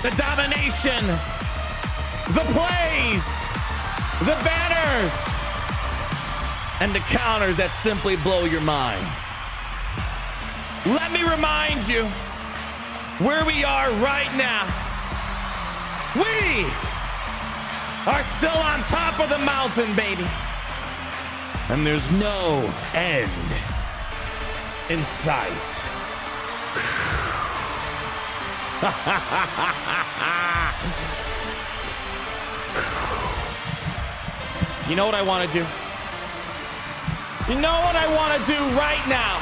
the domination, the plays, the banners, and the counters that simply blow your mind. Let me remind you where we are right now. We are still on top of the mountain, baby. And there's no end in sight. You know what I want to do? You know what I want to do right now?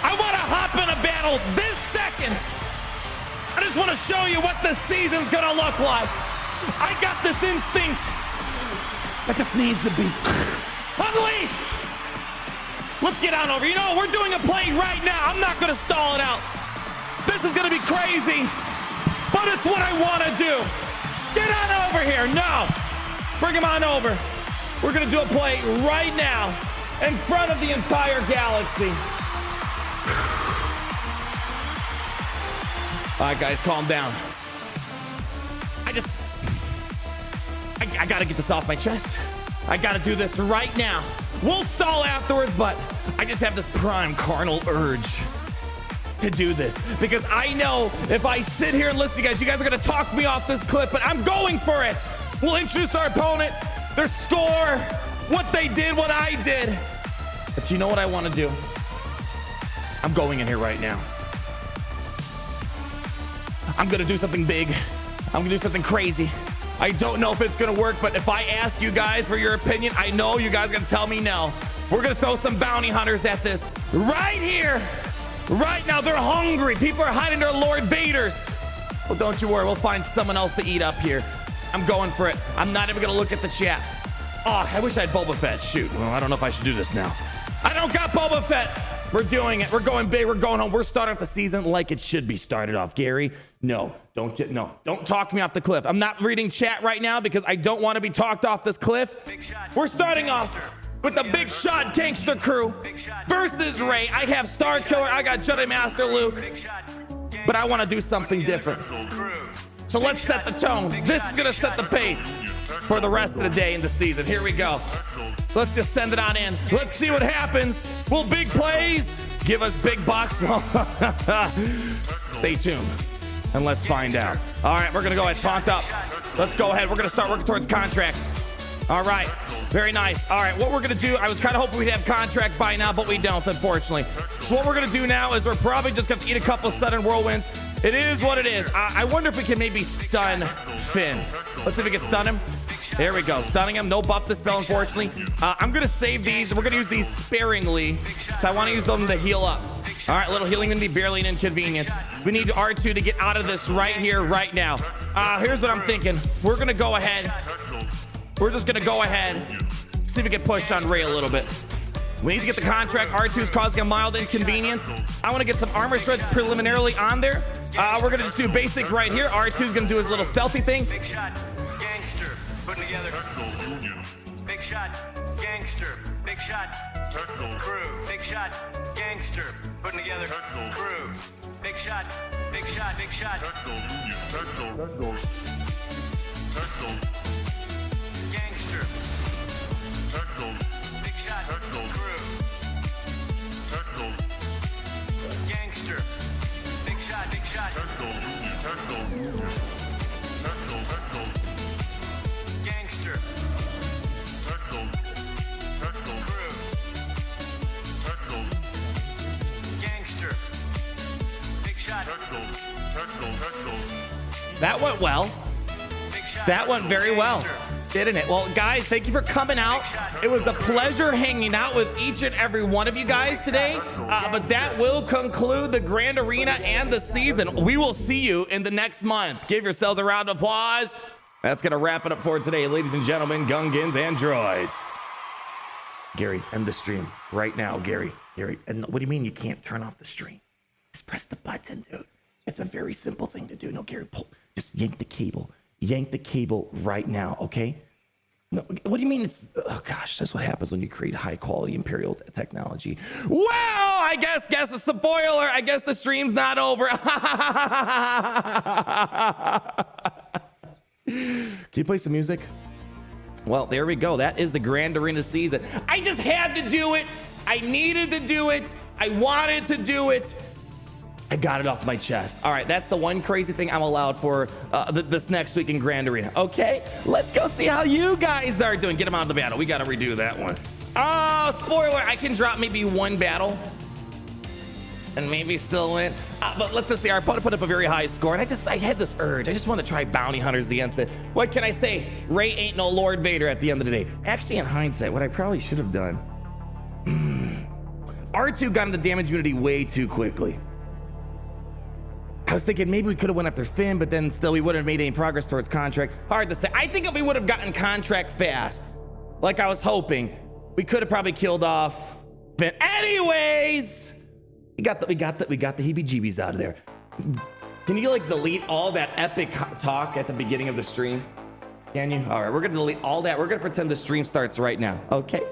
I want to hop in a battle this second. I just want to show you what the season's going to look like. I got this instinct that just needs to be unleashed. Let's get on over. You know, we're doing a play right now. I'm not going to stall it out. This is going to be crazy, but it's what I want to do. Get on over here. No. Bring him on over. We're going to do a play right now in front of the entire galaxy. All right, guys, calm down. I got to get this off my chest. I got to do this right now. We'll stall afterwards, but I just have this prime carnal urge to do this because I know if I sit here and listen to you guys are going to talk me off this cliff, but I'm going for it. We'll introduce our opponent, their score, what they did, what I did. But you know what I want to do? I'm going in here right now. I'm going to do something big. I'm going to do something crazy. I don't know if it's going to work, but if I ask you guys for your opinion, I know you guys are going to tell me no. We're going to throw some bounty hunters at this right here. Right now, they're hungry. People are hiding their Lord Vaders. Well, don't you worry. We'll find someone else to eat up here. I'm going for it. I'm not even going to look at the chat. Oh, I wish I had Boba Fett. Shoot. Well, I don't know if I should do this now. I don't got Boba Fett. We're doing it. We're going big. We're going home. We're starting off the season like it should be started off. Gary, no. Don't talk me off the cliff. I'm not reading chat right now because I don't want to be talked off this cliff. We're starting off with the Big Shot Gangster crew versus Ray. I have Star Killer. I got Jedi Master Luke. But I want to do something different. So let's set the tone. This is going to set the pace for the rest of the day in the season. Here we go. Let's just send it on in. Let's see what happens. Will big plays give us big bucks? Stay tuned and let's find out. All right, we're going to go ahead. Taunt up. Let's go ahead. We're going to start working towards contract. All right. Very nice. All right, what we're going to do, I was kind of hoping we'd have contract by now, but we don't, unfortunately. So what we're going to do now is we're probably just going to eat a couple sudden whirlwinds. It is what it is. I wonder if we can maybe stun Finn. Let's see if we can stun him. There we go. Stunning him. No buff dispel, unfortunately. I'm going to save these. We're going to use these sparingly. So I want to use them to heal up. All right, a little healing going to be barely an inconvenience. We need R2 to get out of this right here, right now. Here's what I'm thinking. We're going to go ahead. We're just going to go ahead. See if we can push on Ray a little bit. We need to get the contract. R2 is causing a mild inconvenience. I want to get some armor shreds preliminarily on there. We're going to just do basic right here. R2 is going to do his little stealthy thing. Big shot, gangster, putting together. Big shot, gangster, big shot, crew. Big shot, gangster, putting together. Crew. Big shot, big shot, big shot. Gangster. Big shot, crew. Gangster. Big shot, big shot. Gangster. Crew. Gangster. Big shot. That went well. Big shot. That went very well, Gangster. didn't it? Well, guys, thank you for coming out. It was a pleasure hanging out with each and every one of you guys today. But that will conclude the Grand Arena and the season. We will see you in the next month. Give yourselves a round of applause. That's going to wrap it up for today, ladies and gentlemen, Gungans and droids. Gary, end the stream right now, Gary. And what do you mean you can't turn off the stream? Just press the button, dude. It's a very simple thing to do. No, Gary, just yank the cable. Yank the cable right now, okay? No, what do you mean it's, oh gosh, that's what happens when you create high quality Imperial technology. Well, I guess a spoiler. I guess the stream's not over. Can you play some music? Well, there we go. That is the Grand Arena season. I just had to do it. I needed to do it. I wanted to do it. I got it off my chest. All right, that's the one crazy thing I'm allowed for this next week in Grand Arena. Okay, let's go see how you guys are doing. Get them out of the battle. We got to redo that one. Oh, spoiler, I can drop maybe one battle and maybe still win. But let's just see, our opponent put up a very high score, and I had this urge. I just want to try bounty hunters against it. What can I say? Ray ain't no Lord Vader at the end of the day. Actually, in hindsight, what I probably should have done, R2 got into damage unity way too quickly. I was thinking maybe we could have went after Finn, but then still we wouldn't have made any progress towards contract. Hard to say. I think if we would have gotten contract fast, like I was hoping, we could have probably killed off Finn. Anyways, we got the heebie-jeebies out of there. Can you like delete all that epic talk at the beginning of the stream? Can you? All right, we're gonna delete all that. We're gonna pretend the stream starts right now. Okay.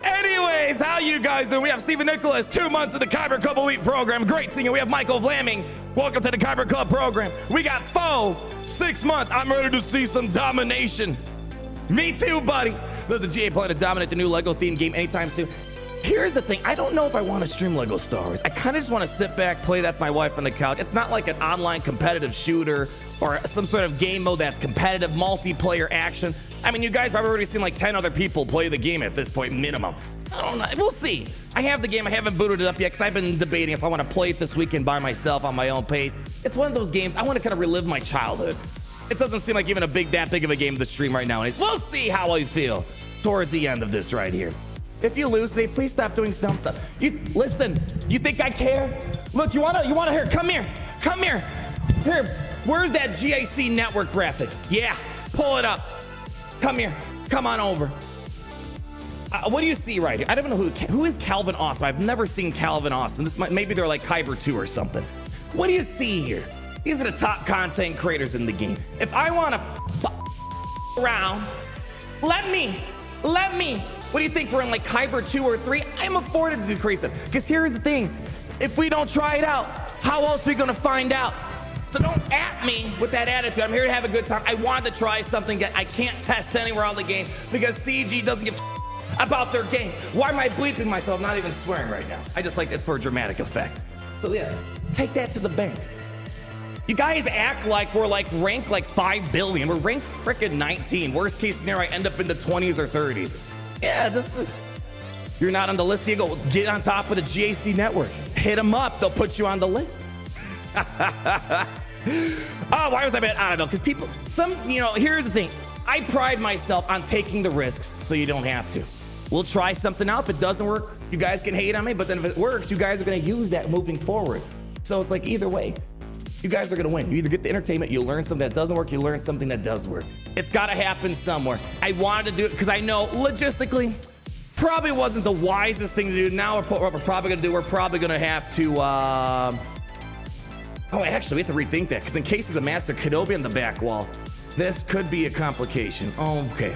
Anyways, how you guys doing? We have Stephen Nicholas, 2 months of the Kyber Club Elite program. Great seeing you. We have Michael Vlaming. Welcome to the Kyber Club program. We got Foe, 6 months. I'm ready to see some domination. Me too, buddy. There's a GA plan to dominate the new Lego themed game anytime soon. Here's the thing. I don't know if I want to stream Lego Star Wars. I kind of just want to sit back, play that with my wife on the couch. It's not like an online competitive shooter or some sort of game mode that's competitive, multiplayer action. I mean, you guys probably already seen like 10 other people play the game at this point, minimum. I don't know. We'll see. I have the game. I haven't booted it up yet because I've been debating if I want to play it this weekend by myself on my own pace. It's one of those games. I want to kind of relive my childhood. It doesn't seem like even that big of a game to stream right now. We'll see how I feel towards the end of this right here. If you lose today, please stop doing dumb stuff. You listen. You think I care? Look, you wanna hear? Come here. Here. Where's that GAC network graphic? Yeah, pull it up. Come here. Come on over. What do you see right here? I don't know who is Calvin Austin. I've never seen Calvin Austin. Maybe they're like Kyber 2 or something. What do you see here? These are the top content creators in the game. If I want to around, let me. What do you think? We're in like Kyber 2 or 3? I'm afforded to do crazy stuff. Because here's the thing. If we don't try it out, how else are we going to find out? So don't at me with that attitude. I'm here to have a good time. I wanted to try something that I can't test anywhere on the game because CG doesn't give about their game. Why am I bleeping myself? I'm not even swearing right now. I just like it's for a dramatic effect. So yeah, take that to the bank. You guys act like we're like ranked like 5 billion. We're ranked frickin' 19. Worst case scenario, I end up in the 20s or 30s. Yeah, you're not on the list. You go get on top of the GAC network. Hit them up. They'll put you on the list. Oh, why was I bad? I don't know. Because people, here's the thing. I pride myself on taking the risks so you don't have to. We'll try something out. If it doesn't work, you guys can hate on me. But then if it works, you guys are going to use that moving forward. So it's like either way, you guys are going to win. You either get the entertainment, you learn something that doesn't work, you learn something that does work. It's got to happen somewhere. I wanted to do it because I know logistically probably wasn't the wisest thing to do. Now we're probably going to have to actually we have to rethink that because in case there's a Master Kenobi on the back wall, this could be a complication. Okay.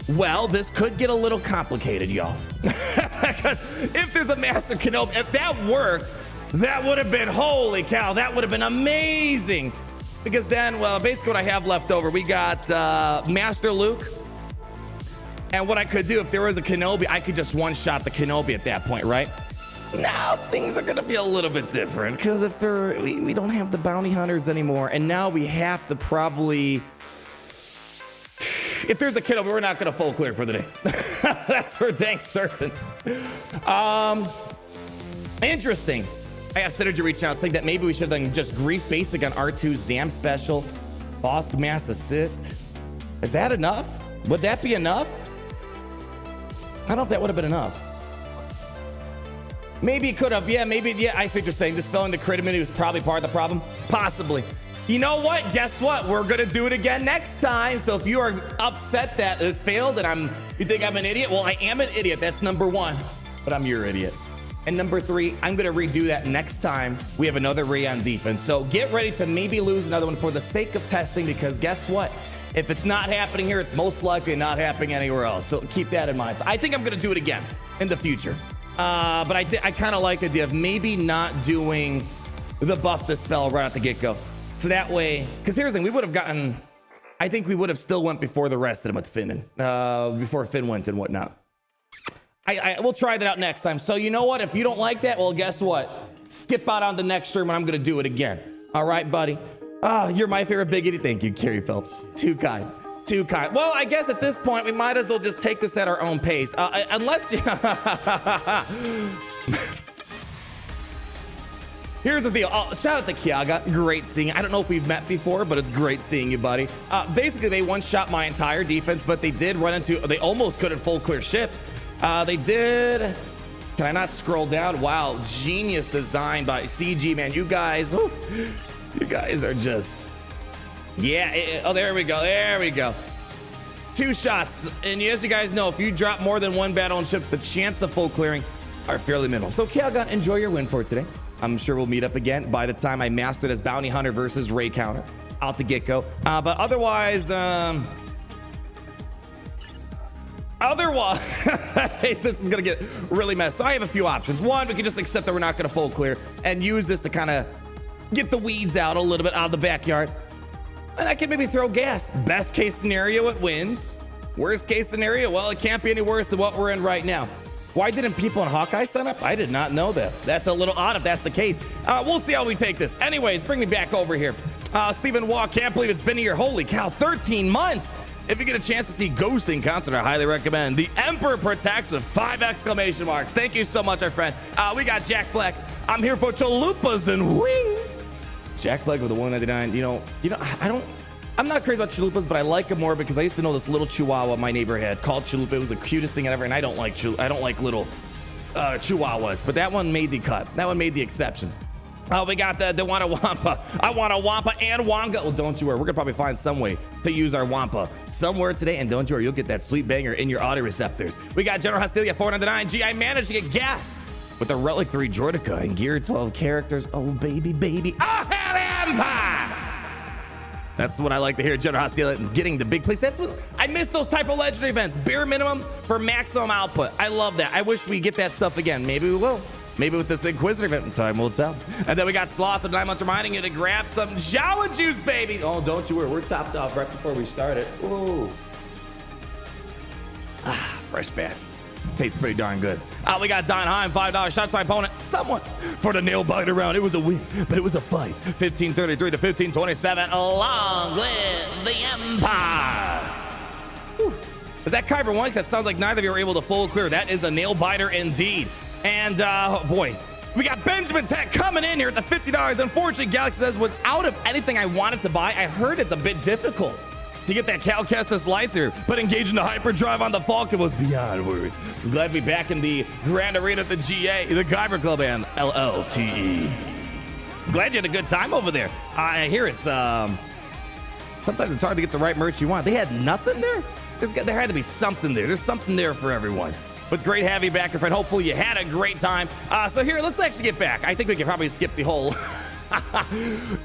Well, this could get a little complicated, y'all. Because if there's a Master Kenobi, if that worked, that would have been, holy cow, that would have been amazing. Because then, well, basically what I have left over, we got Master Luke. And what I could do, if there was a Kenobi, I could just one-shot the Kenobi at that point, right? Now things are going to be a little bit different. Because if we don't have the bounty hunters anymore. And now we have to probably... If there's a Kenobi, we're not going to full clear for the day. That's for dang certain. Interesting. I have Synergy reaching out saying that maybe we should then just grief basic on R2 Zam special, Bosk mass assist. Is that enough? Would that be enough? I don't know if that would have been enough. Maybe it could have. Yeah, maybe. Yeah, I see what you're saying. Dispelling the crit immunity was probably part of the problem. Possibly. You know what? Guess what? We're going to do it again next time. So if you are upset that it failed and you think I'm an idiot, well, I am an idiot. That's number one. But I'm your idiot. And number 3, I'm going to redo that next time we have another Ray on defense. So get ready to maybe lose another one for the sake of testing, because guess what? If it's not happening here, it's most likely not happening anywhere else. So keep that in mind. So I think I'm going to do it again in the future. But I kind of like the idea of maybe not doing the buff the spell right at the get-go. So that way, because here's the thing, we would have gotten, I think we would have still went before the rest of them with Finn, before Finn went and whatnot. We'll try that out next time. So you know what? If you don't like that, well, guess what? Skip out on the next stream and I'm going to do it again. All right, buddy? You're my favorite big idiot. Thank you, Carrie Phelps. Too kind. Too kind. Well, I guess at this point, we might as well just take this at our own pace. Unless you... Here's the deal. Shout out to Kiaga. Great seeing you. I don't know if we've met before, but it's great seeing you, buddy. Basically, they one-shot my entire defense, but they did run into... They almost couldn't full clear ships. They did... Can I not scroll down? Wow, genius design by CG, man. You guys are just... Yeah, oh, there we go. There we go. 2 shots. And as you guys know, if you drop more than 1 battle on ships, the chance of full clearing are fairly minimal. So, Kiaga, enjoy your win for today. I'm sure we'll meet up again by the time I mastered as Bounty Hunter versus Ray Counter out the get-go. But otherwise, this is going to get really messy. So I have a few options. One, we can just accept that we're not going to full clear and use this to kind of get the weeds out a little bit out of the backyard. And I can maybe throw gas. Best case scenario, it wins. Worst case scenario, well, it can't be any worse than what we're in right now. Why didn't people in Hawkeye sign up? I did not know that. That's a little odd if that's the case. We'll see how we take this. Anyways, bring me back over here. Stephen Walk, can't believe it's been a year. Holy cow, 13 months. If you get a chance to see Ghost in concert, I highly recommend. The Emperor Protects with 5 exclamation marks. Thank you so much, our friend. We got Jack Black. I'm here for chalupas and wings. Jack Black with the 199. I'm not crazy about chalupas, but I like them more because I used to know this little chihuahua my neighbor had called chalupa. It was the cutest thing ever, and I don't like little chihuahuas, but that one made the cut. That one made the exception. We got the Wampa. I want a Wampa and Wanga. Well, don't you worry. We're gonna probably find some way to use our Wampa somewhere today, and don't you worry, you'll get that sweet banger in your audio receptors. We got General Hostility at 499. Gee, I managed to get gas with the Relic 3 Droideka and Gear 12 characters. Oh, baby. Oh, hell Empire! That's what I like to hear, General Hostility, and getting the big place. That's what I miss, those type of legendary events. Bare minimum for maximum output. I love that. I wish we get that stuff again. Maybe we will. Maybe with this Inquisitor event, time will tell. And then we got Sloth and 9 months reminding you to grab some Jawa juice, baby. Oh, don't you worry. We're topped off right before we started. Ooh. Fresh bat. Tastes pretty darn good. We got Don Heim, $5. Shout out to my opponent, someone, for the nail biter round. It was a win, but it was a fight. 1533 to 1527. Long live the Empire. Whew. Is that Kyber 1? That sounds like neither of you were able to full clear. That is a nail biter indeed. And, oh boy, we got Benjamin Tech coming in here at the $50. Unfortunately, Galaxy says was out of anything I wanted to buy. I heard it's a bit difficult to get that Cal Kestis Lightsaber, but engaging the hyperdrive on the Falcon was beyond words. I'm glad to be back in the Grand Arena at the GA, the Kyber Club, and LLTE. Glad you had a good time over there. I hear it's, sometimes it's hard to get the right merch you want. They had nothing there? There had to be something there. There's something there for everyone. But great having you back, your friend. Hopefully you had a great time. So here, let's actually get back. I think we can probably skip the whole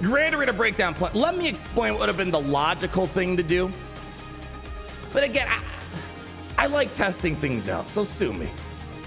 Grand Arena breakdown plan. Let me explain what would have been the logical thing to do. But again, I like testing things out, so sue me.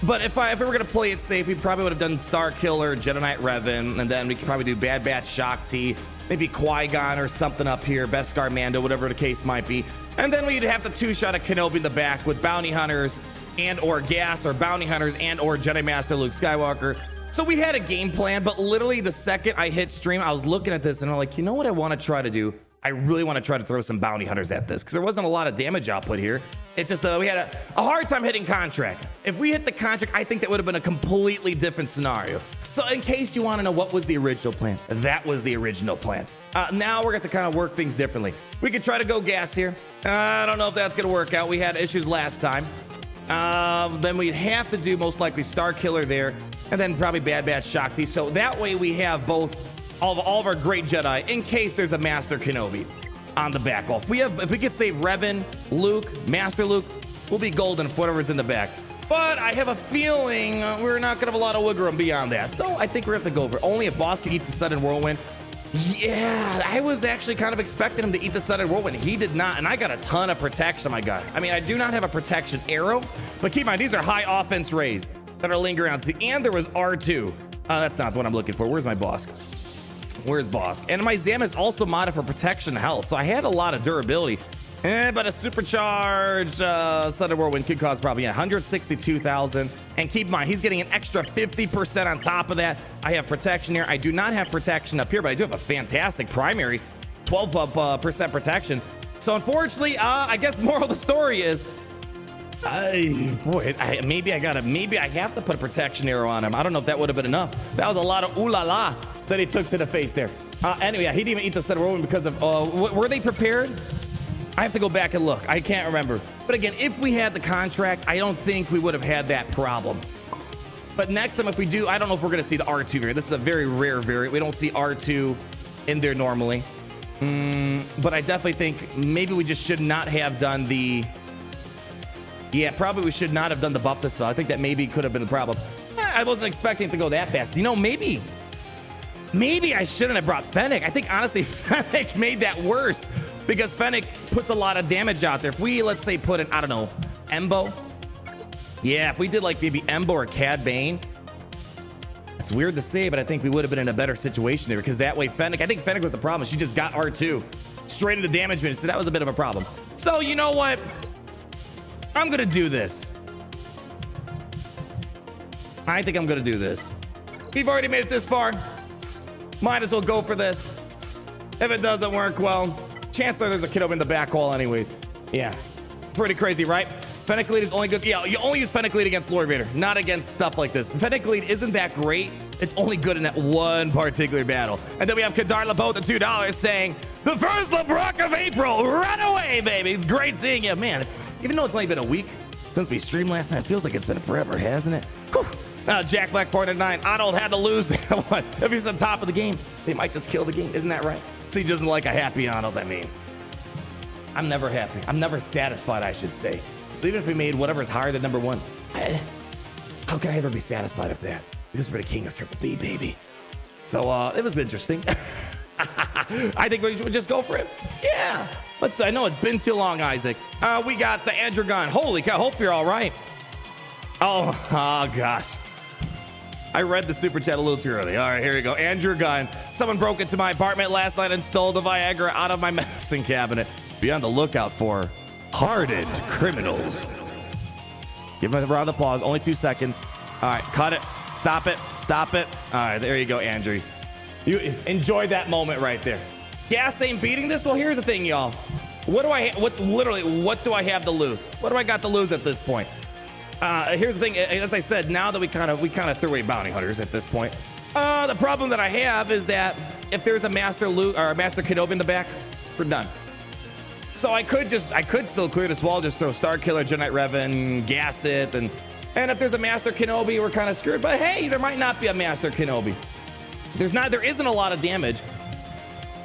But if we were going to play it safe, we probably would have done Star Killer, Jedi Knight Revan, and then we could probably do Bad Batch Shock T, maybe Qui-Gon or something up here, Beskar Mando, whatever the case might be. And then we'd have the 2-shot of Kenobi in the back with Bounty Hunters and or Gas, or Bounty Hunters and or Jedi Master Luke Skywalker. So we had a game plan, but literally the second I hit stream, I was looking at this and I'm like, you know what I want to try to do? I really want to try to throw some Bounty Hunters at this because there wasn't a lot of damage output here. It's just we had a hard time hitting contract. If we hit the contract, I think that would have been a completely different scenario. So in case you want to know what was the original plan, that was the original plan. Now we're going to kind of work things differently. We could try to go Gas here. I don't know if that's going to work out. We had issues last time. Then we'd have to do most likely Star Killer there, and then probably Bad Batch Shock T. So that way we have both all of our great Jedi in case there's a Master Kenobi on the back off. If we could save Revan, Luke, Master Luke, we'll be golden for whatever's in the back. But I have a feeling we're not gonna have a lot of wiggle room beyond that. So I think we're gonna have to go over only if Boss can eat the sudden whirlwind. Yeah, I was actually kind of expecting him to eat the Sudden Whirlwind. He did not, and I got a ton of protection on my guy. I mean, I do not have a protection arrow, but keep in mind, these are high offense rays that are lingering around. See, and there was R2. That's not what I'm looking for. Where's my Bosk? Where's Bosk? And my Zam is also modded for protection health, so I had a lot of durability. But a supercharged Sudden Whirlwind could cause probably 162,000. And keep in mind, he's getting an extra 50% on top of that. I have protection here. I do not have protection up here, but I do have a fantastic primary, 12% protection. So unfortunately, I guess moral of the story is, maybe I have to put a protection arrow on him. I don't know if that would have been enough. That was a lot of ooh la la that he took to the face there. Anyway, he didn't even eat the Sudden Whirlwind because of, were they prepared? I have to go back and look. I can't remember. But again, if we had the contract, I don't think we would have had that problem. But next time, if we do, I don't know if we're going to see the R2 variant. This is a very rare variant. We don't see R2 in there normally. But I definitely think maybe we just should not have done the... Yeah, probably we should not have done the buff this spell. I think that maybe could have been the problem. I wasn't expecting it to go that fast. You know, maybe I shouldn't have brought Fennec. I think, honestly, Fennec made that worse. Because Fennec puts a lot of damage out there. If we, let's say, put an, I don't know, Embo. Yeah, if we did like maybe Embo or Cad Bane. It's weird to say, but I think we would have been in a better situation there. Because that way, Fennec, I think Fennec was the problem. She just got R2 straight into damage minutes. So that was a bit of a problem. So you know what? I'm going to do this. I think I'm going to do this. We've already made it this far. Might as well go for this. If it doesn't work, well... Chances are there's a kid over in the back wall anyways. Yeah. Pretty crazy, right? Fennec lead is only good. Yeah, you only use Fennec lead against Lord Vader, not against stuff like this. Fennec lead isn't that great. It's only good in that one particular battle. And then we have Kadar LeBeau at $2 saying, the first LeBrock of April, run away, baby. It's great seeing you. Man, even though it's only been a week since we streamed last night, it feels like it's been forever, hasn't it? Whew. Jack Black 409. Arnold had to lose that one. If he's on top of the game, they might just kill the game. Isn't that right? So he doesn't like a happy Arnold, I mean. I'm never happy. I'm never satisfied, I should say. So even if we made whatever is higher than number one, how can I ever be satisfied with that? Because we're the king of Triple B, baby. So it was interesting. I think we should just go for it. Yeah. I know it's been too long, Isaac. We got the Andrew Gunn. Holy cow, hope you're all right. Oh gosh. I read the super chat a little too early. All right, here we go. Andrew Gunn. Someone broke into my apartment last night and stole the Viagra out of my medicine cabinet. Be on the lookout for hardened criminals. Give him a round of applause. Only 2 seconds. All right, cut it. Stop it. Stop it. All right, there you go, Andrew. You enjoy that moment right there. Gas ain't beating this. Well, here's the thing, y'all. What do I have to lose? What do I got to lose at this point? Here's the thing, as I said, now that we kind of threw away bounty hunters at this point, the problem that I have is that if there's a master loot or a master Kenobi in the back, we're done. So I could still clear this wall, just throw Star Killer, Jedi Knight Revan, gas it, and if there's a master Kenobi, we're kind of screwed. But hey, there might not be a master Kenobi. There isn't a lot of damage.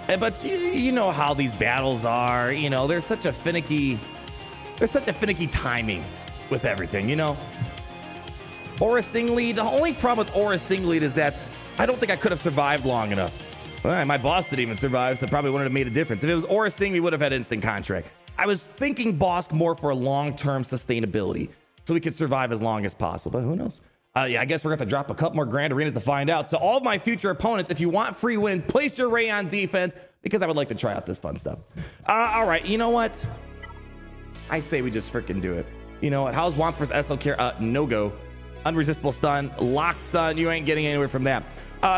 But you know how these battles are. You know, there's such a finicky timing with everything, you know. Aura Sing Lead. The only problem with Aura Sing Lead is that I don't think I could have survived long enough. Well, my boss didn't even survive, so probably wouldn't have made a difference. If it was Aura Sing, we would have had instant contract. I was thinking Bosk more for long-term sustainability, so we could survive as long as possible. But who knows? Yeah, I guess we're going to have to drop a couple more grand arenas to find out. So all of my future opponents, if you want free wins, place your Ray on defense, because I would like to try out this fun stuff. All right, you know what? I say we just freaking do it. You know what? How's Wampa's SLKR? No go. Unresistible stun. Locked stun. You ain't getting anywhere from that.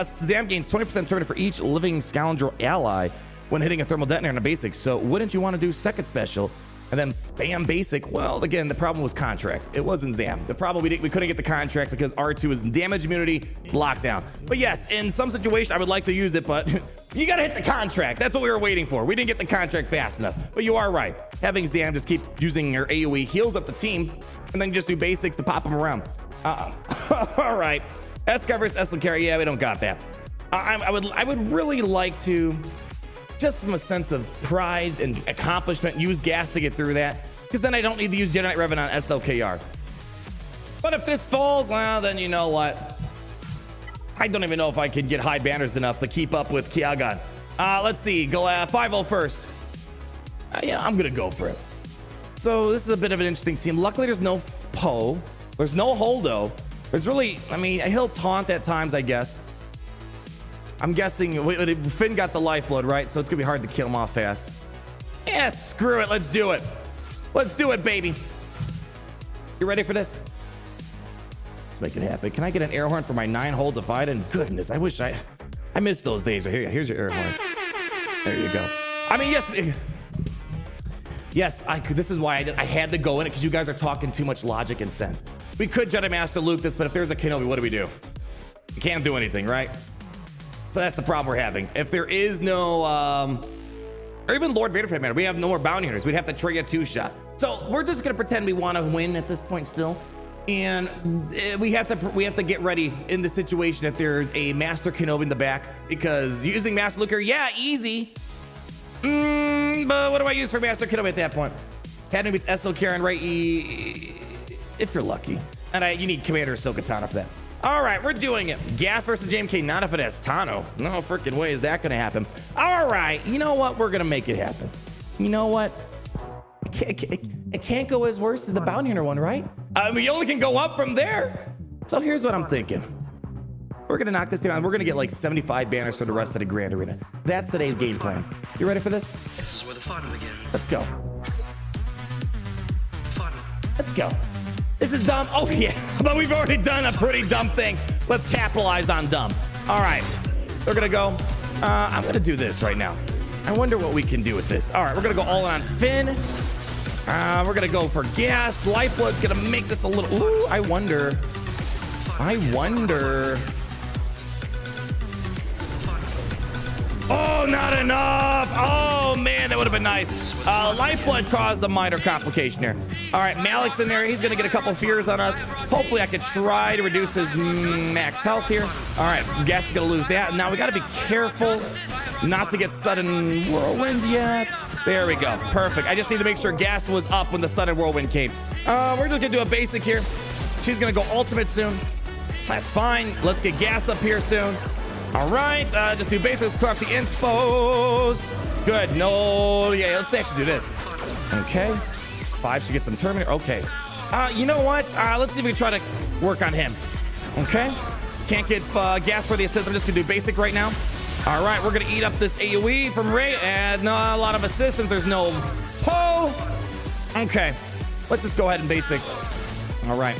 Zam gains 20% turn for each living scoundrel ally when hitting a thermal detonator on a basic. So wouldn't you want to do second special and then spam basic? Well, again, the problem was contract. It wasn't Zam. The problem we couldn't get the contract because R2 is damage immunity lockdown. But yes, in some situation I would like to use it, but you gotta hit the contract. That's what we were waiting for. We didn't get the contract fast enough. But you are right. Having Zam just keep using her AoE heals up the team and then just do basics to pop them around. All right. SLKR versus SLKR. Yeah, we don't got that. I would really like to, just from a sense of pride and accomplishment, use gas to get through that, because then I don't need to use Jedi Knight Revan on SLKR. But if this falls, well, then you know what? I don't even know if I could get high banners enough to keep up with Kiagan Let's see. Go 5-0 first. Yeah, I'm gonna go for it. So this is a bit of an interesting team. Luckily, there's no Poe. There's no Holdo. There's really, I mean, he'll taunt at times, I guess. I'm guessing Finn got the lifeblood, right? So it's gonna be hard to kill him off fast. Yeah, screw it. Let's do it. Let's do it, baby. You ready for this? Let's make it happen. Can I get an air horn for my 9 holds of Iden? Goodness, I wish I missed those days. Right here, here's your air horn. There you go. I mean, yes, I could. This is why I had to go in it, because you guys are talking too much logic and sense. We could Jedi Master Luke this, but if there's a Kenobi, what do we do? We can't do anything, right? So that's the problem we're having. If there is no, or even Lord Vader for that matter, we have no more bounty hunters. We'd have to trigger a 2-shot. So we're just gonna pretend we want to win at this point still, and we have to get ready in the situation that there's a Master Kenobi in the back, because using Master Luke here, yeah, easy. But what do I use for Master Kenobi at that point? Hadn't beats SLKR and right if you're lucky, and you need Commander Ahsoka Tano for that. All right, we're doing it. Gas versus JMK, not if it has Tano. No freaking way is that gonna happen. All right, you know what? We're gonna make it happen. You know what? It can't go as worse as the bounty hunter one, right? We only can go up from there. So here's what I'm thinking. We're gonna knock this down. We're gonna get like 75 banners for the rest of the Grand Arena. That's today's game plan. You ready for this? This is where the fun begins. Let's go. Fun. Let's go. This is dumb. Oh yeah, but we've already done a pretty dumb thing. Let's capitalize on dumb. All right, we're gonna go. I'm gonna do this right now. I wonder what we can do with this. All right, we're gonna go all on Finn. We're gonna go for gas. Lifeblood's gonna make this a little. Ooh, I wonder. Oh, not enough. Oh man, that would have been nice. Lifeblood caused a minor complication here. All right, Malik's in there. He's gonna get a couple fears on us. Hopefully I could try to reduce his max health here. All right, Gas is gonna lose that. Now we gotta be careful not to get sudden whirlwind yet. There we go, perfect. I just need to make sure Gas was up when the sudden whirlwind came. We're just gonna do a basic here. She's gonna go ultimate soon. That's fine. Let's get Gas up here soon. All right, just do basics, clear up the inspos. Good, no, yeah, let's actually do this. Okay, 5 should get some Terminator. Okay, you know what? Let's see if we can try to work on him. Okay, can't get Gas for the assist. I'm just gonna do basic right now. All right, we're gonna eat up this AoE from Rey, and not a lot of assistance. There's no Poe. Okay, let's just go ahead and basic. All right,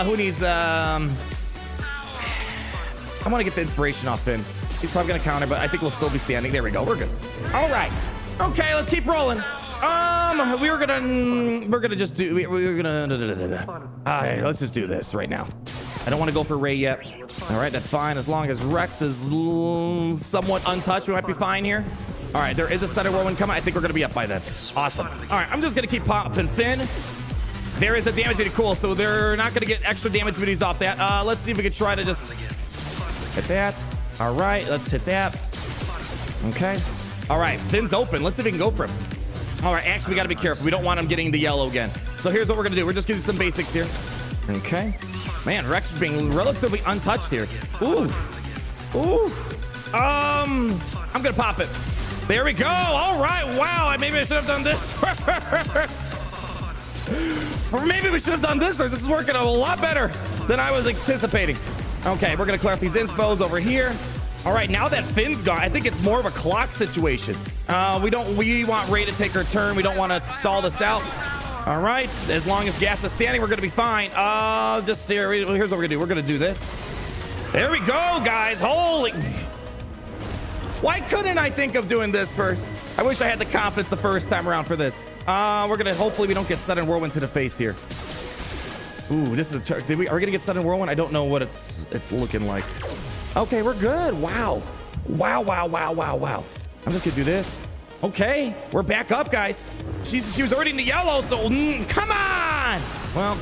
who needs, I want to get the inspiration off Finn. He's probably going to counter, but I think we'll still be standing. There we go. We're good. All right. Okay, let's keep rolling. We're gonna just do. Let's just do this right now. I don't want to go for Rey yet. All right, that's fine. As long as Rex is somewhat untouched, we might be fine here. All right, there is a sudden whirlwind coming. I think we're gonna be up by then. Awesome. All right, I'm just gonna keep popping Finn. There is a damage duty. Cool. So they're not gonna get extra damage duties off that. Let's see if we can try to just hit that. All right, let's hit that. Okay. All right, Finn's open. Let's see if we can go for him. All right, actually, we got to be careful. We don't want him getting the yellow again. So here's what we're going to do. We're just going to do some basics here. Okay. Man, Rex is being relatively untouched here. Ooh. Ooh. I'm going to pop it. There we go. All right. Wow. Maybe I should have done this first. Or maybe we should have done this first. This is working a lot better than I was anticipating. Okay, we're going to clear up these inspos over here. All right, now that Finn's gone, I think it's more of a clock situation. We want Rey to take her turn. We don't want to stall this out. All right, as long as Gas is standing, we're going to be fine. Here's what we're going to do. We're going to do this. There we go, guys. Holy. Why couldn't I think of doing this first? I wish I had the confidence the first time around for this. We're going to, hopefully we don't get sudden whirlwind to the face here. Ooh, this is are we gonna get sudden whirlwind? I don't know what it's looking like. Okay, we're good. Wow. I'm just gonna do this. Okay, we're back up, guys. She was already in the yellow, so come on. Well,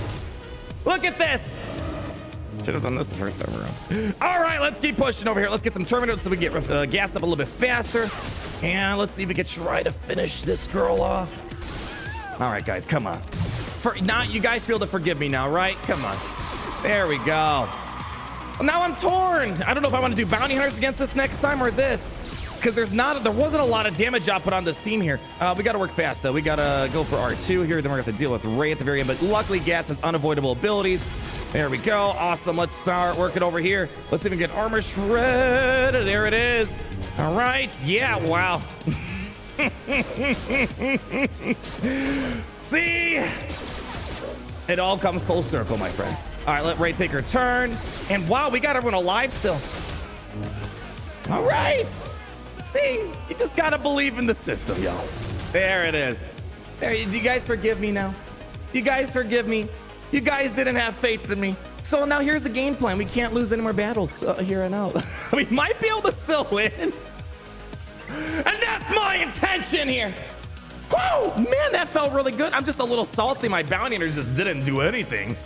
look at this. Should have done this the first time around. All right, let's keep pushing over here. Let's get some Terminators so we get gas up a little bit faster. And let's see if we can try to finish this girl off. All right, guys, come on. You guys feel to forgive me now, right? Come on. There we go. Well, now I'm torn. I don't know if I want to do bounty hunters against this next time or this. because there wasn't a lot of damage output on this team here. We got to work fast, though. We got to go for R2 here. Then we're going to have to deal with Ray at the very end. But luckily, Gas has unavoidable abilities. There we go. Awesome. Let's start working over here. Let's even get Armor Shred. There it is. All right. Yeah, wow. See? It all comes full circle, my friends. All right, let Ray take her turn. And wow, we got everyone alive still. All right. See, you just got to believe in the system, y'all. There it is. There, do you guys forgive me now? You guys forgive me? You guys didn't have faith in me. So now here's the game plan. We can't lose any more battles here and out. We might be able to still win. And that's my intention here. Whoa, man, that felt really good. I'm just a little salty. My bounty hunters just didn't do anything.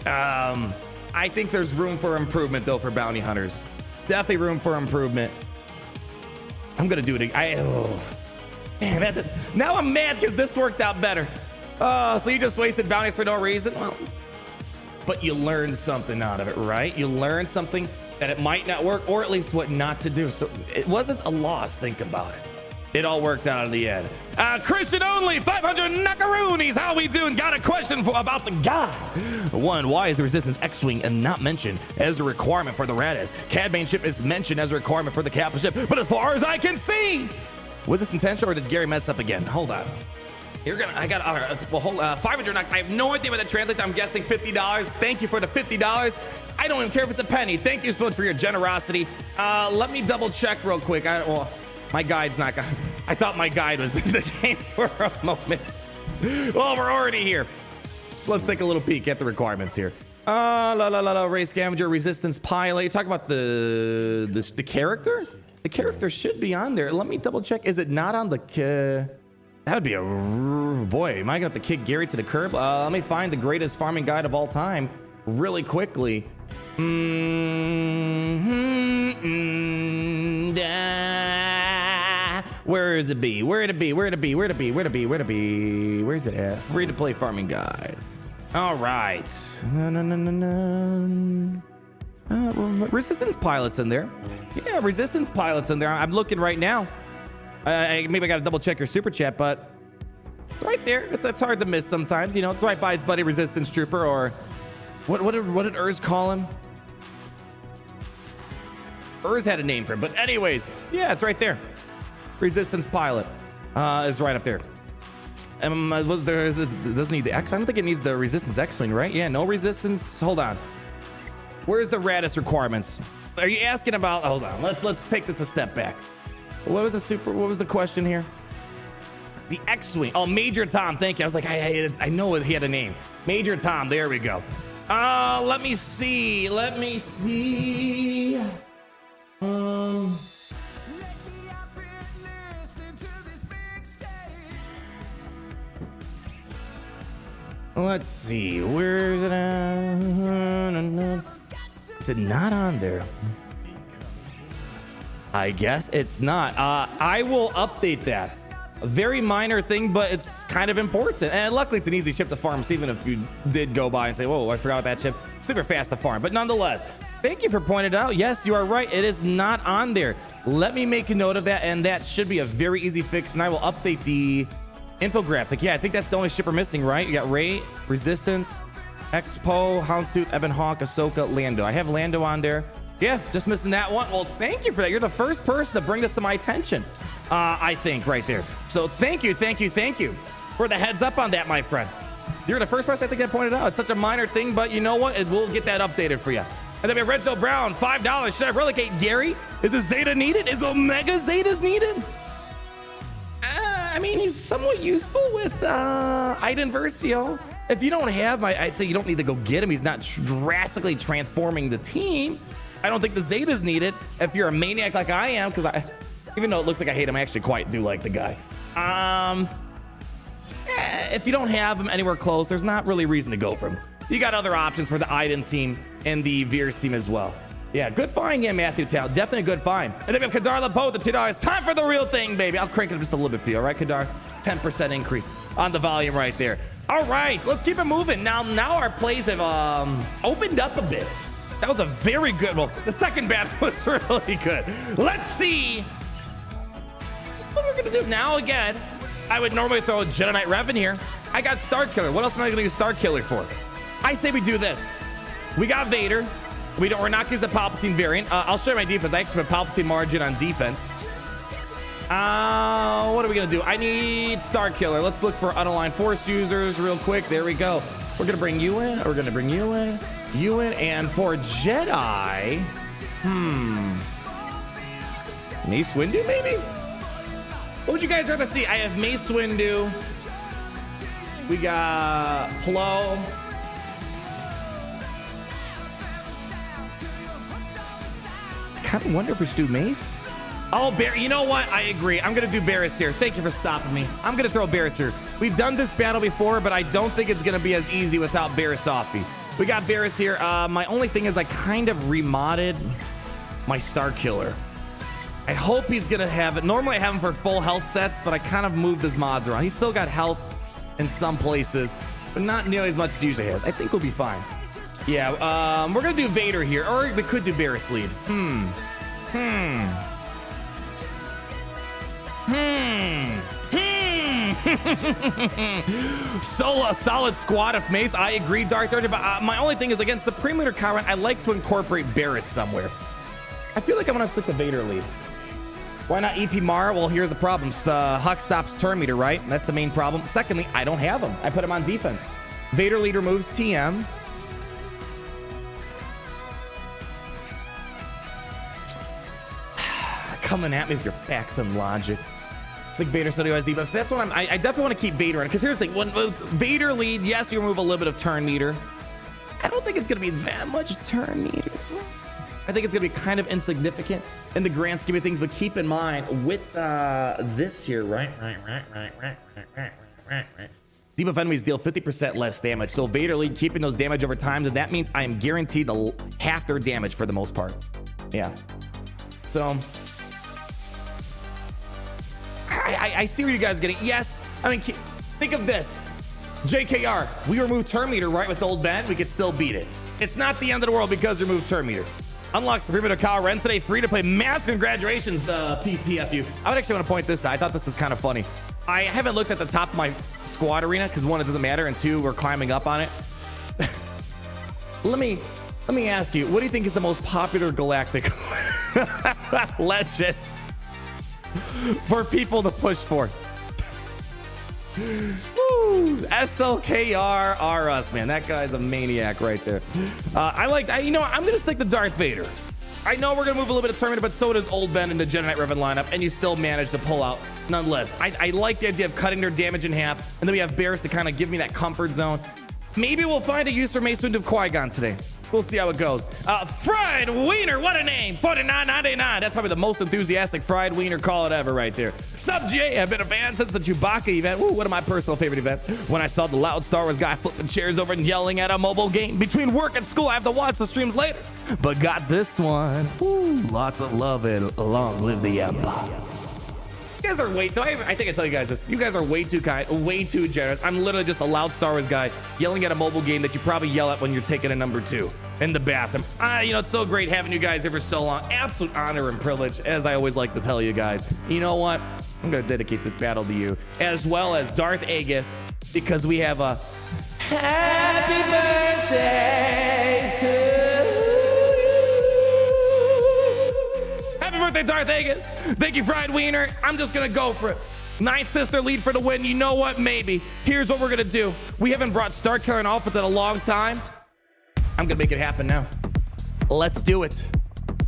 I think there's room for improvement, though, for bounty hunters. Definitely room for improvement. I'm going to do it again. Man, now I'm mad because this worked out better. So you just wasted bounties for no reason? Well, but you learned something out of it, right? You learned something that it might not work, or at least what not to do. So it wasn't a loss. Think about it. It all worked out in the end. Christian only, 500 Nakaroonies. How we doing? Got a question about the guy. One, why is the Resistance X-Wing not mentioned as a requirement for the Radis? Cad Bane ship is mentioned as a requirement for the Kappa ship, but as far as I can see, was this intentional or did Gary mess up again? Hold on. I got, all right, well, hold 500 Nak. I have no idea what that translates. I'm guessing $50. Thank you for the $50. I don't even care if it's a penny. Thank you so much for your generosity. Let me double check real quick. My guide's not gonna. I thought my guide was in the game for a moment. Well, we're already here. So let's take a little peek at the requirements here. Race scavenger, resistance pilot. You talk about the character? The character should be on there. Let me double check. Is it not on the that would be a boy. Am I gonna have to kick Gary to the curb? Let me find the greatest farming guide of all time really quickly. Where is it be? Where it be? Where it be? Where it be? Where it be? Where it be? Where's it at? Free to play farming guide. All right. Resistance pilots in there. Yeah, resistance pilots in there. I'm looking right now. Maybe I got to double check your super chat, but it's right there. It's hard to miss sometimes. You know, it's right by its buddy Resistance Trooper, or what did Urz call him? Urz had a name for him, but anyways, yeah, it's right there. Resistance pilot is right up there. Doesn't need the X? I don't think it needs the Resistance X-Wing, right? Yeah, no resistance. Hold on. Where's the Radis requirements? Are you asking about? Hold on. Let's take this a step back. What was the question here? The X-Wing. Oh, Major Tom. Thank you. I was like, I know he had a name. Major Tom. There we go. Let me see. Let's see. Where is it at? Is it not on there? I guess it's not. I will update that. A very minor thing, but it's kind of important. And luckily, it's an easy ship to farm. So even if you did go by and say, whoa, I forgot that ship. Super fast to farm. But nonetheless, thank you for pointing it out. Yes, you are right. It is not on there. Let me make a note of that. And that should be a very easy fix. And I will update the infographic. Yeah, I think that's the only ship we're missing, right? You got Ray, Resistance, Expo, Houndstooth, Ebon Hawk, Ahsoka, Lando. I have Lando on there. Yeah, just missing that one. Well, thank you for that. You're the first person to bring this to my attention, I think, right there. So thank you for the heads up on that, my friend. You're the first person I think that pointed out. It's such a minor thing, but you know what? We'll get that updated for you. And then we have Renzo Brown, $5. Should I relegate Gary? Is a Zeta needed? Is Omega Zetas needed? I mean, he's somewhat useful with Iden Versio. If you don't have, I'd say you don't need to go get him. He's not drastically transforming the team. I don't think the Zeta's needed if you're a maniac like I am, because even though it looks like I hate him, I actually quite do like the guy. If you don't have him anywhere close, there's not really reason to go for him. You got other options for the Iden team and the Veers team as well. Yeah, good find, yeah, Matthew Tal. Definitely a good find. And then we have Kadar LaPoe, the $2. Time for the real thing, baby. I'll crank it up just a little bit for you, all right, Kadar? 10% increase on the volume right there. All right, let's keep it moving. Now our plays have opened up a bit. That was a very good one. The second battle was really good. Let's see we're gonna do now again. I would normally throw a Jedi Knight Revan here. I got Star Killer. What else am I gonna use Star Killer for? I say we do this. We got Vader. We're not gonna use the Palpatine variant. I'll show you my defense. I actually have a Palpatine margin on defense. What are we gonna do? I need Star Killer. Let's look for unaligned Force users real quick. There we go. We're gonna bring you in. We're gonna bring you in. You in. And for Jedi, Mace Windu maybe? What would you guys rather see? I have Mace Windu. We got Plo. I kind of wonder if we should do Mace. Oh, you know what? I agree. I'm going to do Barris here. Thank you for stopping me. I'm going to throw Barris here. We've done this battle before, but I don't think it's going to be as easy without Barris off me. We got Barris here. My only thing is I kind of remodded my Star Killer. I hope he's going to have it. Normally I have him for full health sets, but I kind of moved his mods around. He's still got health in some places, but not nearly as much as he usually has. I think we'll be fine. Yeah, we're going to do Vader here, or we could do Barris lead. So a solid squad of Mace. I agree, Darth. But my only thing is against Supreme Leader Kyron, I like to incorporate Barris somewhere. I feel like I'm going to stick the Vader lead. Why not EP Mara? Well, here's the problem. Huck stops turn meter, right? That's the main problem. Secondly, I don't have him. I put him on defense. Vader lead removes TM. Coming at me with your facts and logic. It's like Vader still has debuffs. That's what I definitely want to keep Vader in. Because here's the thing. When Vader lead, yes, you remove a little bit of turn meter. I don't think it's going to be that much turn meter. I think it's going to be kind of insignificant in the grand scheme of things. But keep in mind with this here, right? Debuff enemies deal 50% less damage. So Vader lead keeping those damage over time. And that means I am guaranteed to half their damage for the most part. Yeah. So I see where you guys are getting. Yes, I mean, think of this. JKR, we remove turn meter, right? With Old Ben, we could still beat it. It's not the end of the world because we removed turn meter. Unlocks the free bit of Kyle Ren today, free to play. Mass congratulations, PTFU. I would actually want to point this out. I thought this was kind of funny. I haven't looked at the top of my squad arena because one, it doesn't matter, and two, we're climbing up on it. Let me ask you, what do you think is the most popular galactic legend for people to push for? Woo, SLKR are us, man. That guy's a maniac right there. You know what? I'm gonna stick to Darth Vader. I know we're gonna move a little bit of tournament, but so does Old Ben in the Jedi Knight Revan lineup, and you still manage to pull out nonetheless. I like the idea of cutting their damage in half, and then we have Barris to kind of give me that comfort zone. Maybe we'll find a use for Mace Windu of Qui-Gon today. We'll see how it goes. Fried Wiener, what a name. $49.99. That's probably the most enthusiastic fried wiener call it ever right there. Sub J, I've been a fan since the Chewbacca event. Woo, one of my personal favorite events. When I saw the loud Star Wars guy flipping chairs over and yelling at a mobile game. Between work and school, I have to watch the streams later. But got this one. Woo, lots of love and long live the Empire. You guys are way too, I think I tell you guys this. You guys are way too kind, way too generous. I'm literally just a loud Star Wars guy yelling at a mobile game that you probably yell at when you're taking a number 2 in the bathroom. You know, it's so great having you guys here for so long. Absolute honor and privilege, as I always like to tell you guys. You know what? I'm going to dedicate this battle to you, as well as Darth Aegis, because we have a happy birthday to birthday, Darth Aegis. Thank you, Fried Wiener. I'm just gonna go for it. Nightsister lead for the win. You know what? Maybe. Here's what we're gonna do. We haven't brought Star Killer and Alpha in a long time. I'm gonna make it happen now. Let's do it.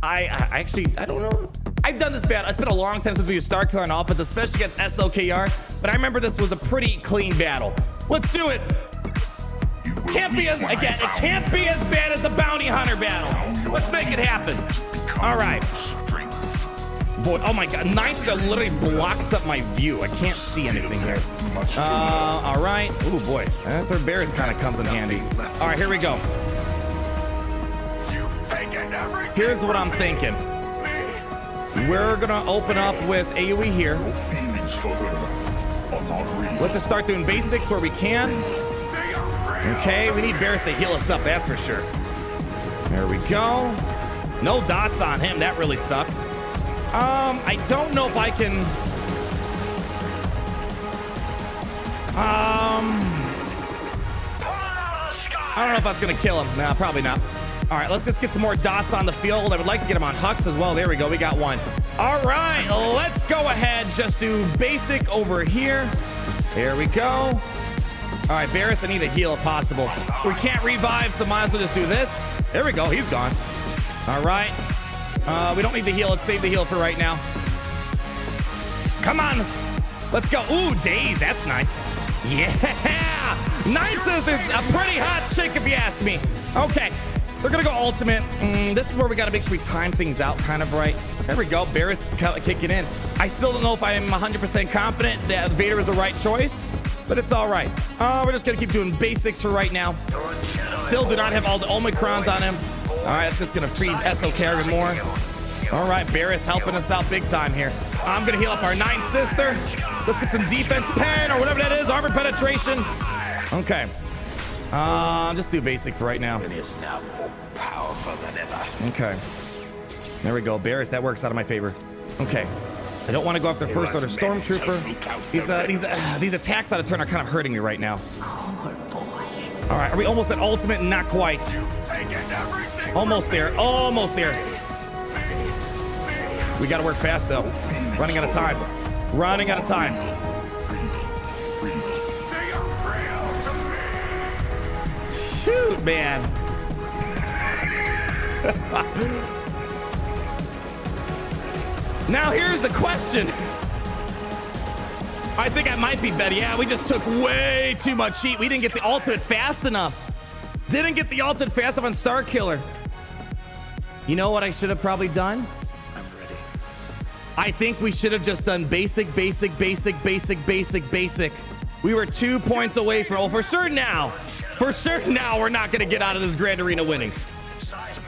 I don't know. I've done this battle. It's been a long time since we used Star Killer and Alpha, especially against SLKR. But I remember this was a pretty clean battle. Let's do it. Can't be as again. It can't be as bad as the Bounty Hunter battle. Let's make it happen. All right. Boy, oh my God, Nightsisters literally blocks up my view. I can't see anything here. All right. Oh boy, that's where Barris kind of comes in handy. All right, here we go. Here's what I'm thinking. We're gonna open up with AoE here. Let's just start doing basics where we can. Okay, we need Barris to heal us up, that's for sure. There we go. No dots on him, that really sucks. I don't know if I can I don't know if that's gonna kill him. Nah, probably not. All right, let's just get some more dots on the field. I would like to get him on Hux as well. There we go. We got one. All right, let's go ahead. Just do basic over here. There we go. All right, Varys, I need a heal if possible. We can't revive, so might as well just do this. There we go. He's gone. All right. We don't need the heal. Let's save the heal for right now. Come on. Let's go. Ooh, Daze. That's nice. Yeah. Nightsisters, a pretty hot chick if you ask me. Okay. They're going to go ultimate. This is where we got to make sure we time things out kind of right. There we go. Varys is kicking in. I still don't know if I'm 100% confident that Vader is the right choice, but it's all right. We're just going to keep doing basics for right now. Still do not have all the Omicrons on him. All right, it's just going to feed SLKR even more. All right, Varys helping us out big time here. I'm going to heal up our Ninth Sister. Let's get some defense pen or whatever that is. Armor penetration. Okay. Just do basic for right now. It is now more powerful than ever. Okay. There we go. Barris, that works out of my favor. Okay. I don't want to go after first order stormtrooper. These attacks out of turn are kind of hurting me right now. All right, are we almost at ultimate? Not quite. Almost there. Almost there. We got to work fast though. Running out of time. Running out of time. Shoot, man. Now here's the question. I think I might be better. Yeah, we just took way too much heat. We didn't get the ultimate fast enough. Didn't get the ultimate fast enough on Star Killer. You know what I should have probably done? I'm ready. I think we should have just done basic. We were 2 points away from, well, for certain now, we're not going to get out of this Grand Arena winning.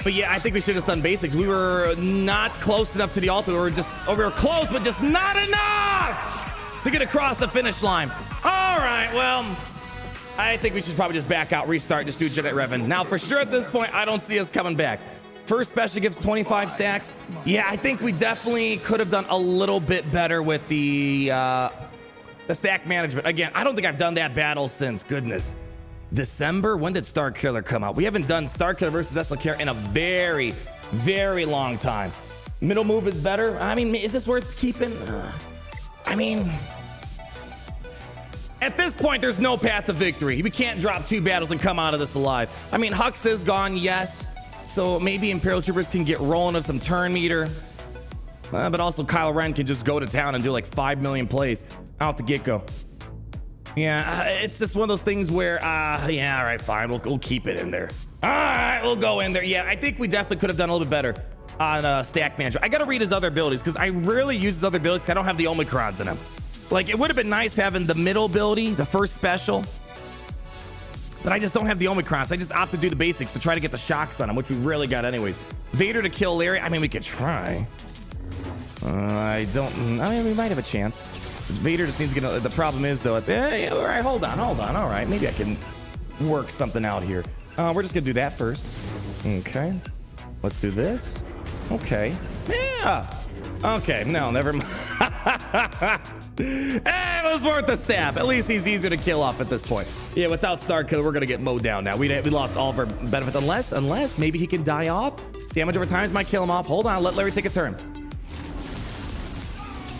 But yeah, I think we should have done basics. We were not close enough to the ultimate. We were close, but just not enough to get across the finish line. All right, well, I think we should probably just back out, restart, just do Jedi Revan. Now, for sure at this point, I don't see us coming back. First special gives 25 stacks. Yeah, I think we definitely could have done a little bit better with the stack management. Again, I don't think I've done that battle since, goodness, December. When did Star Killer come out? We haven't done Star Killer versus SLKR in a very, very long time. Middle move is better. I mean, is this worth keeping? I mean, at this point, there's no path to victory. We can't drop 2 battles and come out of this alive. I mean, Hux is gone, yes. So maybe Imperial Troopers can get rolling of some turn meter. But also Kylo Ren can just go to town and do like 5 million plays out the get-go. Yeah, it's just one of those things where, yeah, all right, fine. We'll keep it in there. All right, we'll go in there. Yeah, I think we definitely could have done a little bit better on stack management. I got to read his other abilities because I rarely use his other abilities because I don't have the Omicrons in him. Like, it would have been nice having the middle ability, the first special. But I just don't have the Omicrons. I just opt to do the basics to try to get the shocks on him, which we rarely got anyways. Vader to kill Larry. I mean, we could try. I mean, we might have a chance. Vader just needs to get the problem is though, hey, all right, hold on. All right, maybe I can work something out here. We're just gonna do that first. Okay, let's do this. Okay, yeah. Okay, no, never mind. Hey, it was worth the stab. At least he's easier to kill off at this point. Yeah, without Star Killer, we're gonna get mowed down now. We lost all of our benefits unless maybe he can die off. Damage over times might kill him off. Hold on, let Larry take a turn.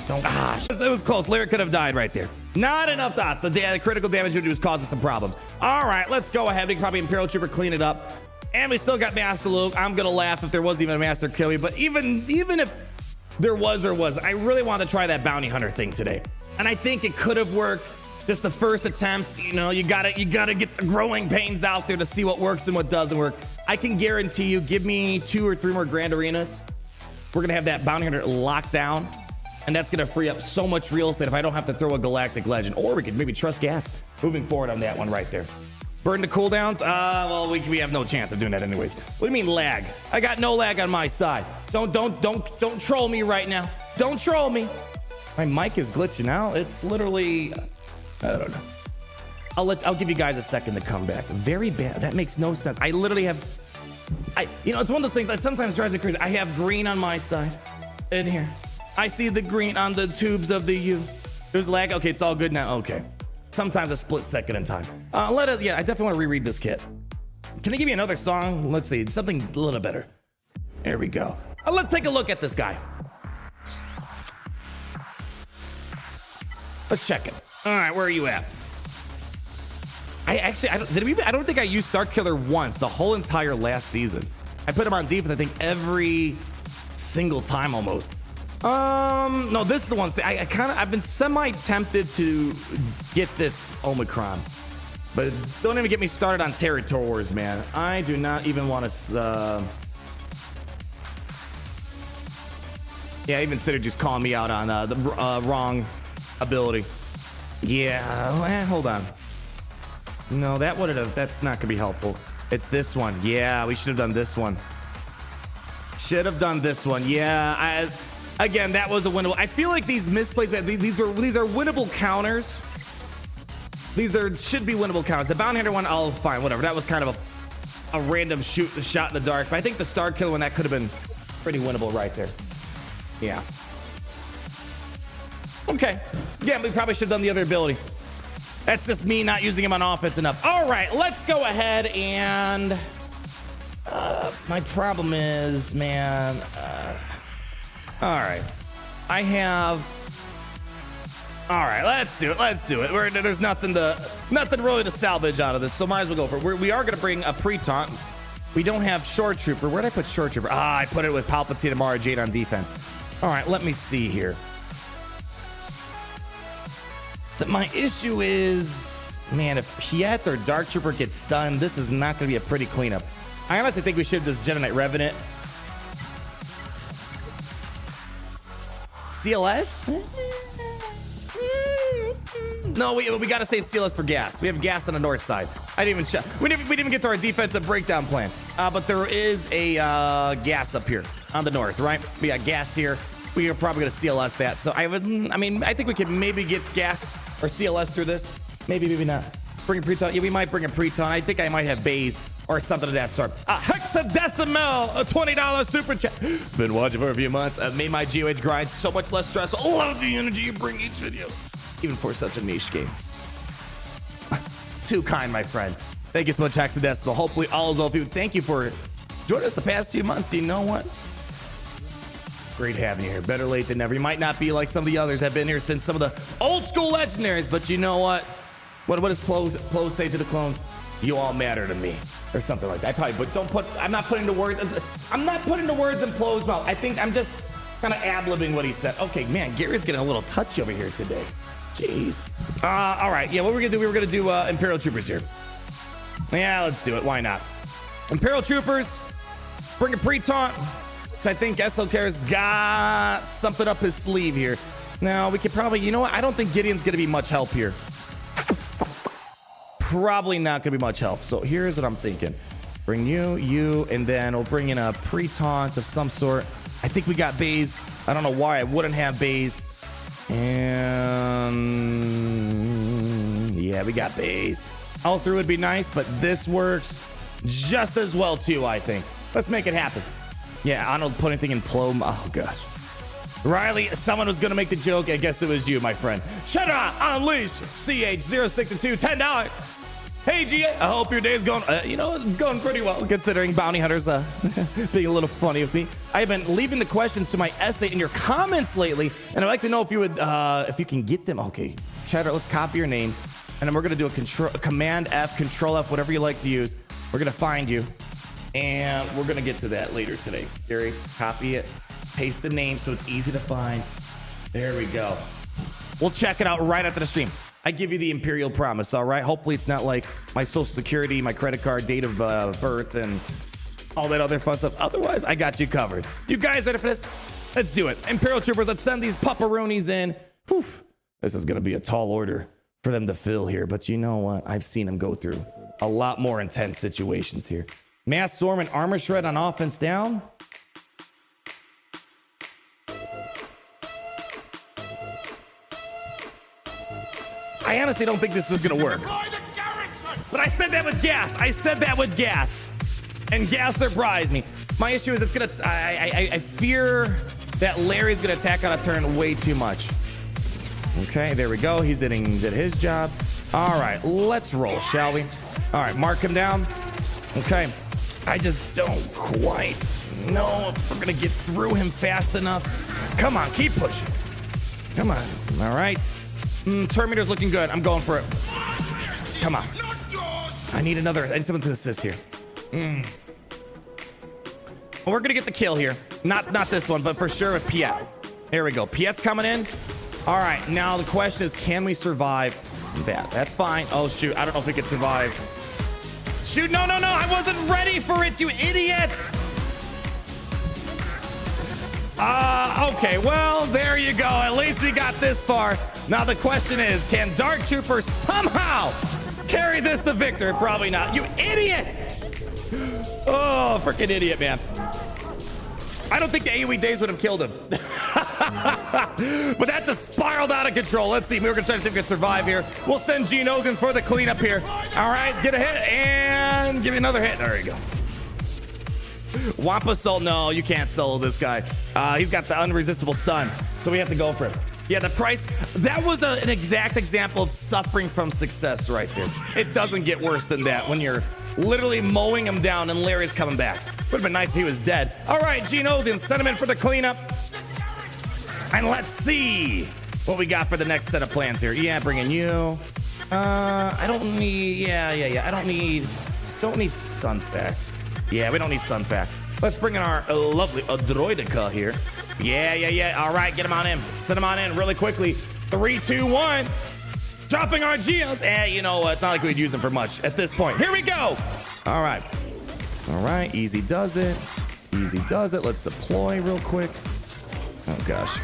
It was close. Larry could have died right there. Not enough dots. The critical damage was causing some problems. All right, let's go ahead. We can probably Imperial Trooper clean it up. And we still got Master Luke. I'm going to laugh if there was even a Master kill me. But even if there was, I really want to try that Bounty Hunter thing today. And I think it could have worked. Just the first attempt, you know, you gotta get the growing pains out there to see what works and what doesn't work. I can guarantee you, give me 2 or 3 more Grand Arenas. We're going to have that Bounty Hunter locked down. And that's going to free up so much real estate if I don't have to throw a Galactic Legend. Or we could maybe trust gas moving forward on that one right there. Burn the cooldowns? Well, we have no chance of doing that anyways. What do you mean lag? I got no lag on my side. Don't troll me right now. Don't troll me. My mic is glitching out. It's literally, I don't know. I'll give you guys a second to come back. Very bad. That makes no sense. I literally have, it's one of those things that sometimes drives me crazy. I have green on my side in here. I see the green on the tubes of the U. There's lag. Okay, it's all good now. Okay. sometimes a split second in time. I definitely want to reread this kit. Can I give you another song? Let's see, something a little better. There we go. Let's take a look at this guy. Let's check it. All right, where are you at? I don't think I used Star Killer once the whole entire last season. I put him on defense, I think, every single time almost. No, this is the one. I've been semi-tempted to get this Omicron, but don't even get me started on territories, man. I do not even want to. Yeah, even Synergy's calling me out on the wrong ability. Yeah, hold on. No, that's not gonna be helpful. It's this one. Yeah, we should have done this one. Yeah, again, that was a winnable. I feel like these misplays, these are winnable counters. Should be winnable counters. The Bounty Hunter one, I'll fine, whatever. That was kind of a random shot in the dark. But I think the Star Killer one, that could have been pretty winnable right there. Yeah. Okay. Yeah, we probably should have done the other ability. That's just me not using him on offense enough. All right, let's go ahead and my problem is, man. All right, all right, let's do it. There's nothing really to salvage out of this, so might as well go for it. We are gonna bring a pre-taunt. We don't have Shore Trooper. Where'd I put Shore Trooper? I put it with Palpatine and Mara Jade on defense. All right, let me see here. My issue is, man, if Piet or Dark Trooper gets stunned, this is not going to be a pretty cleanup. I honestly think we should have just Jedi Knight Revan it. CLS? No, we got to save CLS for gas. We have gas on the north side. We didn't even get to our defensive breakdown plan. But there is a gas up here on the north, right? We got gas here. We are probably going to CLS that. So I think we could maybe get gas or CLS through this. Maybe not. Bring a pre-taunt. Yeah, we might bring a pre-taunt. I think I might have bays or something of that sort. Hexadecimal, a $20 super chat. Been watching for a few months. I've made my GOH grind so much less stressful. Love the energy you bring each video, even for such a niche game. Too kind, my friend. Thank you so much, Hexadecimal. Hopefully all is well with you. Thank you for joining us the past few months. You know what? Great having you here. Better late than never. You might not be like some of the others that have been here since some of the old school legendaries, but you know what? What does Plo say to the clones? You all matter to me, or something like that. I'm not putting the words in Plo's mouth. I think I'm just kind of ad-libbing what he said. Okay, man, Gary's getting a little touchy over here today. Jeez. All right. Yeah, what we're gonna do Imperial Troopers here. Yeah, let's do it. Why not? Imperial Troopers. Bring a pre-taunt. I think SLKR's got something up his sleeve here. Now, we could probably, you know what? I don't think Gideon's going to be much help here. Probably not going to be much help. So here's what I'm thinking. Bring you, and then we'll bring in a pre-taunt of some sort. I think we got bays. I don't know why I wouldn't have bays. And yeah, we got bays. All through would be nice, but this works just as well too, I think. Let's make it happen. Yeah, I don't put anything in Plome. Oh, gosh. Riley, someone was going to make the joke. I guess it was you, my friend. Cheddar, Unleash, CH062, $10. Hey, GA, I hope your day is going, it's going pretty well, considering bounty hunters being a little funny with me. I've been leaving the questions to my essay in your comments lately, and I'd like to know if you would, if you can get them. Okay, Cheddar, let's copy your name, and then we're going to do a Command F, Control F, whatever you like to use. We're going to find you. And we're going to get to that later today. Gary, copy it, paste the name so it's easy to find. There we go. We'll check it out right after the stream. I give you the Imperial promise, all right? Hopefully it's not like my social security, my credit card, date of birth, and all that other fun stuff. Otherwise, I got you covered. You guys ready for this? Let's do it. Imperial Troopers, let's send these pupperoonies in. Whew. This is going to be a tall order for them to fill here. But you know what? I've seen them go through a lot more intense situations here. Mass Storm and Armor Shred on offense down. I honestly don't think this is going to work. But I said that with gas. And gas surprised me. My issue is it's going to... I fear that Larry's going to attack on a turn way too much. Okay, there we go. He did his job. All right, let's roll, shall we? All right, mark him down. Okay. I just don't quite know if we're going to get through him fast enough. Come on, keep pushing. Come on. All right. Terminator's looking good. I'm going for it. Come on. I need someone to assist here. Well, we're going to get the kill here. Not this one, but for sure with Piet. Here we go. Piet's coming in. All right. Now the question is, can we survive that? That's fine. Oh, shoot. I don't know if we can survive. Shoot. No. I wasn't ready for it, you idiot. Okay. Well, there you go. At least we got this far. Now the question is, can Dark Trooper somehow carry this to victory? Probably not. You idiot. Oh, freaking idiot, man. I don't think the AoE days would have killed him. But that just spiraled out of control. Let's see. We're going to try to see if we can survive here. We'll send Gene Ogans for the cleanup here. All right. Get a hit and give me another hit. There you go. Wampa solo. No, you can't solo this guy. He's got the unresistible stun. So we have to go for it. Yeah, the price. That was an exact example of suffering from success right there. It doesn't get worse than that when you're literally mowing him down and Larry's coming back. Would have been nice if he was dead. All right, Gene Ogans, send him in for the cleanup. And let's see what we got for the next set of plans here. Yeah, bringing you. I don't need. Yeah. I don't need Sunfac. Yeah, we don't need Sunfac. Let's bring in our lovely Droidica here. Yeah. All right, get him on in. Send him on in really quickly. 3, 2, 1. Dropping our Geos. You know what? It's not like we'd use them for much at this point. Here we go. All right. Easy does it. Let's deploy real quick. Oh, gosh.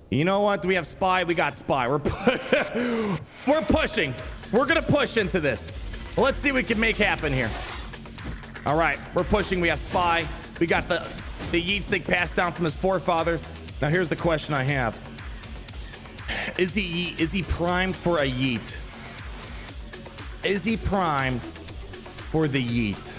You know what? Do we have spy? We got spy. We're pushing. We're going to push into this. Let's see what we can make happen here. All right. We're pushing. We have spy. We got the yeet stick passed down from his forefathers. Now, here's the question I have. Is he primed for a yeet? Is he primed for the yeet?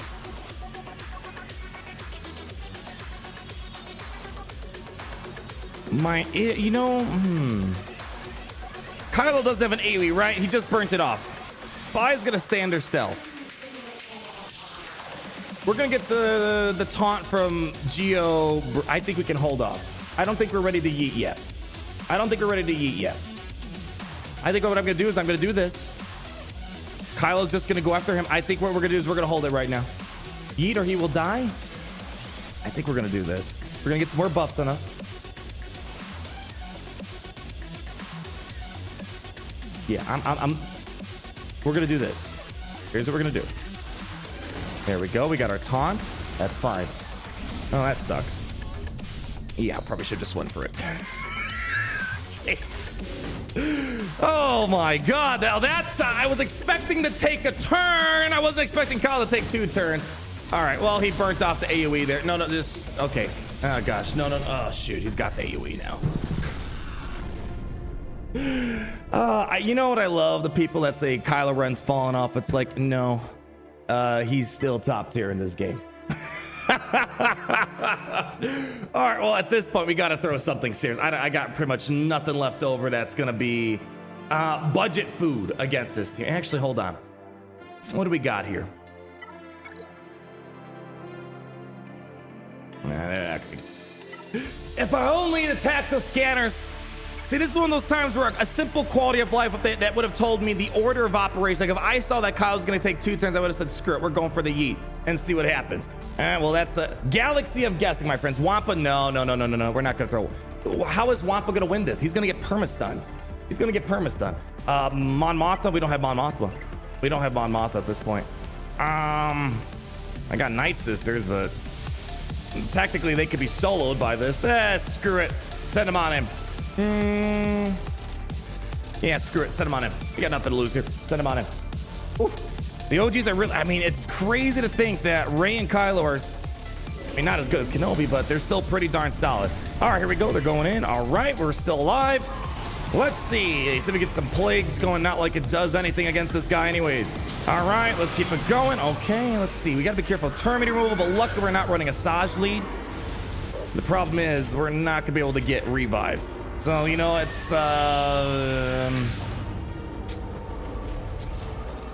Kylo doesn't have an AoE, right? He just burnt it off. Spy's gonna stay under stealth. We're gonna get the taunt from Geo. I think we can hold off. I don't think we're ready to yeet yet. I think what I'm gonna do is I'm gonna do this. Kylo's just gonna go after him. I think what we're gonna do is we're gonna hold it right now. Yeet or he will die. I think we're gonna do this. We're gonna get some more buffs on us. Yeah, we're gonna do this. Here's what we're gonna do. There we go. We got our taunt. That's fine. Oh, that sucks. Yeah, I probably should just went for it. Oh my God. Now that's, I was expecting to take a turn. I wasn't expecting Kyle to take 2 turns. All right. Well, he burnt off the AoE there. No, just, okay. Oh gosh. No. Oh shoot. He's got the AoE now. You know what I love? The people that say Kylo Ren's fallen off. It's like, no, he's still top tier in this game. All right, well, at this point, we got to throw something serious. I got pretty much nothing left over that's going to be budget food against this team. Actually, hold on. What do we got here? If I only attacked the scanners. See, this is one of those times where a simple quality of life that would have told me the order of operations. Like if I saw that Kyle was going to take 2 turns, I would have said, screw it, we're going for the yeet and see what happens. Well, that's a galaxy of guessing, my friends. Wampa, no. We're not going to throw. How is Wampa going to win this? He's going to get permastun. Mon Mothma, we don't have Mon Mothma. At this point. I got Nightsisters, but technically they could be soloed by this. Screw it. Send him on him. Yeah, screw it. Send him on him. We got nothing to lose here. Send him on him. Ooh. The OGs are really, I mean, it's crazy to think that Rey and Kylo are, I mean, not as good as Kenobi, but they're still pretty darn solid. All right, here we go. They're going in. All right, we're still alive. Let's see if we get some plagues going, not like it does anything against this guy anyways. All right, let's keep it going. Okay, let's see. We got to be careful. Terminator removal, but luckily we're not running a Saj lead. The problem is we're not going to be able to get revives. So, you know, it's... I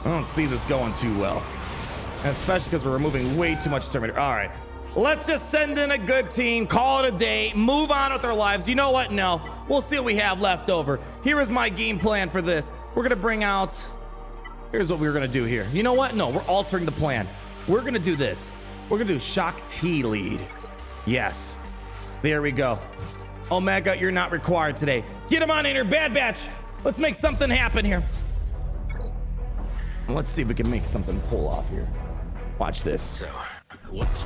don't see this going too well. And especially because we're removing way too much Terminator. All right. Let's just send in a good team, call it a day, move on with our lives. You know what? No. We'll see what we have left over. Here is my game plan for this. We're going to bring out... Here's what we're going to do here. You know what? No, we're altering the plan. We're going to do this. We're going to do Shock T lead. Yes. There we go. Omega, you're not required today. Get him on in here, Bad Batch. Let's make something happen here. Let's see if we can make something pull off here. Watch this.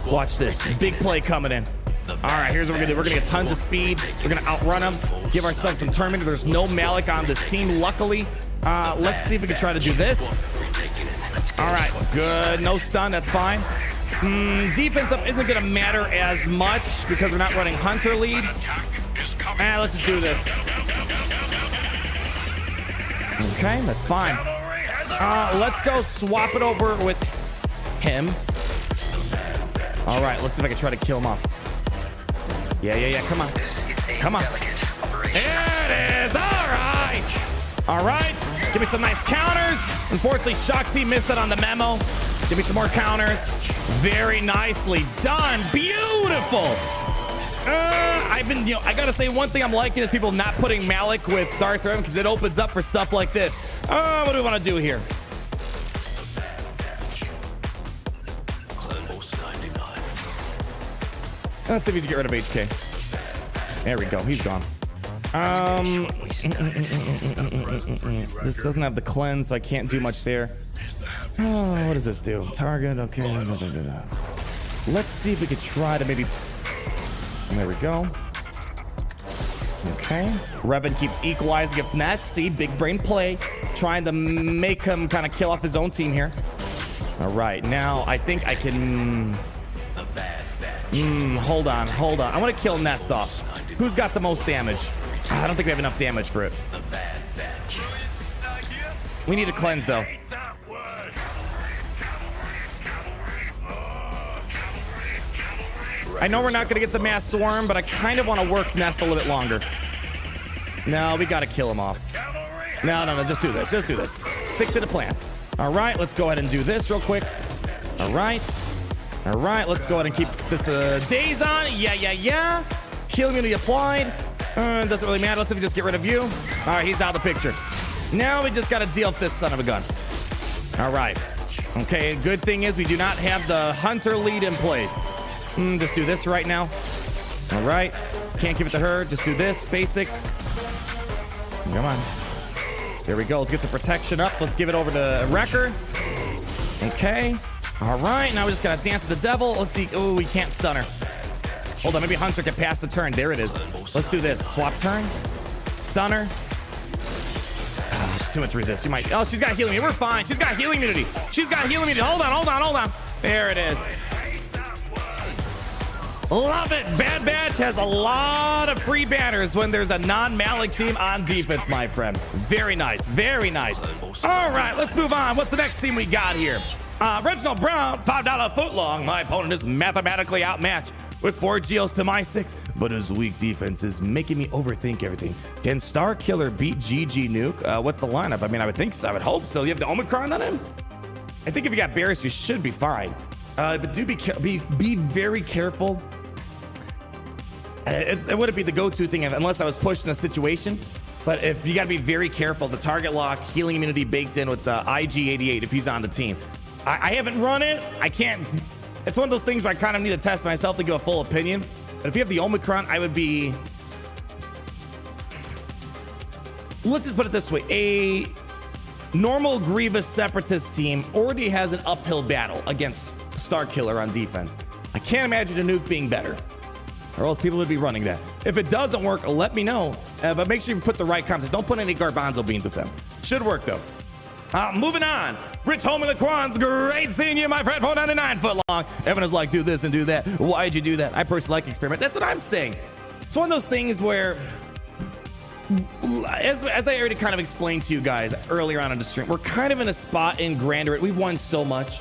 Watch this. Big play coming in. All right, here's what we're gonna do. We're gonna get tons of speed. We're gonna outrun them. Give ourselves some Terminator. There's no Malik on this team, luckily. Let's see if we can try to do this. All right, good. No stun. That's fine. Defense up isn't gonna matter as much because we're not running Hunter lead. Let's just do this. Okay, that's fine. Let's go swap it over with him. All right, let's see if I can try to kill him off. Yeah. Come on. Come on. There it is. All right. Give me some nice counters. Unfortunately, Shock T missed it on the memo. Give me some more counters. Very nicely done. Beautiful. I gotta say one thing I'm liking is people not putting Malik with Darth Revan because it opens up for stuff like this. What do we want to do here? Let's see if we can get rid of HK. There we go. He's gone. This doesn't have the cleanse, so I can't do much there. Oh, what does this do? Target. Okay. Let's see if we could try to maybe... There we go. Okay. Revan keeps equalizing if Nest. See, big brain play. Trying to make him kind of kill off his own team here. All right. Now, I think I can... Hold on. I want to kill Nest off. Who's got the most damage? I don't think we have enough damage for it. We need a cleanse, though. I know we're not going to get the mass swarm, but I kind of want to work Nest a little bit longer. No, we got to kill him off. No. Just do this. Stick to the plan. All right, let's go ahead and do this real quick. All right, let's go ahead and keep this days on. Yeah. Heal immunity applied. Doesn't really matter. Let's just get rid of you. All right, he's out of the picture. Now we just got to deal with this son of a gun. All right. Okay, good thing is we do not have the Hunter lead in place. Just do this right now. All right. Can't give it to her. Just do this. Basics. Come on. There we go. Let's get the protection up. Let's give it over to Wrecker. Okay. All right. Now we just got to dance with the devil. Let's see. Oh, we can't stun her. Hold on. Maybe Hunter can pass the turn. There it is. Let's do this. Swap turn. Stun her. She's too much resist. She might. Oh, she's got healing immunity. We're fine. She's got healing immunity. Hold on. There it is. Love it. Bad Batch has a lot of free banners when there's a non-Malik team on defense, my friend. Very nice. All right, let's move on. What's the next team we got here? Reginald Brown, $5 foot long. My opponent is mathematically outmatched with 4 Geos to my 6, but his weak defense is making me overthink everything. Can Star Killer beat GG Nuke? What's the lineup? I mean, I would think so. I would hope so. You have the Omicron on him? I think if you got Barris, you should be fine. But do be very careful. It wouldn't be the go-to thing unless I was pushed in a situation. But if you got to be very careful, the target lock, healing immunity baked in with the IG-88 if he's on the team. I haven't run it. I can't. It's one of those things where I kind of need to test myself to give a full opinion. But if you have the Omicron, I would be... Let's just put it this way. A normal Grievous Separatist team already has an uphill battle against Star Killer on defense. I can't imagine a Nuke being better. Or else people would be running that. If it doesn't work, let me know. But make sure you put the right content. Don't put any garbanzo beans with them. Should work, though. Moving on. Rich Homie Laquan's great seeing you, my friend. 499 foot long. Everyone is like, do this and do that. Why'd you do that? I personally like experiment. That's what I'm saying. It's one of those things where as I already kind of explained to you guys earlier on in the stream, we're kind of in a spot in Grand Arena. We've won so much.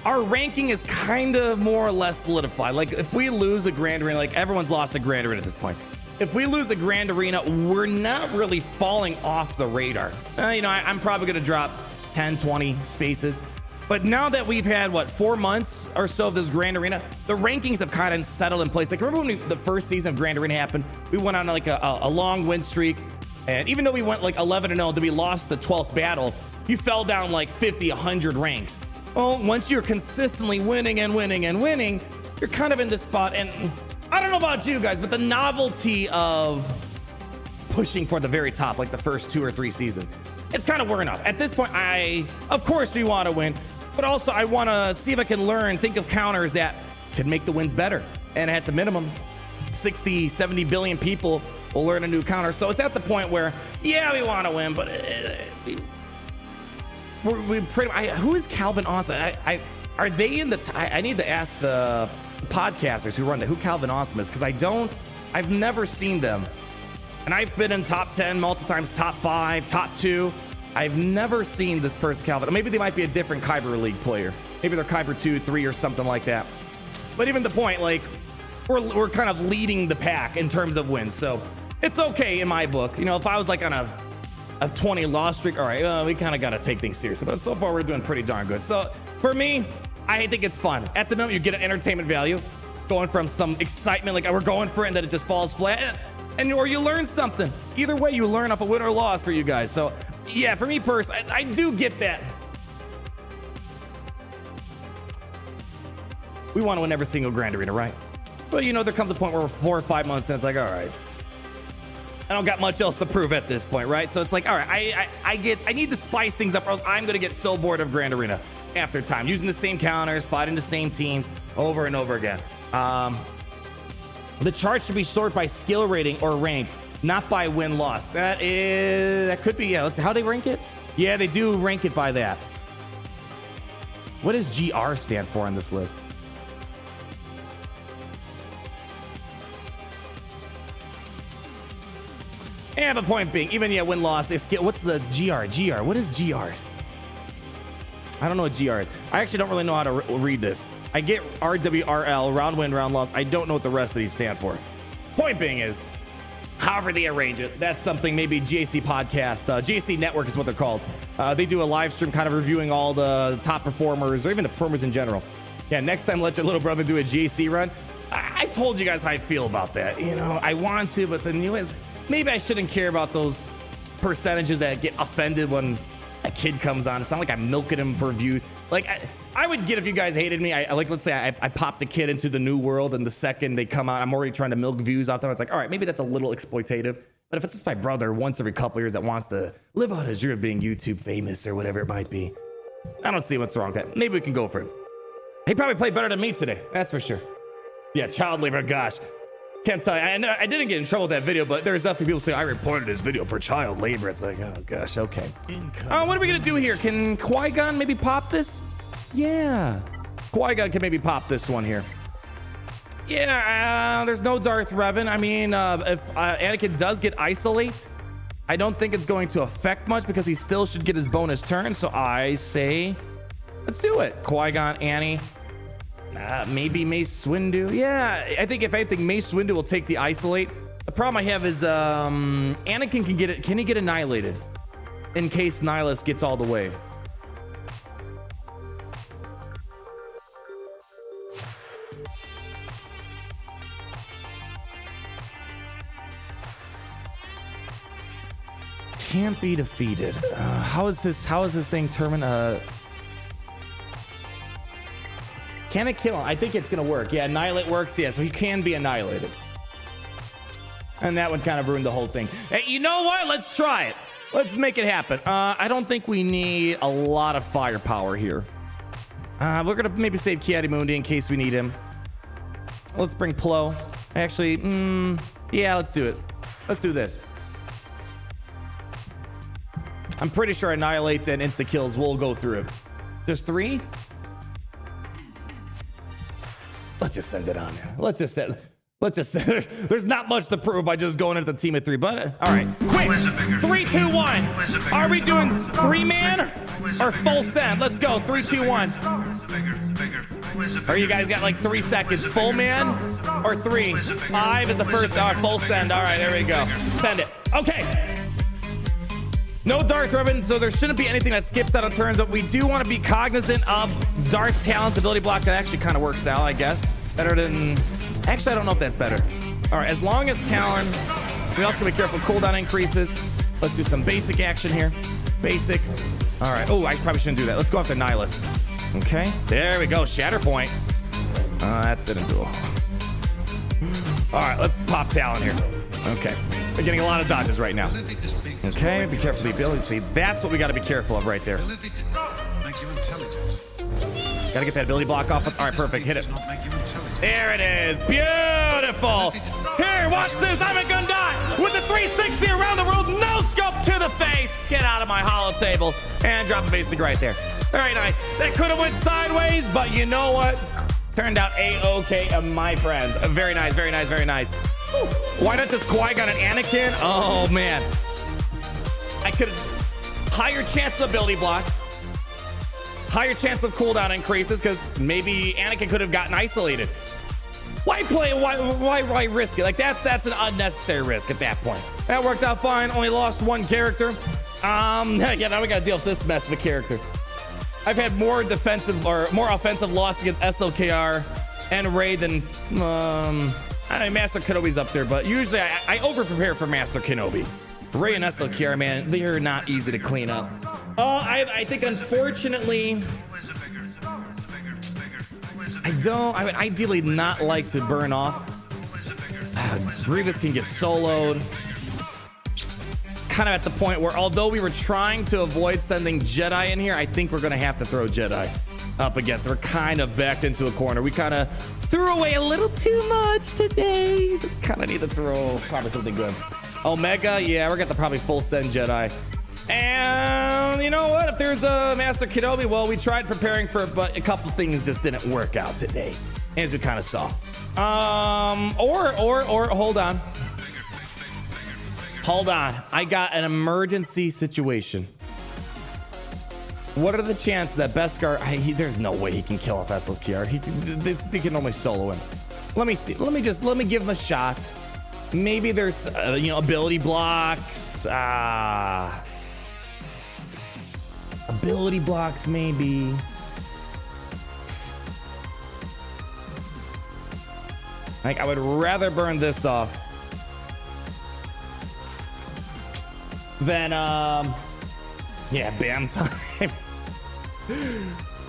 Our ranking is kind of more or less solidified. Like if we lose a Grand Arena, like everyone's lost a Grand Arena at this point. If we lose a Grand Arena, we're not really falling off the radar. You know, I'm probably going to drop 10, 20 spaces. But now that we've had, what, 4 months or so of this Grand Arena, the rankings have kind of settled in place. Like, remember when the first season of Grand Arena happened? We went on like a long win streak. And even though we went like 11-0, then we lost the 12th battle, you fell down like 50, 100 ranks. Well, once you're consistently winning and winning and winning, you're kind of in this spot. And I don't know about you guys, but the novelty of pushing for the very top, like the first 2 or 3 seasons, it's kind of wearing off. At this point, of course we want to win, but also I want to see if I can think of counters that could make the wins better. And at the minimum, 60, 70 billion people will learn a new counter. So it's at the point where, yeah, we want to win, but who is Calvin Awesome? Are they in the? I need to ask the podcasters who run who Calvin Awesome is, because I've never seen them, and I've been in top 10 multiple times, top 5, top 2. I've never seen this person, Calvin. Maybe they might be a different Kyber League player. Maybe they're Kyber 2, 3, or something like that. But even the point, like we're kind of leading the pack in terms of wins, so it's okay in my book. You know, if I was like on a 20 loss streak, all right, we kind of got to take things seriously. But so far, we're doing pretty darn good. So for me, I think it's fun. At the moment, you get an entertainment value, going from some excitement, like we're going for it, and then it just falls flat, or you learn something. Either way, you learn off a win or loss for you guys. So yeah, for me personally, I do get that. We want to win every single Grand Arena, right? But you know, there comes a point where we're 4 or 5 months and it's like, all right, I don't got much else to prove at this point, right? So it's like, all right, I need to spice things up, or else I'm gonna get so bored of Grand Arena after time, using the same counters, fighting the same teams over and over again. The chart should be sorted by skill rating or rank, not by win-loss. That could be, yeah, let's see, how they rank it? Yeah, they do rank it by that. What does GR stand for on this list? And the point being, even win-loss is skill. What's the GR? What is GRs? I don't know what GR is. I actually don't really know how to read this. I get RWRL, round win, round loss. I don't know what the rest of these stand for. Point being is, however they arrange it, that's something maybe GAC podcast, GAC Network is what they're called. They do a live stream kind of reviewing all the top performers, or even the performers in general. Yeah, next time let your little brother do a GAC run. I told you guys how I feel about that. You know, I want to, but the new is, maybe I shouldn't care about those percentages that get offended when a kid comes on. It's not like I'm milking him for views. Like, I would get if you guys hated me. Like, let's say I popped a kid into the new world, and the second they come out, I'm already trying to milk views off them. It's like, all right, maybe that's a little exploitative. But if it's just my brother once every couple years that wants to live out his dream of being YouTube famous or whatever it might be, I don't see what's wrong with that. Maybe we can go for it. He probably played better than me today. That's for sure. Yeah, child labor, gosh. Can't tell you. I didn't get in trouble with that video, but there's definitely people say I reported his video for child labor. It's like, oh gosh, okay. What are we gonna do here? Can Qui-Gon maybe pop this? Yeah, Qui-Gon can maybe pop this one here. Yeah, there's no Darth Revan. I mean, if Anakin does get isolate, I don't think it's going to affect much because he still should get his bonus turn. So I say, let's do it. Qui-Gon, Annie. Maybe Mace Windu. Yeah, I think if anything, Mace Windu will take the isolate. The problem I have is Anakin can get it. Can he get annihilated in case Nihilus gets all the way? Can't be defeated. How is this thing determined? Can it kill him? I think it's gonna work. Yeah, annihilate works. Yeah, so he can be annihilated. And that would kind of ruin the whole thing. Hey, you know what? Let's try it. Let's make it happen. I don't think we need a lot of firepower here. We're gonna maybe save Ki-Adi-Mundi in case we need him. Let's bring Plo. Actually, yeah, let's do it. Let's do this. I'm pretty sure annihilate and insta kills will go through it. There's 3. Let's just send it on. Let's Let's just there's not much to prove by just going into the team of 3, but all right. Quick, 3, 2, 1. Are we doing 3-man or full send? Let's go. 3, 2, 1. Or you guys got like 3 seconds. Full man or 3? 5 is the first. Full send. All right, there we go. Send it. Okay. No Darth Revan, so there shouldn't be anything that skips out on turns, but we do want to be cognizant of Darth Talon's ability block. That actually kind of works out, I guess. Better than... Actually, I don't know if that's better. All right, as long as Talon... We also have to be careful. Cooldown increases. Let's do some basic action here. Basics. All right. Oh, I probably shouldn't do that. Let's go after Nihilus. Okay. There we go. Shatter point. That didn't do it. All right, let's pop Talon here. Okay. We're getting a lot of dodges right now. Okay, be careful of the ability. See, that's what we got to be careful of right there. Got to get that ability block off us. All right, perfect. Hit it. There it is. Beautiful. Here, watch this. I'm a Gundai with the 360 around the world. No scope to the face. Get out of my hollow table and drop a basic right there. Very nice. That could have went sideways, but you know what? Turned out A-okay, my friends. Very nice, very nice, very nice. Why not just Qui-Gon and Anakin? Oh, man. I could have higher chance of ability blocks. Higher chance of cooldown increases because maybe Anakin could have gotten isolated. Why play? Why risk it? Like that's an unnecessary risk at that point. That worked out fine. Only lost 1 character. Yeah, now we gotta deal with this mess of a character. I've had more defensive or more offensive loss against SLKR and Ray than I mean, Master Kenobi's up there, but usually I over prepare for Master Kenobi. Ray and SLKR, man, they're not easy to clean up. I think unfortunately, I would ideally not like to burn off. Grievous can get soloed. Kind of at the point where, although we were trying to avoid sending Jedi in here, I think we're going to have to throw Jedi up against. We're kind of backed into a corner. We kind of threw away a little too much today. So kind of need to throw probably something good. Omega, yeah, we're going to probably full send Jedi. And you know what? If there's a Master Kenobi, well, we tried preparing for it, but a couple things just didn't work out today, as we kind of saw. Or hold on. Hold on. I got an emergency situation. What are the chances that Beskar... there's no way he can kill off SLKR. They can only solo him. Let me see. Let me give him a shot. Maybe there's, ability blocks. Ability blocks, maybe. Like, I would rather burn this off than, yeah, bam time.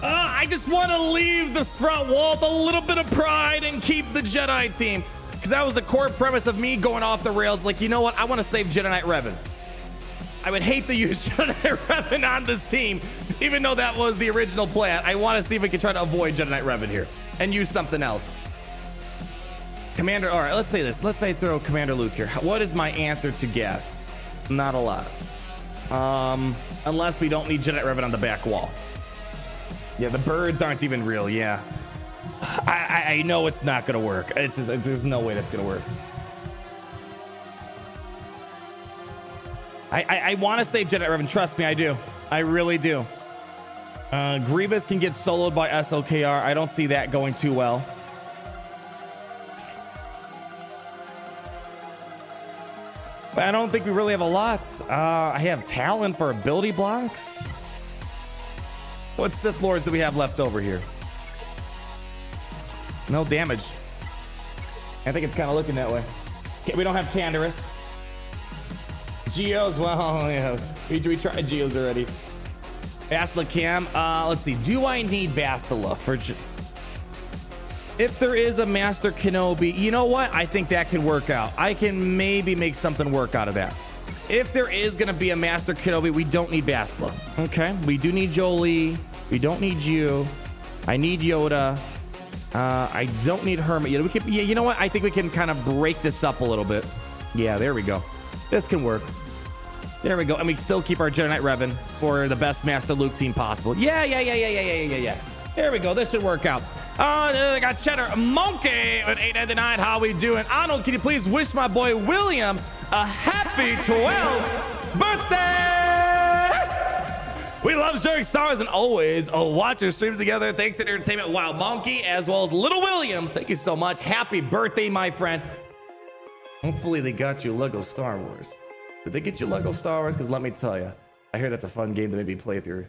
I just want to leave this front wall with a little bit of pride and keep the Jedi team. Because that was the core premise of me going off the rails. Like, you know what? I want to save Jedi Knight Revan. I would hate to use Jedi Knight Revan on this team, even though that was the original plan. I want to see if we can try to avoid Jedi Knight Revan here and use something else. Commander, all right, let's say this. Let's say throw Commander Luke here. What is my answer to gas? Not a lot. Unless we don't need Jedi Knight Revan on the back wall. Yeah, the birds aren't even real, yeah. I know it's not gonna work. It's just, there's no way that's gonna work. I want to save Jedi Knight Revan. Trust me, I do. I really do. Grievous can get soloed by SLKR. I don't see that going too well. But I don't think we really have a lot. I have Talon for ability blocks. What Sith Lords do we have left over here? No damage. I think it's kind of looking that way. We don't have Canderous. Geos, well, yeah. We tried Geos already. Bastila Cam. Let's see. Do I need Bastila for... If there is a Master Kenobi, you know what? I think that can work out. I can maybe make something work out of that. If there is going to be a Master Kenobi, we don't need Bastila. Okay? We do need Jolie. We don't need you. I need Yoda. I don't need Hermit. Yeah, you know what? I think we can kind of break this up a little bit. Yeah, there we go. This can work. There we go. And we still keep our Jedi Knight Revan for the best Master Luke team possible. Yeah. There we go. This should work out. I got Cheddar Monkey at 8.99. How we doing? Arnold, can you please wish my boy William a happy 12th birthday? We love sharing stars and always watch your streams together. Thanks to Entertainment Wild Monkey as well as Little William. Thank you so much. Happy birthday, my friend. Hopefully they got you Lego Star Wars. Did they get you Lego Star Wars? Because let me tell you, I hear that's a fun game to maybe play with your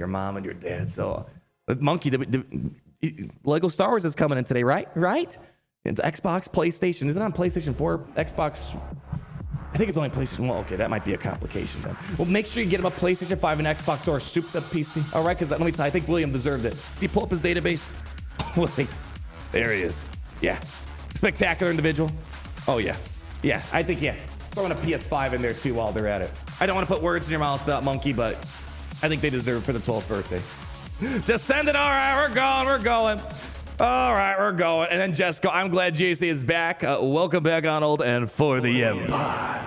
mom and your dad. So, Monkey, Lego Star Wars is coming in today, right? Right? It's Xbox, PlayStation. Is it on PlayStation 4? Xbox? I think it's only PlayStation. Well, okay, that might be a complication then. Well, make sure you get him a PlayStation 5 and Xbox or a souped up PC. All right, because let me tell you, I think William deserved it. Did he pull up his database? Wait, there he is. Yeah, spectacular individual. Oh yeah, yeah. I think throwing a PS5 in there too while they're at it. I don't want to put words in your mouth, Monkey, but I think they deserve it for the 12th birthday. Just send it. All right, we're going. All right, we're going. And then Jessica, I'm glad JC is back. Welcome back, Arnold, and for the Empire.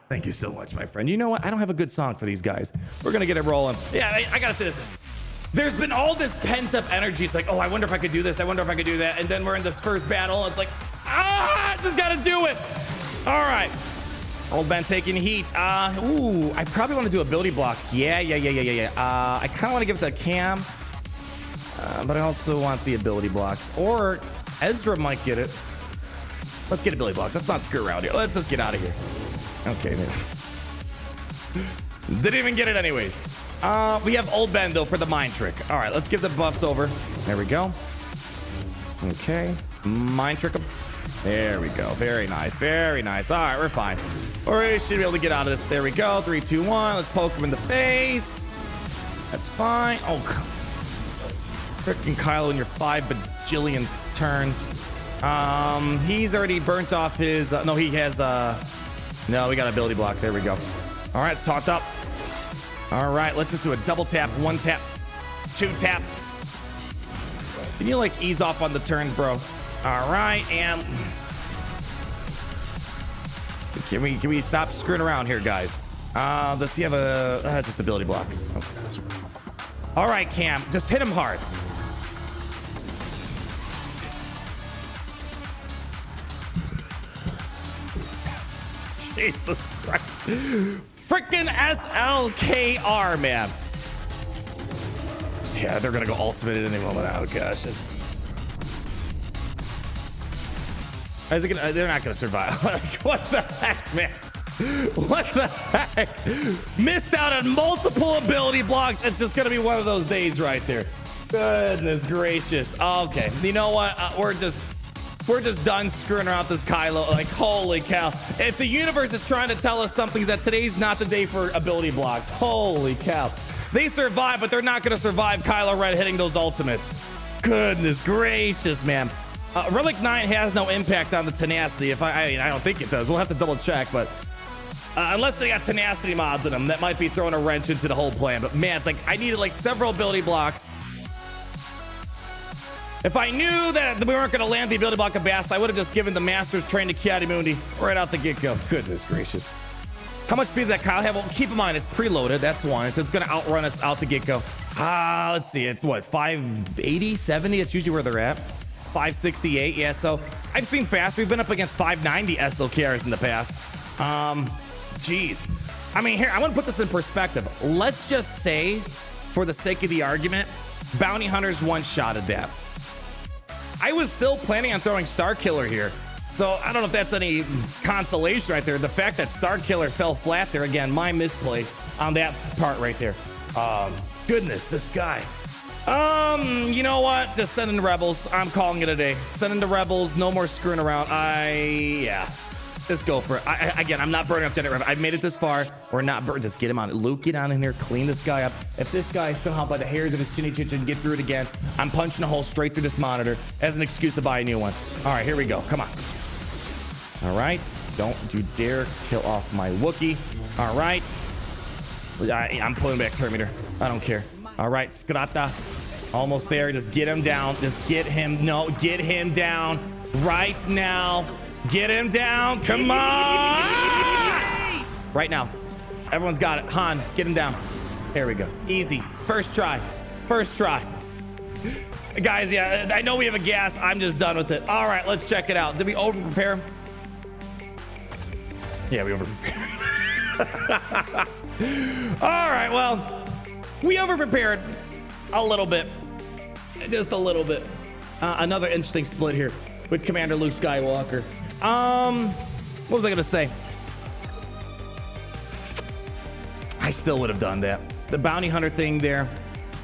Thank you so much, my friend. You know what? I don't have a good song for these guys. We're going to get it rolling. Yeah, I got to say this. There's been all this pent-up energy. It's like, oh, I wonder if I could do this. I wonder if I could do that. And then we're in this first battle. And it's like, just got to do it. All right. Old Ben taking heat. Ooh, I probably want to do ability block. Yeah. I kind of want to give it to Cam. But I also want the ability blocks. Or Ezra might get it. Let's get ability blocks. Let's not screw around here. Let's just get out of here. Okay, man. Didn't even get it anyways. We have Old Ben, though, for the mind trick. All right, let's give the buffs over. There we go. Okay. Mind trick him. There we go. Very nice. Very nice. All right, we're fine. We should be able to get out of this. There we go. 3, 2, 1. Let's poke him in the face. That's fine. Oh, come on. Freaking Kylo in your 5 bajillion turns. He's already burnt off his... no, he has... no, we got an ability block. There we go. All right, topped up. All right, let's just do a double tap. 1 tap. 2 taps. Can you, like, ease off on the turns, bro? All right, and... Can we stop screwing around here, guys? Does he have a... just ability block. Okay. All right, Cam, just hit him hard. Jesus Christ. Freaking SLKR, man. Yeah, they're gonna go ultimate at any moment. Oh gosh. Is it gonna, they're not gonna survive. Like, what the heck, man? What the heck? Missed out on multiple ability blocks. It's just gonna be one of those days right there. Goodness gracious. Okay, you know what? We're just done screwing around this Kylo. Like, holy cow. If the universe is trying to tell us something, is that today's not the day for ability blocks. Holy cow. They survive, but they're not going to survive Kylo Ren hitting those ultimates. Goodness gracious, man. Relic 9 has no impact on the tenacity. I don't think it does. We'll have to double check, but unless they got tenacity mods in them, that might be throwing a wrench into the whole plan. But man, it's like I needed like several ability blocks. If I knew that we weren't going to land the ability block of Bass, I would have just given the Masters train to Kiadimundi right out the get-go. Goodness gracious. How much speed does that Kyle have? Well, keep in mind, it's preloaded. That's one. So it's going to outrun us out the get-go. Let's see. It's what, 580, 70? That's usually where they're at. 568. Yeah, so I've seen fast. We've been up against 590 SLKRs in the past. Geez. I mean, here, I want to put this in perspective. Let's just say, for the sake of the argument, Bounty Hunters one-shotted that. I was still planning on throwing Star Killer here. So I don't know if that's any consolation right there. The fact that Star Killer fell flat there, again, my misplay on that part right there. Goodness, this guy. You know what? Just send in the Rebels. I'm calling it a day. Send in the Rebels. No more screwing around. Yeah. Just go for it. Again, I'm not burning up Jedi Revan. I've made it this far. We're not burning. Just get him on it. Luke, get on in here. Clean this guy up. If this guy somehow by the hairs of his chinny chin can get through it again, I'm punching a hole straight through this monitor as an excuse to buy a new one. All right, here we go. Come on. All right. Don't you dare kill off my Wookiee. All right. I'm pulling back Terminator. I don't care. All right, Skrata. Almost there. Just get him down. Just get him. No, get him down right now. Get him down. Come on. Right now. Everyone's got it. Han, get him down. There we go. Easy. First try. First try. Guys, yeah, I know we have a gas. I'm just done with it. All right, let's check it out. Did we over-prepare? Yeah, we over-prepared. All right, well, we over-prepared a little bit. Just a little bit. Another interesting split here with Commander Luke Skywalker. What was I gonna say? I still would have done that. The bounty hunter thing there,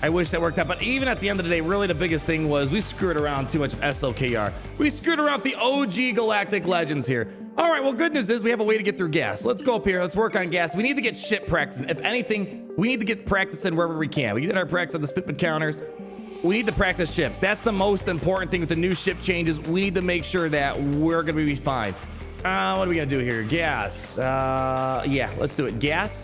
I wish that worked out. But even at the end of the day, really the biggest thing was we screwed around too much of SLKR. We screwed around the OG Galactic Legends here. All right, well, good news is we have a way to get through gas. Let's go up here. Let's work on gas. We need to get ship practice. If anything, we need to get practicing wherever we can. We did our practice on the stupid counters. We need to practice ships. That's the most important thing with the new ship changes. We need to make sure that we're going to be fine. What are we going to do here? Gas. Yeah, let's do it. Gas.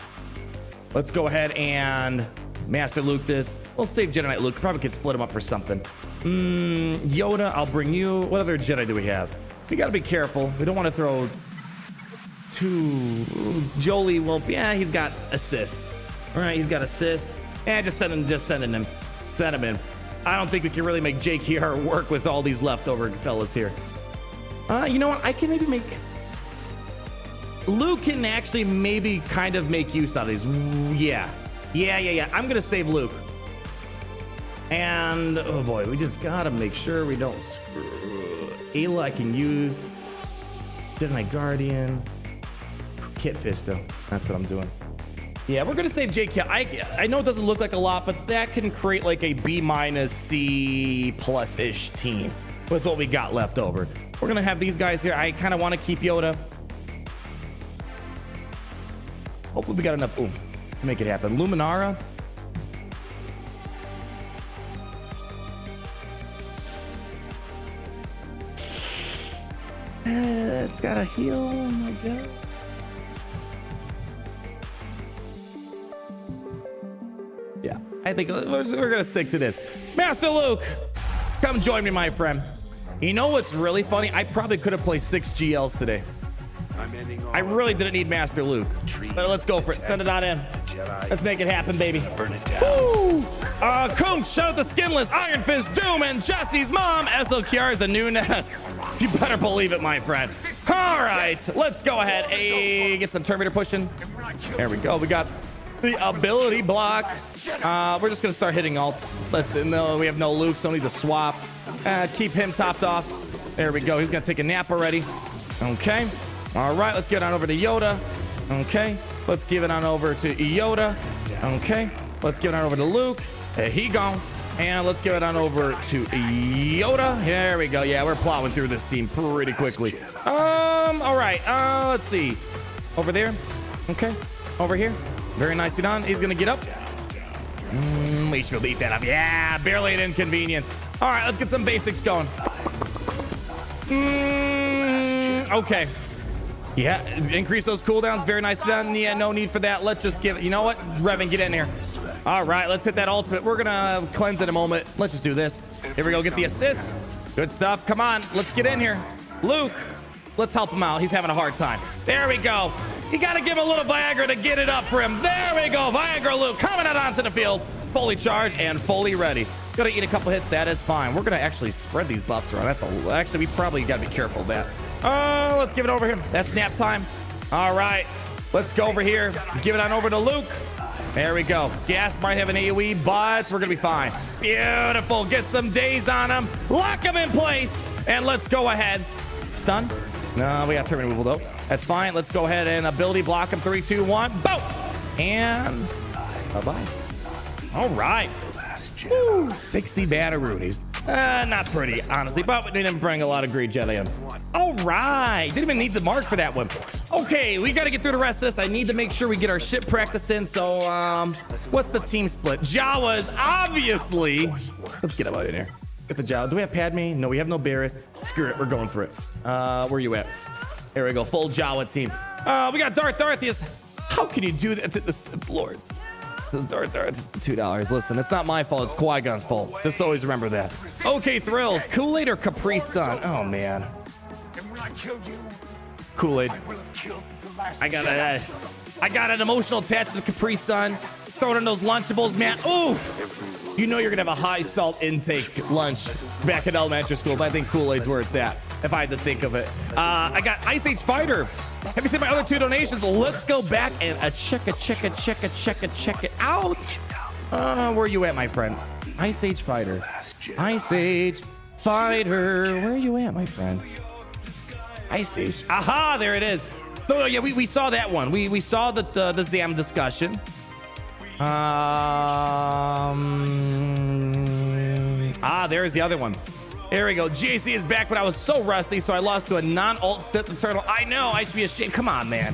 Let's go ahead and Master Luke this. We'll save Jedi Knight Luke. Probably could split him up or something. Yoda, I'll bring you. What other Jedi do we have? We got to be careful. We don't want to throw two. Jolie won't be. Yeah, he's got assist. All right, he's got assist. Yeah, just send him in. Send him in. I don't think we can really make JKR work with all these leftover fellas here. You know what? I can maybe make... Luke can actually maybe kind of make use out of these. Yeah. I'm going to save Luke. And, oh boy, we just got to make sure we don't screw. Ayla I can use. Jedi Guardian. Kit Fisto. That's what I'm doing. Yeah, we're going to save JK. I know it doesn't look like a lot, but that can create like a B- C+-ish team with what we got left over. We're going to have these guys here. I kind of want to keep Yoda. Hopefully we got enough oomph to make it happen. Luminara. It's got a heal. Oh my god. Yeah, I think we're gonna stick to this. Master Luke, come join me, my friend. You know what's really funny? I probably could have played 6 GLs today. I really didn't need Master Luke, but let's go for it. Send it on in. Let's make it happen, baby. Woo! Combs, shout out the Skinless, Iron Fist, Doom, and Jesse's mom. SLKR is a new nest. You better believe it, my friend. All right, let's go ahead and get some Terminator pushing. There we go. We got the ability block. We're just gonna start hitting alts. No, we have no Luke, so we need to swap. Keep him topped off. There we go. He's gonna take a nap already. Okay. All right, let's get on over to Yoda. Okay, let's give it on over to Yoda. Okay, let's give it on over to Luke. There he go. And let's give it on over to Yoda. There we go. Yeah, we're plowing through this team pretty quickly. All right, let's see. Over there. Okay, over here. Very nicely done. He's gonna get up. We should beat that up. Yeah, barely an inconvenience. All right, let's get some basics going. Okay. Yeah, increase those cooldowns. Very nice done. Yeah, no need for that. Let's just give it. You know what? Revan, get in here. All right, let's hit that ultimate. We're going to cleanse in a moment. Let's just do this. Here we go. Get the assist. Good stuff. Come on. Let's get in here. Luke, let's help him out. He's having a hard time. There we go. You got to give a little Viagra to get it up for him. There we go. Viagra Luke coming out onto the field. Fully charged and fully ready. Gonna eat a couple hits. That is fine. We're going to actually spread these buffs around. Actually, we probably got to be careful of that. Let's give it over here. That's nap time. All right, let's go over here. Give it on over to Luke. There we go. Gas might have an AoE, but we're gonna be fine. Beautiful. Get some days on him. Lock him in place. And let's go ahead. Stun. No, we got turn removal though. That's fine. Let's go ahead and ability block him. 3, 2, 1. Boom. And bye-bye. All right. Woo, 60 Bataroonies. Not pretty, honestly, but we didn't bring a lot of great Jedi in. All right, didn't even need the mark for that one. Okay, we got to get through the rest of this. I need to make sure we get our ship practice in. So, what's the team split? Jawas, obviously. Let's get him out in here. Get the Jawa. Do we have Padme? No, we have no Barris. Screw it, we're going for it. Where you at? There we go, full Jawa team. We got Darth. How can you do that to the Sith Lords? This is Darth. It's $2. Listen, it's not my fault. It's Qui-Gon's fault. Just always remember that. Okay, Thrills. Kool-Aid or Capri Sun? Oh, man. Kool-Aid. I got an emotional attachment to Capri Sun. throwing in those Lunchables, man. Ooh, you know you're gonna have a high salt intake lunch back in elementary school, but I think Kool-Aid's where it's at, if I had to think of it. I got Ice Age Fighter. Have you seen my other 2 donations? Let's go back and check it out. Where you at, my friend? Ice Age Fighter. Ice Age Fighter. Where are you at, my friend? Ice Age. Aha, there it is. No, yeah, we saw that one. We saw the Zam discussion. There's the other one. There we go. GAC is back, but I was so rusty, so I lost to a non-ult Sith the Turtle. I know, I should be ashamed. Come on, man.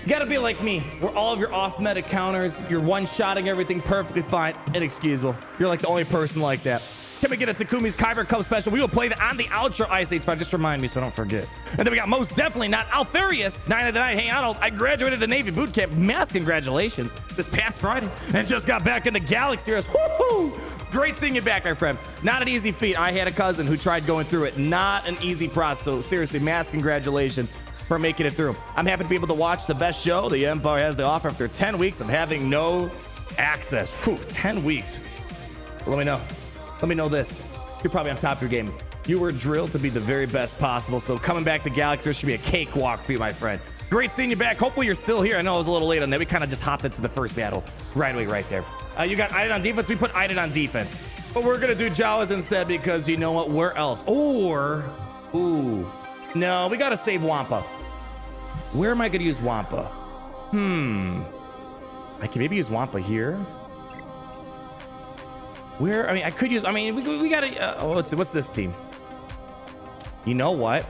You gotta be like me, where all of your off-meta counters, you're one-shotting everything perfectly fine. Inexcusable. You're like the only person like that. Can we get a Takumi's Kyber Cup special? We will play that on the outro Ice Age 5. Just remind me so I don't forget. And then we got most definitely not Alfarius 999. Hey, Arnold, I graduated to Navy boot camp. Mass congratulations this past Friday and just got back into Galaxy. Woohoo! It's great seeing you back, my friend. Not an easy feat. I had a cousin who tried going through it. Not an easy process. So seriously, mass congratulations for making it through. I'm happy to be able to watch the best show the Empire has to offer after 10 weeks of having no access. Whew, 10 weeks. Let me know. Let me know this. You're probably on top of your game. You were drilled to be the very best possible. So coming back to Galaxy should be a cakewalk for you, my friend. Great seeing you back. Hopefully you're still here. I know I was a little late on that. We kind of just hopped into the first battle right away, right there. You got Iden on defense. We put Iden on defense. But we're going to do Jawas instead because you know what? Where else? No, we got to save Wampa. Where am I going to use Wampa? I can maybe use Wampa here. Where? I mean, I could use. I mean, we got to. What's this team? You know what?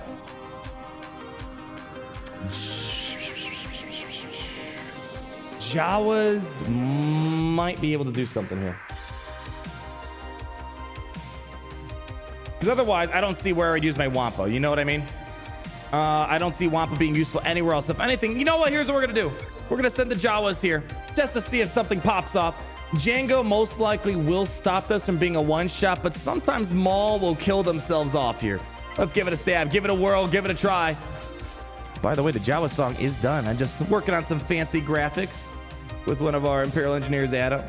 Jawas might be able to do something here. Because otherwise, I don't see where I'd use my Wampa. You know what I mean? I don't see Wampa being useful anywhere else. If anything, you know what? Here's what we're gonna do. We're gonna send the Jawas here just to see if something pops off. Django most likely will stop us from being a one-shot, but sometimes Maul will kill themselves off here. Let's give it a stab, give it a whirl, give it a try. By the way, the Jawa song is done. I'm just working on some fancy graphics with one of our Imperial engineers, Adam.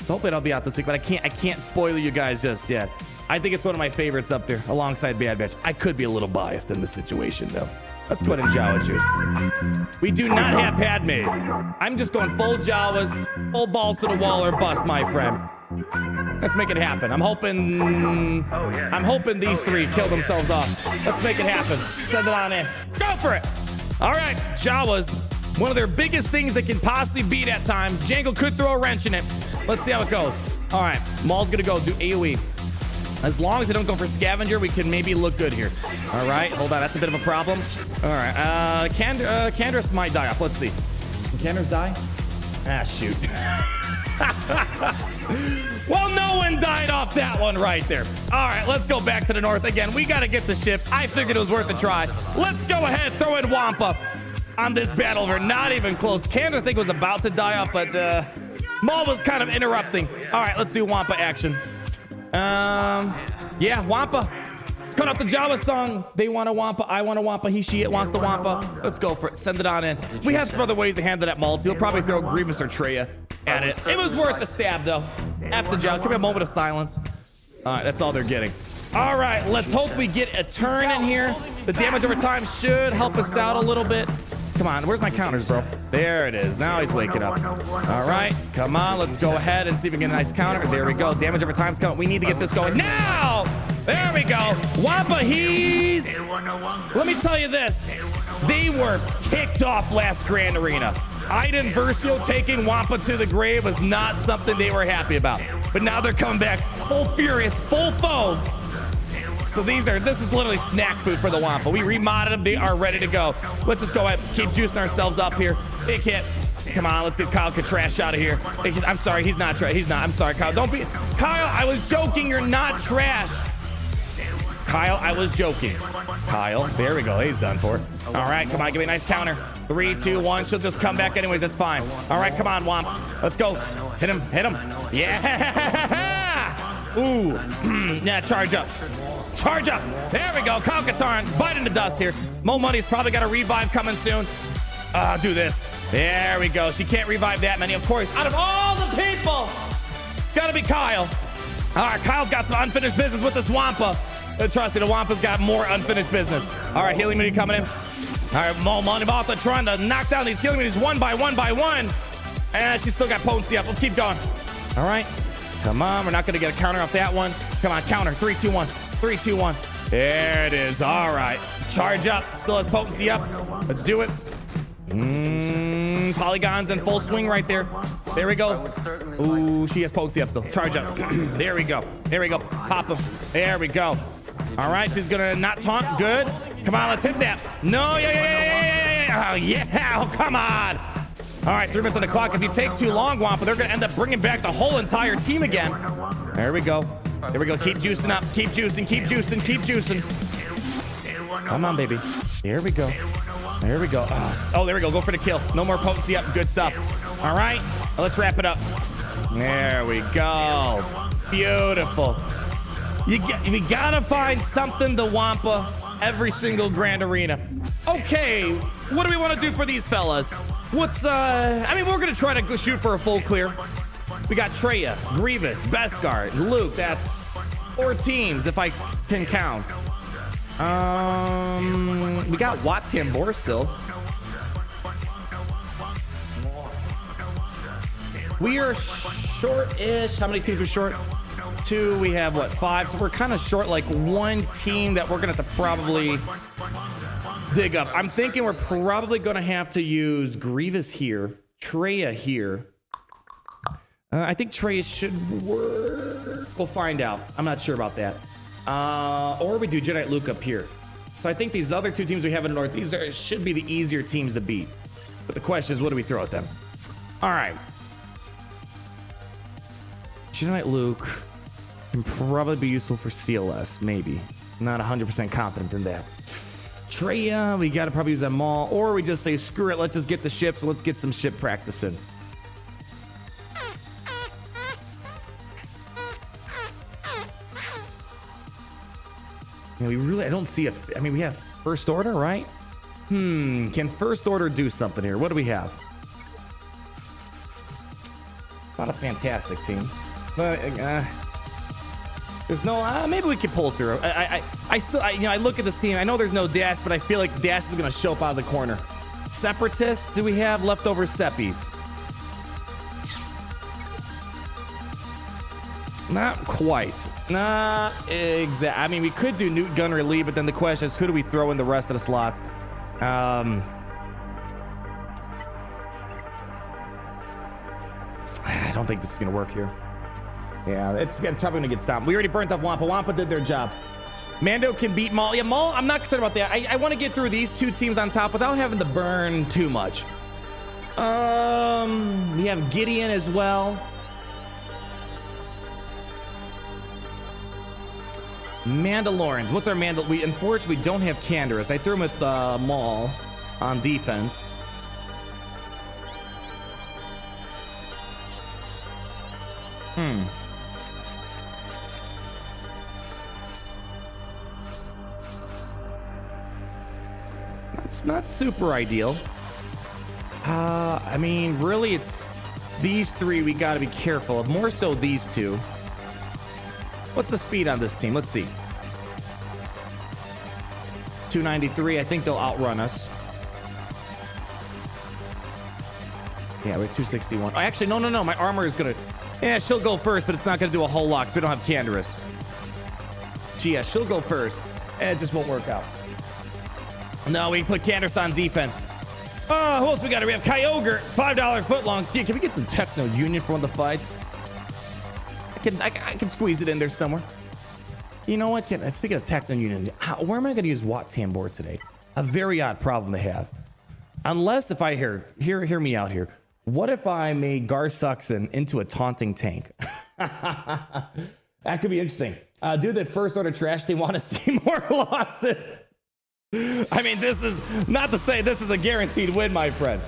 So hopefully it'll be out this week, but I can't spoil you guys just yet. I think it's one of my favorites up there, alongside Bad Batch. I could be a little biased in this situation, though. Let's go ahead and Jawa choose. We do not have Padme. I'm just going full Jawas, full balls to the wall or bust, my friend. Let's make it happen. I'm hoping these three kill themselves off. Let's make it happen. Send it on in. Go for it. All right, Jawas. One of their biggest things they can possibly beat at times. Django could throw a wrench in it. Let's see how it goes. All right, Maul's gonna go do AoE. As long as they don't go for scavenger, we can maybe look good here. All right, hold on. That's a bit of a problem. All right, Candace might die off. Let's see. Can Candace die? Ah, shoot. Well, no one died off that one right there. All right, let's go back to the north again. We got to get the ships. I figured it was worth a try. Let's go ahead, throw in Wampa on this battle. We're not even close. Candace, I think, was about to die off, but Maul was kind of interrupting. All right, let's do Wampa action. Yeah, Wampa. Cut off the Jawa song. They want a Wampa. I want a Wampa. He, she, it wants the Wampa. Let's go for it. Send it on in. We have some other ways to handle that Maul. We'll probably throw Grievous or Traya at it. It was worth the stab, though. After Jawa, give me a moment of silence. All right, that's all they're getting. All right, let's hope we get a turn in here. The damage over time should help us out a little bit. Come on, where's my counters, bro? There it is. Now he's waking up. All right, come on. Let's go ahead and see if we can get a nice counter. There we go. Damage over time's coming. We need to get this going now. There we go. Wampa, he's... Let me tell you this. They were ticked off last Grand Arena. Iden Versio taking Wampa to the grave was not something they were happy about. But now they're coming back full furious, full foe. So this is literally snack food for the Wampa. We remodded them. They are ready to go. Let's just go ahead and keep juicing ourselves up here. Big hit. Come on, let's get Kyle Trash out of here. I'm sorry, he's not trash. He's not. I'm sorry, Kyle. Don't be... Kyle, I was joking. You're not trash. Kyle, I was joking. Kyle, there we go. He's done for. All right, come on, give me a nice counter. 3, 2, 1. She'll just come back anyways. That's fine. All right, come on, Wamps. Let's go. Hit him, hit him. Yeah. Ooh. Yeah, charge up. Charge up. There we go. Kyle Katarn, biting the dust here. Mo Money's probably got a revive coming soon. Do this. There we go. She can't revive that many, of course. Out of all the people people. It's got to be Kyle. All right, Kyle's got some unfinished business with this Wampa. Trust me, the Wampa's got more unfinished business. All right, healing mini coming in. All right, Mon Mothma trying to knock down these healing minis one by one. And she's still got potency up. Let's keep going. All right. Come on. We're not going to get a counter off that one. Come on, counter. 3, 2, 1. 3, 2, 1. There it is. All right. Charge up. Still has potency up. Let's do it. Polygons in full swing right there. There we go. Ooh, she has potency up still. Charge up. There we go. There we go. Pop him. There we go. All right. She's going to not taunt. Good. Come on. Let's hit that. No. Yeah. Oh, yeah. Oh, come on. All right. 3 minutes on the clock. If you take too long, Wampa, they're going to end up bringing back the whole entire team again. There we go. There we go. Keep juicing up. Keep juicing. Keep juicing. Keep juicing. Come on, baby. There we go. There we go. Oh, there we go. Go for the kill. No more potency up. Good stuff. All right. Let's wrap it up. There we go. Beautiful. We gotta find something to Wampa every single Grand Arena. Okay. What do we want to do for these fellas? What's, I mean, we're going to try to go shoot for a full clear. We got Traya, Grievous, Beskar, Luke. That's 4 teams if I can count. We got Watambor still. We are short-ish. How many teams are short? 2. We have, what, 5? So we're kind of short, like 1 team that we're going to have to probably dig up. I'm thinking we're probably going to have to use Grievous here, Traya here. I think Traya should work. We'll find out. I'm not sure about that. Or we do Jedi Luke up here. So I think these other 2 teams we have in the North, should be the easier teams to beat. But the question is, what do we throw at them? All right. Jedi Luke can probably be useful for CLS, maybe. Not 100% confident in that. Traya, we got to probably use that Maul. Or we just say, screw it, let's just get the ships and let's get some ship practice in. I don't see I mean, we have First Order, right? Can First Order do something here? What do we have? It's not a fantastic team. But, there's no, maybe we can pull through. I still, I look at this team. I know there's no Dash, but I feel like Dash is going to show up out of the corner. Separatists, do we have leftover Seppies? Not quite. Not exact. I mean, we could do Newt Gunnery Lee, but then the question is, who do we throw in the rest of the slots? I don't think this is going to work here. Yeah, it's probably going to get stopped. We already burnt up Wampa. Wampa did their job. Mando can beat Maul. Yeah, Maul, I'm not concerned about that. I want to get through these 2 teams on top without having to burn too much. We have Gideon as well. Mandalorians. What's our We unfortunately don't have Canderous. I threw him with Maul on defense. That's not super ideal. I mean, really, it's these 3 we got to be careful of. More so these 2. What's the speed on this team? Let's see. 293. I think they'll outrun us. Yeah, we're 261. Oh, actually, no. My armor is going to... Yeah, she'll go first, but it's not going to do a whole lot because we don't have Canderous. Yeah, she'll go first. It just won't work out. No, we can put Canderous on defense. Who else we got? We have Kyogre, $5 footlong. Gee, can we get some Techno Union for one of the fights? I can squeeze it in there somewhere. You know what? Speaking of Techno Union, where am I going to use Watambor today? A very odd problem to have. Unless if I hear me out here. What if I made Garsuxin into a taunting tank? That could be interesting. Do the First Order trash team want to see more losses? I mean, this is not to say this is a guaranteed win, my friend.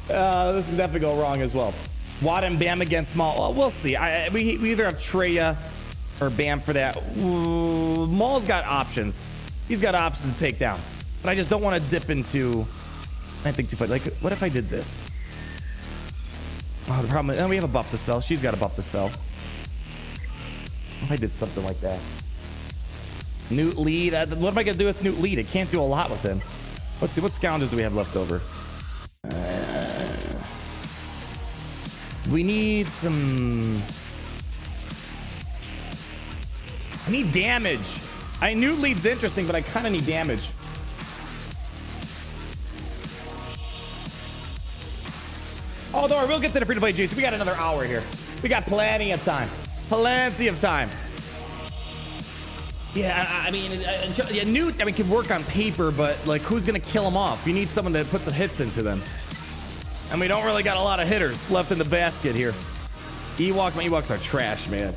This can definitely go wrong as well. Watt and Bam against Maul. Well, we'll see. We either have Traya or Bam for that. Maul's got options. He's got options to take down. But I just don't want to dip into... I think too far. Like, what if I did this? Oh, the problem is, we have a buff the spell. She's got to buff the spell. If I did something like that. Newt lead. What am I gonna do with Newt lead? I can't do a lot with him. Let's see. What scoundrels do we have left over? We need some. I need damage. Newt lead's interesting, but I kind of need damage. Oh, don't worry. We'll get to the free-to-play, Jason. We got another hour here. We got plenty of time. Plenty of time. Yeah, I mean, yeah, Newt, I mean, can work on paper, but like, who's gonna kill him off? You need someone to put the hits into them, and we don't really got a lot of hitters left in the basket here. My Ewoks are trash, man.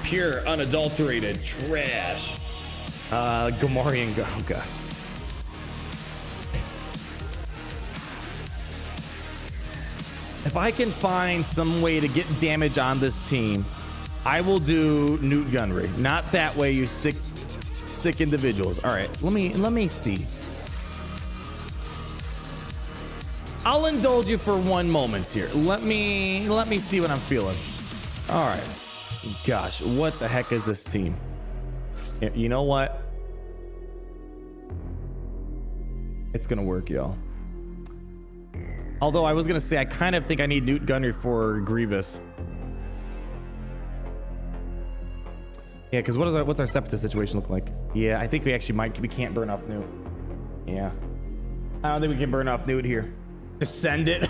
Pure, unadulterated trash. Gamorrean, oh god. If I can find some way to get damage on this team, I will do Newt Gunray. Not that way, you sick individuals. All right, let me see. I'll indulge you for one moment here. Let me see what I'm feeling. All right. Gosh, what the heck is this team? You know what? It's gonna work, y'all. Although I was gonna say I kind of think I need Newt Gunray for Grievous. Yeah, because what's our Separatist situation look like? Yeah, I think we can't burn off Newt. Yeah. I don't think we can burn off Newt here. Just send it.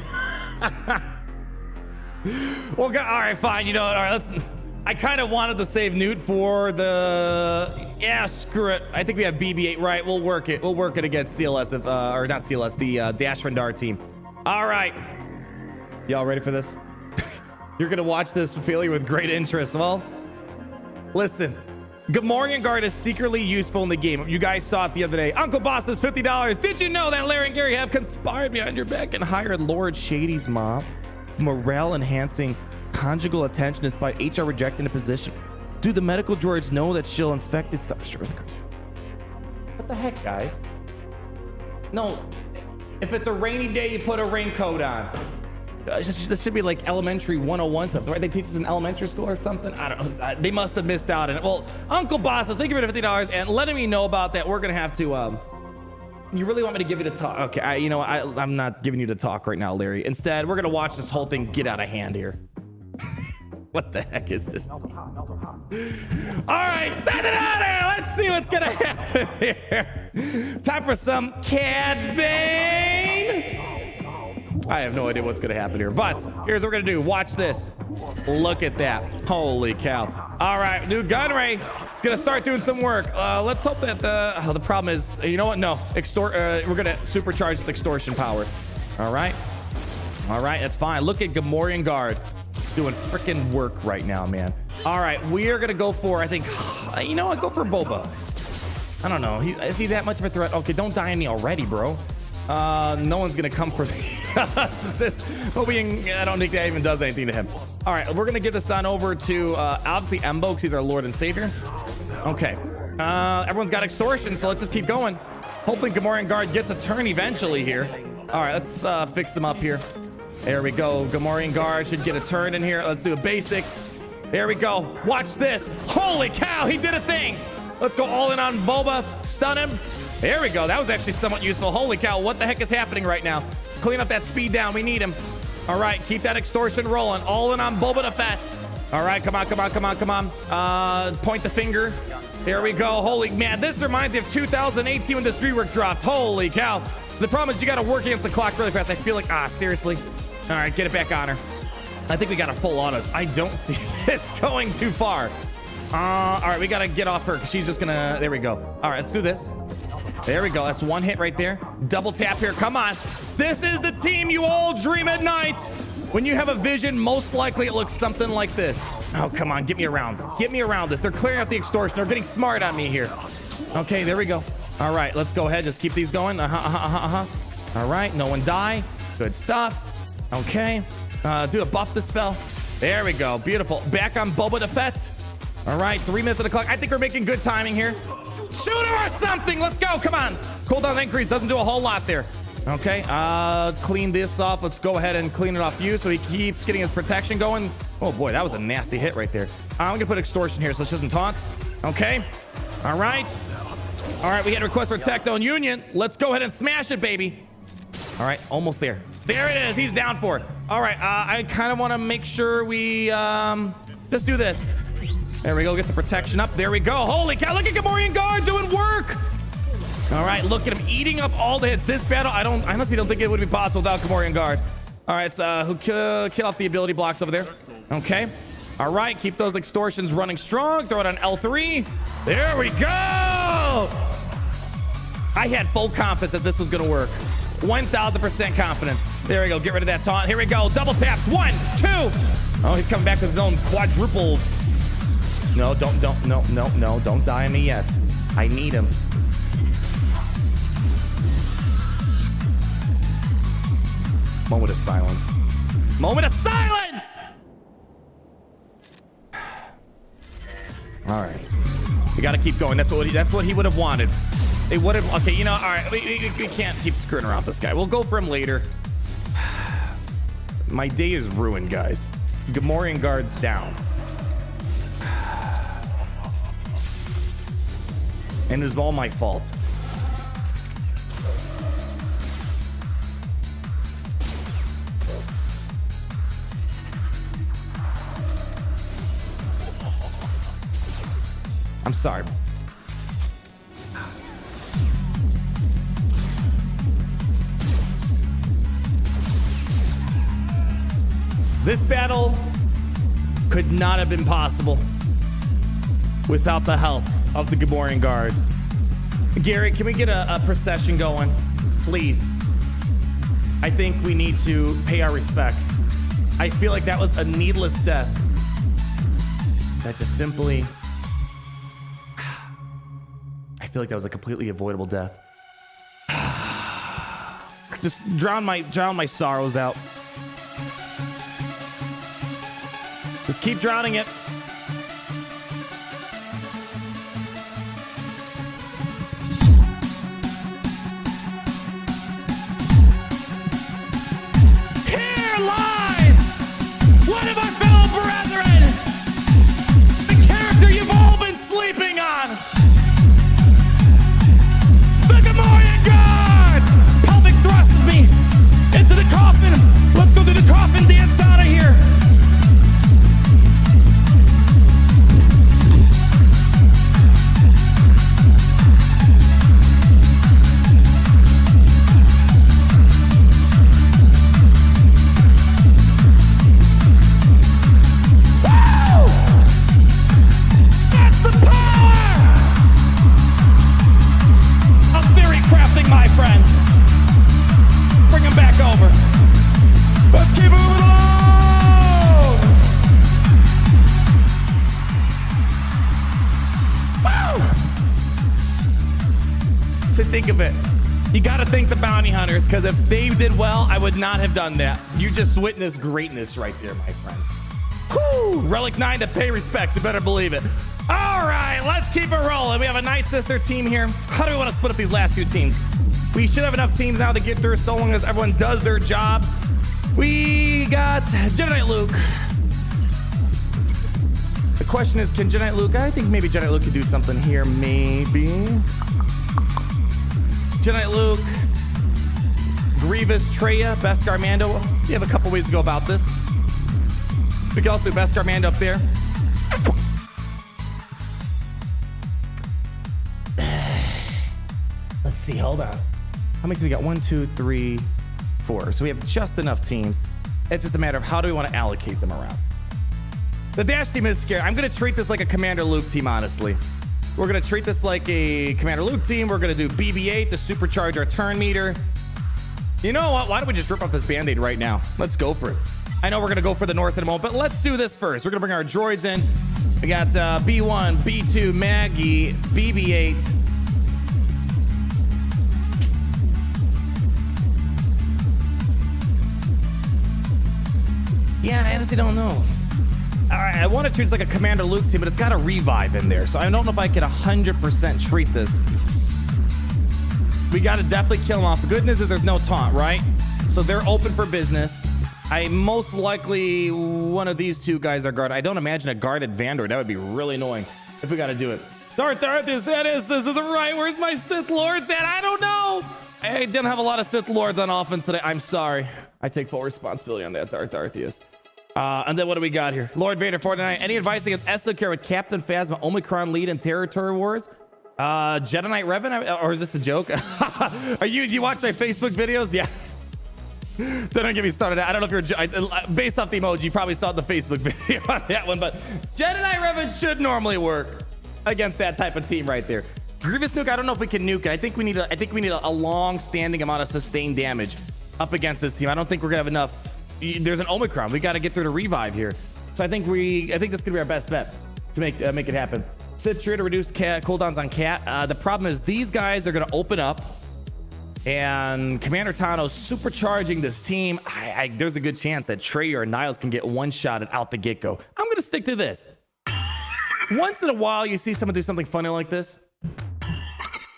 Well, all right, fine. You know what? All right, I kind of wanted to save Newt for the... Yeah, screw it. I think we have BB-8, right? We'll work it. We'll work it against CLS, or not CLS, the Dash Rendar team. All right. Y'all ready for this? You're going to watch this failure with great interest. Well... Listen, Gamorrean Guard is secretly useful in the game. You guys saw it the other day. Uncle Boss says $50. Did you know that Larry and Gary have conspired behind your back and hired Lord Shady's mom? Morale-enhancing conjugal attention despite HR rejecting the position. Do the medical droids know that she'll infect this stuff? Sure. What the heck, guys? No, if it's a rainy day, you put a raincoat on. This should be like elementary 101 stuff, right? They teach us in elementary school or something. I don't know. They must have missed out on it. Well, Uncle Boss says, thank you for the $50 and letting me know about that. We're going to have to, you really want me to give you the talk? Okay, I'm not giving you the talk right now, Larry. Instead, we're going to watch this whole thing get out of hand here. What the heck is this? All right, send it out here. Let's see what's going to happen here. Time for some Cad Bane. I have no idea what's going to happen here, but here's what we're going to do. Watch this. Look at that. Holy cow. All right, new Gunray. It's going to start doing some work. Let's hope that the problem is, you know what? No, we're going to supercharge this extortion power. All right. All right, that's fine. Look at Gamorrean Guard doing freaking work right now, man. All right, we are going to go for, I think, you know what? Go for Boba. I don't know. Is he that much of a threat? Okay, don't die on me already, bro. No one's gonna come for me. I don't think that even does anything to him. All right, we're gonna get this on over to obviously Embo, because he's our Lord and Savior. Okay, everyone's got extortion, so let's just keep going. Hopefully Gamorrean Guard gets a turn eventually here. All right, let's fix him up here. There we go. Gamorrean Guard should get a turn in here. Let's do a basic. There we go. Watch this. Holy cow, he did a thing. Let's go all in on Boba. Stun him. There we go. That was actually somewhat useful. Holy cow, what the heck is happening right now? Clean up that speed down. We need him. All right, keep that extortion rolling. All in on Boba the Fett. All right, come on, come on, come on, come on. Point the finger. There we go. Holy man, this reminds me of 2018 when this rework dropped. Holy cow. The problem is you got to work against the clock really fast. I feel like, seriously. All right, get it back on her. I think we got a full on us. I don't see this going too far. All right, we got to get off her because she's just going to, there we go. All right, let's do this. There we go. That's one hit right there. Double tap here. Come on. This is the team you all dream at night. When you have a vision, most likely it looks something like this. Oh, come on. Get me around. Get me around this. They're clearing out the extortion. They're getting smart on me here. Okay, there we go. All right, let's go ahead. Just keep these going. All right, no one die. Good stuff. Okay. Do a buff the spell. There we go. Beautiful. Back on Boba the Fett. All right, 3 minutes of the clock. I think we're making good timing here. Shoot her or something. Let's go. Come on. Cooldown increase doesn't do a whole lot there. Okay, let's clean this off. Let's go ahead and clean it off you so he keeps getting his protection going. Oh boy, that was a nasty hit right there. I'm gonna put extortion here so she doesn't taunt. Okay, all right. All right, we had a request for Techno and Union. Let's go ahead and smash it, baby. All right, almost there. There it is, he's down for it. All right, I kind of want to make sure we just do this. There we go, get the protection up. There we go. Holy cow, look at Gamorrean Guard doing work. All right, look at him eating up all the hits. This battle, I honestly don't think it would be possible without Gamorrean Guard. All right, who kill off the ability blocks over there. Okay. All right, keep those extortions running strong. Throw it on L3. There we go. I had full confidence that this was going to work. 1,000% confidence. There we go. Get rid of that taunt. Here we go. Double taps. 1, 2. Oh, he's coming back with his own quadruple. No, don't die on me yet. I need him. Moment of silence. Moment of silence! All right. We got to keep going. That's what he would have wanted. They would have... Okay, you know, all right. We can't keep screwing around this guy. We'll go for him later. My day is ruined, guys. Gamorrean Guard's down. And it was all my fault. I'm sorry. This battle could not have been possible without the help of the Gamorrean Guard. Garrett, can we get a procession going, please? I think we need to pay our respects. I feel like that was a needless death. That just simply... I feel like that was a completely avoidable death. Just drown my sorrows out. Just keep drowning it. Here lies one of our fellow brethren, the character you've all been sleeping on. The Gamorrean Guard! Pelvic thrust me into the coffin. Let's go through the coffin dance out of here. My friends, bring them back over. Let's keep moving along. Woo! So think of it. You got to thank the bounty hunters, because if they did well, I would not have done that. You just witnessed greatness right there, my friend. Woo! Relic 9 to pay respects. You better believe it. All right, let's keep it rolling. We have a Nightsister team here. How do we want to split up these last two teams? We should have enough teams now to get through, so long as everyone does their job. We got Jedi Knight Luke. The question is, can Jedi Knight Luke? I think maybe Jedi Knight Luke could do something here, maybe. Jedi Knight Luke, Grievous, Traya, Beskar Mando. You have a couple ways to go about this. We can also do Beskar Mando up there. Let's see, hold on. How many do we got? 1, 2, 3, 4. So we have just enough teams. It's just a matter of how do we want to allocate them around. The Dash team is scary. I'm going to treat this like a Commander Luke team, honestly. We're going to treat this like a Commander Luke team. We're going to do BB-8 to supercharge our turn meter. You know what? Why don't we just rip off this Band-Aid right now? Let's go for it. I know we're going to go for the North in a moment, but let's do this first. We're going to bring our droids in. We got B1, B2, Maggie, BB-8. Yeah, I honestly don't know. All right, I want to treat it like a Commander Luke team, but it's got a revive in there. So I don't know if I could 100% treat this We got to definitely kill them off. The good news is there's no taunt, right? So they're open for business. I most likely one of these two guys are guarded. I don't imagine a guarded Vandor. That would be really annoying if we got to do it. Darth, this is the right. Where's my Sith Lords at? I don't know. I didn't have a lot of Sith Lords on offense today. I'm sorry. I take full responsibility on that, Darth is. And then what do we got here? Lord Vader 49. Any advice against SLKR with Captain Phasma, Omicron lead, and Territory Wars? Jedi Knight Revan? Or is this a joke? You watch my Facebook videos? Yeah. Don't get me started. I don't know if you're based off the emoji. You probably saw the Facebook video on that one, but Jedi Knight Revan should normally work against that type of team right there. Grievous nuke. I don't know if we can nuke it. I think we need a long-standing amount of sustained damage up against this team. I don't think we're gonna have enough. There's an Omicron. We got to get through the revive here. So I think this could be our best bet to make it happen. Sith Traya to reduce cooldowns on Cat. The problem is these guys are gonna open up. And Commander Tano's supercharging this team. There's a good chance that Traya or Niles can get one-shotted out the get-go. I'm going to stick to this. Once in a while, you see someone do something funny like this.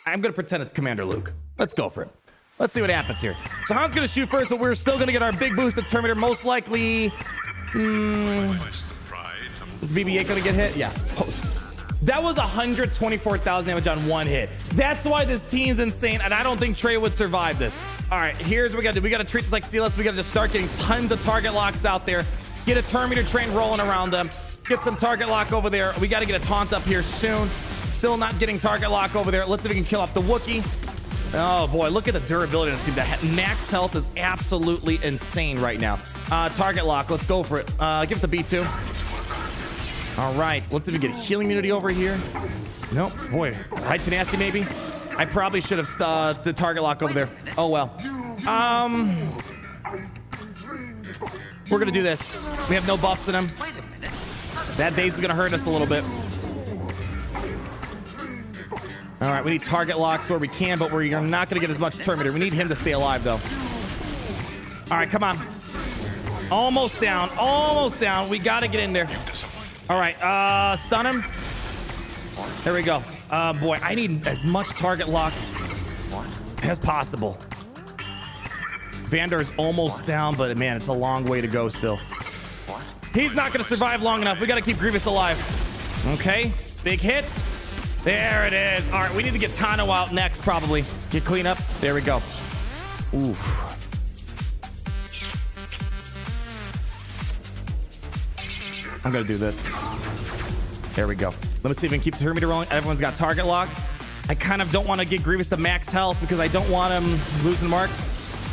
I'm going to pretend it's Commander Luke. Let's go for it. Let's see what happens here. So Han's going to shoot first, but we're still going to get our big boost of Terminator. Most likely... Is BB-8 going to get hit? Yeah. That was 124,000 damage on one hit. That's why this team's insane, and I don't think Traya would survive this. All right, here's what we got to do. We got to treat this like CLS. We got to just start getting tons of target locks out there. Get a Terminator train rolling around them. Get some target lock over there. We got to get a taunt up here soon. Still not getting target lock over there. Let's see if we can kill off the Wookiee. Oh, boy, look at the durability of this team. That max health is absolutely insane right now. Target lock. Let's go for it. Give it the B2. All right, let's see if we get healing immunity over here. Nope, boy, high tenacity maybe. I probably should have the target lock over there. Oh well. We're gonna do this. We have no buffs in him. That base is gonna hurt us a little bit. All right, we need target locks where we can, but we're not gonna get as much Terminator. We need him to stay alive though. All right, come on. Almost down, almost down. We gotta get in there. All right, stun him. There we go. Boy, I need as much target lock as possible. Vandor's almost down, but man, it's a long way to go still. He's not going to survive long enough. We got to keep Grievous alive. Okay, big hits. There it is. All right, we need to get Tano out next, probably. Get cleanup. There we go. Oof. I'm gonna do this. There we go. Let me see if we can keep the Terminator rolling. Everyone's got target lock. I kind of don't want to get Grievous to max health because I don't want him losing the mark.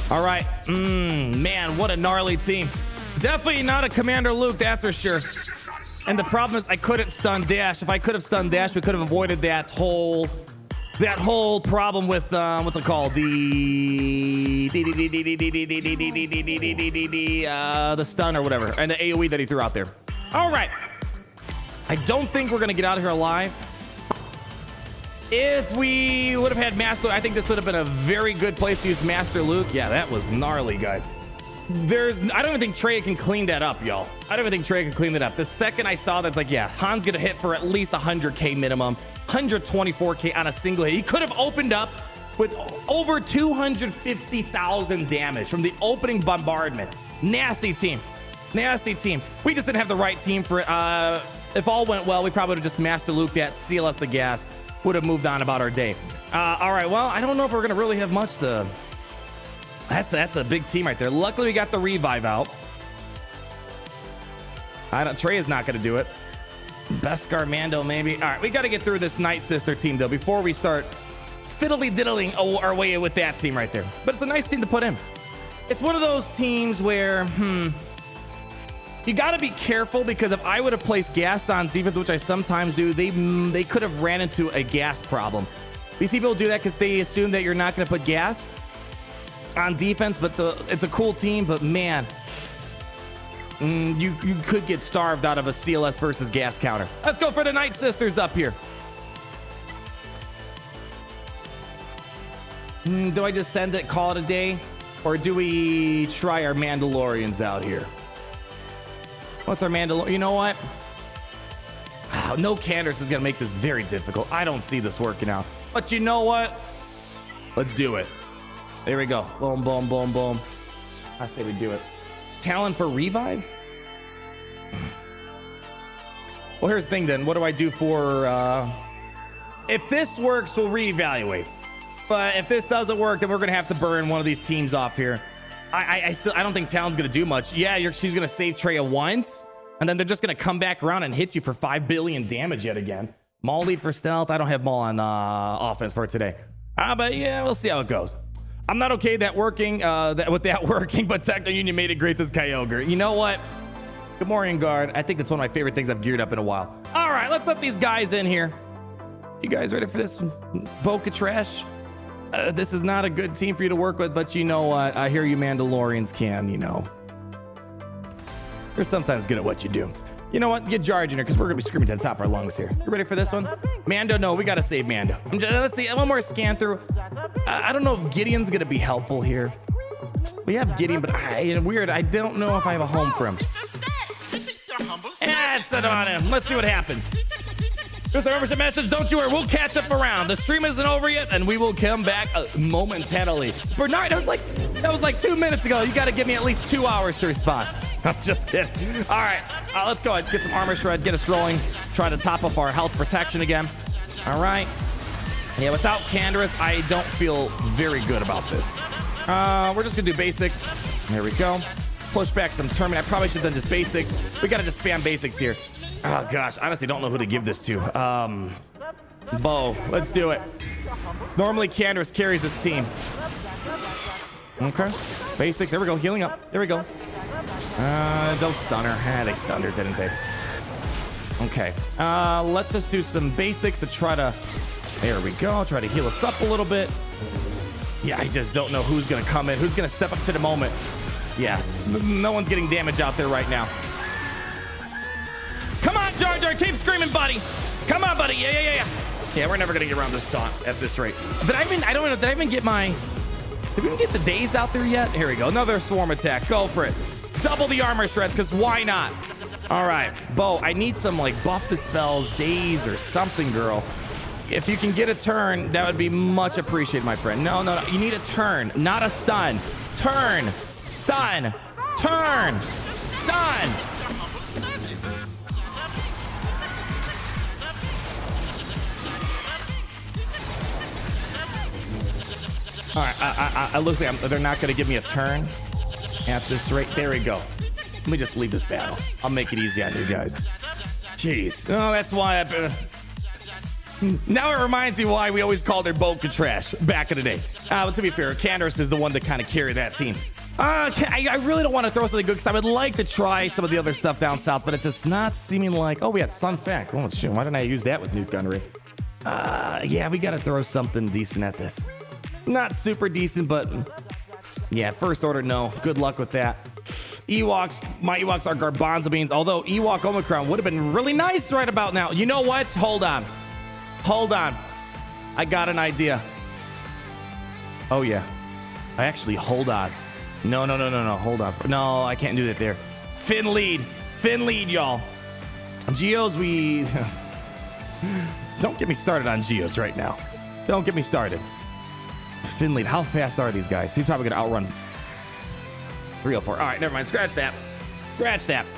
All right. Man, what a gnarly team. Definitely not a Commander Luke, that's for sure. And the problem is I couldn't stun dash. If I could have stun dash, we could have avoided that whole problem with what's it called? The stun or whatever, and the AoE that he threw out there. All right. I don't think we're going to get out of here alive. If we would have had Master, I think this would have been a very good place to use Master Luke. Yeah, that was gnarly, guys. I don't even think Traya can clean that up, y'all. I don't even think Traya can clean that up. The second I saw that's like, yeah, Han's going to hit for at least 100K minimum, 124K on a single hit. He could have opened up with over 250,000 damage from the opening bombardment. Nasty team. Nasty team. We just didn't have the right team for it. If all went well, we probably would have just Master Luke that, CLS the gas, would have moved on about our day. All right, well, I don't know if we're going to really have much to... That's a big team right there. Luckily, we got the revive out. Traya's not going to do it. Beskar Mando, maybe. All right, we got to get through this Nightsister team, though, before we start fiddly-diddling our way with that team right there. But it's a nice team to put in. It's one of those teams where, you got to be careful, because if I would have placed gas on defense, which I sometimes do, they could have ran into a gas problem. You see people do that because they assume that you're not going to put gas on defense, but it's a cool team, but man, you could get starved out of a CLS versus gas counter. Let's go for the Nightsisters up here. Do I just send it, call it a day, or do we try our Mandalorians out here? What's our Mandalorian? You know what? No Candace is gonna make this very difficult. I don't see this working out, but you know what? Let's do it. There we go. Boom, boom, boom, boom. I say we do it. Talent for revive? Well, here's the thing then. What do I do for... If this works, we'll reevaluate. But if this doesn't work, then we're going to have to burn one of these teams off here. I don't think Talon's going to do much. Yeah, she's going to save Traya once, and then they're just going to come back around and hit you for 5 billion damage yet again. Maul lead for stealth. I don't have Maul on offense for today. But yeah, we'll see how it goes. I'm not okay with that working, but Techno Union made it great, says Kyogre. You know what? Good morning, guard. I think that's one of my favorite things I've geared up in a while. All right, let's let these guys in here. You guys ready for this? Boca Trash? This is not a good team for you to work with, but you know what? I hear you Mandalorians can, you know. You're sometimes good at what you do. You know what? Get Jarge in here, because we're going to be screaming to the top of our lungs here. You ready for this one? Mando, no, we got to save Mando. Let's see, one more scan through. I don't know if Gideon's going to be helpful here. We have Gideon, but weird. I don't know if I have a home for him. Set on him. Let's see what happens. Just a membership message. Don't you worry. We'll catch up around. The stream isn't over yet, and we will come back momentarily. Bernard, that was like 2 minutes ago. You got to give me at least 2 hours to respond. I'm just kidding. All right, let's go. Let's get some armor shred. Get us rolling. Try to top up our health protection again. All right. Yeah, without Canderous, I don't feel very good about this. We're just gonna do basics. There we go. Push back some Termin. I probably should have done just basics. We gotta just spam basics here. Oh gosh, I honestly don't know who to give this to. Bo, let's do it. Normally Canderous carries this team. Okay, basics. There we go. Healing up. There we go. Don't stun her. They stunned her, didn't they? Okay. Let's just do some basics to try to. There we go. Try to heal us up a little bit. Yeah, I just don't know who's gonna come in. Who's gonna step up to the moment? Yeah, no one's getting damage out there right now. Come on, Jar Jar, keep screaming, buddy. Come on, buddy. Yeah. Yeah, we're never gonna get around this taunt at this rate. Did I even get my? Did we even get the days out there yet? Here we go. Another swarm attack. Go for it. Double the armor shreds, because why not? All right, Bo, I need some like buff the spells, days or something, girl. If you can get a turn, that would be much appreciated, my friend. No. You need a turn, not a stun. Turn, stun, turn, stun. All right, it looks like they're not going to give me a turn at this rate. There we go. Let me just leave this battle. I'll make it easy on you guys. Jeez. Oh, that's why now it reminds me why we always called her Boca Trash back in the day. But to be fair, Canderous is the one to kind of carry that team. I really don't want to throw something good because I would like to try some of the other stuff down south, but it's just not seeming like. Oh, we had Sun Fact. Oh, shoot. Why didn't I use that with Nuke Gunnery? Yeah, we got to throw something decent at this. Not super decent, but yeah, first order, no. Good luck with that. Ewoks, my Ewoks are garbanzo beans, although Ewok Omicron would have been really nice right about now. You know what? Hold on. I got an idea. Oh, yeah. Hold on. No. Hold on. No, I can't do that there. Finn lead, y'all. Geos, we... Don't get me started on Geos right now. Don't get me started. Finn lead, how fast are these guys? He's probably going to outrun 304. All right, never mind. Scratch that.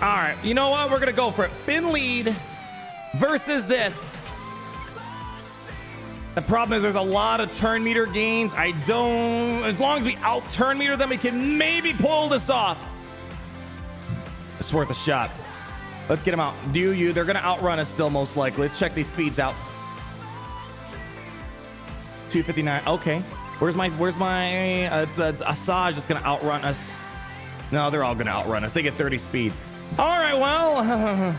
All right, you know what? We're going to go for it. Finn lead versus this. The problem is there's a lot of turn meter gains. As long as we out turn meter them, we can maybe pull this off. It's worth a shot. Let's get them out. They're going to outrun us still, most likely. Let's check these speeds out. 259. Okay. Where's my it's Asajj just going to outrun us. No, they're all going to outrun us. They get 30 speed. All right, well,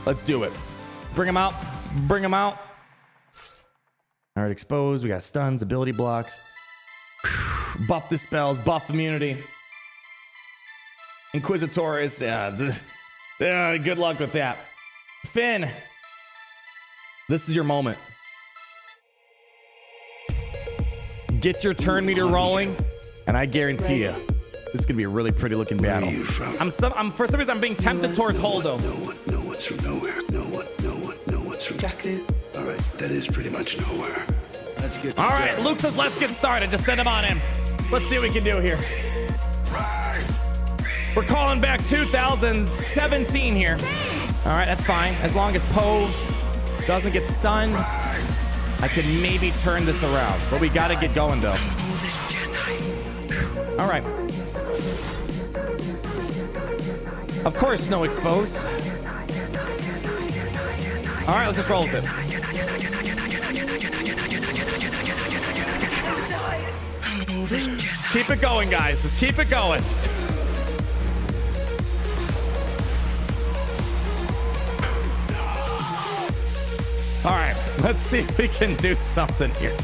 let's do it. Bring them out. All right, exposed. We got stuns, ability blocks. Buff the spells, buff immunity. Inquisitors. Yeah, good luck with that. Finn, this is your moment. Get your turn meter rolling, and I guarantee you, this is gonna be a really pretty looking battle. For some reason, I'm being tempted towards Holdo. No, what's from nowhere? No, what's from Jacket? All right, that is pretty much nowhere. Let's get All right, Luke says let's get started. Just send him on in. Let's see what we can do here. We're calling back 2017 here. All right, that's fine. As long as Poe doesn't get stunned, I can maybe turn this around. But we got to get going, though. All right. Of course, no expose. All right, let's just roll with it. Keep it going, guys. Just keep it going. All right, let's see if we can do something here.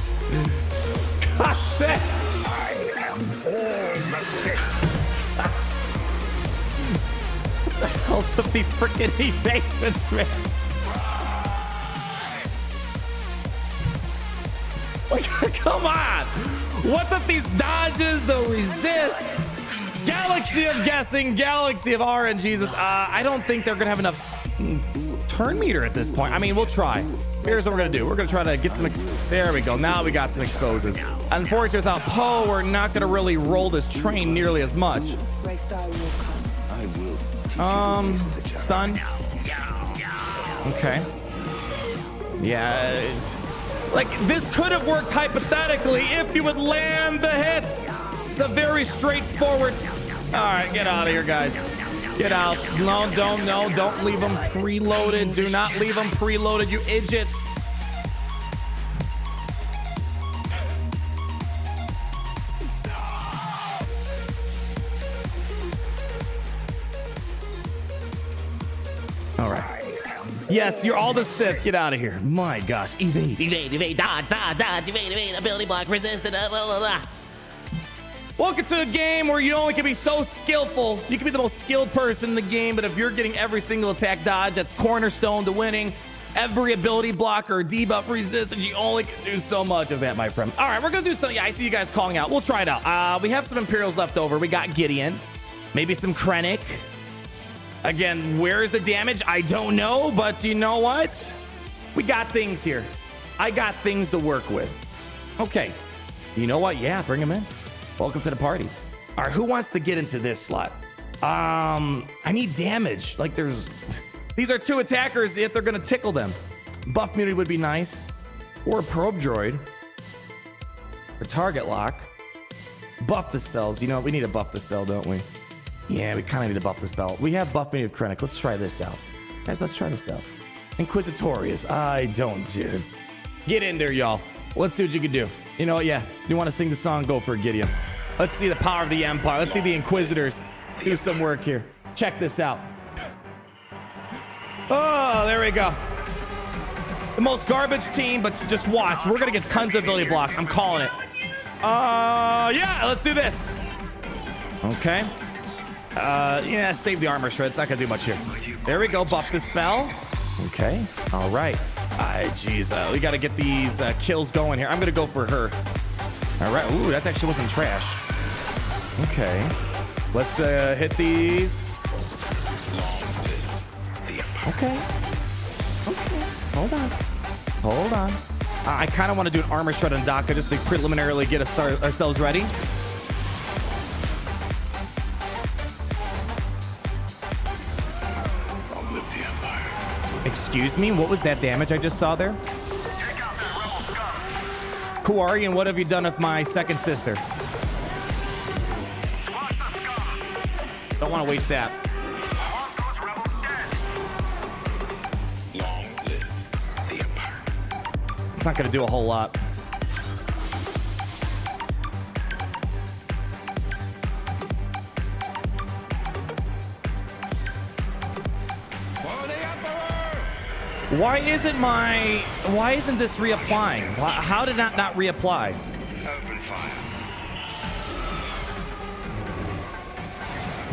Gosh, that. I am all mistake. What the hell's with these freaking evasions, man? Like, come on. What's with these dodges, the resist? Galaxy of guessing, galaxy of RNGs. I don't think they're going to have enough turn meter at this point. I mean, we'll try. Here's what we're going to do. We're going to try to get some... There we go. Now we got some exposes. Unfortunately, without Poe, we're not going to really roll this train nearly as much. I will. Stun. Okay. Yeah, it's... Like, this could have worked hypothetically if you would land the hits. It's a very straightforward... All right, get out of here, guys. Get out. No, don't leave them preloaded. Do not leave them preloaded, you idiots. All right. Yes, you're all the Sith. Get out of here. My gosh. Evade, dodge, evade, ability block, resist, blah, blah, blah. Welcome to a game where you only can be so skillful. You can be the most skilled person in the game, but if you're getting every single attack dodge, that's cornerstone to winning. Every ability block or debuff resistance, you only can do so much of that, my friend. All right, we're going to do something. Yeah, I see you guys calling out. We'll try it out. We have some Imperials left over. We got Gideon. Maybe some Krennic. Again, where's the damage? I don't know, but you know what? We got things here. I got things to work with. Okay. You know what? Yeah, bring them in. Welcome to the party. All right, who wants to get into this slot? I need damage. Like these are two attackers if they're gonna tickle them. Buff immunity would be nice. Or a probe droid. Or target lock. Buff the spells. You know, we need to buff the spell, don't we? Yeah, we kind of need to buff the spell. We have buff immunity of Krennic. Let's try this out. Guys, let's try this out. Inquisitorius. I don't just... Get in there, y'all. Let's see what you can do. You know what? Yeah. You want to sing the song? Go for it, Gideon. Let's see the power of the Empire. Let's see the Inquisitors do some work here. Check this out. Oh, there we go. The most garbage team, but just watch. We're going to get tons of ability blocks. I'm calling it. Yeah, let's do this. Okay. Yeah, save the armor shred. It's not going to do much here. There we go. Buff the spell. Okay. All right. Jeez, we got to get these kills going here. I'm going to go for her. All right. Ooh, that actually wasn't trash. Okay. Let's hit these. Okay. Okay. Hold on. I kind of want to do an armor shred on Daka just to preliminarily get ourselves ready. I'll live the Empire. Excuse me? What was that damage I just saw there? Who are you and what have you done with my second sister? Don't want to waste that. Long live the Empire. It's not going to do a whole lot. Why isn't this reapplying? How did that not reapply? Open fire.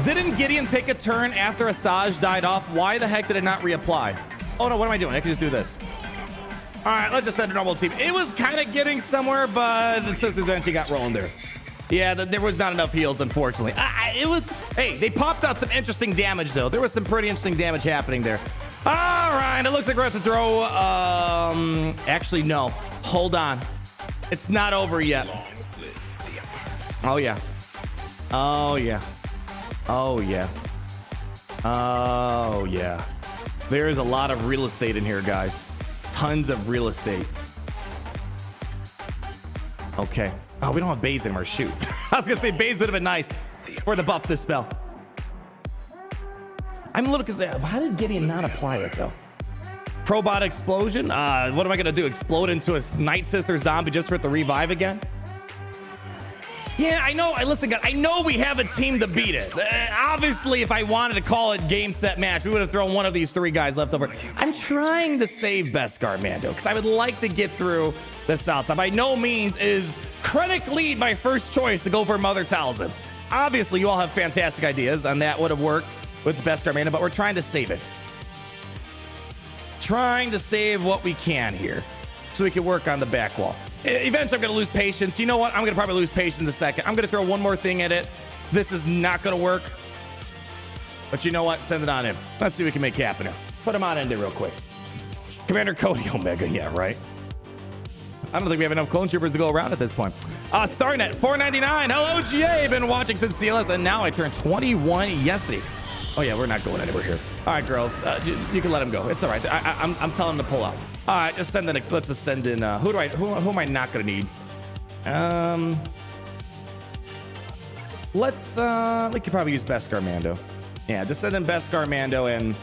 Didn't Gideon take a turn after Asajj died off? Why the heck did it not reapply? Oh no, what am I doing? I can just do this. All right, let's just set a normal team. It was kind of getting somewhere, but the Sisters eventually got rolling there. Yeah, there was not enough heals, unfortunately. Hey, they popped out some interesting damage, though. There was some pretty interesting damage happening there. All right, it looks like we're going to throw... Actually, no. Hold on. It's not over yet. Oh yeah. Oh yeah. Oh yeah. Oh yeah. There's a lot of real estate in here, guys. Tons of real estate. Okay. Oh, we don't have bays anymore. Shoot. I was gonna say bays would have been nice for the buff this spell. I'm a little confused. How did Gideon not apply it though? Probot explosion? What am I gonna do? Explode into a Nightsister zombie just for it to revive again? Yeah, I know. Listen, guys, I know we have a team to beat it. Obviously, if I wanted to call it game, set, match, we would have thrown one of these three guys left over. I'm trying to save Beskar Mando because I would like to get through the South side. By no means is Krennic lead my first choice to go for Mother Talzin. Obviously, you all have fantastic ideas, and that would have worked with Beskar Mando, but we're trying to save it. Trying to save what we can here so we can work on the back wall. Eventually, I'm going to lose patience. You know what? I'm going to probably lose patience in a second. I'm going to throw one more thing at it. This is not going to work. But you know what? Send it on in. Let's see what we can make happen. Put him on in there real quick. Commander Cody Omega. Yeah, right. I don't think we have enough clone troopers to go around at this point. Starnet, $4.99. Hello, GA. Been watching since CLS, and now I turned 21 yesterday. Oh, yeah, we're not going anywhere here. All right, girls. You can let him go. It's all right. I'm telling him to pull out. All right, just send in. Let's just send in. Who am I not going to need? We could probably use Beskar Mando. Yeah, just send in Beskar Mando, and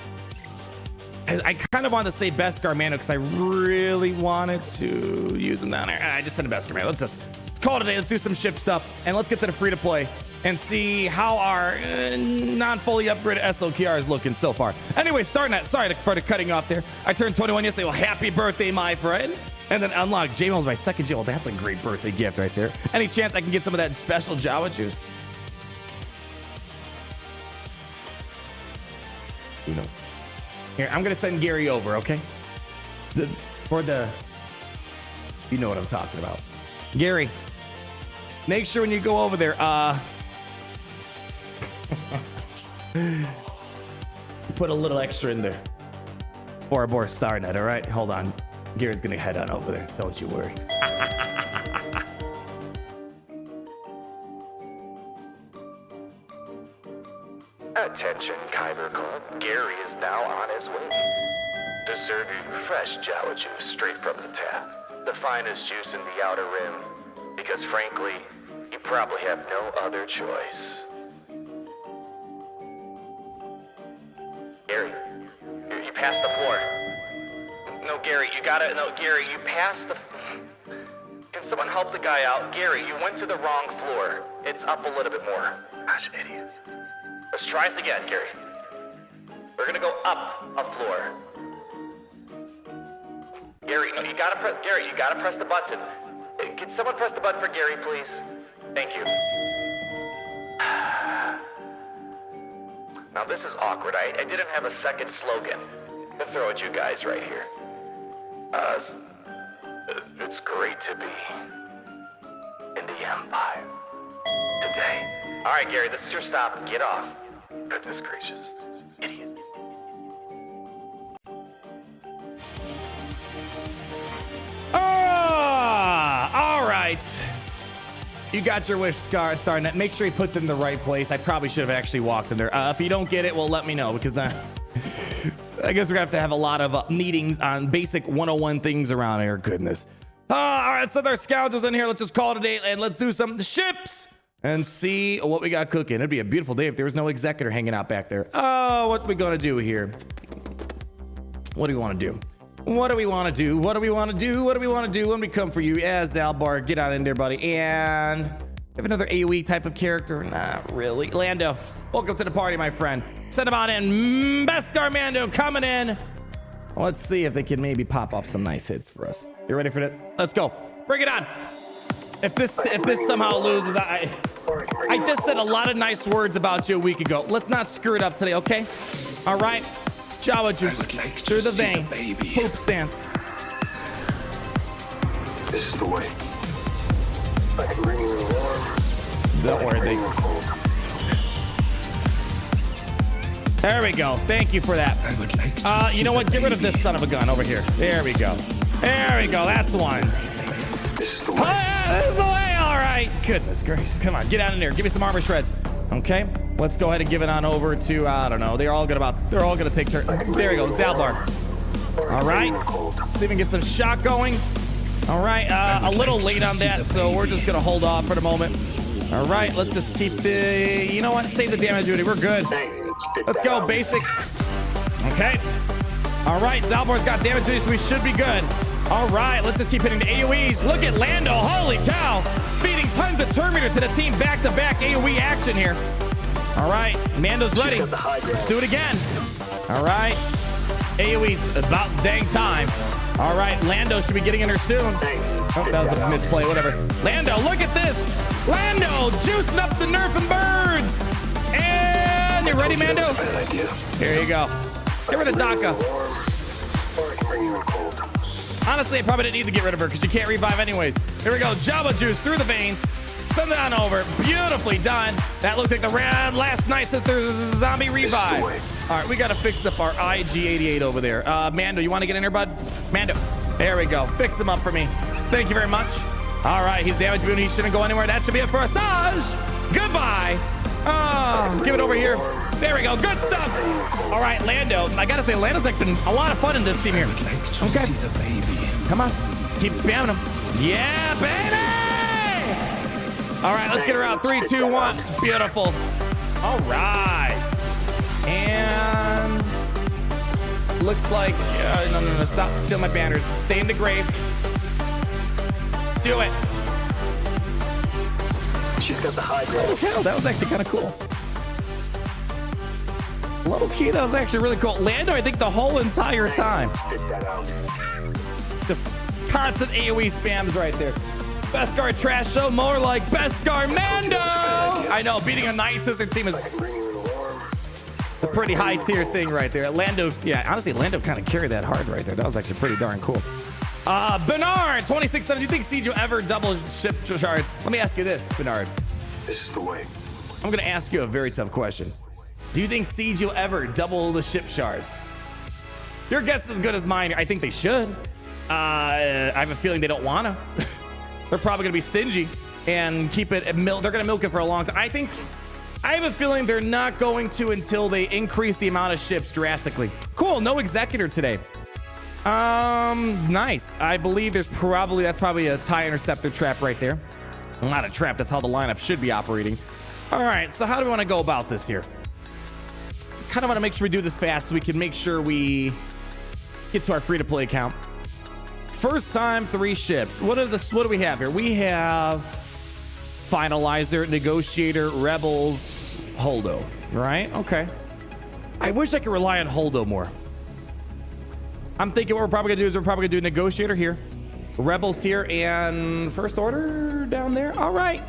I kind of wanted to say Beskar Mando because I really wanted to use him down there. I just sent in Beskar Mando. Let's call it a day. Let's do some ship stuff, and let's get to the free to play and see how our non-fully upgraded SLKR is looking so far. Anyway, starting that. Sorry for the cutting off there. I turned 21 yesterday. Well, happy birthday, my friend. And then unlock JMLS my second JMLS. That's a great birthday gift right there. Any chance I can get some of that special Jawa juice? You know. Here, I'm going to send Gary over, okay? You know what I'm talking about. Gary, make sure when you go over there, put a little extra in there for our Starnet, all right? Hold on. Gary's gonna head on over there. Don't you worry. Attention, Kyber Club. Gary is now on his way to serve you fresh Jawa juice straight from the tap. The finest juice in the Outer Rim, because frankly, you probably have no other choice. Gary, you passed the floor. No, Gary, Gary, you passed the... Can someone help the guy out? Gary, you went to the wrong floor. It's up a little bit more. Gosh, idiot. Let's try this again, Gary. We're gonna go up a floor. Gary, no, you gotta press the button. Can someone press the button for Gary, please? Thank you. Now this is awkward. I didn't have a second slogan to throw at you guys right here. It's great to be in the Empire today. All right, Gary, this is your stop. Get off. Goodness gracious, idiot. All right. You got your wish, Starnet. Make sure he puts it in the right place. I probably should have actually walked in there. If you don't get it, well, let me know, because I guess we're going to have a lot of meetings on basic 101 things around here. Goodness. All right, so there's scoundrels in here. Let's just call it a day, and let's do some ships and see what we got cooking. It'd be a beautiful day if there was no executor hanging out back there. Oh, what are we going to do here? What do we want to do? What do we want to do? What do we want to do? What do we want to do when we come for you? As Albar, get on in there, buddy. And have another AoE type of character? Not really. Lando, welcome to the party, my friend. Send him on in. Beskar Mando coming in. Let's see if they can maybe pop off some nice hits for us. You ready for this? Let's go. Bring it on. If this somehow loses, I just said a lot of nice words about you a week ago. Let's not screw it up today, okay? All right. Jawa juice like through the vein. Baby. Poop stance. This is the way. I can bring you warm. Don't worry, there we go. Thank you for that. I would like to you know what? Get rid of this son of a gun over here. There we go. There we go. That's one. This is the Oh, way. yeah, this is the way. All right. Goodness gracious. Come on, get out in there. Give me some armor shreds. Okay, let's go ahead and give it on over to I don't know. They're all gonna take turn. There we go, Zalbar. All right, see if we can get some shot going. All right, a little late on that, so we're just gonna hold off for the moment. All right, let's just keep the. You know what? Save the damage duty. We're good. Let's go, basic. Okay. All right, Zalbar's got damage duty, so we should be good. All right, let's just keep hitting the AoEs. Look at Lando. Holy cow. Feeding tons of Terminator to the team. Back-to-back AoE action here. All right, Mando's ready. Let's do it again. All right. AoE's about dang time. All right, Lando should be getting in her soon. Oh, that was a misplay, whatever. Lando, look at this. Lando juicing up the nerfing birds. And you ready, Mando? Here you go. Get rid of Daka. Honestly, I probably didn't need to get rid of her because she can't revive anyways. Here we go. Jabba juice through the veins. Send it on over. Beautifully done. That looks like the last Nightsisters zombie revive. All right, we got to fix up our IG-88 over there. Mando, you want to get in here, bud? Mando. There we go. Fix him up for me. Thank you very much. All right, he's damaged immune. He shouldn't go anywhere. That should be it for Asajj. Goodbye. Give it over here. There we go. Good stuff. All right, Lando. I got to say, Lando's actually been a lot of fun in this team here. Okay. Come on. Keep spamming him. Yeah, baby. All right, let's get her out. 3, 2, 1. Beautiful. All right. And looks like, no. Stop stealing my banners. Stay in the grave. Do it. She's got the high ground. Hell, that was actually kind of cool. Low key, that was actually really cool. Lando, I think the whole entire time. Just constant AoE spams right there. Beskar trash show, more like Beskar Mando. I know, beating a Nightsister team is a pretty high tier thing right there. Lando, yeah, honestly, Lando kind of carried that hard right there. That was actually pretty darn cool. Bernard, 26-7. Do you think Siege will ever double ship shards? Let me ask you this, Bernard. This is the way. I'm going to ask you a very tough question. Do you think Siege will ever double the ship shards? Your guess is as good as mine. I think they should. I have a feeling they don't want to. They're probably going to be stingy and keep it. They're going to milk it for a long time. I have a feeling they're not going to until they increase the amount of ships drastically. Cool. No Executor today. Nice. I believe that's probably a TIE Interceptor trap right there. Not a trap. That's how the lineup should be operating. All right. So how do we want to go about this here? Kind of want to make sure we do this fast so we can make sure we get to our free-to-play account. First time 3 ships. What do we have here? We have Finalizer, Negotiator, Rebels, Holdo. Right? Okay. I wish I could rely on Holdo more. I'm thinking what we're probably gonna do is we're probably gonna do Negotiator here, Rebels here, and First Order down there. All right,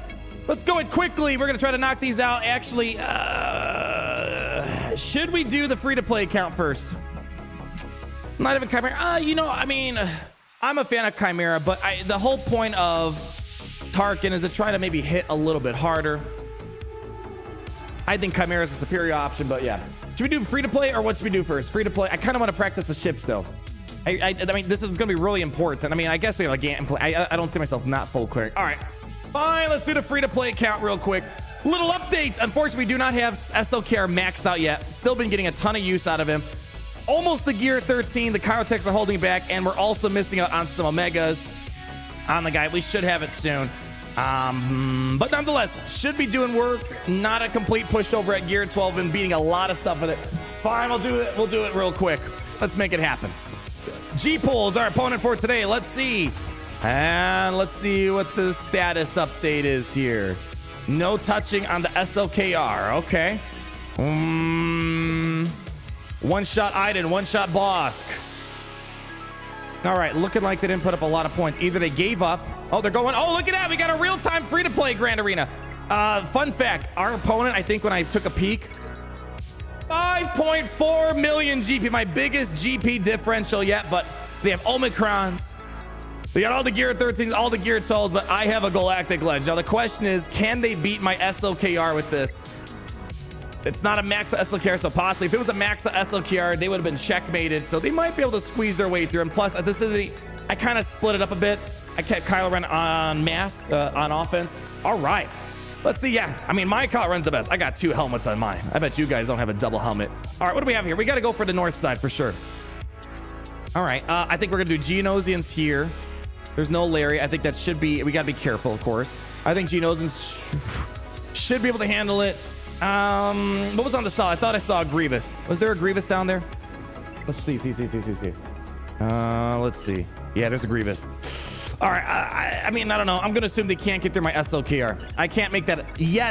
let's go it quickly. We're gonna try to knock these out. Actually, should we do the free-to-play account first? Not even Chimera. I'm a fan of Chimera, but the whole point of Tarkin is to try to maybe hit a little bit harder. I think Chimera is a superior option, but yeah. Should we do free-to-play or what should we do first? Free-to-play. I kind of want to practice the ships, though. I mean, this is going to be really important. I mean, I guess we have a gameplay. I don't see myself not full clearing. All right. Fine, let's do the free-to-play account real quick. Little updates. Unfortunately, we do not have SLKR maxed out yet. Still been getting a ton of use out of him. Almost the Gear 13. The Chirotechs are holding back, and we're also missing out on some Omegas on the guy. We should have it soon. But nonetheless, should be doing work. Not a complete pushover at Gear 12 and beating a lot of stuff with it. Fine, we'll do it. We'll do it real quick. Let's make it happen. G-Pool is our opponent for today. Let's see. And let's see what the status update is here. No touching on the SLKR. Okay. One shot Iden, one shot Bosk. All right, looking like they didn't put up a lot of points. Either they gave up. Oh, they're going. Oh, look at that. We got a real-time free-to-play Grand Arena. Fun fact, our opponent, I think when I took a peek, 5.4 million GP, my biggest GP differential yet, but they have Omicrons. They got all the Gear 13s, all the Gear 12s, but I have a Galactic Ledge. Now, the question is, can they beat my SLKR with this? It's not a max SLKR, so possibly. If it was a max SLKR, they would have been checkmated, so they might be able to squeeze their way through. And plus, I I kind of split it up a bit. I kept Kylo Ren on mask, on offense. All right. Let's see. Yeah, I mean, my Kylo Ren's the best. I got 2 helmets on mine. I bet you guys don't have a double helmet. All right, what do we have here? We got to go for the north side for sure. All right, I think we're going to do Geonosians here. There's no Larry. I think that should be, we got to be careful, of course. I think Geonosians should be able to handle it. What was on the side? I thought I saw a Grievous. Was there a Grievous down there? Let's see. Let's see. Yeah, there's a Grievous. All right, I mean, I don't know. I'm going to assume they can't get through my SLKR. I can't make that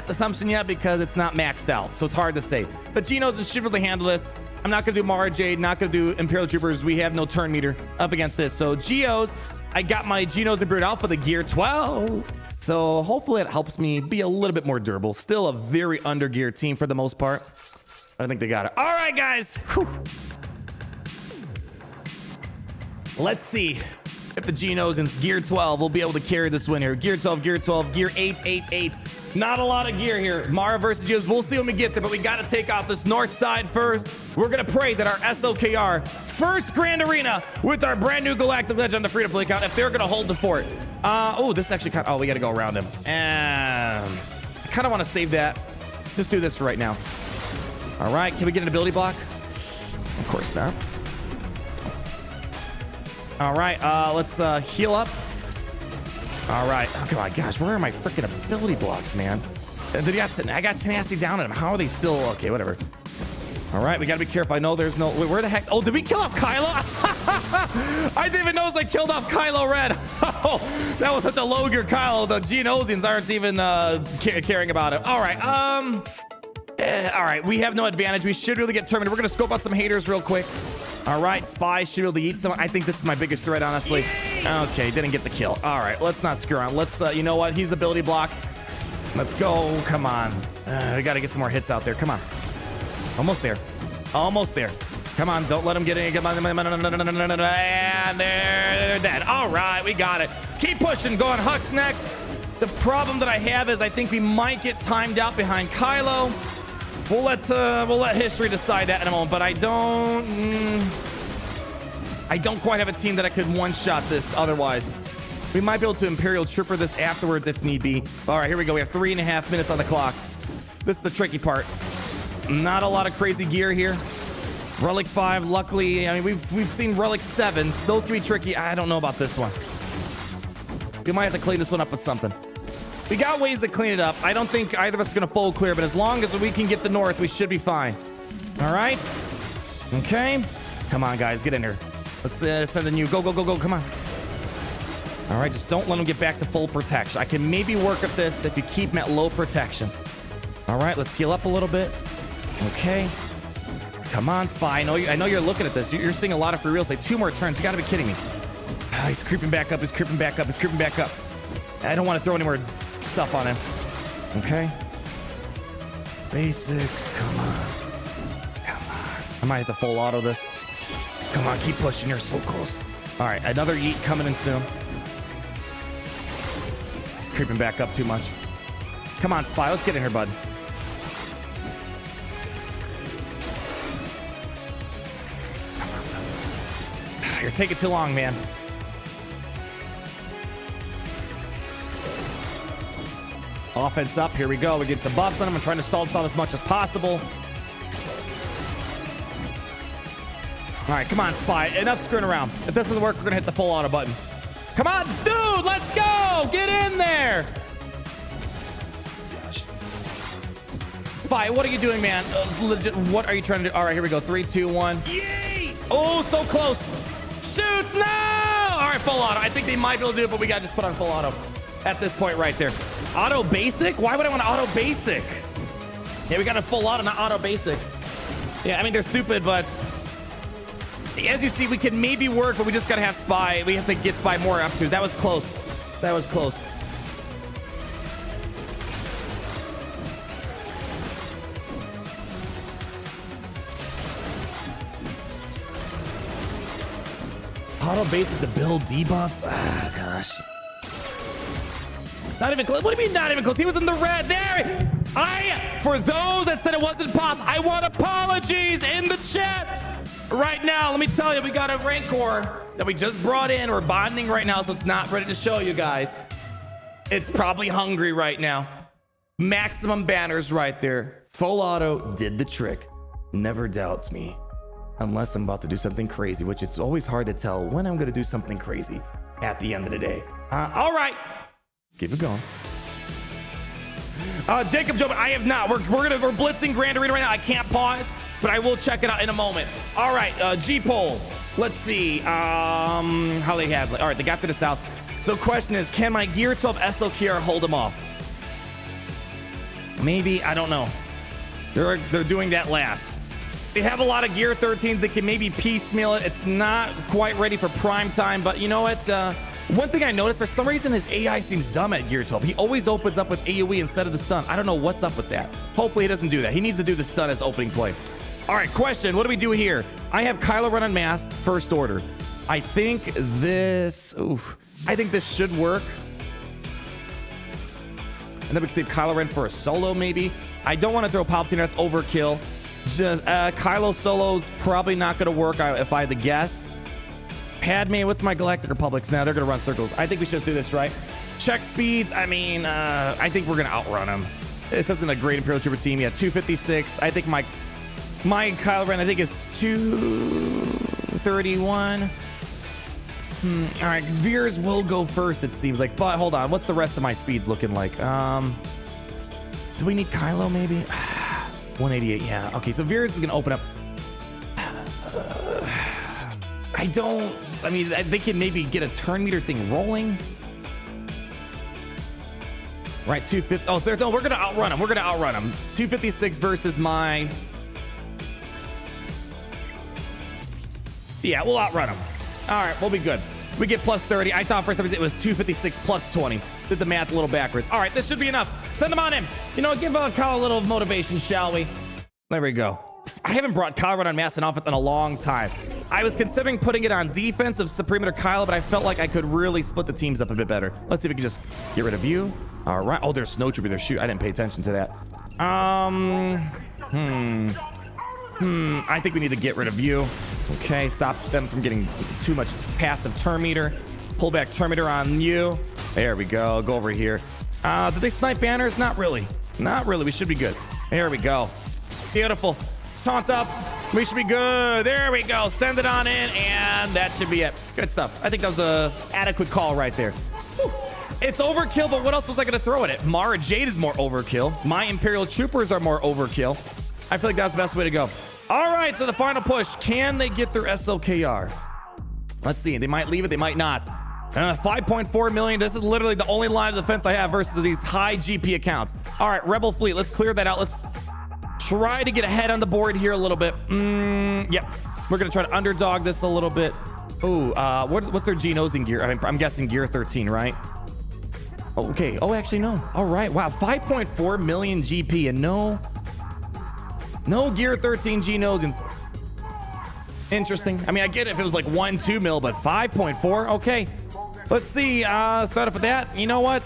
assumption yet because it's not maxed out, so it's hard to say. But Geonosians should really handle this. I'm not going to do Mara Jade, not going to do Imperial Troopers. We have no turn meter up against this. So Geos, I got my Genos and Brood Alpha, the Gear 12. So hopefully it helps me be a little bit more durable. Still a very under-geared team for the most part. I think they got it. All right, guys. Whew. Let's see if the Genos and Gear 12 will be able to carry this win here. Gear 12, Gear 8. Not a lot of gear here. Mara versus Geos. We'll see when we get there, but we got to take off this north side first. We're going to pray that our SLKR first Grand Arena with our brand new Galactic Legend on the free-to-play account, if they're going to hold the fort. This actually kind of, we got to go around him. And I kind of want to save that. Just do this for right now. All right, can we get an ability block? Of course not. All right, let's heal up. All right. Oh my gosh, where are my freaking ability blocks, man? I got tenacity down at him. How are they still? Okay, whatever. All right, we got to be careful. I know there's no. Wait, where the heck? Oh, did we kill off Kylo? I didn't even notice I killed off Kylo Ren. Oh, that was such a low gear Kylo. The Geonosians aren't even caring about it. All right. All right, we have no advantage. We should really get Terminated. We're going to scope out some haters real quick. All right, Spy should be able to eat some. I think this is my biggest threat, honestly. Okay, didn't get the kill. All right, let's not screw around. Let's, you know what? He's ability blocked. Let's go. Come on. We got to get some more hits out there. Come on. Almost there. Almost there. Come on, don't let him get in. Come on. And they're dead. All right, we got it. Keep pushing. Going Hux next. The problem that I have is I think we might get timed out behind Kylo. We'll let history decide that in a moment, but I don't quite have a team that I could one-shot this otherwise. We might be able to Imperial Trooper this afterwards if need be. All right, here we go. We have 3.5 minutes on the clock. This is the tricky part. Not a lot of crazy gear here. Relic 5, luckily, I mean, we've seen Relic 7s. Those can be tricky. I don't know about this one. We might have to clean this one up with something. We got ways to clean it up. I don't think either of us are going to fold clear, but as long as we can get the north, we should be fine. All right. Okay. Come on, guys. Get in here. Let's send a new. Go. Come on. All right. Just don't let them get back to full protection. I can maybe work at this if you keep them at low protection. All right. Let's heal up a little bit. Okay. Come on, Spy. I know you're looking at this. You're seeing a lot of free real estate. 2 more turns. You got to be kidding me. He's creeping back up. He's creeping back up. I don't want to throw any more stuff on him. Okay. Basics. Come on. I might have to full auto this. Come on, keep pushing. You're so close. All right, another yeet coming in soon. He's creeping back up too much. Come on, Spy. Let's get in here, bud. You're taking too long, man. Offense up. Here we go. We get some buffs on him. I'm trying to stall this out as much as possible. All right, come on, Spy. Enough screwing around. If this doesn't work, we're going to hit the full auto button. Come on, dude. Let's go. Get in there. Spy, what are you doing, man? Legit. What are you trying to do? All right, here we go. 3, 2, 1. Yay! Oh, so close. Shoot. No. All right, full auto. I think they might be able to do it, but we got to just put on full auto at this point right there. Auto basic? Why would I want to auto basic? Yeah, we got a full auto, not auto basic. Yeah, I mean, they're stupid, but as you see, we can maybe work, but we just got to have Spy. We have to get Spy more opportunities. That was close. That was close. Auto basic to build debuffs? Ah, gosh. Not even close. What do you mean not even close? He was in the red. There. For those that said it wasn't possible, I want apologies in the chat. right now, let me tell you, we got a Rancor that we just brought in. We're bonding right now, so it's not ready to show you guys. It's probably hungry right now. Maximum banners right there. Full auto did the trick. Never doubts me. Unless I'm about to do something crazy, which it's always hard to tell when I'm going to do something crazy at the end of the day. All right. Keep it going. Jacob Joe, I have not. We're blitzing Grand Arena right now. I can't pause, but I will check it out in a moment. All right, G-Pole. Let's see how they have. All right, they got to the south. So question is, can my Gear 12 SLKR hold them off? Maybe, I don't know. They're doing that last. They have a lot of Gear 13s. They can maybe piecemeal it. It's not quite ready for prime time, but you know what? One thing I noticed, for some reason, his AI seems dumb at Gear 12. He always opens up with AoE instead of the stun. I don't know what's up with that. Hopefully he doesn't do that. He needs to do the stun as the opening play. All right, question. What do we do here? I have Kylo Ren unmasked, first order. I think this should work. And then we can save Kylo Ren for a solo, maybe. I don't want to throw Palpatine. That's overkill. Just Kylo solo's probably not going to work if I had to guess. Padme, what's my Galactic Republics now? They're going to run circles. I think we should just do this, right? Check speeds. I mean, I think we're going to outrun them. This isn't a great Imperial Trooper team. Yeah, 256. I think my Kylo Ren, I think, is 231. All right, Veers will go first, it seems like. But hold on, what's the rest of my speeds looking like? Do we need Kylo, maybe? 188, yeah. Okay, so Veers is going to open up. I mean, they can maybe get a turn meter thing rolling. Right, 250. Oh, no, we're going to outrun them. 256 versus my... Yeah, we'll outrun them. All right, we'll be good. We get plus 30. I thought for some reason it was 256 plus 20. Did the math a little backwards. All right, this should be enough. Send them on in. You know, give Kyle a little motivation, shall we? There we go. I haven't brought Kylo Ren on mass and offense in a long time. I was considering putting it on defense of Supreme or Kylo, but I felt like I could really split the teams up a bit better. Let's see if we can just get rid of you. All right. Oh, there's Snow Trooper there. Shoot, I didn't pay attention to that. I think we need to get rid of you. Okay, stop them from getting too much passive turn meter. Pull back turn meter on you. There we go. Go over here. Did they snipe banners? Not really. Not really. We should be good. There we go. Beautiful. Taunt up. We should be good. There we go. Send it on in, and that should be it. Good stuff. I think that was an adequate call right there. Whew. It's overkill, but what else was I going to throw at it? Mara Jade is more overkill. My Imperial Troopers are more overkill. I feel like that's the best way to go. All right, so the final push. Can they get their SLKR? Let's see. They might leave it. They might not. 5.4 million. This is literally the only line of defense I have versus these high GP accounts. All right, Rebel Fleet. Let's clear that out. Let's try to get ahead on the board here a little bit. Yep. We're going to try to underdog this a little bit. Ooh, what's their Genosing gear? I'm guessing gear 13, right? Okay. Oh, actually, no. All right. Wow. 5.4 million GP and no gear 13 Genosings. Interesting. I mean, I get it if it was like 1-2 mil, but 5.4. Okay. Let's see. Start off with that. You know what?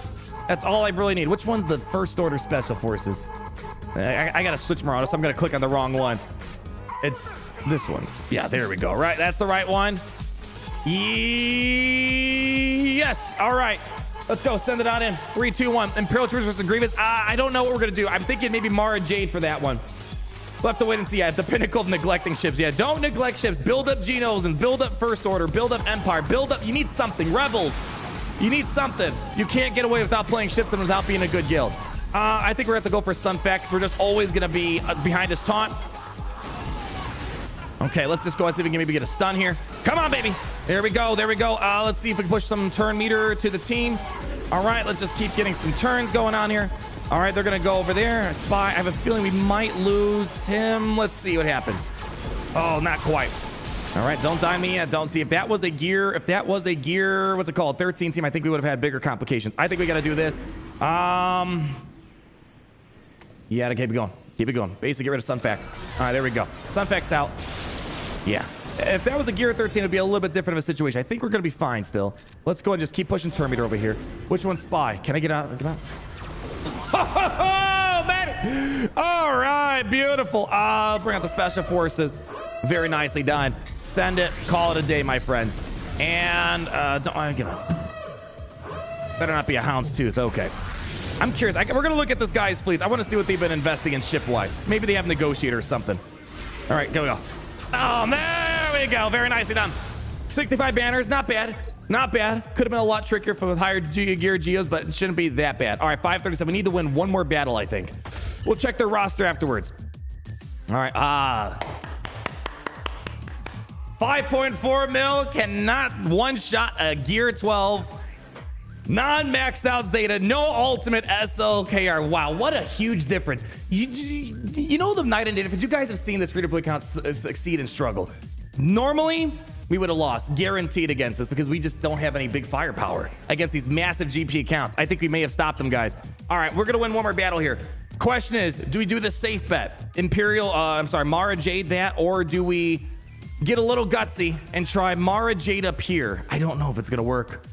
That's all I really need. Which one's the first order special forces? I got to switch more auto, so I'm going to click on the wrong one. It's this one. Yeah, there we go. Right. That's the right one. Yes. All right. Let's go. Send it on in. 3, 2, 1. Imperial Troopers versus Grievous. I don't know what we're going to do. I'm thinking maybe Mara Jade for that one. We'll have to wait and see. Yeah, the pinnacle of neglecting ships. Yeah, don't neglect ships. Build up Genos and build up First Order. Build up Empire. Build up. You need something. Rebels. You need something. You can't get away without playing ships and without being a good guild. I think we're going to have to go for Sunfax. We're just always going to be behind his taunt. Okay, let's just go and see if we can maybe get a stun here. Come on, baby. There we go. There we go. Let's see if we can push some turn meter to the team. All right, let's just keep getting some turns going on here. All right, they're going to go over there. Spy. I have a feeling we might lose him. Let's see what happens. Oh, not quite. All right, don't die me yet. Don't see if that was a gear. If that was a gear, what's it called? 13 team. I think we would have had bigger complications. I think we got to do this. Yeah, to keep it going. Keep it going. Basically, get rid of Sunfac. All right, there we go. Sunfac's out. Yeah. If that was a gear 13, it would be a little bit different of a situation. I think we're going to be fine still. Let's go and just keep pushing turn meter over here. Which one's Spy? Can I get out? Get out? Oh, man. All right, beautiful. Bring out the special forces. Very nicely done. Send it. Call it a day, my friends. And better not be a houndstooth. Okay. I'm curious. We're going to look at this guy's fleets. I want to see what they've been investing in ship-wise. Maybe they have negotiator or something. All right, go. Oh, there we go. Very nicely done. 65 banners. Not bad. Not bad. Could have been a lot trickier with higher gear geos, but it shouldn't be that bad. All right, 537. We need to win one more battle, I think. We'll check their roster afterwards. All right. 5.4 mil cannot one-shot a Gear 12. Non-maxed out Zeta, no ultimate SLKR. Wow, what a huge difference. You know the night and day difference. You guys have seen this free-to-play account succeed and struggle. Normally, we would have lost, guaranteed against this, because we just don't have any big firepower against these massive GP accounts. I think we may have stopped them, guys. All right, we're going to win one more battle here. Question is, do we do the safe bet? Mara Jade that, or do we get a little gutsy and try Mara Jade up here? I don't know if it's going to work.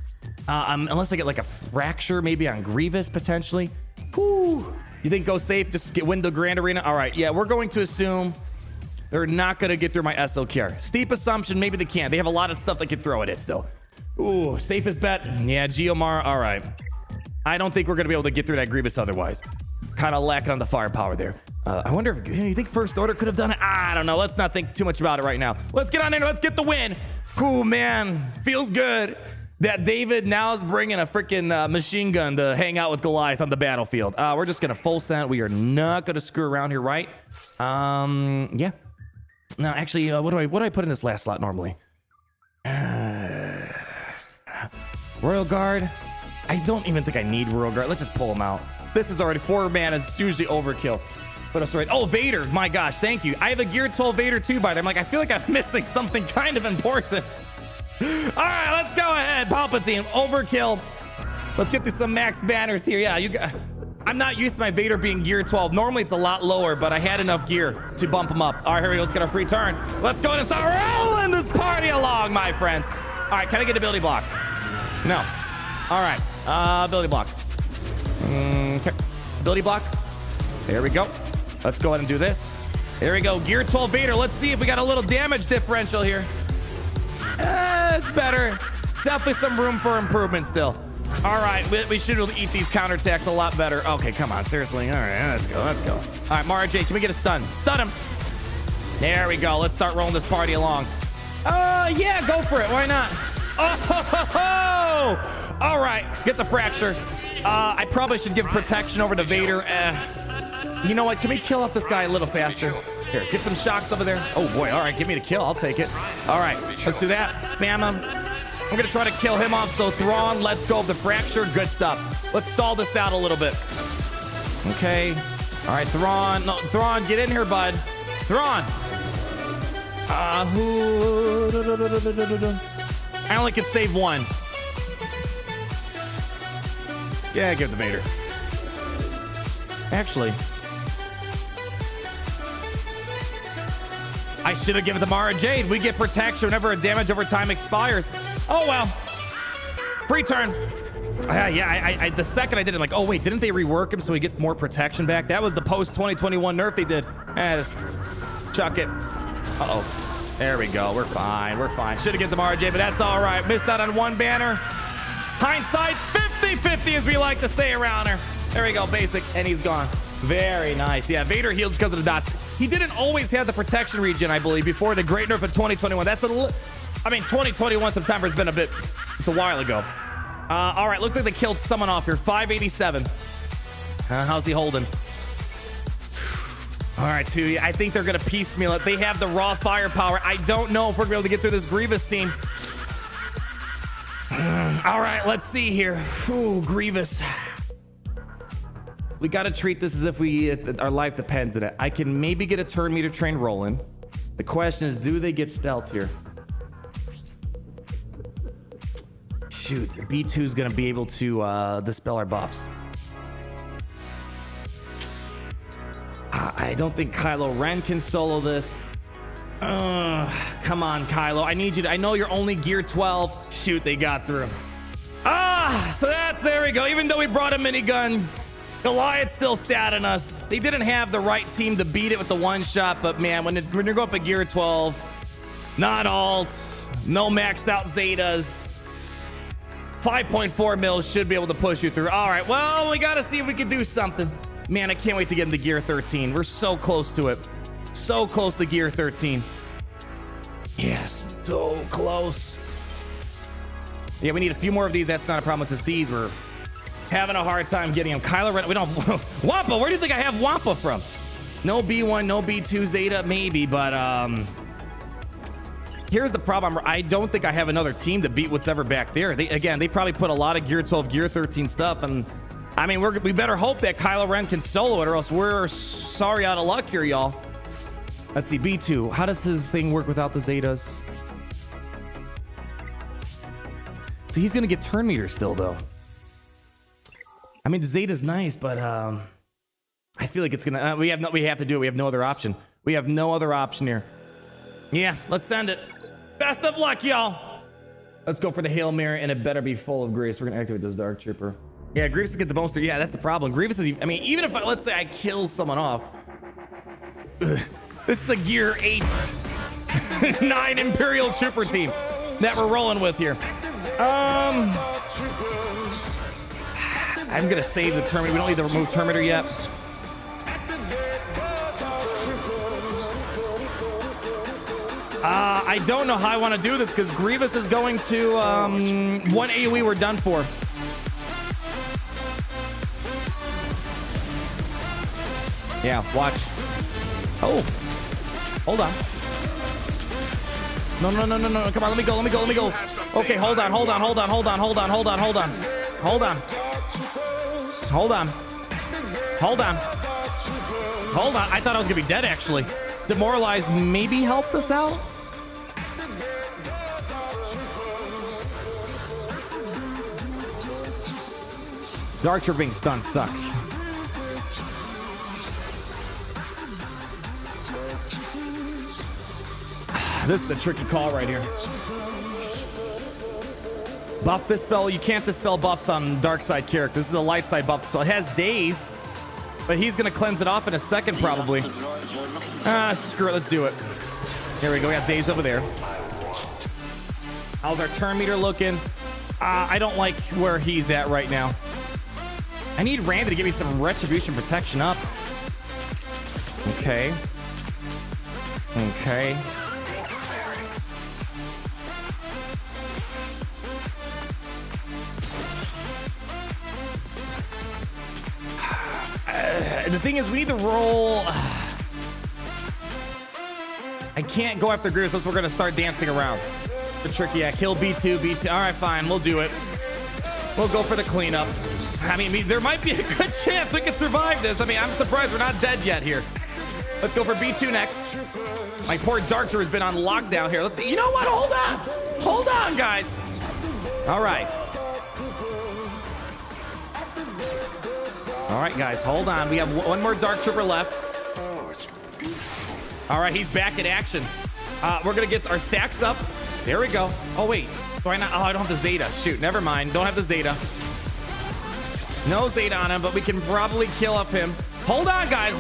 Unless I get like a fracture, maybe on Grievous potentially. Whew. You think go safe, just win the Grand Arena? All right, yeah, we're going to assume they're not going to get through my SLKR. Steep assumption, maybe they can. They have a lot of stuff they can throw at it still. Ooh, safest bet. Yeah, Geomar, all right. I don't think we're going to be able to get through that Grievous otherwise. Kind of lacking on the firepower there. I wonder if you think First Order could have done it. I don't know. Let's not think too much about it right now. Let's get on in. Let's get the win. Ooh, man, feels good that David now is bringing a freaking machine gun to hang out with Goliath on the battlefield. We're just gonna full send. We are not gonna screw around here, right? Yeah. No, actually, what do I put in this last slot normally? Royal Guard. I don't even think I need Royal Guard. Let's just pull them out. This is already 4 mana. It's usually overkill. What else? Right? Oh, Vader. My gosh, thank you. I have a Gear 12 Vader too, by the way. I'm like, I feel like I'm missing something kind of important. All right, let's go ahead. Palpatine, overkill. Let's get to some max banners here. Yeah, I'm not used to my Vader being Gear 12. Normally it's a lot lower, but I had enough gear to bump him up. All right, here we go. Let's get our free turn. Let's go and start rolling this party along, my friends. All right, can I get a ability block? No. All right, ability block. Okay. Ability block. There we go. Let's go ahead and do this. There we go. Gear 12 Vader. Let's see if we got a little damage differential here. It's better. Definitely some room for improvement still. All right, we should eat these counterattacks a lot better. Okay, come on, seriously. All right, let's go. All right, Mara J, can we get a stun? Stun him. There we go. Let's start rolling this party along. Yeah, go for it. Why not? Oh, all right, get the fracture. I probably should give protection over to Vader. You know what? Can we kill off this guy a little faster? Here, get some shocks over there. Oh boy, all right, give me the kill. I'll take it. All right, let's do that. Spam him. I'm gonna try to kill him off. So Thrawn, let's go. The fracture, good stuff. Let's stall this out a little bit. Okay. All right, Thrawn. No, Thrawn, get in here, bud. Thrawn. I only can save one. Yeah, give it to Vader. Actually, I should have given it to Mara Jade. We get protection whenever a damage over time expires. Oh, well. Free turn. Yeah, the second I did it, I'm like, oh, wait, didn't they rework him so he gets more protection back? That was the post-2021 nerf they did. Just chuck it. Uh-oh. There we go. We're fine. We're fine. Should have given the Mara Jade, but that's all right. Missed out on one banner. Hindsight's 50-50, as we like to say around here. There we go, basic, and he's gone. Very nice. Yeah, Vader healed because of the dots. He didn't always have the protection regen, I believe, before the great nerf of 2021. That's 2021 September has been a bit, it's a while ago. All right, looks like they killed someone off here. 587. How's he holding? All right, two. I think they're going to piecemeal it. They have the raw firepower. I don't know if we're going to be able to get through this Grievous team. All right, let's see here. Ooh, Grievous. We got to treat this as if our life depends on it. I can maybe get a turn meter train rolling. The question is, do they get stealth here? Shoot, B2 is going to be able to dispel our buffs. I don't think Kylo Ren can solo this. Come on, Kylo. I need you to... I know you're only Gear 12. Shoot, they got through. So there we go. Even though we brought a minigun, Goliath still sat on us. They didn't have the right team to beat it with the one shot, but man, when you go up at gear 12, not alt, no maxed out Zetas, 5.4 mils should be able to push you through. All right, well, we got to see if we can do something. Man, I can't wait to get into gear 13. We're so close to it. So close to gear 13. Yes, so close. Yeah, we need a few more of these. That's not a problem. It's just these. We're having a hard time getting them. Kylo Ren, we don't. Wampa, where do you think I have Wampa from? No B1, no B2 Zeta, maybe, but here's the problem. I don't think I have another team to beat what's ever back there. They probably put a lot of gear 12, gear 13 stuff, and I mean, we better hope that Kylo Ren can solo it, or else we're sorry out of luck here, y'all. Let's see, B2. How does his thing work without the Zetas? So he's gonna get turn meter still, though. I mean, the Zeta's nice, but I feel like it's gonna. We have to do it. We have no other option. We have no other option here. Yeah, let's send it. Best of luck, y'all. Let's go for the Hail Mary, and it better be full of Grace. We're gonna activate this Dark Trooper. Yeah, Grievous gets the bonus. Yeah, that's the problem. Grievous is. I mean, even if let's say I kill someone off. This is a gear 8, 9 Imperial Trooper team that we're rolling with here. I'm gonna save the Terminator. We don't need to remove Terminator yet. I don't know how I want to do this because Grievous is going to one AoE. We're done for. Yeah, watch. Oh, hold on. No. Come on, let me go. Okay, hold on. I thought I was gonna be dead, actually. Demoralize maybe helped us out. Dark Trooper being stunned sucks. This is a tricky call right here. Buff this spell. You can't dispel buffs on dark side characters. This is a light side buff spell. It has daze, but he's going to cleanse it off in a second probably. Screw it. Let's do it. Here we go. We got daze over there. How's our turn meter looking? I don't like where he's at right now. I need Randy to give me some retribution protection up. Okay. The thing is, we need to roll. I can't go after Grievous unless we're going to start dancing around. The tricky, yeah, kill B2. All right, fine, we'll do it. We'll go for the cleanup. I mean, there might be a good chance we can survive this. I mean, I'm surprised we're not dead yet here. Let's go for B2 next. My poor Dark Trooper has been on lockdown here. You know what? Hold on, guys. All right. All right, guys, hold on. We have one more Dark Trooper left. All right, he's back in action. We're going to get our stacks up. There we go. Oh, wait. Do I not? Oh, I don't have the Zeta. Shoot, never mind. Don't have the Zeta. No Zeta on him, but we can probably kill up him. Hold on, guys.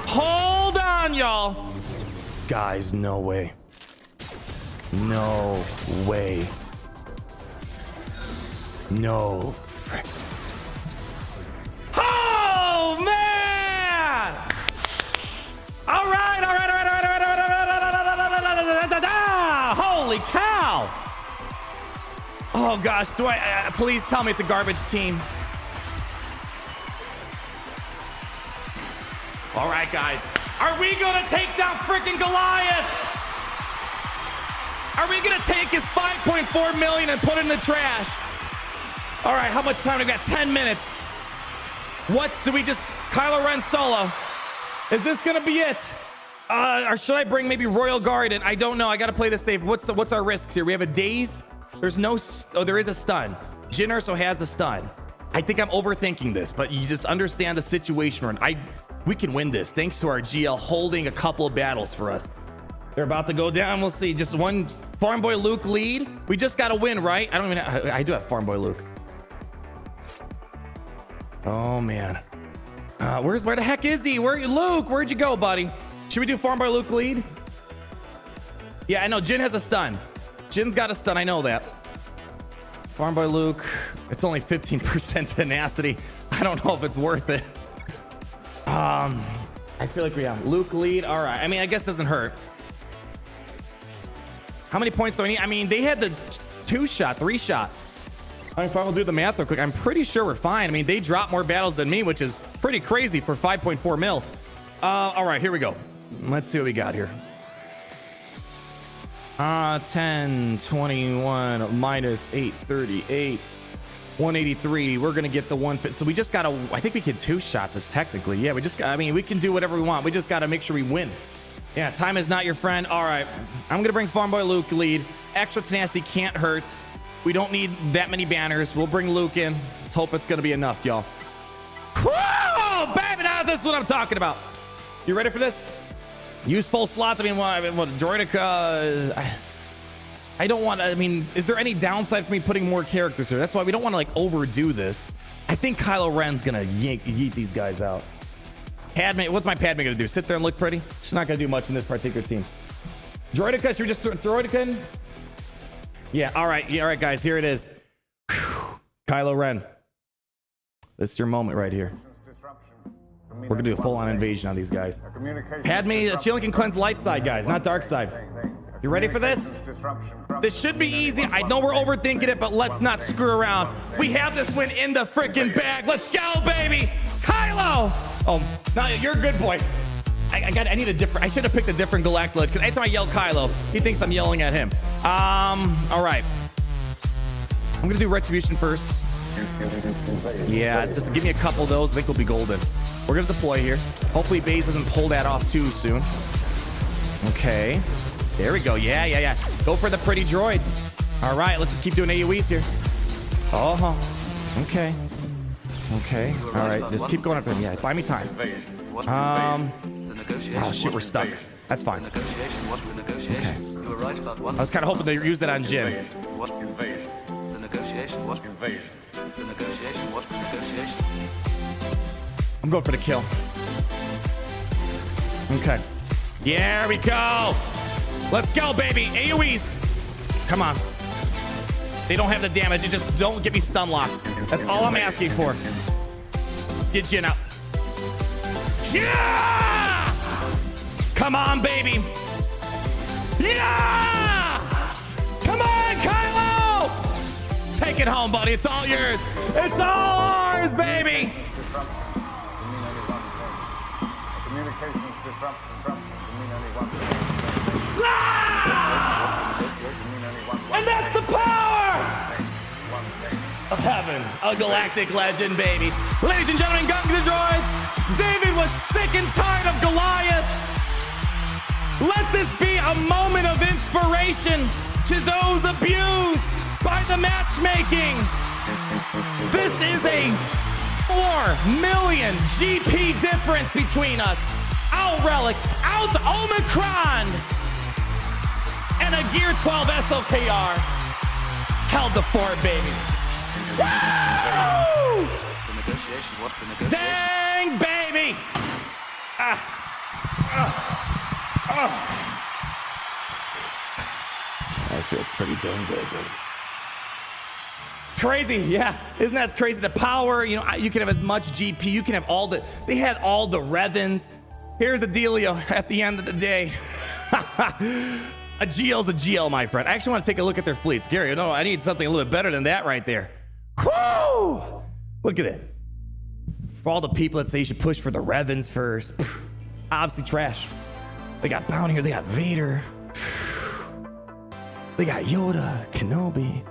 Hold on, y'all. Guys, no way. No way. No frick. Oh, man! All right. Holy cow! Oh gosh, do I? Please tell me it's a garbage team. All right, guys, are we gonna take down freaking Goliath? Are we gonna take his 5.4 million and put it in the trash? All right, how much time? We got 10 minutes. Do we just Kylo Ren solo? Is this gonna be it? Or should I bring maybe Royal Guard in? I don't know. I gotta play this safe. What's our risks here? We have a daze. There's no. Oh, there is a stun. Jyn Erso has a stun. I think I'm overthinking this, but you just understand the situation we're in. We can win this thanks to our GL holding a couple of battles for us. They're about to go down. We'll see. Just one Farm Boy Luke lead. We just gotta win, right? I do have Farm Boy Luke. Oh man. Where the heck is he? Luke? Where'd you go, buddy? Should we do Farm Boy Luke lead? Yeah, I know Jin has a stun. Jin's got a stun. I know that. Farm Boy Luke. It's only 15% tenacity. I don't know if it's worth it. I feel like we have Luke lead. All right. I mean, I guess it doesn't hurt. How many points do I need? I mean, they had the 2-shot, 3-shot. I mean, if I will do the math real quick, I'm pretty sure we're fine. I mean, they dropped more battles than me, which is pretty crazy for 5.4 mil. All right, here we go. Let's see what we got here. 10, 21, minus 838, 183. We're gonna get the 150. So we just gotta, I think we can 2-shot this technically. Yeah, I mean, we can do whatever we want. We just gotta make sure we win. Yeah, time is not your friend. All right, I'm gonna bring Farm Boy Luke lead. Extra tenacity can't hurt. We don't need that many banners. We'll bring Luke in. Let's hope it's gonna be enough, y'all. Whoa, baby, now this is what I'm talking about. You ready for this? Use full slots. I mean, what Droidica? I don't want to. I mean, is there any downside for me putting more characters here? That's why we don't want to like overdo this. I think Kylo Ren's gonna yeet these guys out. Padme, what's my Padme gonna do? Sit there and look pretty? She's not gonna do much in this particular team. Droidica, should we just throw Droidica in? Yeah. All right. Yeah. All right, guys. Here it is. Whew. Kylo Ren. This is your moment right here. We're gonna do a full-on invasion on these guys. Padme, she only can cleanse light side, guys, not dark side. You ready for this? This should be easy. I know we're overthinking it, but let's not screw around. We have this win in the freaking bag. Let's go, baby. Kylo. Oh, no, you're a good boy. I need a different. I should have picked a different Galactic because anytime I yell Kylo, he thinks I'm yelling at him. All right. I'm gonna do Retribution first. Yeah, just give me a couple of those. I think we'll be golden. We're gonna deploy here. Hopefully Baze doesn't pull that off too soon. Okay. There we go. Yeah. Go for the pretty droid. All right, let's just keep doing AoEs here. Okay. All right, just keep going after him. Yeah, buy me time. Oh shit, we're stuck. That's fine. Okay. I was kind of hoping they used that on Jim. The negotiation was invasion. The negotiation was negotiation. I'm going for the kill. Okay. Here we go. Let's go, baby. AoEs. Come on. They don't have the damage. You just don't get me stun locked. That's all I'm asking for. Get Jin out. Yeah! Come on, baby. Yeah! Come on, Kylo! Take it home, buddy. It's all yours. It's all ours, baby. And that's the power of heaven. A galactic legend, baby. Ladies and gentlemen, Gung the Droids. David was sick and tired of Goliath. Let this be a moment of inspiration to those abused by the matchmaking. This is a 4 million GP difference between us. Out Relic, out Omicron, and a Gear 12 SLKR held the fort, baby. Woo! The negotiation was the negotiation. Dang, baby! That feels pretty dang good, baby. Crazy, yeah. Isn't that crazy? The power, you know, you can have as much GP, you can have all the, they had all the Revans. Here's the dealio at the end of the day. A GL's a GL, my friend. I actually want to take a look at their fleets. Gary, no, I need something a little bit better than that right there. Whoo! Look at it. For all the people that say you should push for the Revans first. Obviously trash. They got Bounty here, they got Vader. They got Yoda, Kenobi.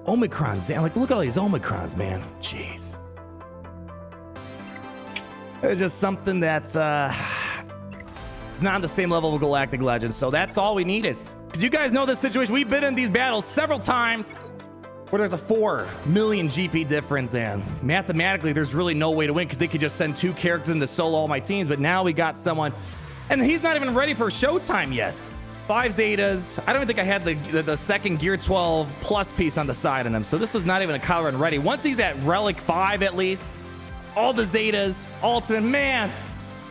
Omicrons, like look at all these Omicrons, man. Jeez. It's just something that's it's not on the same level of Galactic Legends, so that's all we needed. Because you guys know this situation. We've been in these battles several times where there's a 4 million GP difference, and mathematically there's really no way to win because they could just send 2 characters in to solo all my teams, but now we got someone, and he's not even ready for showtime yet. 5 Zetas. I don't even think I had the second Gear 12 plus piece on the side on him, so this was not even a Kylo Ren ready. Once he's at Relic 5 at least, all the Zetas, ultimate. Man,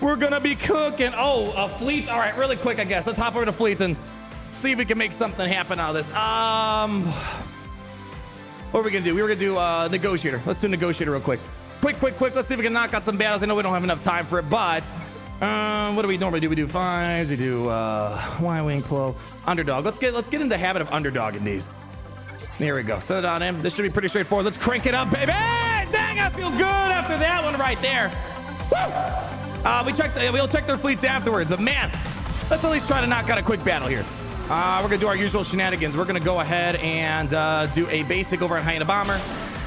we're gonna be cooking. Oh, fleets. All right, really quick, I guess. Let's hop over to fleets and see if we can make something happen out of this. What are we gonna do? We were gonna do negotiator. Let's do negotiator real quick. Quick. Let's see if we can knock out some battles. I know we don't have enough time for it, but what do we normally do? We do fives. We do Y-wing, Plo, underdog. Let's get into the habit of underdogging these. There we go. Send it on in. This should be pretty straightforward. Let's crank it up, baby. Dang, I feel good after that one right there. Woo! We'll check their fleets afterwards, but man, let's at least try to knock out a quick battle here. We're gonna do our usual shenanigans. We're gonna go ahead and do a basic over on Hyena Bomber.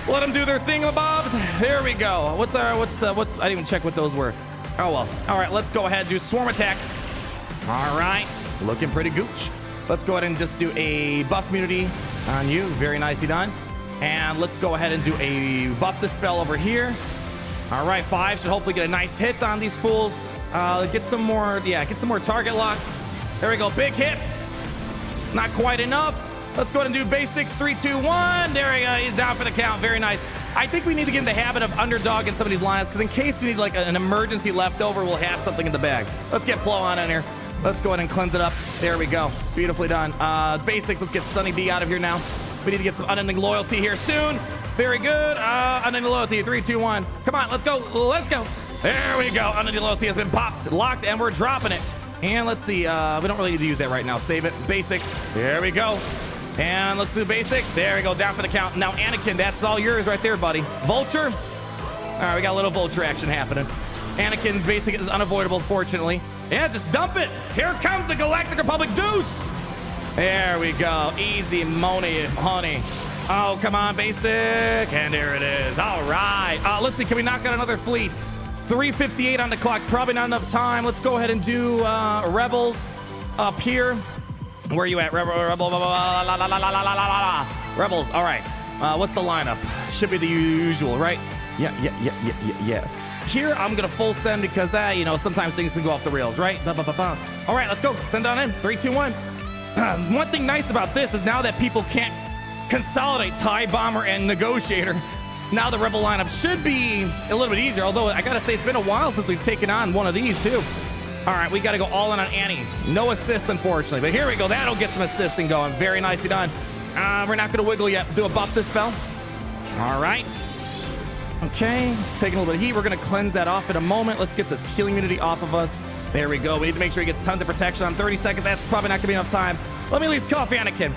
Let them do their thingamabobs. There we go. What? I didn't even check what those were. Oh well. All right, let's go ahead and do swarm attack. All right, looking pretty gooch. Let's go ahead and just do a buff immunity on you. Very nicely done. And let's go ahead and do a buff the spell over here. All right, 5 should hopefully get a nice hit on these fools. Get some more target lock. There we go, big hit. Not quite enough. Let's go ahead and do basics. 3, 2, 1. There we go. He's down for the count. Very nice. I think we need to get in the habit of underdog in some of these lines because in case we need like an emergency leftover, we'll have something in the bag. Let's get Plo on in here. Let's go ahead and cleanse it up. There we go. Beautifully done. Basics. Let's get Sunny D out of here now. We need to get some unending loyalty here soon. Very good. Unending loyalty. 3, 2, 1. Come on. Let's go. Let's go. There we go. Unending loyalty has been popped, locked, and we're dropping it. And let's see. We don't really need to use that right now. Save it. Basics. There we go. And let's do basics. There we go. Down for the count. Now, Anakin, that's all yours right there, buddy. Vulture. All right, we got a little vulture action happening. Anakin's basic is unavoidable, fortunately. Yeah, just dump it. Here comes the Galactic Republic Deuce. There we go. Easy money, honey. Oh, come on, basic. And there it is. All right. Let's see. Can we knock out another fleet? 3:58 on the clock. Probably not enough time. Let's go ahead and do Rebels up here. Where are you at? Rebels. All right. What's the lineup? Should be the usual, right? Yeah. Here, I'm going to full send because, sometimes things can go off the rails, right? All right, let's go. Send on in. 3, 2, 1. One thing nice about this is now that people can't consolidate TIE Bomber and Negotiator, now the Rebel lineup should be a little bit easier, although I got to say it's been a while since we've taken on one of these, too. All right, we got to go all in on Annie. No assist, unfortunately, but here we go. That'll get some assisting going. Very nicely done. We're not going to wiggle yet. Do a buff this spell. All right. Okay, taking a little bit of heat. We're going to cleanse that off in a moment. Let's get this healing immunity off of us. There we go. We need to make sure he gets tons of protection on 30 seconds. That's probably not going to be enough time. Let me at least kill off Anakin.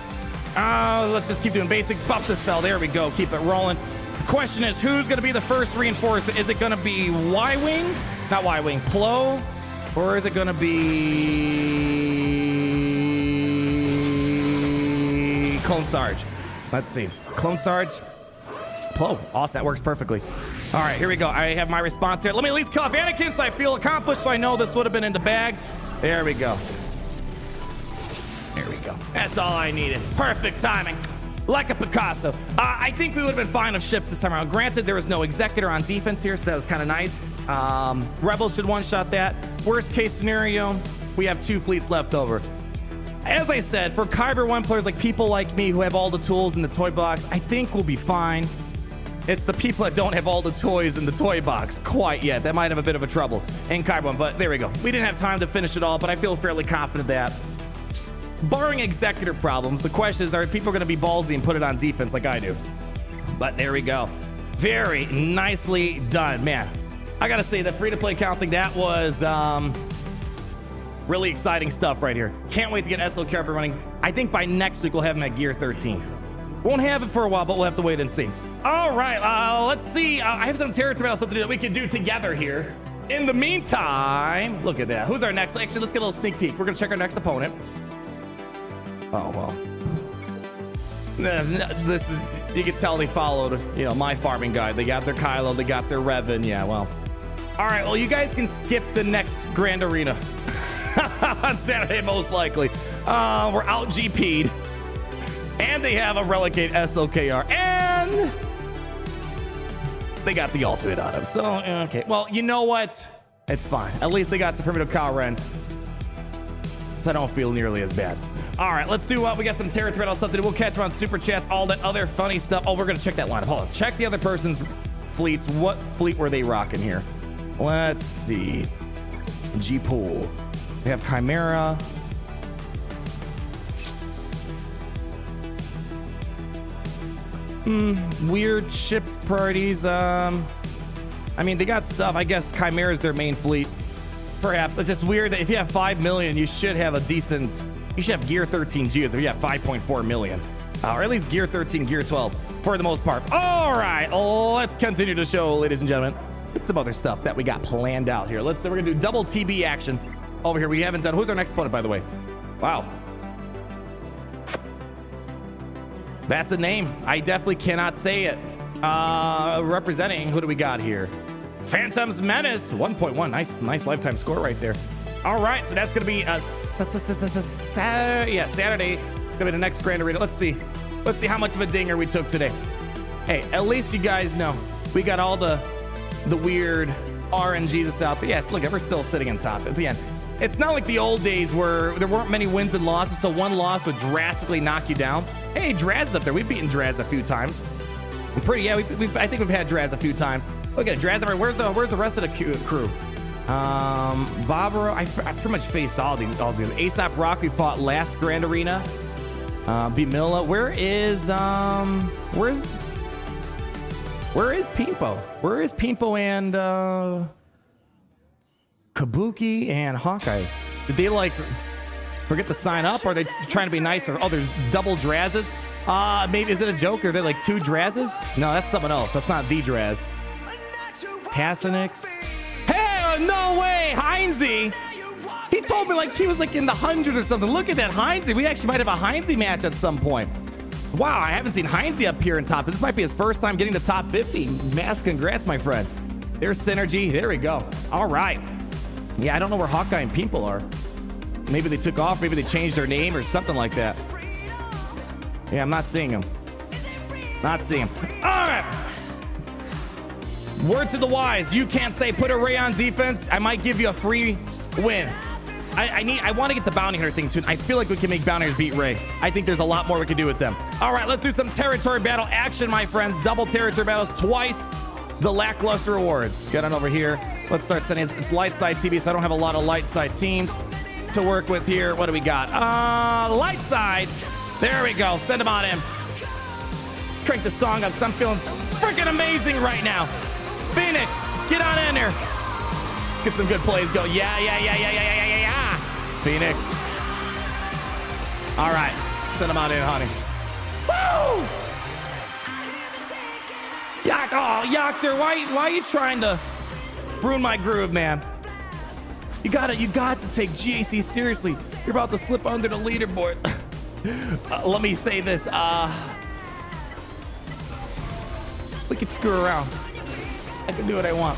Let's just keep doing basics. Buff the spell. There we go. Keep it rolling. The question is, who's going to be the first reinforcement? Is it going to be Y-Wing? Not Y-Wing. Plo? Or is it going to be Clone Sarge? Let's see. Clone Sarge. Plo. Awesome. That works perfectly. All right, here we go. I have my response here. Let me at least kill off Anakin so I feel accomplished, so I know this would have been in the bag. There we go. There we go. That's all I needed. Perfect timing. Like a Picasso. I think we would have been fine with ships this time around. Granted, there was no Executor on defense here, so that was kind of nice. Rebels should one-shot that. Worst case scenario, we have 2 fleets left over. As I said, for Kyber 1 players like people like me who have all the tools in the toy box, I think we'll be fine. It's the people that don't have all the toys in the toy box quite yet that might have a bit of a trouble in Kyber 1, but there we go. We didn't have time to finish it all, but I feel fairly confident that barring Executor problems, the question is, are people going to be ballsy and put it on defense like I do? But there we go. Very nicely done. Man, I got to say, the free-to-play count thing, that was really exciting stuff right here. Can't wait to get SLKR up and running. I think by next week we'll have him at Gear 13. Won't have it for a while, but we'll have to wait and see. All right, let's see. I have some territorial stuff to do that we can do together here. In the meantime, look at that. Who's our next? Actually, let's get a little sneak peek. We're going to check our next opponent. Oh, well. This is, you can tell they followed, my farming guide. They got their Kylo, they got their Revan. Yeah, well. All right, well, you guys can skip the next Grand Arena on Saturday, most likely. We're out GP'd. And they have a Relegate SLKR. And they got the ultimate on him. So, okay. Well, you know what? It's fine. At least they got some primitive Kyle Ren. So I don't feel nearly as bad. All right, let's do we got some territorial stuff to do. We'll catch them on Super Chats, all that other funny stuff. Oh, we're going to check that lineup. Hold on. Check the other person's fleets. What fleet were they rocking here? Let's see. G-Pool. They have Chimera. Weird ship priorities. I mean, they got stuff. I guess Chimera is their main fleet. Perhaps. It's just weird that if you have 5 million, you should have a decent... You should have Gear 13 Geos if you have 5.4 million. Or at least Gear 13, Gear 12, for the most part. All right, let's continue the show, ladies and gentlemen. It's some other stuff that we got planned out here. We're gonna do double TB action over here. We haven't done... Who's our next opponent, by the way? Wow. That's a name. I definitely cannot say it. Representing, who do we got here? Phantom's Menace, 1.1. Nice lifetime score right there. All right, so that's gonna be Saturday. Gonna be the next Grand Arena. Let's see how much of a dinger we took today. Hey, at least you guys know we got all the weird RNGs out there. Yes, look, we're still sitting in top at the end. It's not like the old days where there weren't many wins and losses, so one loss would drastically knock you down. Hey, Draz is up there. We've beaten Draz a few times. I think we've had Draz a few times. Look at it, Draz. Where's the rest of the crew? Barbara, I pretty much faced all these. Aesop Rock, we fought last Grand Arena. Bimilla, where is Pimpo? Where is Pimpo and Kabuki and Hawkeye? Did they like forget to sign up? Or are they trying to be nice? Or there's double Drazes? Maybe is it a joke? Are there like 2 Drazes? No, that's someone else. That's not the Draz. Tassinix. Hell no way, Heinze. He told me like he was like in the hundreds or something. Look at that Heinze. We actually might have a Heinze match at some point. Wow, I haven't seen Heinze up here in top. This might be his first time getting the top 50. Mass congrats, my friend. There's synergy. There we go. All right. Yeah, I don't know where Hawkeye and People are. Maybe they took off. Maybe they changed their name or something like that. Yeah, I'm not seeing him. Not seeing him. All right. Word to the wise. You can't say put a Ray on defense. I might give you a free win. I want to get the bounty hunter thing too. I feel like we can make bounty hunters beat Ray. I think there's a lot more we can do with them. All right, let's do some territory battle action, my friends. Double territory battles, twice the lackluster awards. Get on over here. Let's start sending. It's light side TV, so I don't have a lot of light side teams to work with here. What do we got? Light side. There we go. Send them on in. Crank the song up because I'm feeling freaking amazing right now. Phoenix, get on in there. Get some good plays going. Yeah. Phoenix. All right. Send them on in, honey. Woo! Yoctor, why are you trying to ruin my groove, man? You got to take GAC seriously. You're about to slip under the leaderboards. Let me say this. We can screw around. I can do what I want.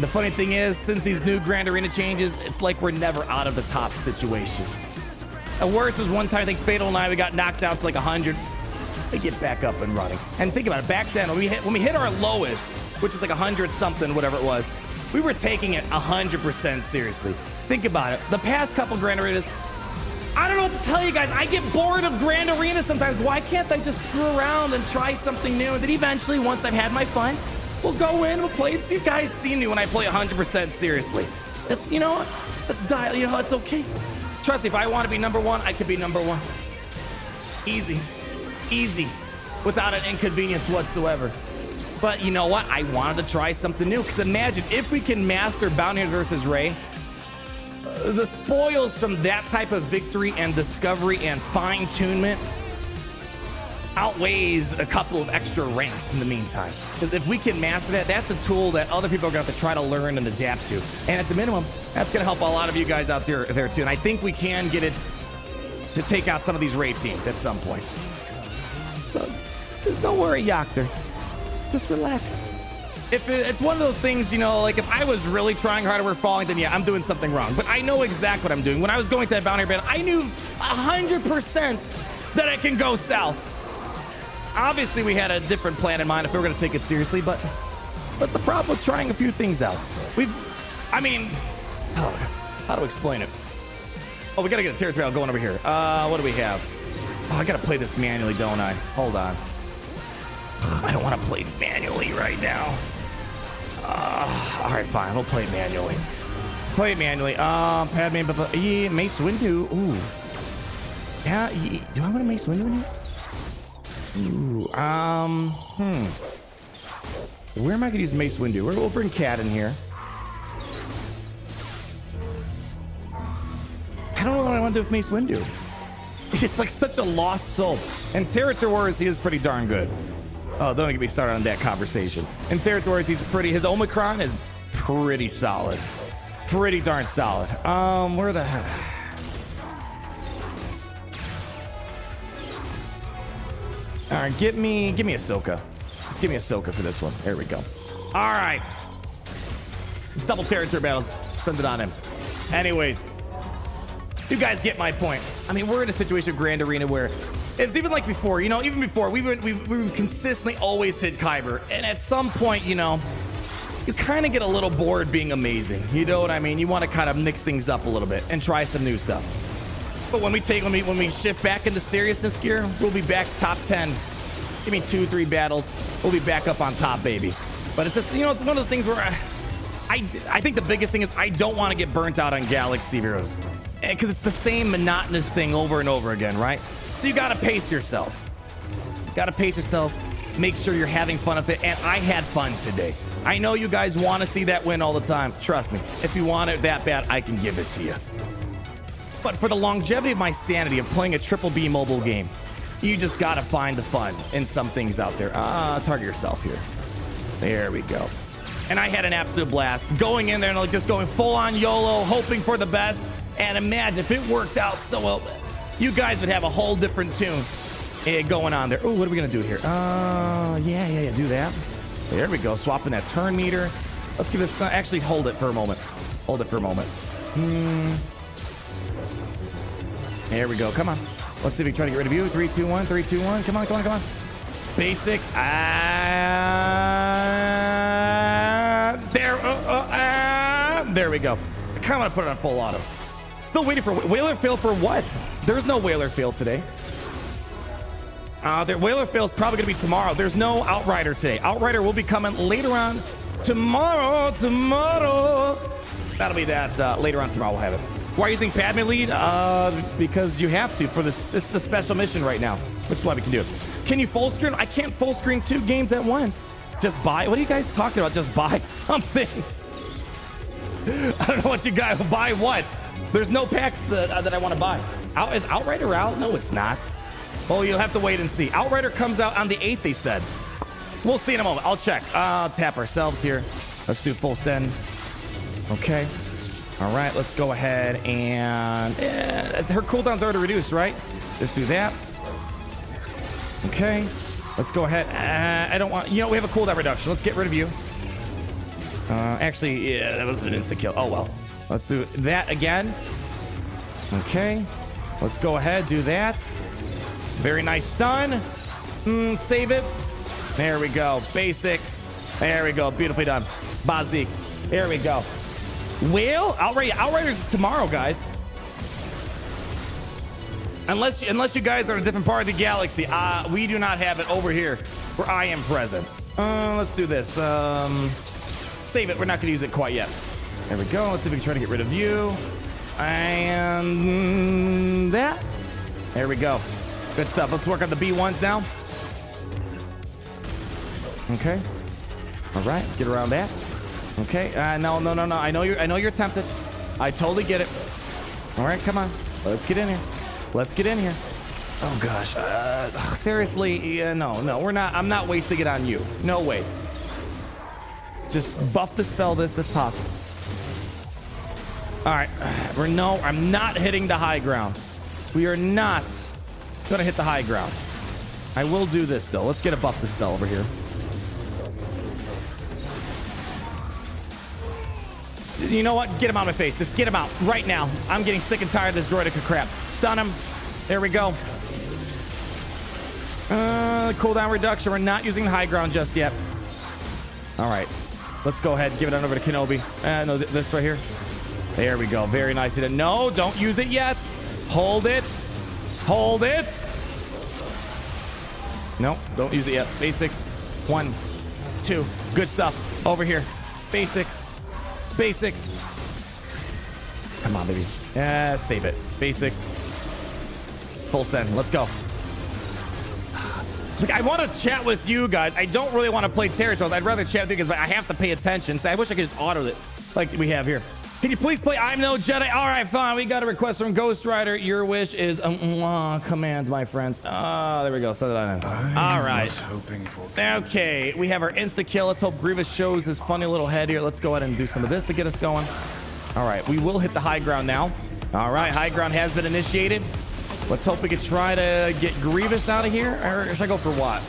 The funny thing is, since these new Grand Arena changes, it's like we're never out of the top situation. The worst was one time, I think Fatal and I, we got knocked down to like 100. We get back up and running. And think about it, back then, when we hit our lowest, which was like 100 something, whatever it was, we were taking it 100% seriously. Think about it. The past couple Grand Arenas, I don't know what to tell you guys. I get bored of Grand Arena sometimes. Why can't I just screw around and try something new? And then eventually, once I've had my fun, we'll go in, we'll play. You guys see me when I play 100% seriously. Just, you know what? Let's dial, you know, it's okay. Trust me, if I want to be number one, I could be number one. Easy. Easy. Without an inconvenience whatsoever. But you know what? I wanted to try something new. Because imagine if we can master Bounty Hunters versus Ray, the spoils from that type of victory and discovery and fine-tunement outweighs a couple of extra ranks in the meantime. Because if we can master that, that's a tool that other people are going to have to try to learn and adapt to. And at the minimum, that's going to help a lot of you guys out there too. And I think we can get it to take out some of these raid teams at some point. So there's no worry, Yoctor. Just relax. If it's one of those things, you know, like if I was really trying hard and we're falling, then yeah, I'm doing something wrong. But I know exactly what I'm doing. When I was going to that bounty battle, I knew 100% that I can go south. Obviously, we had a different plan in mind if we were going to take it seriously, but what's the problem with trying a few things out? How to explain it? Oh, we got to get a territorial going over here. What do we have? Oh, I got to play this manually, don't I? Hold on. I don't want to play manually right now. All right, fine. We'll play manually. Play it manually. Padme, yeah, Mace Windu. Ooh. Yeah, do I want to Mace Windu in here? Ooh, where am I gonna use Mace Windu? We'll bring Cat in here. I don't know what I want to do with Mace Windu. It's like such a lost soul. And Territories, he is pretty darn good. Oh, don't get me started on that conversation. In Territories, his Omicron is pretty solid. Pretty darn solid. Where the heck? All right, give me Ahsoka. Just give me Ahsoka for this one. There we go. All right. Double territory battles. Send it on him. Anyways, you guys get my point. I mean, we're in a situation of Grand Arena where it's even like before, you know, even before we consistently always hit Kyber. And at some point, you know, you kind of get a little bored being amazing. You know what I mean? You want to kind of mix things up a little bit and try some new stuff. But when we shift back into seriousness gear, we'll be back top 10. Give me 2-3 battles. We'll be back up on top, baby. But it's just, you know, it's one of those things where I think the biggest thing is I don't want to get burnt out on Galaxy Heroes. Because it's the same monotonous thing over and over again, right? So you got to pace yourselves. Got to pace yourself. Make sure you're having fun with it. And I had fun today. I know you guys want to see that win all the time. Trust me. If you want it that bad, I can give it to you. But for the longevity of my sanity of playing a triple B mobile game, you just got to find the fun in some things out there. Target yourself here. There we go. And I had an absolute blast going in there and like just going full on YOLO, hoping for the best. And imagine if it worked out so well, you guys would have a whole different tune going on there. Oh, what are we going to do here? Yeah, do that. There we go. Swapping that turn meter. Let's give this, actually hold it for a moment. Hold it for a moment. There we go. Come on. Let's see if we can try to get rid of you. 3, 2, 1. 3, 2, 1. Come on. Basic. There we go. I kind of want to put it on full auto. Still waiting for Whaler fail for what? There's no Whaler fail today. The Whaler fail is probably going to be tomorrow. There's no Outrider today. Outrider will be coming later on tomorrow. That'll be that later on tomorrow. We'll have it. Why are you using Padme lead? Because you have to for this. This is a special mission right now, which is why we can do it. Can you full screen? I can't full screen 2 games at once. Just buy. What are you guys talking about? Just buy something. I don't know what you guys buy. What? There's no packs that I want to buy. Is Outrider out? No, it's not. Oh, you'll have to wait and see. Outrider comes out on the 8th, they said. We'll see in a moment. I'll check. Tap ourselves here. Let's do full send. Okay. All right, let's go ahead and... her cooldown's already reduced, right? Let's do that. Okay. Let's go ahead. I don't want... You know, we have a cooldown reduction. Let's get rid of you. Actually, yeah, that was an insta-kill. Oh, well. Let's do that again. Okay. Let's go ahead, do that. Very nice stun. Save it. There we go. Basic. There we go. Beautifully done. Bazik. There we go. Whale? Outriders is tomorrow, guys. Unless you guys are in a different part of the galaxy. We do not have it over here where I am present. Let's do this. Save it. We're not going to use it quite yet. There we go. Let's see if we can try to get rid of you. And that. There we go. Good stuff. Let's work on the B1s now. Okay. All right. Let's get around that. Okay. No. I know you're tempted. I totally get it. All right. Come on. Let's get in here. Oh gosh. Seriously. No. We're not. I'm not wasting it on you. No way. Just buff dispel this if possible. All right. I'm not hitting the high ground. We are not gonna hit the high ground. I will do this though. Let's get a buff dispel over here. You know what? Get him out of my face. Just get him out right now. I'm getting sick and tired of this droidica crap. Stun him. There we go. Cooldown reduction. We're not using the high ground just yet. All right. Let's go ahead and give it on over to Kenobi. No, this right here. There we go. Very nice. No, don't use it yet. Hold it. Nope, don't use it yet. Basics. 1, 2. Good stuff. Over here. Basics. Basics. Come on, baby. Save it. Basic. Full send. Let's go. It's like, I want to chat with you guys. I don't really want to play Territories. I'd rather chat with you guys, but I have to pay attention. So I wish I could just auto it like we have here. Can you please play I'm No Jedi? All right, fine. We got a request from Ghost Rider. Your wish is commands, my friends. There we go. So did I. All right. Okay, we have our insta kill. Let's hope Grievous shows his funny little head here. Let's go ahead and do some of this to get us going. All right, we will hit the high ground now. All right, high ground has been initiated. Let's hope we can try to get Grievous out of here. Or should I go for what?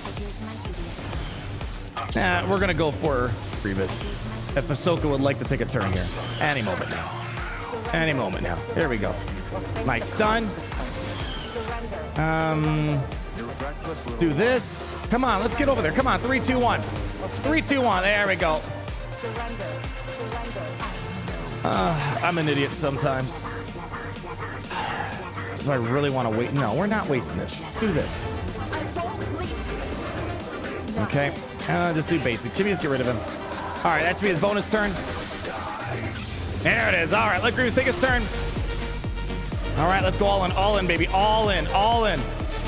Nah, we're gonna go for Grievous. If Ahsoka would like to take a turn here. Any moment now. Any moment now. There we go. Nice stun. Do this. Come on, let's get over there. Come on, 3, 2, 1. 3, 2, 1. There we go. I'm an idiot sometimes. Do I really want to wait? No, we're not wasting this. Do this. Okay. Just do basic. Jimmy, just get rid of him. All right, that should be his bonus turn. There it is. All right, let Grievous take his turn. All right, let's go all in, baby. All in, all in.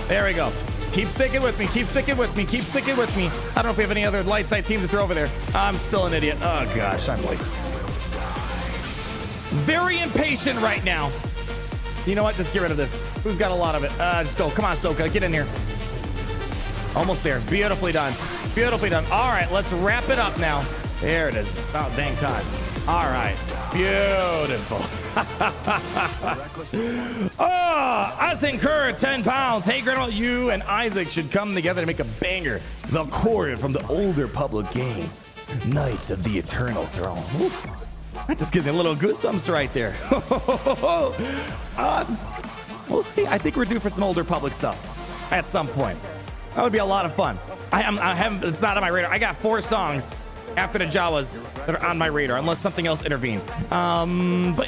There we go. Keep sticking with me. Keep sticking with me. Keep sticking with me. I don't know if we have any other light side teams to throw over there. I'm still an idiot. Oh, gosh, I'm like very impatient right now. You know what? Just get rid of this. Who's got a lot of it? Just go. Come on, Ahsoka. Get in here. Almost there. Beautifully done. Beautifully done. All right, let's wrap it up now. There it is. About dang time. All right. Beautiful. Us incur 10 pounds. Hey, Grandma, you and Isaac should come together to make a banger. The chord from the older public game. Knights of the Eternal Throne. Woo. That just gives me a little goosebumps right there. We'll see. I think we're due for some older public stuff at some point. That would be a lot of fun. I haven't. It's not on my radar. I got 4 songs after the Jawas that are on my radar, unless something else intervenes. But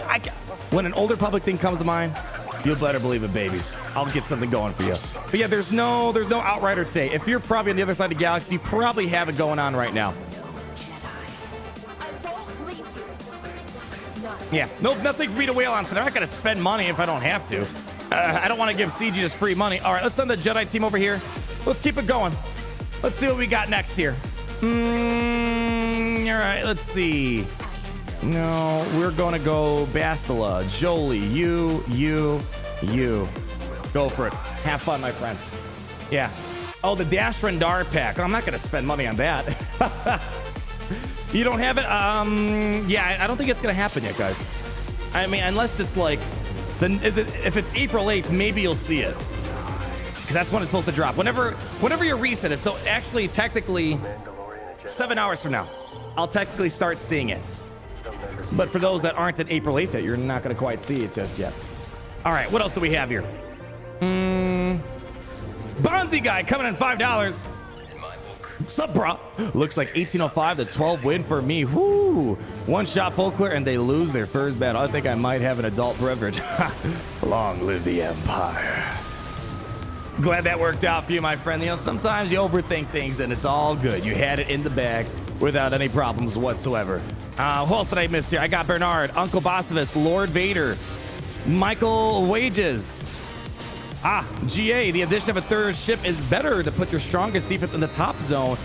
when an older public thing comes to mind, you better believe it, baby. I'll get something going for you. But yeah, there's no Outrider today. If you're probably on the other side of the galaxy, you probably have it going on right now. Yeah, nope, nothing for me to wail on. So I'm not gonna spend money if I don't have to. I don't want to give CG just free money. All right, let's send the Jedi team over here. Let's keep it going. Let's see what we got next here. All right, let's see. No, we're gonna go Bastila, Jolie, you. Go for it. Have fun, my friend. Yeah. Oh, the Dash Rendar pack. I'm not gonna spend money on that. You don't have it? Yeah, I don't think it's gonna happen yet, guys. I mean, unless it's like, if it's April 8th, maybe you'll see it. Because that's when it's supposed to drop. Whenever you reset it. So actually, technically, 7 hours from now, I'll technically start seeing it. But for those that aren't at April 8th yet, you're not gonna quite see it just yet. All right, what else do we have here? Bonzi guy coming in $5. Sup, bro? Looks like 1805 to 12 win for me. Woo! One shot full clear and they lose their first battle. I think I might have an adult beverage. Long live the Empire. Glad that worked out for you, my friend. You know, sometimes you overthink things and it's all good. You had it in the bag without any problems whatsoever. Who else did I miss here? I got Bernard, Uncle Bossivus, Lord Vader, Michael Wages. GA, the addition of a third ship is better to put your strongest defense in the top zone,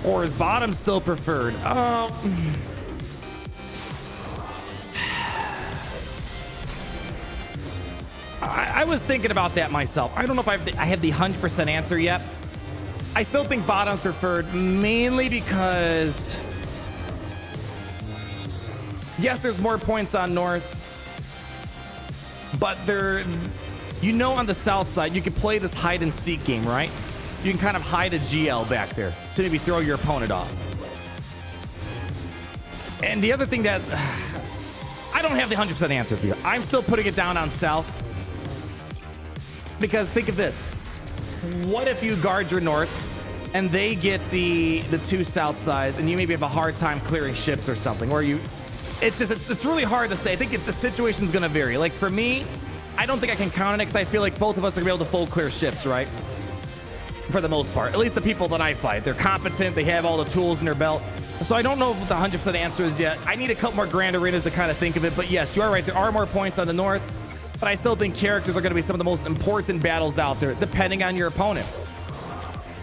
or is bottom still preferred? I was thinking about that myself. I don't know if I have the 100% answer yet. I still think bottom's preferred, mainly because, yes, there's more points on North, but you know, on the south side, you can play this hide and seek game, right? You can kind of hide a GL back there to maybe throw your opponent off. And the other thing that I don't have the 100% answer for you. I'm still putting it down on south. Because think of this. What if you guard your north and they get the 2 south sides and you maybe have a hard time clearing ships or something, or it's really hard to say. I think the situation's gonna vary. Like for me, I don't think I can count on it because I feel like both of us are gonna be able to full clear ships, right? for the most part. At least the people that I fight. They're competent. They have all the tools in their belt. So I don't know what the 100% answer is yet. I need a couple more grand arenas to kind of think of it. But yes, you are right. There are more points on the north. But I still think characters are going to be some of the most important battles out there, depending on your opponent.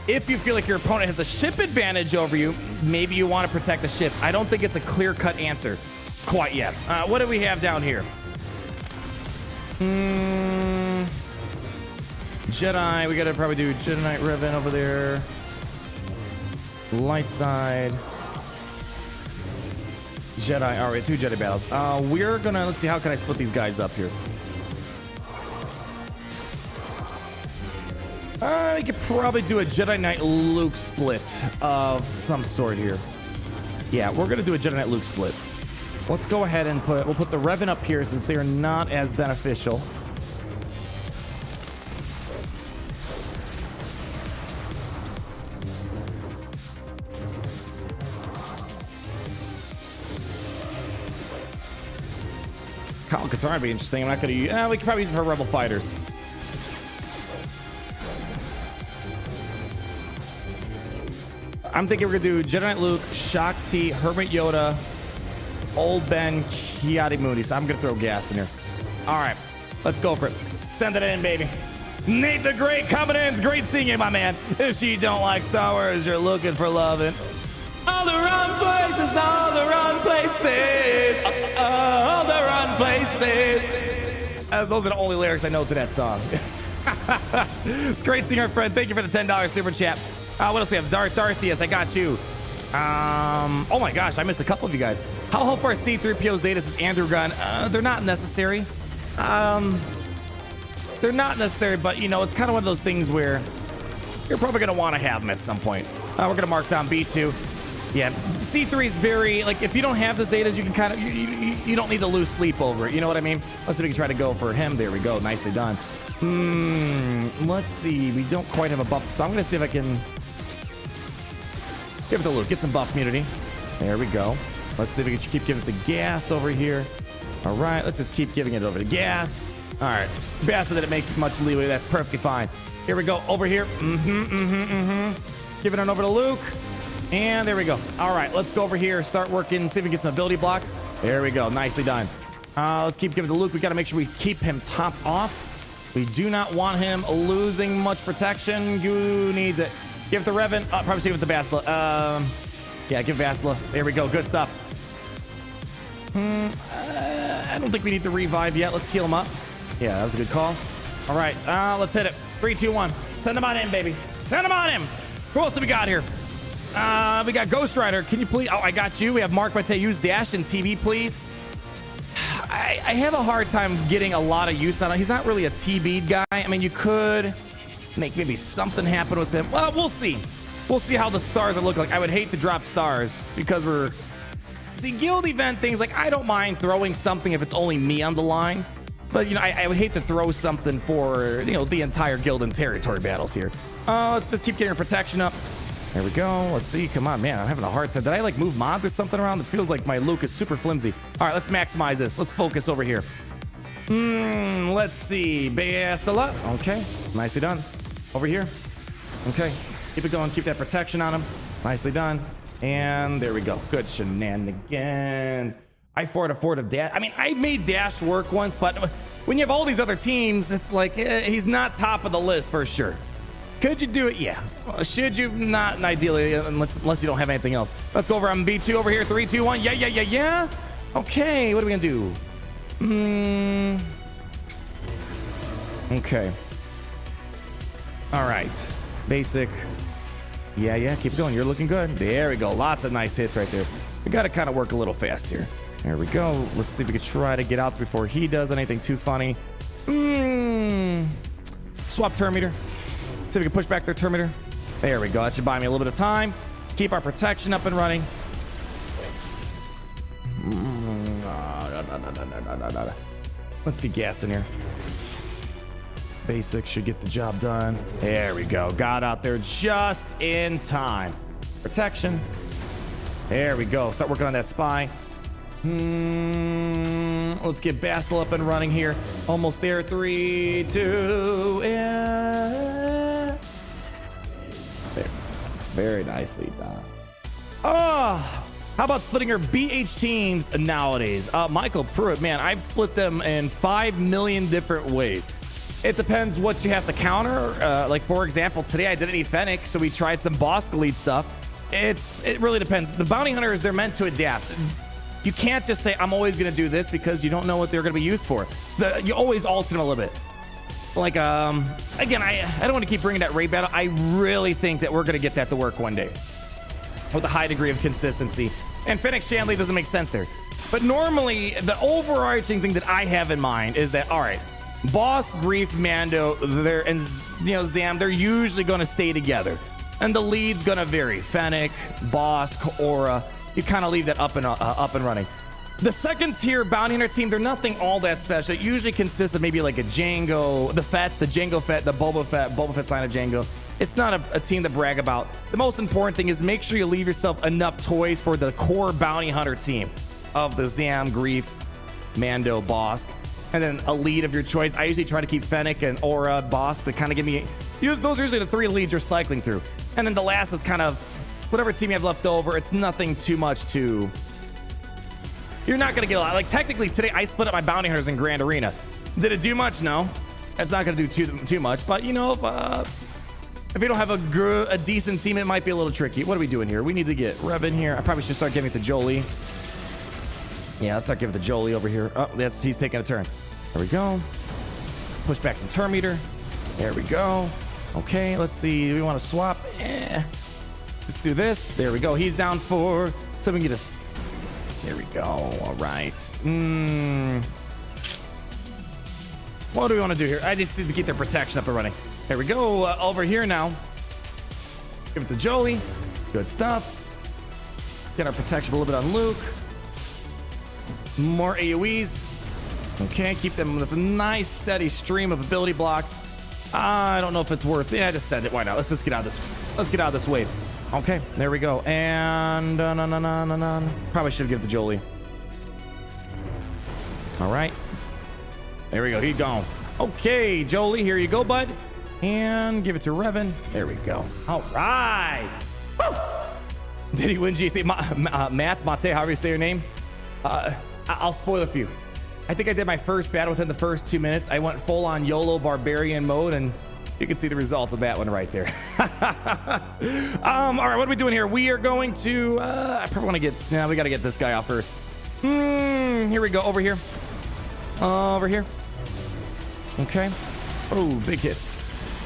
If you feel like your opponent has a ship advantage over you, maybe you want to protect the ships. I don't think it's a clear-cut answer quite yet. What do we have down here? Jedi. We got to probably do Jedi Knight Revan over there. Light side. Jedi. All right, 2 Jedi battles. We're going to, let's see, how can I split these guys up here? I could probably do a Jedi Knight Luke split of some sort here. Yeah, we're gonna do a Jedi Knight Luke split. Let's go ahead and we'll put the Revan up here since they are not as beneficial. Kyle Katarn would be interesting. I'm not gonna use. We could probably use it for Rebel fighters. I'm thinking we're gonna do Jedi Knight Luke, Shakti, Hermit Yoda, Old Ben, Kiadi Moody. So I'm gonna throw gas in here. All right, let's go for it. Send it in, baby. Nate the Great coming in. Great seeing you, my man. If you don't like Star Wars, you're looking for loving. All the wrong places, all the wrong places, all the wrong places. Those are the only lyrics I know to that song. It's great seeing our friend. Thank you for the $10 super chat. What else we have? Darth, yes, I got you. Oh my gosh, I missed a couple of you guys. How helpful are C-3PO Zetas is Andrew gun? They're not necessary. They're not necessary, but you know, it's kind of one of those things where you're probably gonna want to have them at some point. We're gonna mark down B2. Yeah, C3 is very, like, if you don't have the Zetas, you can kind of, you don't need to lose sleep over it. You know what I mean? Let's see if we can try to go for him. There we go. Nicely done. Let's see. We don't quite have a buff spot. I'm gonna see if I can give it a look. Get some buff immunity. There we go. Let's see if we can keep giving it the gas over here. All right, let's just keep giving it over the gas. All right. Bastard didn't make much leeway. That's perfectly fine. Here we go. Over here. Giving it over to Luke. And there we go. All right, let's go over here. Start working. See if we can get some ability blocks. There we go. Nicely done. Let's keep giving it to Luke. We got to make sure we keep him top off. We do not want him losing much protection. Who needs it? Give it to Revan. Probably save it to Bastila. Yeah, give Bastila. There we go. Good stuff. I don't think we need to revive yet. Let's heal him up. Yeah, that was a good call. All right, let's hit it. 3, 2, 1. Send him on in, baby. Send him on in. Who else do we got here? We got Ghost Rider. Can you please? Oh, I got you. We have Mark Mate. Use dash and TV, please. I have a hard time getting a lot of use on him. He's not really a TB guy. I mean, you could make maybe something happen with him. Well, we'll see. We'll see how the stars are looking like. I would hate to drop stars because we're... See, guild event things, like, I don't mind throwing something if it's only me on the line. But, you know, I would hate to throw something for, you know, the entire guild and territory battles here. Let's just keep getting our protection up. There we go. Let's see. Come on, man. I'm having a hard time. Did I, like, move mods or something around? It feels like my Luke is super flimsy. All right, let's maximize this. Let's focus over here. Let's see. Bastila. Okay. Nicely done. Over here. Okay. Keep it going. Keep that protection on him. Nicely done. And there we go. Good shenanigans. I afford dash. I mean, I made dash work once, but when you have all these other teams, it's like he's not top of the list for sure. Could you do it? Yeah. Should you? Not ideally, unless you don't have anything else. Let's go over on B2 over here. 3, 2, 1. Yeah. Okay. What are we gonna do? Okay. All right. Basic. Yeah. Keep going. You're looking good. There we go. Lots of nice hits right there. We got to kind of work a little fast here. There we go. Let's see if we can try to get out before he does anything too funny. Swap Terminator. See if we can push back their Terminator. There we go. That should buy me a little bit of time. Keep our protection up and running. Let's get gas in here. Basic should get the job done. There we go. Got out there just in time. Protection. There we go. Start working on that spy. Let's get Bastila up and running here. Almost there. 3, 2, Very nicely done. Oh, how about splitting our BH teams nowadays? Michael Pruitt, man, I've split them in 5 million different ways. It depends what you have to counter. Like, for example, today I didn't need Fennec, so we tried some boss elite stuff. It really depends. The bounty hunters, they're meant to adapt. You can't just say, I'm always going to do this, because you don't know what they're going to be used for. You always alter them a little bit. Like, again, I don't want to keep bringing that raid battle. I really think that we're going to get that to work one day with a high degree of consistency. And Fennec Shanley doesn't make sense there. But normally, the overarching thing that I have in mind is that, all right, Boss, Grief, Mando, and Zam, they're usually going to stay together. And the lead's going to vary. Fennec, Boss, Aura, you kind of leave that up and running. The second tier bounty hunter team, they're nothing all that special. It usually consists of maybe like a Jango, the Fetts, the Jango Fett, the Boba Fett sign of Jango. It's not a team to brag about. The most important thing is make sure you leave yourself enough toys for the core bounty hunter team of the Zam, Grief, Mando, Bosk, and then a lead of your choice. I usually try to keep Fennec and Aura, Bosk to kind of give me... Those are usually the 3 leads you're cycling through. And then the last is kind of whatever team you have left over. It's nothing too much to... You're not going to get a lot. Like, technically, today I split up my bounty hunters in Grand Arena. Did it do much? No. It's not going to do too much. But, you know, if you don't have a decent team, it might be a little tricky. What are we doing here? We need to get Revan here. I probably should start giving it to Jolie. Yeah, let's start giving it to Jolie over here. Oh, he's taking a turn. There we go. Push back some turn meter. There we go. Okay, let's see. Do we want to swap? Let's do this. There we go. He's down 4. So we can get a... There we go. All right. What do we want to do here? I just need to keep their protection up and running. There we go. Over here now. Give it to Jolie. Good stuff. Get our protection a little bit on Luke. More AoEs. Okay, keep them with a nice steady stream of ability blocks. I don't know if it's worth it. Yeah, I just said it. Why not? Let's just get out of this. Let's get out of this wave. Okay, there we go. And probably should give it to Jolie. All right. There we go. He's gone. Okay, Jolie, here you go, bud. And give it to Revan. There we go. All right. Woo! Did he win GC? Matt, Mate, however you say your name. I'll spoil a few. I think I did my first battle within the first 2 minutes. I went full on YOLO barbarian mode, and you can see the results of that one right there. All right, what are we doing here? We are going to, I probably want to get, now we got to get this guy off first. Here we go, over here. Over here. Okay. Oh, big hits.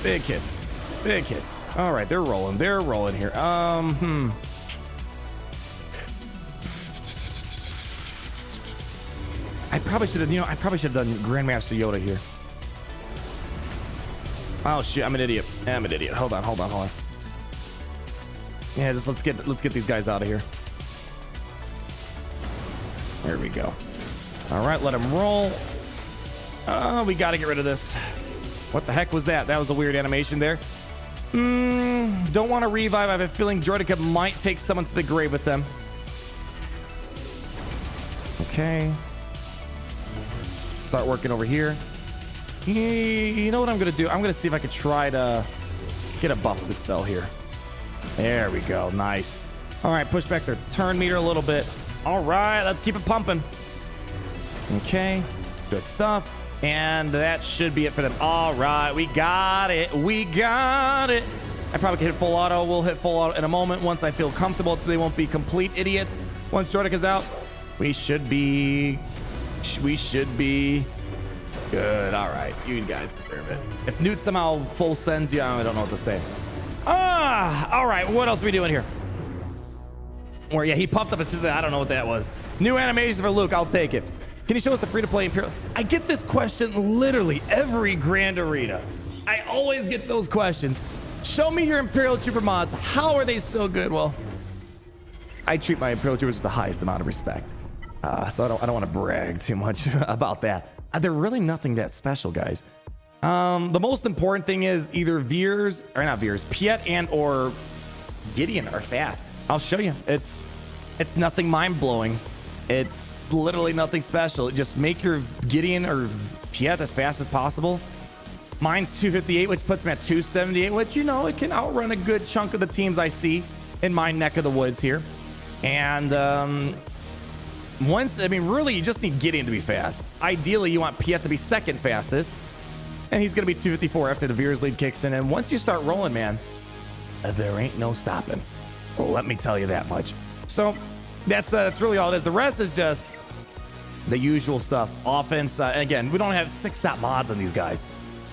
Big hits. Big hits. All right, they're rolling. They're rolling here. I probably should have, done Grandmaster Yoda here. Oh shoot, I'm an idiot. Hold on. Yeah, just let's get these guys out of here. There we go. All right, let them roll. We got to get rid of this. What the heck was that? That was a weird animation there. Don't want to revive. I have a feeling Droideka might take someone to the grave with them. Okay. Start working over here. You know what I'm going to do? I'm going to see if I can try to get a buff of the spell here. There we go. Nice. All right, push back their turn meter a little bit. All right, let's keep it pumping. Okay, good stuff. And that should be it for them. All right, we got it. We got it. I probably can hit full auto. We'll hit full auto in a moment once I feel comfortable. They won't be complete idiots. Once Droideka's out, we should be good. All right, you guys deserve it. If Newt somehow full sends you, I don't know what to say. All right, what else are we doing here? Or yeah, he puffed up his sister. I don't know what that was. New animations for Luke. I'll take it. Can you show us the free-to-play Imperial? I get this question literally every Grand Arena. I always get those questions. Show me your Imperial Trooper mods. How are they so good? Well, I treat my Imperial Troopers with the highest amount of respect. So I don't want to brag too much about that. They're really nothing that special, guys. The most important thing is either Piet and or Gideon are fast. I'll show you. It's nothing mind-blowing. It's literally nothing special. Just make your Gideon or Piet as fast as possible. Mine's 258, which puts me at 278, which, you know, it can outrun a good chunk of the teams I see in my neck of the woods here. And really, you just need Gideon to be fast. Ideally, you want Piet to be second fastest, and he's going to be 254 after the Veers lead kicks in. And once you start rolling, man, there ain't no stopping. Well, let me tell you that much. So that's really all it is. The rest is just the usual stuff. Offense, again, we don't have 6-stop mods on these guys.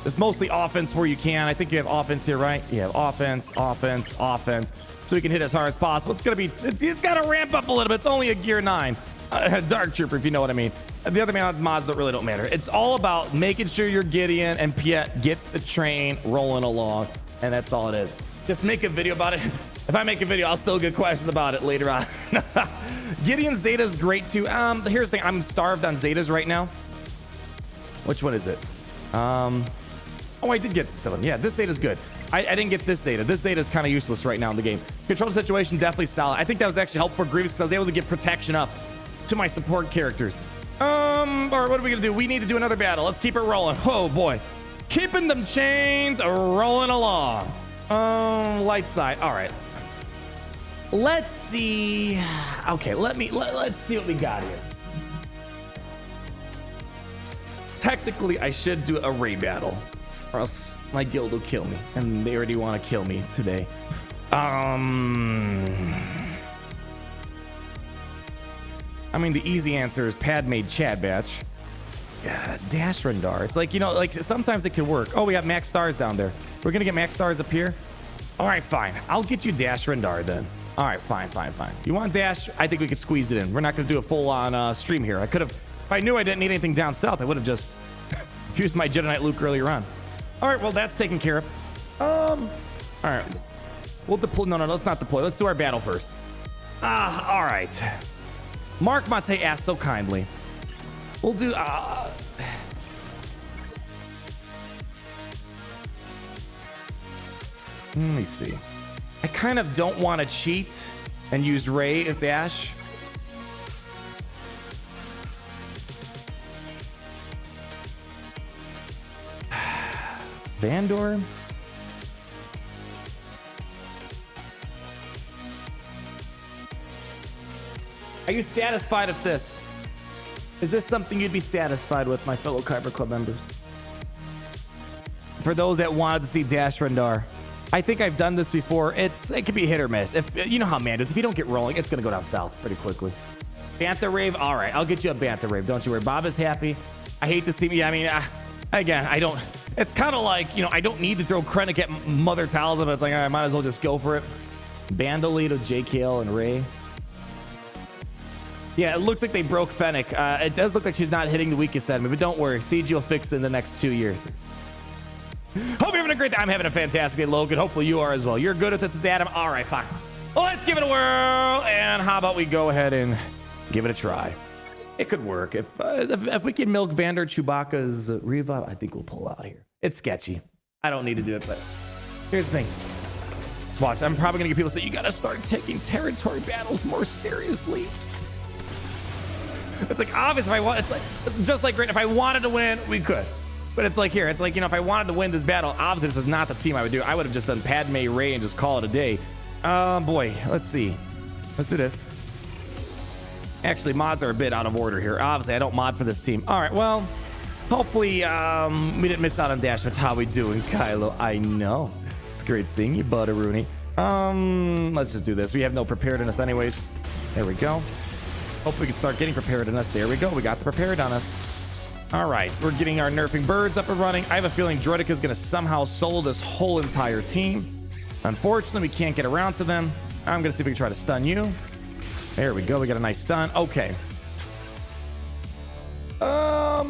It's mostly offense where you can. I think you have offense here, right? You have offense, so we can hit as hard as possible. It's got to ramp up a little bit. It's only a gear 9. Dark Trooper, if you know what I mean. The other mods don't matter. It's all about making sure you're Gideon and Piet get the train rolling along, and that's all it is. Just make a video about it. If I make a video, I'll still get questions about it later on. Gideon Zeta's great too. Here's the thing. I'm starved on Zetas right now. Which one is it? Oh, I did get this one. Yeah, this Zeta's good. I didn't get this Zeta. This Zeta is kind of useless right now in the game. Control situation, definitely solid. I think that was actually helpful for Grievous because I was able to get protection up to my support characters. All right, what are we going to do? We need to do another battle. Let's keep it rolling. Oh, boy. Keeping them chains rolling along. Light side. All right. Let's see. Okay, let's see what we got here. Technically, I should do a raid battle, or else my guild will kill me, and they already want to kill me today. I mean, the easy answer is Padme Chad Batch. Dash Rendar. It's like, you know, like sometimes it can work. Oh, we got max stars down there. We're gonna get max stars up here. All right, fine. I'll get you Dash Rendar then. All right, fine. You want Dash? I think we could squeeze it in. We're not gonna do a full-on stream here. I could have, if I knew I didn't need anything down south, I would have just used my Jedi Knight Luke earlier on. All right, well, that's taken care of. All right. We'll deploy. No, let's not deploy. Let's do our battle first. All right. Mark Mate asked so kindly. We'll do... let me see. I kind of don't want to cheat and use Rey as Dash. Vandor? Are you satisfied with this? Is this something you'd be satisfied with, my fellow Kyber Club members? For those that wanted to see Dash Rendar, I think I've done this before. It can be hit or miss. If you know how man is, if you don't get rolling, it's gonna go down south pretty quickly. Bantha Rave, all right, I'll get you a Bantha Rave. Don't you worry. Bob is happy. I hate to see me. I mean, again, I don't. It's kind of like, you know, I don't need to throw Krennic at Mother Talzin, but it's like, I might as well just go for it. Bandolito, JKL, and Rey. Yeah, it looks like they broke Fennec. It does look like she's not hitting the weakest enemy, but don't worry. CG will fix it in the next 2 years. Hope you're having a great day. I'm having a fantastic day, Logan. Hopefully you are as well. You're good at this, Adam. All right, fine. Well, let's give it a whirl. And how about we go ahead and give it a try? It could work. If we can milk Vander Chewbacca's revive, I think we'll pull out here. It's sketchy. I don't need to do it, but here's the thing. Watch, I'm probably going to get people say, you got to start taking territory battles more seriously. It's like, obvious if I want, it's like, just like, if I wanted to win, we could. But it's like here, it's like, you know, if I wanted to win this battle, obviously this is not the team I would do. I would have just done Padme, Rey, and just call it a day. Boy, let's see. Let's do this. Actually, mods are a bit out of order here. Obviously, I don't mod for this team. All right, well, hopefully we didn't miss out on Dash. But how we doing, Kylo? I know. It's great seeing you, Butteroony. Let's just do this. We have no preparedness anyways. There we go. Hopefully we can start getting preparedness. There we go. We got the prepared on us. All right, we're getting our nerfing birds up and running. I have a feeling Droidica is going to somehow solo this whole entire team. Unfortunately, we can't get around to them. I'm going to see if we can try to stun you. There we go. We got a nice stun. Okay. All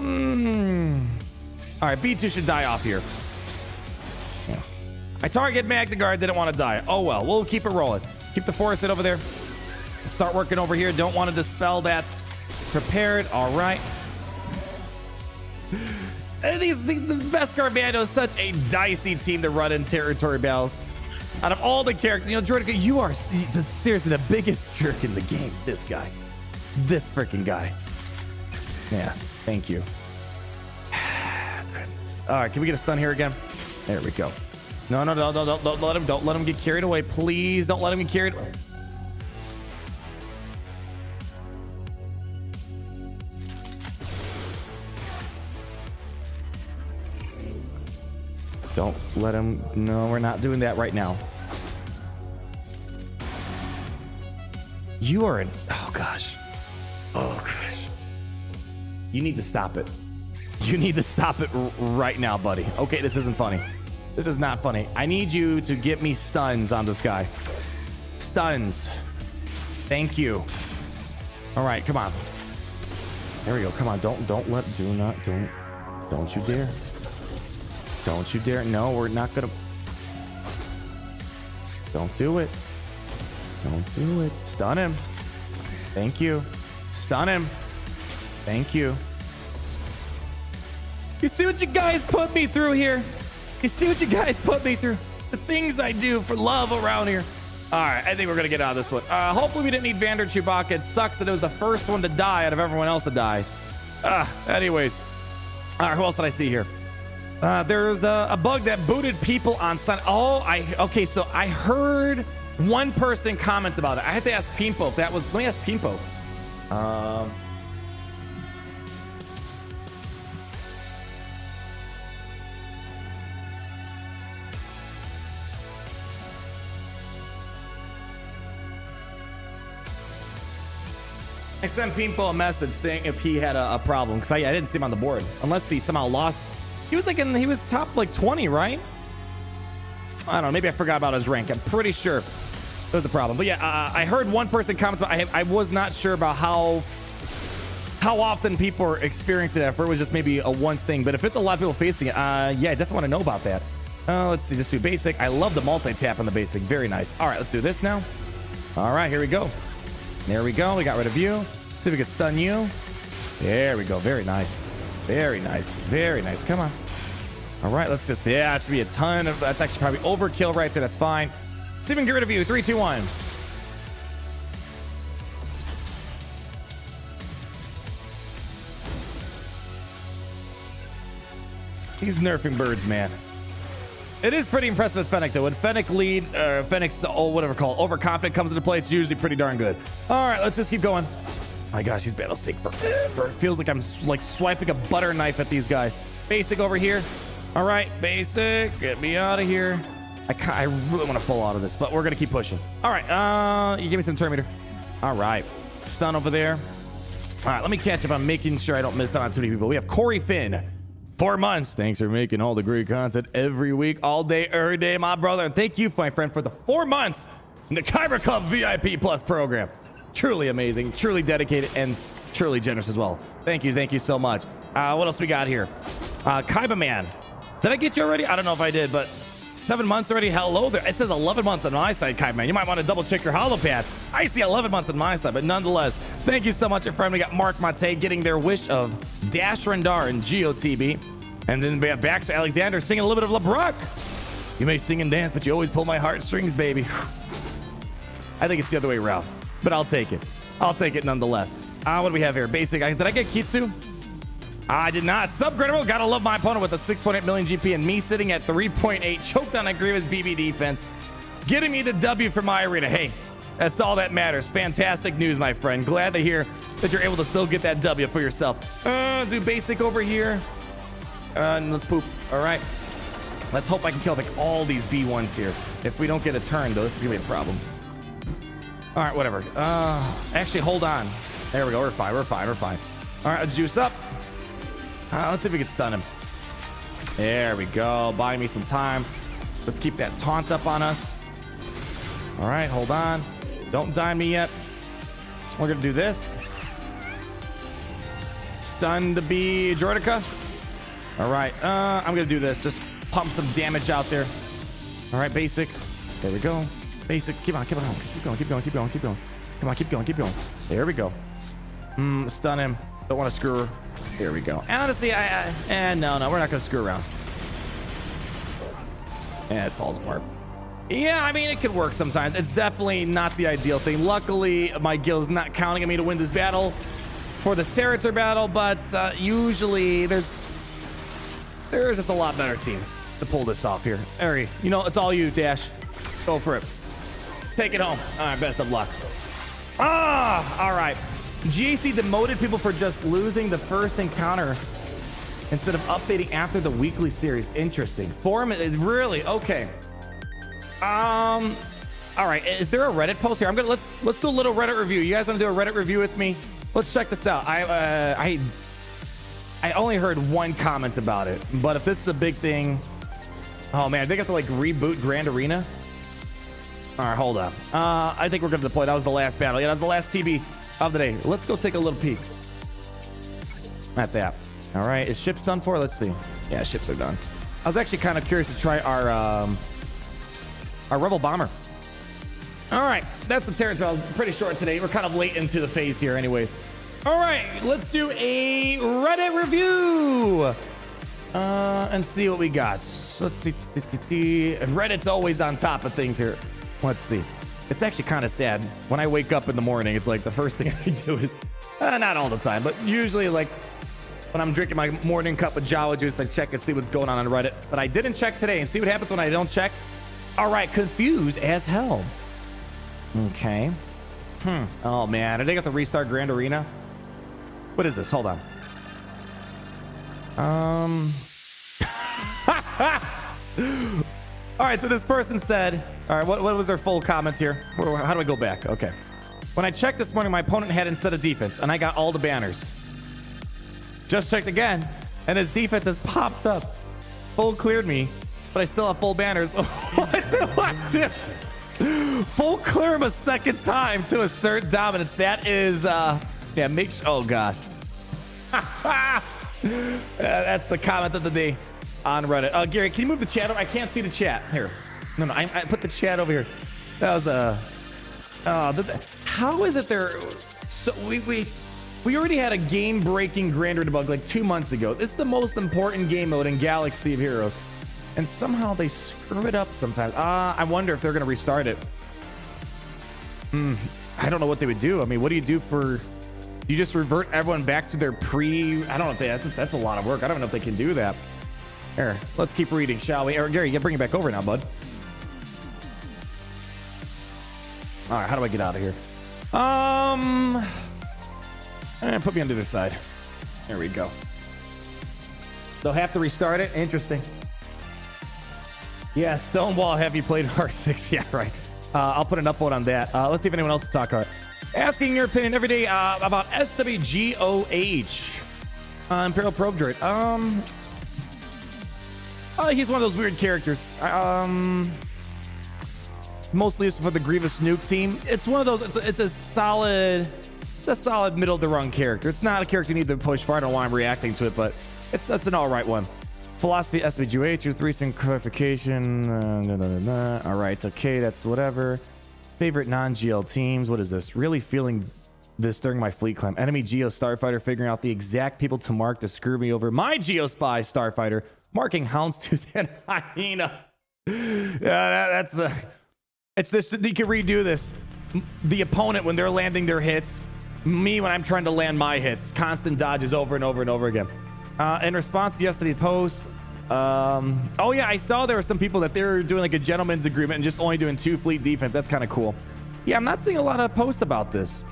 right, B2 should die off here. Yeah. I target Magna Guard, didn't want to die. Oh well, we'll keep it rolling. Keep the force hit over there. Start working over here. Don't want to dispel that. Prepared. All right. The Beskar Bando is such a dicey team to run in territory battles. Out of all the characters, you know, Droidica, you are seriously the biggest jerk in the game. This guy. This freaking guy. Yeah, thank you. All right, can we get a stun here again? There we go. No, don't let him get carried away. Please don't let him get carried away. Don't let him. No, we're not doing that right now. You are an. Oh gosh. Oh gosh. You need to stop it. You need to stop it right now, buddy. Okay, this isn't funny. This is not funny. I need you to get me stuns on this guy. Stuns. Thank you. All right, come on. There we go. Come on. Don't you dare. Don't you dare. No, we're not gonna. Don't do it. Don't do it. Stun him. Thank you. Stun him. Thank you. You see what you guys put me through here? You see what you guys put me through? The things I do for love around here. All right, I think we're gonna get out of this one. Hopefully we didn't need Vander Chewbacca. It sucks that it was the first one to die out of everyone else to die. Anyways. All right, who else did I see here? There's a bug that booted people on Sun. Okay, so I heard one person comment about it. I had to ask Pimpo if that was. Let me ask Pimpo. I sent Pimpo a message saying if he had a problem because I didn't see him on the board unless he somehow lost. He was he was top like 20, right? I don't know. Maybe I forgot about his rank. I'm pretty sure it was a problem. But yeah, I heard one person comment. I was not sure about how often people are experiencing it. If it was just maybe a once thing. But if it's a lot of people facing it, yeah, I definitely want to know about that. Let's see. Just do basic. I love the multi-tap on the basic. Very nice. All right, let's do this now. All right, here we go. There we go. We got rid of you. See if we can stun you. There we go. Very nice. Very nice. Very nice. Come on. All right, let's just. Yeah, that should be a ton of. That's actually probably overkill right there. That's fine. See if we can get rid of you. 3, 2, 1. He's nerfing birds, man. It is pretty impressive with Fennec, though. When Fennec lead, Fennec's, whatever called, overconfident comes into play, it's usually pretty darn good. All right, let's just keep going. My gosh, these battles take forever. It feels like I'm like swiping a butter knife at these guys. Basic over here. All right, basic, get me out of here. I really want to pull out of this, but we're gonna keep pushing. All right, you give me some turn meter. All right, stun over there. All right, let me catch up. I'm making sure I don't miss out on too many people. We have Corey Finn. 4 months. Thanks for making all the great content every week, all day, every day, my brother. And thank you, my friend, for the 4 months in the Kyber Club VIP Plus program. Truly amazing, truly dedicated, and truly generous as well. Thank you so much. What else we got here? Kaiba Man. Did I get you already? I don't know if I did, but 7 months already. Hello there. It says 11 months on my side, Kaiba Man. You might want to double check your holopad. I see 11 months on my side, but nonetheless, thank you so much, my friend. We got Mark Mate getting their wish of Dash Rendar and GOTB. And then we have Baxter Alexander singing a little bit of LeBrock. You may sing and dance, but you always pull my heartstrings, baby. I think it's the other way around, but I'll take it. I'll take it nonetheless. What do we have here? Basic. Did I get Kitsu? I did not. Subcredible. Gotta love my opponent with a 6.8 million GP and me sitting at 3.8. Choked on a Grievous BB defense. Getting me the W for my arena. Hey, that's all that matters. Fantastic news, my friend. Glad to hear that you're able to still get that W for yourself. Do basic over here. And let's poop. All right. Let's hope I can kill like all these B1s here. If we don't get a turn, though, this is gonna be a problem. All right, whatever. Actually, hold on. There we go. We're fine. We're fine. We're fine. All right, let's juice up. Let's see if we can stun him. There we go. Buy me some time. Let's keep that taunt up on us. All right, hold on. Don't die me yet. We're gonna do this. Stun the bee Droidica. All right, I'm gonna do this. Just pump some damage out there. All right, basics. There we go. Basic. Keep on, keep on. Keep going, keep going, keep going, keep going. Come on, keep going, keep going. There we go. Stun him. Don't want to screw her. There we go. And honestly, no, we're not gonna screw around. Yeah, it falls apart. Yeah, I mean, it could work sometimes. It's definitely not the ideal thing. Luckily, my guild is not counting on me to win this battle for this territory battle, but usually there's There's just a lot better teams to pull this off here. Ari, you know, it's all you, Dash. Go for it. Take it home. All right, best of luck. All right. GAC demoted people for just losing the first encounter instead of updating after the weekly series. Interesting. Forum is really okay. All right. Is there a Reddit post here? I'm gonna let's do a little Reddit review. You guys want to do a Reddit review with me? Let's check this out. I only heard one comment about it, but if this is a big thing, oh man, they have to like reboot Grand Arena. All right, hold on. I think we're gonna deploy. That was the last battle. Yeah, that was the last TB of the day. Let's go take a little peek at that. All right, is ships done for? Let's see. Yeah, ships are done. I was actually kind of curious to try our Rebel bomber. All right, that's the Terrence battle. Pretty short today. We're kind of late into the phase here, anyways. All right, let's do a Reddit review and see what we got. So let's see. Reddit's always on top of things here. Let's see. It's actually kind of sad. When I wake up in the morning, it's like the first thing I do is, not all the time, but usually like when I'm drinking my morning cup of Jawa juice, I check and see what's going on Reddit. But I didn't check today, and see what happens when I don't check. All right, confused as hell. Okay. Oh man, did they get to restart Grand Arena? What is this? Hold on. All right, so this person said, all right, what was their full comment here? How do I go back? Okay. When I checked this morning, my opponent had instead of defense, and I got all the banners. Just checked again, and his defense has popped up. Full cleared me, but I still have full banners. What do I do? Full clear him a second time to assert dominance. That is, yeah, oh gosh. That's the comment of the day on Reddit. Gary, can you move the chat over? I can't see the chat. Here. No, I put the chat over here. That was how is it there? So we already had a game-breaking Grand Arena bug like 2 months ago. This is the most important game mode in Galaxy of Heroes. And somehow they screw it up sometimes. I wonder if they're going to restart it. I don't know what they would do. I mean, what do you do for... You just revert everyone back to their I don't know if that's a lot of work. I don't know if they can do that. Here, let's keep reading, shall we? Gary, you bring it back over now, bud. All right, how do I get out of here? Put me on the other side. There we go. They'll have to restart it. Interesting. Yeah, Stonewall, have you played R6? Yeah, right. I'll put an upvote on that. Let's see if anyone else is talking about it. Asking your opinion every day about SWGOH. Imperial Probe Droid. He's one of those weird characters. Mostly used for the Grievous Nuke team. It's one of those, it's a solid middle of the rung character. It's not a character you need to push for. I don't know why I'm reacting to it, but that's an all right one. Philosophy SWGOH, with recent clarification. All right, okay, that's whatever. Favorite non-GL teams. What is this? Really feeling this during my fleet climb. Enemy Geo Starfighter figuring out the exact people to mark to screw me over. My Geospy Starfighter marking Houndstooth and Hyena. Yeah, it's this. You can redo this. The opponent when they're landing their hits. Me when I'm trying to land my hits. Constant dodges over and over and over again. In response to yesterday's post, oh yeah, I saw there were some people that they're doing like a gentleman's agreement and just only doing 2 fleet defense. That's kind of cool. Yeah, I'm not seeing a lot of posts about this.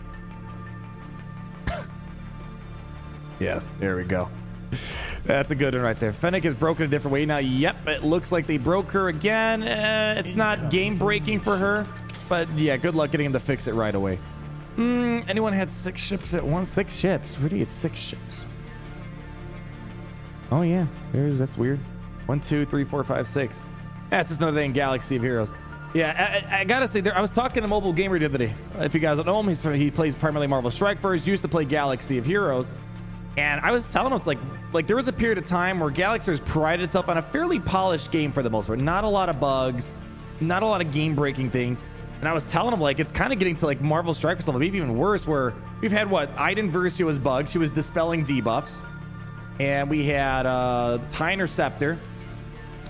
Yeah, there we go. That's a good one right there. Fennec is broken a different way now. Yep, it looks like they broke her again. It's not game breaking for her, but yeah, good luck getting them to fix it right away. Anyone had 6 ships at once? 6 ships? Where do you get 6 ships? Oh yeah, that's weird. 1, 2, 3, 4, 5, 6. That's just another thing in Galaxy of Heroes. Yeah, I gotta say, I was talking to Mobile Gamer the other day. If you guys don't know him, he plays primarily Marvel Strike Force. Used to play Galaxy of Heroes, and I was telling him it's like there was a period of time where Galaxy prided itself on a fairly polished game for the most part. Not a lot of bugs, not a lot of game-breaking things. And I was telling him like it's kind of getting to like Marvel Strike Force level, maybe even worse, where we've had Iden Versio was bugged. She was dispelling debuffs. And we had TIE Interceptor,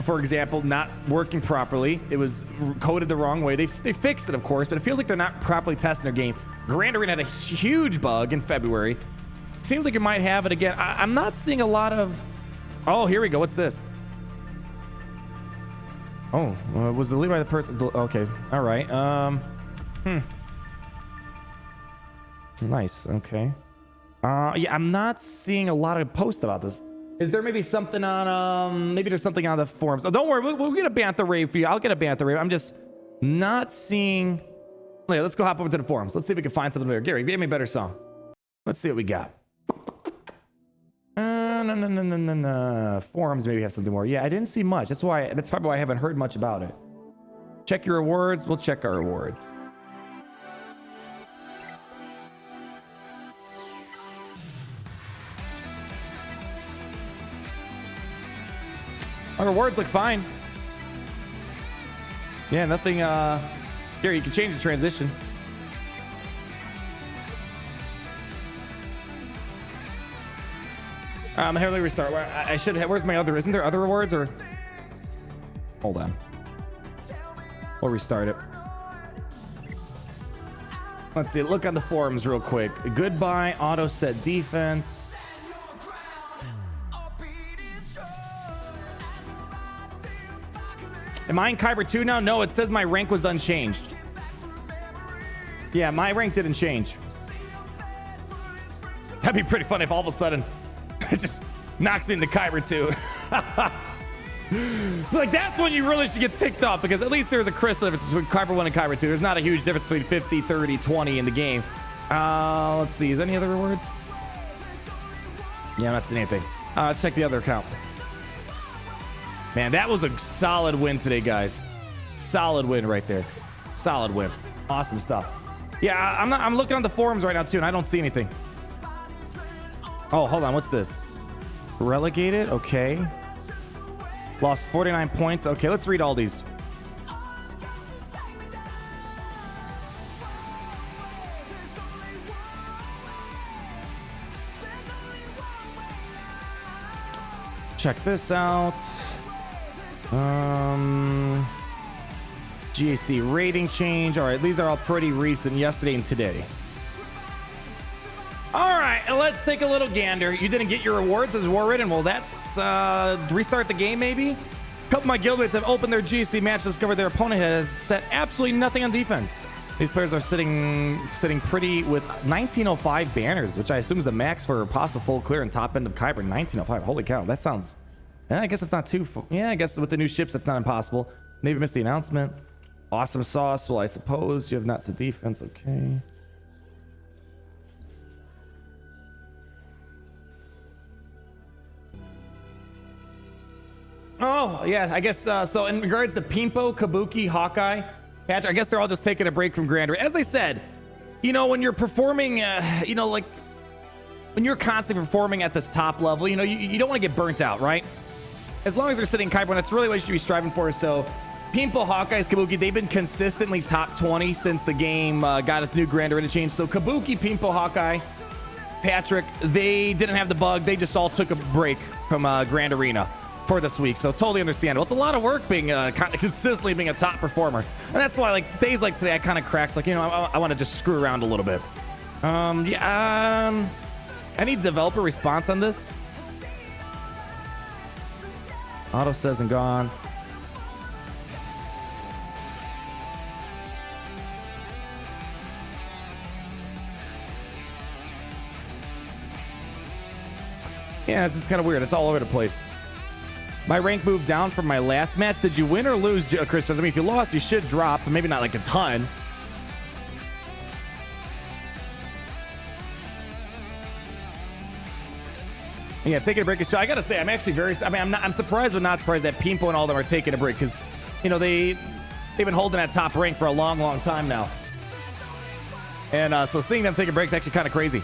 for example, not working properly. It was coded the wrong way. They fixed it, of course, but it feels like they're not properly testing their game. Grand Arena had a huge bug in February. Seems like it might have it again. I'm not seeing a lot of Oh, here we go. What's this? Oh, was the lead by the person? Okay. All right. Nice. Okay. Yeah, I'm not seeing a lot of posts about this. Is there maybe something on, maybe there's something on the forums. Oh, don't worry. We'll get a Bantha rave for you. I'll get a Bantha rave. I'm just not seeing. Yeah, let's go hop over to the forums. Let's see if we can find something there. Gary, give me a better song. Let's see what we got. No. Forums maybe have something more. Yeah, I didn't see much. That's probably why I haven't heard much about it. Check your rewards. We'll check our rewards. Our rewards look fine. Yeah, nothing. Here, you can change the transition. Here, let me restart. I should have. Where's my other? Isn't there other rewards or? Hold on. We'll restart it. Let's see. Look on the forums real quick. Goodbye. Auto set defense. Am I in Kyber 2 now? No, it says my rank was unchanged. Yeah, my rank didn't change. That'd be pretty funny if all of a sudden it just knocks me into Kyber 2. So like that's when you really should get ticked off, because at least there's a crystal difference between Kyber 1 and Kyber 2. There's not a huge difference between 50, 30, 20 in the game. Let's see. Is there any other rewards? Yeah, I'm not seeing anything. Let's check the other account. Man, that was a solid win today, guys. Solid win right there. Solid win. Awesome stuff. Yeah, I'm looking on the forums right now too, and I don't see anything. Oh, hold on. What's this? Relegated? Okay. Lost 49 points. Okay, let's read all these. Check this out. GAC rating change. All right, these are all pretty recent, yesterday and today. All right, let's take a little gander. You didn't get your rewards as war ridden. Well, that's restart the game maybe. A couple of my guildmates have opened their GAC match, discovered their opponent has set absolutely nothing on defense. These players are sitting pretty with 1905 banners, which I assume is the max for a possible full clear and top end of Kyber. 1905. Holy cow, that sounds. I guess it's not too. Yeah, I guess with the new ships, that's not impossible. Maybe missed the announcement. Awesome sauce. Well, I suppose you have not set defense. Okay. Oh, yeah, I guess so. In regards to Pimpo, Kabuki, Hawkeye, Patch, I guess they're all just taking a break from Grander. As I said, you know, when you're performing, you know, like when you're constantly performing at this top level, you know, you don't want to get burnt out, right? As long as they're sitting Kyber, that's really what you should be striving for. So, Pimpo, Hawkeyes, Kabuki, they've been consistently top 20 since the game got its new Grander interchange. So, Kabuki, Pimpo, Hawkeye, Patrick, they didn't have the bug. They just all took a break from Grand Arena for this week. So, totally understandable. It's a lot of work being consistently being a top performer. And that's why, like, days like today, I kind of cracked. Like, you know, I want to just screw around a little bit. Any developer response on this? Auto says and gone. Yeah, this is kind of weird. It's all over the place. My rank moved down from my last match. Did you win or lose, Chris? I mean, if you lost, you should drop, but maybe not like a ton. Yeah, taking a break is. I gotta say, I'm actually very. I mean, I'm surprised, but not surprised that Pimpo and all of them are taking a break, because, you know, they've been holding that top rank for a long, long time now, and so seeing them take a break is actually kind of crazy.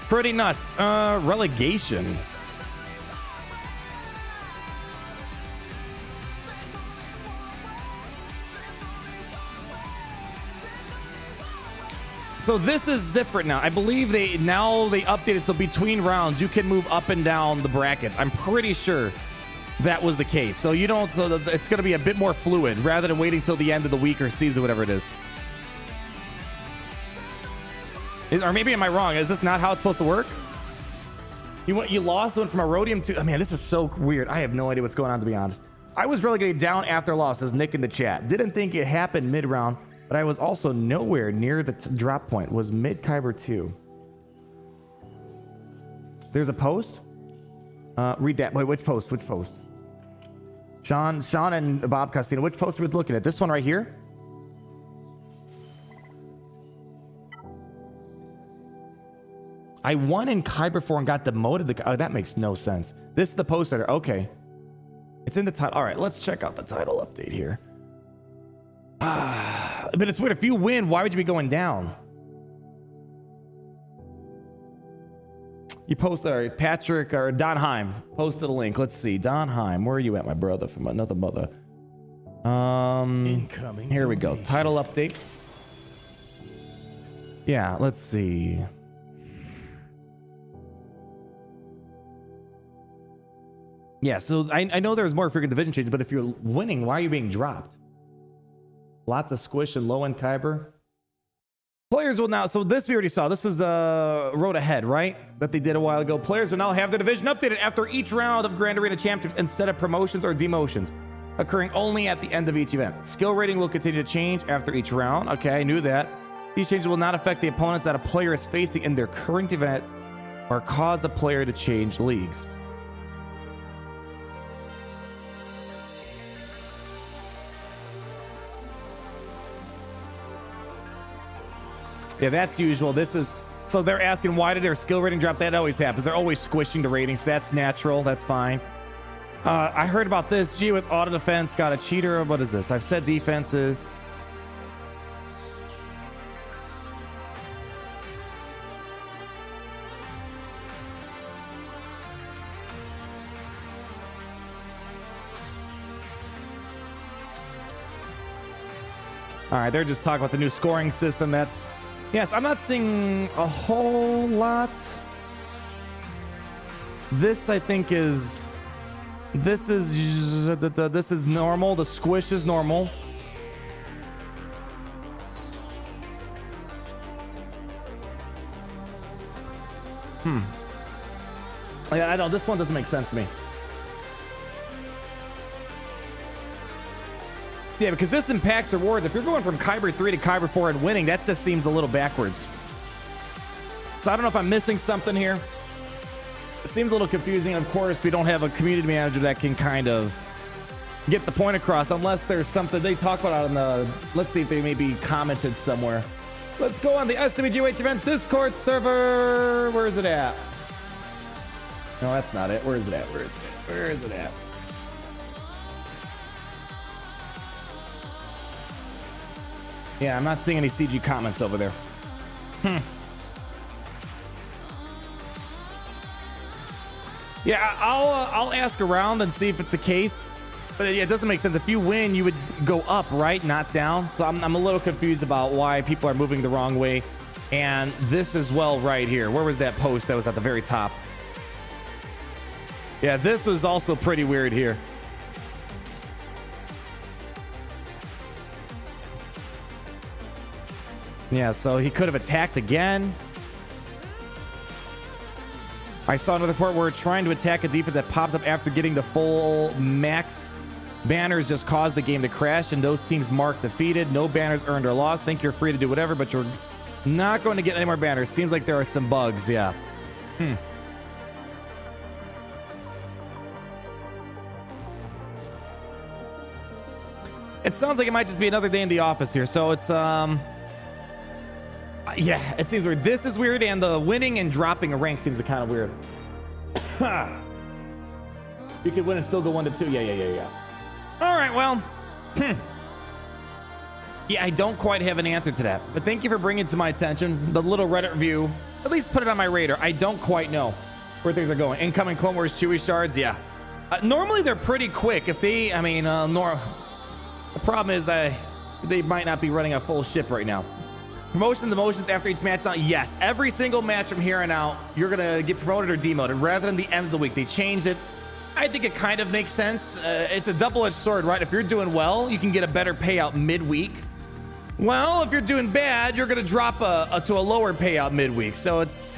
Pretty nuts. Relegation. So this is different now. I believe they updated, so between rounds you can move up and down the brackets. I'm pretty sure that was the case. So you don't. So it's going to be a bit more fluid rather than waiting till the end of the week or season, whatever it is. Or maybe am I wrong? Is this not how it's supposed to work? You lost one from a Rhodium to... Oh, man, this is so weird. I have no idea what's going on, to be honest. I was relegated down after loss, says Nick in the chat. Didn't think it happened mid-round, but I was also nowhere near the drop point. Was mid-Kyber 2. There's a post? Read that. Wait, which post? Which post? Sean and Bob Costino. Which post are we looking at? This one right here? I won in Kyber 4 and got demoted. Oh, that makes no sense. This is the post editor. Okay. It's in the title. All right, let's check out the title update here. But it's weird. If you win, why would you be going down? You posted, Patrick or Don Heim posted a link. Let's see. Don Heim, where are you at, my brother from another mother? Incoming. Here we go. Title update. Yeah, let's see. Yeah, so I know there's more freaking division changes, but if you're winning, why are you being dropped? Lots of squish and low end Kyber. Players will now, so this we already saw. This was Road Ahead, right? That they did a while ago. Players will now have their division updated after each round of Grand Arena Championships instead of promotions or demotions, occurring only at the end of each event. Skill rating will continue to change after each round. Okay, I knew that. These changes will not affect the opponents that a player is facing in their current event or cause the player to change leagues. Yeah, that's usual. This is... So they're asking, why did their skill rating drop? That always happens. They're always squishing the ratings. That's natural. That's fine. I heard about this. G with auto defense got a cheater. What is this? I've said defenses. All right, they're just talking about the new scoring system. That's... Yes, I'm not seeing a whole lot. This, I think, is... This is normal. The squish is normal. Yeah, I know. This one doesn't make sense to me. Yeah, because this impacts rewards. If you're going from Kyber 3 to Kyber 4 and winning, that just seems a little backwards. So I don't know if I'm missing something here. It seems a little confusing. Of course, we don't have a community manager that can kind of get the point across unless there's something they talk about on the... Let's see if they maybe commented somewhere. Let's go on the SWGH Events Discord server. Where is it at? No, that's not it. Where is it at? Where is it at? Where is it at? Yeah, I'm not seeing any CG comments over there. Yeah, I'll ask around and see if it's the case. But yeah, it doesn't make sense. If you win, you would go up, right? Not down. So I'm a little confused about why people are moving the wrong way. And this as well right here. Where was that post that was at the very top? Yeah, this was also pretty weird here. Yeah, so he could have attacked again. I saw another part where trying to attack a defense that popped up after getting the full max banners just caused the game to crash, and those teams marked defeated. No banners earned or lost. Think you're free to do whatever, but you're not going to get any more banners. Seems like there are some bugs, yeah. It sounds like it might just be another day in the office here, so it's yeah, it seems weird. This is weird, and the winning and dropping a rank seems kind of weird. You could win and still go 1 to 2. Yeah. All right, well. Yeah, I don't quite have an answer to that, but thank you for bringing it to my attention. The little Reddit review, at least put it on my radar. I don't quite know where things are going. Incoming Clone Wars Chewie shards, yeah. Normally they're pretty quick. If they, the problem is they might not be running a full ship right now. Promotion demotions after each match. Yes, every single match from here on out, you're gonna get promoted or demoted rather than the end of the week. They changed it. I think it kind of makes sense. It's a double-edged sword, right? If you're doing well, you can get a better payout midweek. Well, if you're doing bad, you're gonna drop to a lower payout midweek. So it's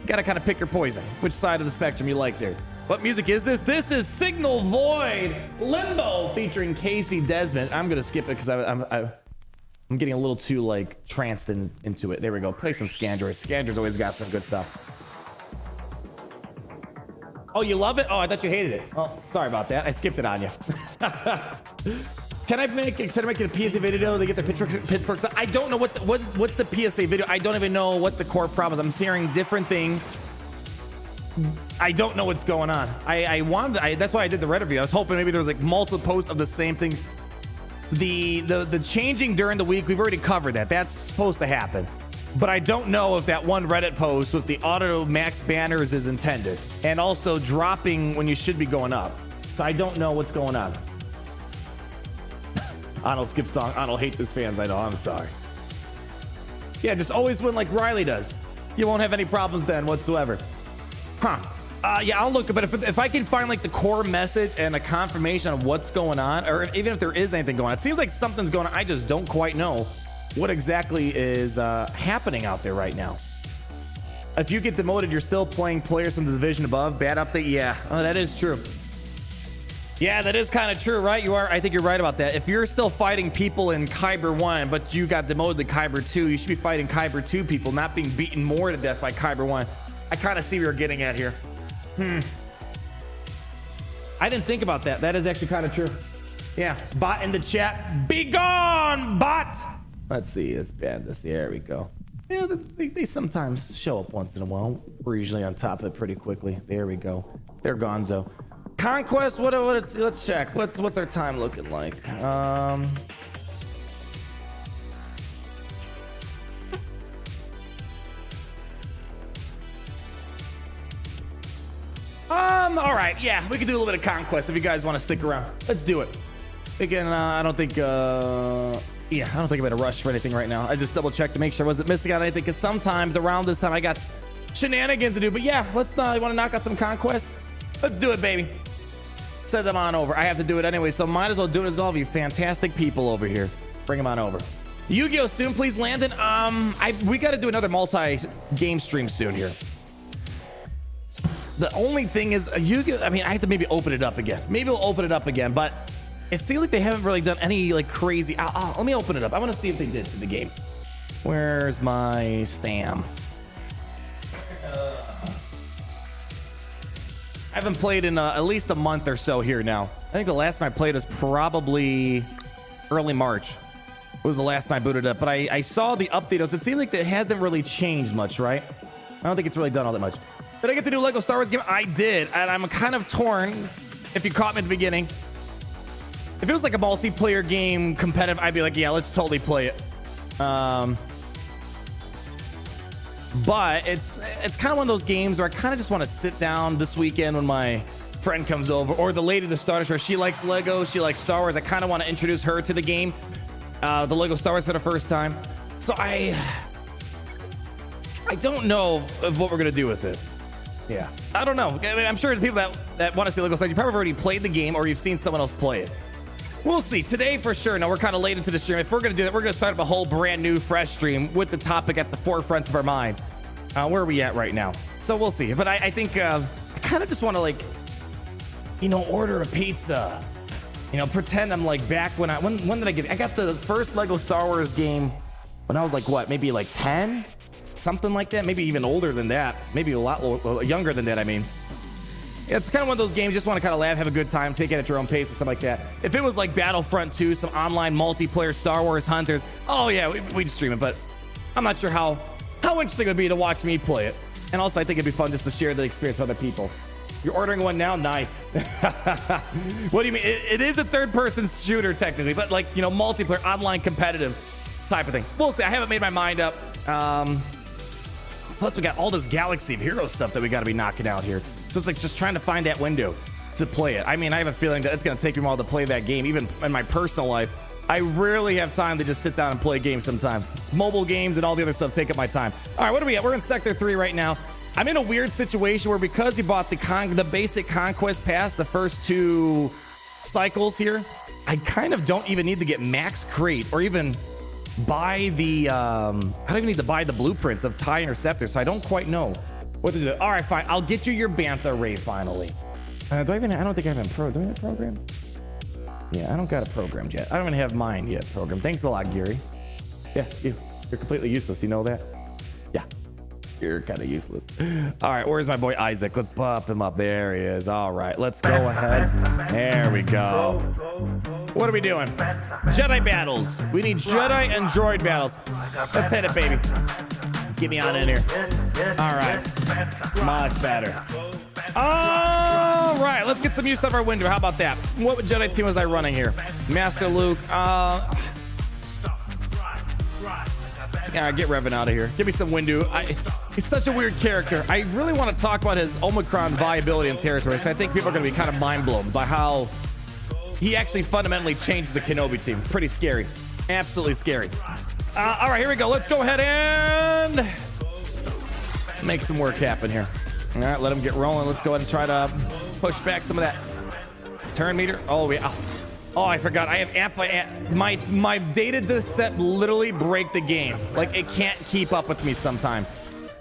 Gotta kind of pick your poison. Which side of the spectrum you like there. What music is this? This is Signal Void Limbo featuring Casey Desmond. I'm gonna skip it because I'm getting a little too like tranced into it. There we go. Play some Scandroid. Scandroid's always got some good stuff. Oh, you love it? Oh, I thought you hated it. Oh, sorry about that. I skipped it on you. Can I make, instead of making a PSA video, they get their pitchforks? I don't know what's the PSA video. I don't even know what the core problem is. I'm hearing different things. I don't know what's going on. That's why I did the Reddit video. I was hoping maybe there was like multiple posts of the same thing. The changing during the week, we've already covered that. That's supposed to happen. But I don't know if that one Reddit post with the auto max banners is intended. And also dropping when you should be going up. So I don't know what's going on. Arnold skips song. Arnold hates his fans. I know. I'm sorry. Yeah, just always win like Riley does. You won't have any problems then whatsoever. Huh. Yeah, I'll look. But if I can find like the core message and a confirmation of what's going on, or even if there is anything going on, it seems like something's going on. I just don't quite know what exactly is happening out there right now. If you get demoted, you're still playing players from the division above. Bad update. Yeah, oh, that is true. Yeah, that is kind of true, right? You are. I think you're right about that. If you're still fighting people in Kyber 1, but you got demoted to Kyber 2, you should be fighting Kyber 2 people, not being beaten more to death by Kyber 1. I kind of see what you're getting at here. I didn't think about that. That is actually kind of true. Yeah, bot in the chat. Be gone, bot. Let's see. Let's ban this. There we go. Yeah, they sometimes show up once in a while. We're usually on top of it pretty quickly. There we go. They're gonzo. Conquest. Let's check. What's our time looking like? All right, yeah, we can do a little bit of Conquest if you guys want to stick around. Let's do it. Again, I don't think I'm in a rush for anything right now. I just double checked to make sure I wasn't missing out on anything, because sometimes around this time I got shenanigans to do. But yeah, let's you want to knock out some Conquest? Let's do it, baby. Send them on over. I have to do it anyway, so might as well do it as all of you fantastic people over here. Bring them on over. Yu-Gi-Oh soon, please, Landon. We got to do another multi-game stream soon here. The only thing is, Yu-Gi-Oh, I mean, I have to maybe open it up again. Maybe we'll open it up again, but it seems like they haven't really done any like crazy. Let me open it up. I want to see if they did to the game. Where's my stam? I haven't played in at least a month or so here now. I think the last time I played was probably early March. It was the last time I booted up, but I saw the update. It seemed like it hasn't really changed much, right? I don't think it's really done all that much. Did I get the new Lego Star Wars game? I did, and I'm kind of torn. If you caught me at the beginning, if it was like a multiplayer game, competitive, I'd be like, yeah, let's totally play it. But it's kind of one of those games where I kind of just want to sit down this weekend when my friend comes over, or the lady that started her. She likes Lego, she likes Star Wars. I kind of want to introduce her to the game, the Lego Star Wars, for the first time. So I don't know of what we're gonna do with it. Yeah, I don't know. I mean, I'm sure the people that want to see Lego Star Wars, you probably already played the game or you've seen someone else play it. We'll see. Today, for sure. Now, we're kind of late into the stream. If we're going to do that, we're going to start up a whole brand new, fresh stream with the topic at the forefront of our minds. Where are we at right now? So we'll see. But I think I kind of just want to, like, order a pizza. Pretend I'm like back when did I get it? I got the first Lego Star Wars game when I was like, what, maybe like 10? Something like that, maybe even older than that, maybe a lot younger than that. I mean, yeah, it's kind of one of those games you just want to kind of laugh, have a good time, take it at your own pace or something like that. If it was like Battlefront 2, some online multiplayer Star Wars Hunters, oh yeah, we'd stream it. But I'm not sure how interesting it would be to watch me play it. And also, I think it'd be fun just to share the experience with other people. You're ordering one now? Nice. What do you mean? It is a third-person shooter technically, but like, multiplayer, online, competitive type of thing. We'll see. I haven't made my mind up. Plus, we got all this Galaxy of Heroes stuff that we got to be knocking out here. So it's like just trying to find that window to play it. I mean, I have a feeling that it's going to take me a while to play that game. Even in my personal life, I rarely have time to just sit down and play games sometimes. It's mobile games and all the other stuff take up my time. All right, what are we at? We're in Sector 3 right now. I'm in a weird situation where because you bought the basic Conquest Pass, the first 2 cycles here, I kind of don't even need to get Max Crate or even buy the I don't even need to buy the blueprints of TIE Interceptor, so I don't quite know What to do? All right, fine. I'll get you your Bantha Ray finally. I don't think I have it do I have it programmed? Yeah, I don't got it programmed yet. I don't even have mine yet programmed. Thanks a lot, Gary. Yeah, you're completely useless. You know that? Yeah, you're kind of useless. All right, where's my boy Isaac? Let's pop him up. There he is. All right, let's go ahead. There we go. What are we doing? Jedi battles. We need Jedi and droid battles. Let's hit it, baby. Get me on in here. All right. Much better. All right. Let's get some use of our window. How about that? What Jedi team was I running here? Master Luke. Yeah, get Revan out of here. Give me some window. He's such a weird character. I really want to talk about his Omicron viability and territory. So I think people are going to be kind of mind blown by how he actually fundamentally changed the Kenobi team. Pretty scary. Absolutely scary. All right, here we go. Let's go ahead and make some work happen here. All right, let him get rolling. Let's go ahead and try to push back some of that turn meter. Oh, yeah. Oh, I forgot. I have my data set literally break the game. Like, it can't keep up with me sometimes.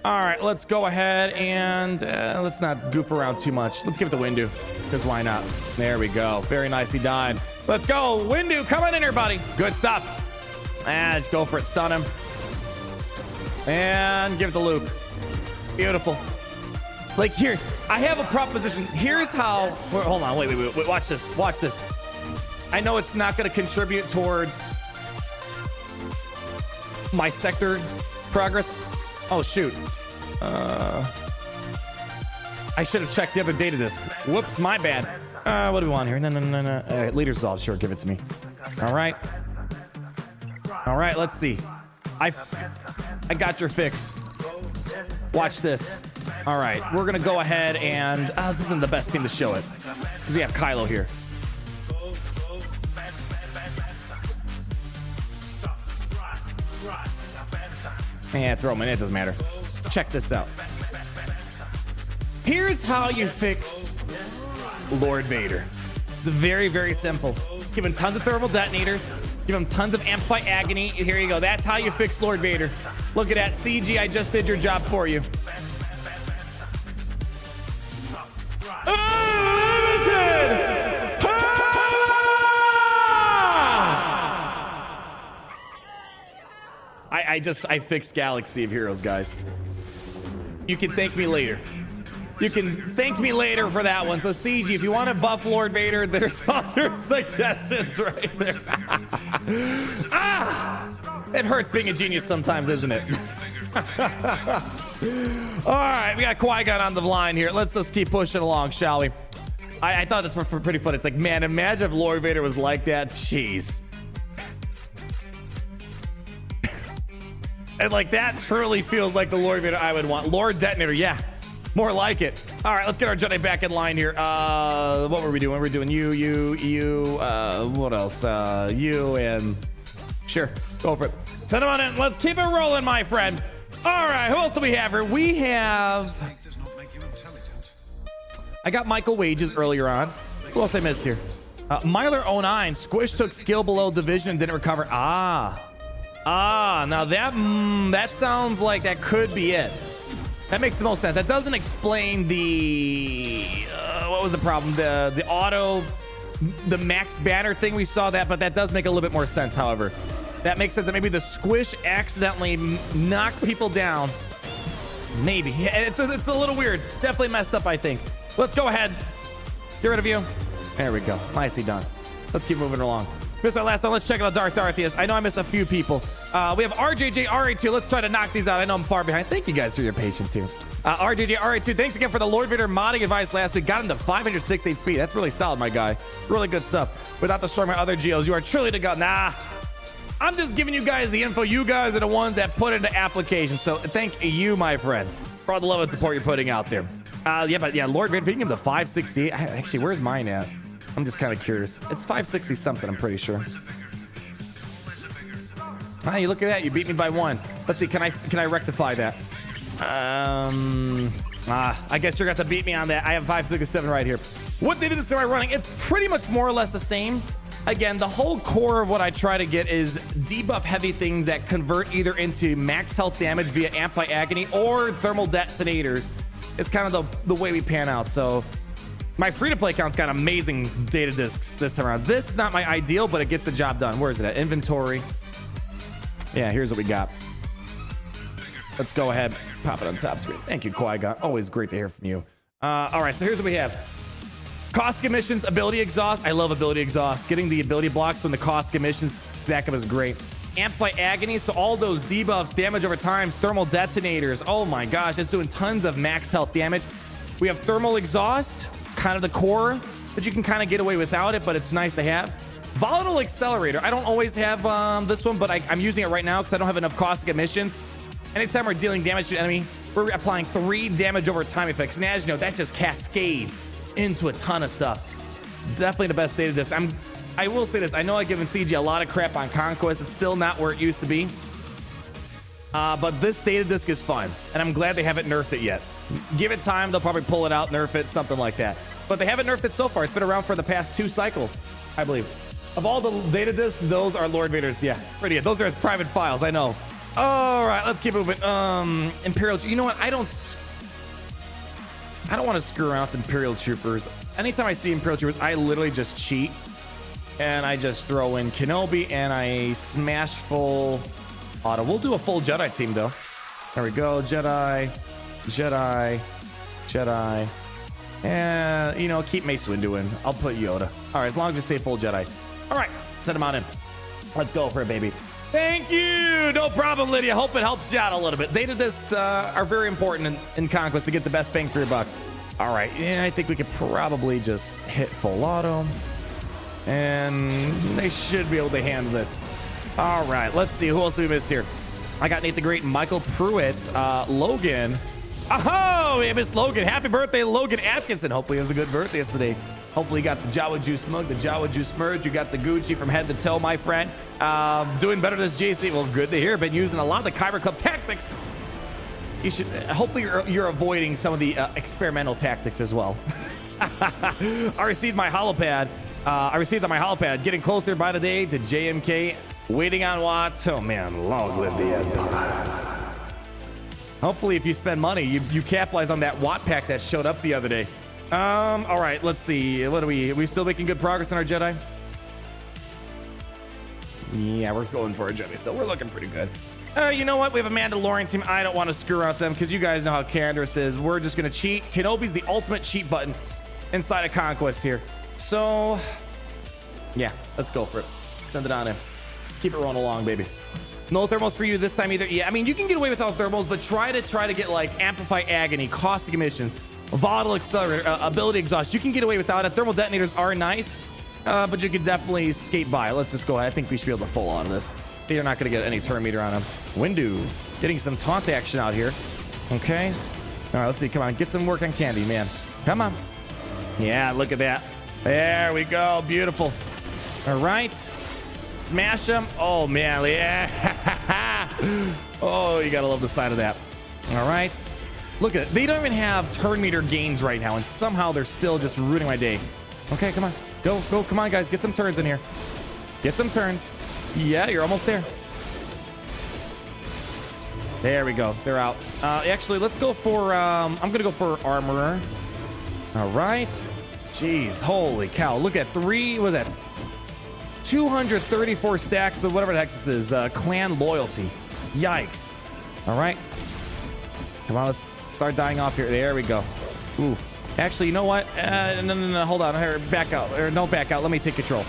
All right, let's go ahead and let's not goof around too much. Let's give it to Windu, because why not? There we go. Very nice. He died. Let's go. Windu, come on in here, buddy. Good stuff. Let's go for it. Stun him. And give it to Luke. Beautiful. Like, here, I have a proposition. Here's how. Hold on. Wait. Watch this. Watch this. I know it's not going to contribute towards my sector progress. Oh, shoot. I should have checked the other data disk. Whoops, my bad. What do we want here? No. Leader's resolve. Sure, give it to me. All right. All right, let's see. I got your fix. Watch this. All right, we're going to go ahead and... this isn't the best team to show it, because we have Kylo here. Yeah, throw him in. It doesn't matter. Check this out. Here's how you fix Lord Vader. It's very, very simple. Give him tons of thermal detonators. Give him tons of amplify agony. Here you go. That's how you fix Lord Vader. Look at that. CG, I just did your job for you. I fixed Galaxy of Heroes, guys. You can thank me later. You can thank me later for that one. So CG, if you want to buff Lord Vader, there's other suggestions right there. It hurts being a genius sometimes, isn't it? All right, we got Qui-Gon on the line here. Let's just keep pushing along, shall we? I thought that's pretty fun. It's like, man, imagine if Lord Vader was like that. Jeez. And like that truly feels like the Lord Vader I would want. Lord Detonator, yeah. More like it. All right, let's get our Jedi back in line here. What were we doing? We're doing you, what else? You and... Sure, go for it. Send them on in. Let's keep it rolling, my friend. All right, who else do we have here? We have... I got Michael Wages earlier on. Who else I missed here? Myler09. Squish took skill below division and didn't recover. Now that sounds like that could be it. That makes the most sense. That doesn't explain the what was the problem? The auto, the max banner thing we saw that, but that does make a little bit more sense. However, that makes sense that maybe the squish accidentally knocked people down. Maybe. Yeah, it's a little weird. Definitely messed up, I think. Let's go ahead. Get rid of you. There we go. Nicely done. Let's keep moving along. Missed my last one. Let's check out Darth is. I know I missed a few people. We have RJJ RA2. Let's try to knock these out. I know I'm far behind. Thank you guys for your patience here. RJJ RA2, thanks again for the Lord Vader modding advice last week. Got him to 568 speed. That's really solid, my guy. Really good stuff. Without destroying my other geos, you are truly the god. Nah. I'm just giving you guys the info. You guys are the ones that put into application. So thank you, my friend, for all the love and support you're putting out there. Yeah, Lord Vader, picking him to 568. Actually, where's mine at? I'm just kind of curious. It's 560 something, I'm pretty sure. You look at that. You beat me by 1. Let's see. Can I rectify that? I guess you're going to have to beat me on that. I have 567 right here. What data am I running? It's pretty much more or less the same. Again, the whole core of what I try to get is debuff heavy things that convert either into max health damage via amplify agony or thermal detonators It's kind of the way we pan out. So my free-to-play account's got amazing data disks this time around. This is not my ideal, but it gets the job done. Where is it at? Inventory. Yeah, here's what we got. Let's go ahead, pop it on top screen. Thank you, Qui-Gon. Always great to hear from you. All right, so here's what we have. Caustic emissions, ability exhaust. I love ability exhaust. Getting the ability blocks when the caustic emissions stack up is great. Amplify agony, so all those debuffs, damage over time, thermal detonators. Oh my gosh, it's doing tons of max health damage. We have thermal exhaust, kind of the core, but you can kind of get away without it, but it's nice to have. Volatile accelerator. I don't always have this one, but I'm using it right now because I don't have enough caustic emissions. Anytime we're dealing damage to an enemy, we're applying 3 damage over time effects. And as you know, that just cascades into a ton of stuff. Definitely the best data disc. I will say this. I know I've given CG a lot of crap on Conquest. It's still not where it used to be. But this data disc is fun. And I'm glad they haven't nerfed it yet. Give it time. They'll probably pull it out, nerf it, something like that. But they haven't nerfed it so far. It's been around for the past 2 cycles, I believe. Of all the data discs, those are Lord Vader's. Yeah, pretty good. Those are his private files. I know. All right, let's keep moving. Imperial. You know what? I don't want to screw around with Imperial Troopers. Anytime I see Imperial Troopers, I literally just cheat. And I just throw in Kenobi and I smash full auto. We'll do a full Jedi team, though. There we go. Jedi. And, you know, keep Mace Windu in. I'll put Yoda. All right, as long as you stay full Jedi. All right, send him on in. Let's go for it, baby. Thank you. No problem, Lydia. Hope it helps you out a little bit. Data discs are very important in Conquest to get the best bang for your buck. All right. Yeah, I think we could probably just hit full auto. And they should be able to handle this. All right. Let's see. Who else do we miss here? I got Nate the Great, Michael Pruitt, Logan. Oh, we missed Logan. Happy birthday, Logan Atkinson. Hopefully it was a good birthday yesterday. Hopefully you got the Jawa Juice mug, the Jawa Juice merge. You got the Gucci from head to toe, my friend. Doing better this JC. Well, good to hear. Been using a lot of the Kyber Club tactics. You should. Hopefully you're avoiding some of the experimental tactics as well. I received my holopad. Getting closer by the day to JMK. Waiting on Watts. Oh man, long live the Empire. Hopefully, if you spend money, you capitalize on that Watt pack that showed up the other day. All right, let's see. What are we still making good progress on our Jedi? Yeah, we're going for a Jedi still. We're looking pretty good. You know what? We have a Mandalorian team. I don't want to screw around with them because you guys know how Candace is. We're just going to cheat. Kenobi's the ultimate cheat button inside of Conquest here. So, yeah, let's go for it. Send it on in. Keep it rolling along, baby. No thermals for you this time either. Yeah, I mean, you can get away without thermals, but try to get like Amplify Agony, Caustic Emissions, Volatile Accelerator, Ability Exhaust. You can get away without it. Thermal Detonators are nice, but you can definitely skate by. Let's just go ahead. I think we should be able to full on this. They're not going to get any turn meter on them. Windu getting some taunt action out here. Okay. All right, let's see. Come on. Get some work on Candy, man. Come on. Yeah, look at that. There we go. Beautiful. All right. Smash them. Oh, man. Yeah. Oh, you got to love the side of that. All right. Look at it. They don't even have turn meter gains right now, and somehow they're still just ruining my day. Okay, come on. Go. Come on, guys. Get some turns in here. Get some turns. Yeah, you're almost there. There we go. They're out. Actually, let's go for... I'm going to go for Armorer. All right. Jeez. Holy cow. Look at 234 stacks of whatever the heck this is. Clan Loyalty. Yikes. All right. Come on, let's start dying off here. There we go. Ooh. Actually, you know what? No. Hold on. Here, back out. Or no, back out. Let me take control.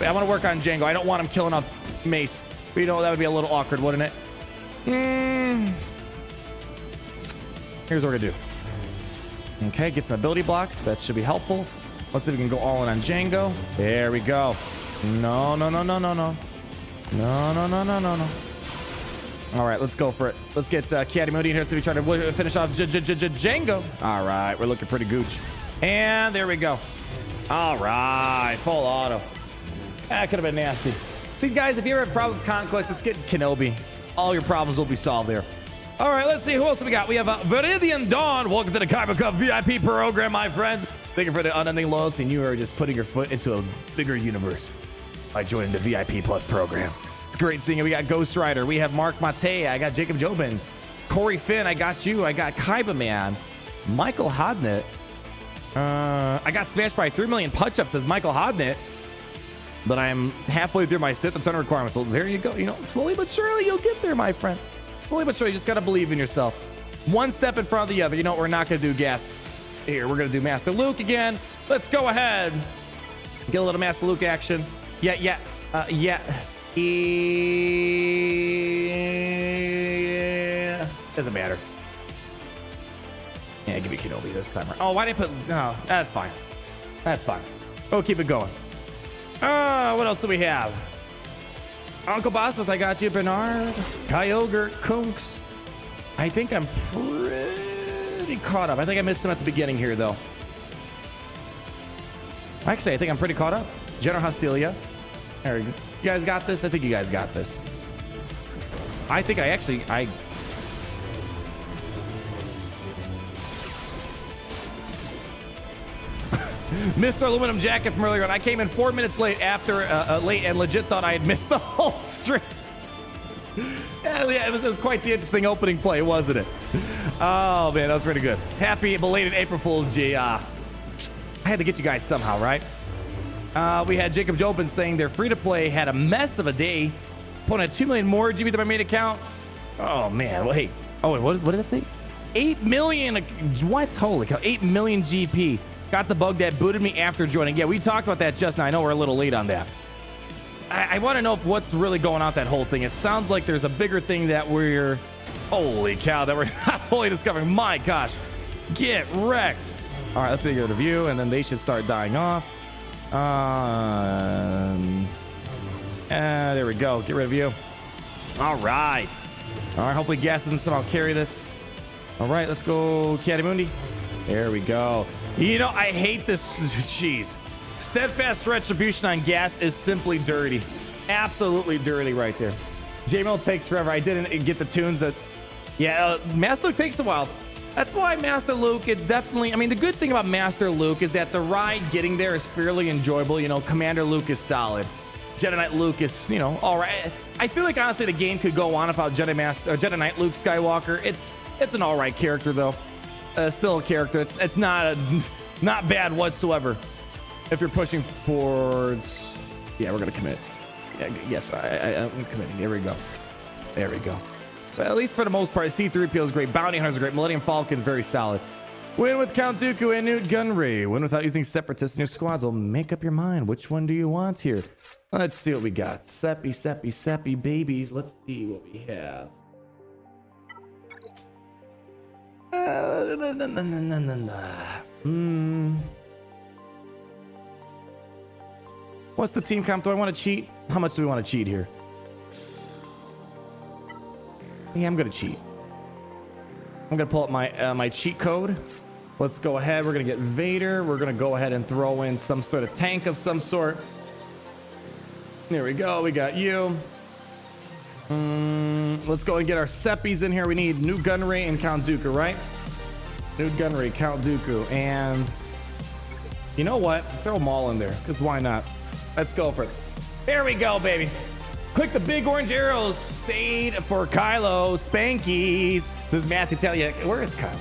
I want to work on Django. I don't want him killing off Mace. But you know, that would be a little awkward, wouldn't it? Here's what we're going to do. Okay, get some ability blocks. That should be helpful. Let's see if we can go all in on Django. There we go. No. All right, let's go for it. Let's get Kiadi Moody in here so we try to finish off Django. All right, we're looking pretty gooch. And there we go. All right, full auto. That could have been nasty. See, guys, if you ever have a problem with Conquest, just get Kenobi. All your problems will be solved there. All right, let's see. Who else do we got? We have Viridian Dawn. Welcome to the Kyber Cup VIP program, my friend. Thank you for the unending loyalty, and you are just putting your foot into a bigger universe by joining the VIP Plus program. It's great seeing you. We got Ghost Rider. We have Mark Mate. I got Jacob Jobin. Corey Finn. I got you. I got Kaiba Man. Michael Hodnett. I got smashed by 3 million punch-ups, says Michael Hodnett. But I'm halfway through my Sith ton requirements. So there you go. You know, slowly but surely you'll get there, my friend. Slowly but surely, you just got to believe in yourself. One step in front of the other. You know what? We're not going to do gas here. We're going to do Master Luke again. Let's go ahead. Get a little Master Luke action. Yeah. Doesn't matter. Yeah, give me Kenobi this time. Oh, why didn't I put... No, that's fine. That's fine. We'll keep it going. What else do we have? Uncle Bosmas, I got you. Bernard, Kyogre, Kunks. I think I'm pretty caught up. I think I missed him at the beginning here, though. Actually, I think I'm pretty caught up. General Hostilia. There we go. You guys got this? I think you guys got this. I think I Mr. Aluminum Jacket from earlier on. I came in 4 minutes late and legit thought I had missed the whole stream. Yeah, it was quite the interesting opening play, wasn't it? Oh, man, that was pretty good. Happy belated April Fool's Day. I had to get you guys somehow, right? We had Jacob Jobin saying their free-to-play had a mess of a day. Putting at 2 million more GB than my main account. Oh, man. Well, hey. Oh, wait, what did that say? 8 million. What? Holy cow. 8 million GP. Got the bug that booted me after joining. Yeah, we talked about that just now. I know we're a little late on that. I want to know what's really going on with that whole thing. It sounds like there's a bigger thing that we're... Holy cow, that we're not fully discovering. My gosh. Get wrecked. All right, let's take a review, and then they should start dying off. There we go. Get rid of you. All right. Hopefully gas doesn't somehow carry this. All right, let's go Kiadimundi. There we go. You know, I hate this. Jeez. Steadfast retribution on gas is simply dirty. Absolutely dirty right there. JML takes forever. I didn't get the tunes that... Yeah, Master Luke takes a while. That's why Master Luke, it's definitely... I mean, the good thing about Master Luke is that the ride getting there is fairly enjoyable. You know, Commander Luke is solid. Jedi Knight Luke is, you know, all right. I feel like, honestly, the game could go on without Jedi Knight Luke Skywalker. It's an all right character, though. Still a character. It's not bad whatsoever. If you're pushing towards... Yeah, we're going to commit. Yes, I'm committing. There we go. There we go. But at least for the most part, C-3PO is great. Bounty Hunters are great. Millennium Falcon is very solid. Win with Count Dooku and Newt Gunray. Win without using Separatists in your squads. Well, make up your mind. Which one do you want here? Let's see what we got. Seppi, babies. Let's see what we have. What's the team comp? Do I want to cheat? How much do we want to cheat here? Yeah, I'm gonna cheat. I'm gonna pull up my cheat code. Let's go ahead. We're gonna get Vader. We're gonna go ahead and throw in some sort of tank of some sort. There we go. We got you. Let's go and get our Seppies in here. We need Newt Gunray and Count Dooku, right? Newt Gunray, Count Dooku, and you know what? Throw them all in there, because why not? Let's go for it. There we go, baby. Click the big orange arrows. Stayed for Kylo. Spankies. Does Matthew tell you? Where is Kylo?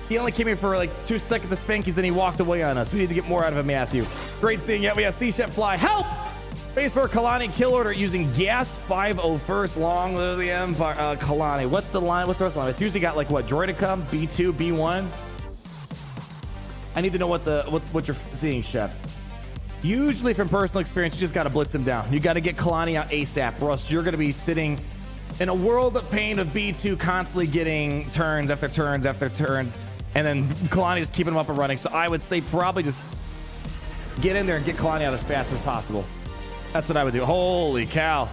He only came here for like 2 seconds of Spankies and he walked away on us. We need to get more out of him, Matthew. Great seeing you. We have Sea Chef Fly. Help! Base for Kalani kill order using gas 501st. Long live the Empire. Kalani. What's the line? What's the rest of the line? It's usually got like what? Droidicum, B2, B1. I need to know what you're seeing, Chef. Usually from personal experience, you just got to blitz him down. You got to get Kalani out ASAP, or else you're going to be sitting in a world of pain of B2 constantly getting turns after turns after turns, and then Kalani just keeping him up and running. So I would say probably just get in there and get Kalani out as fast as possible. That's what I would do. Holy cow.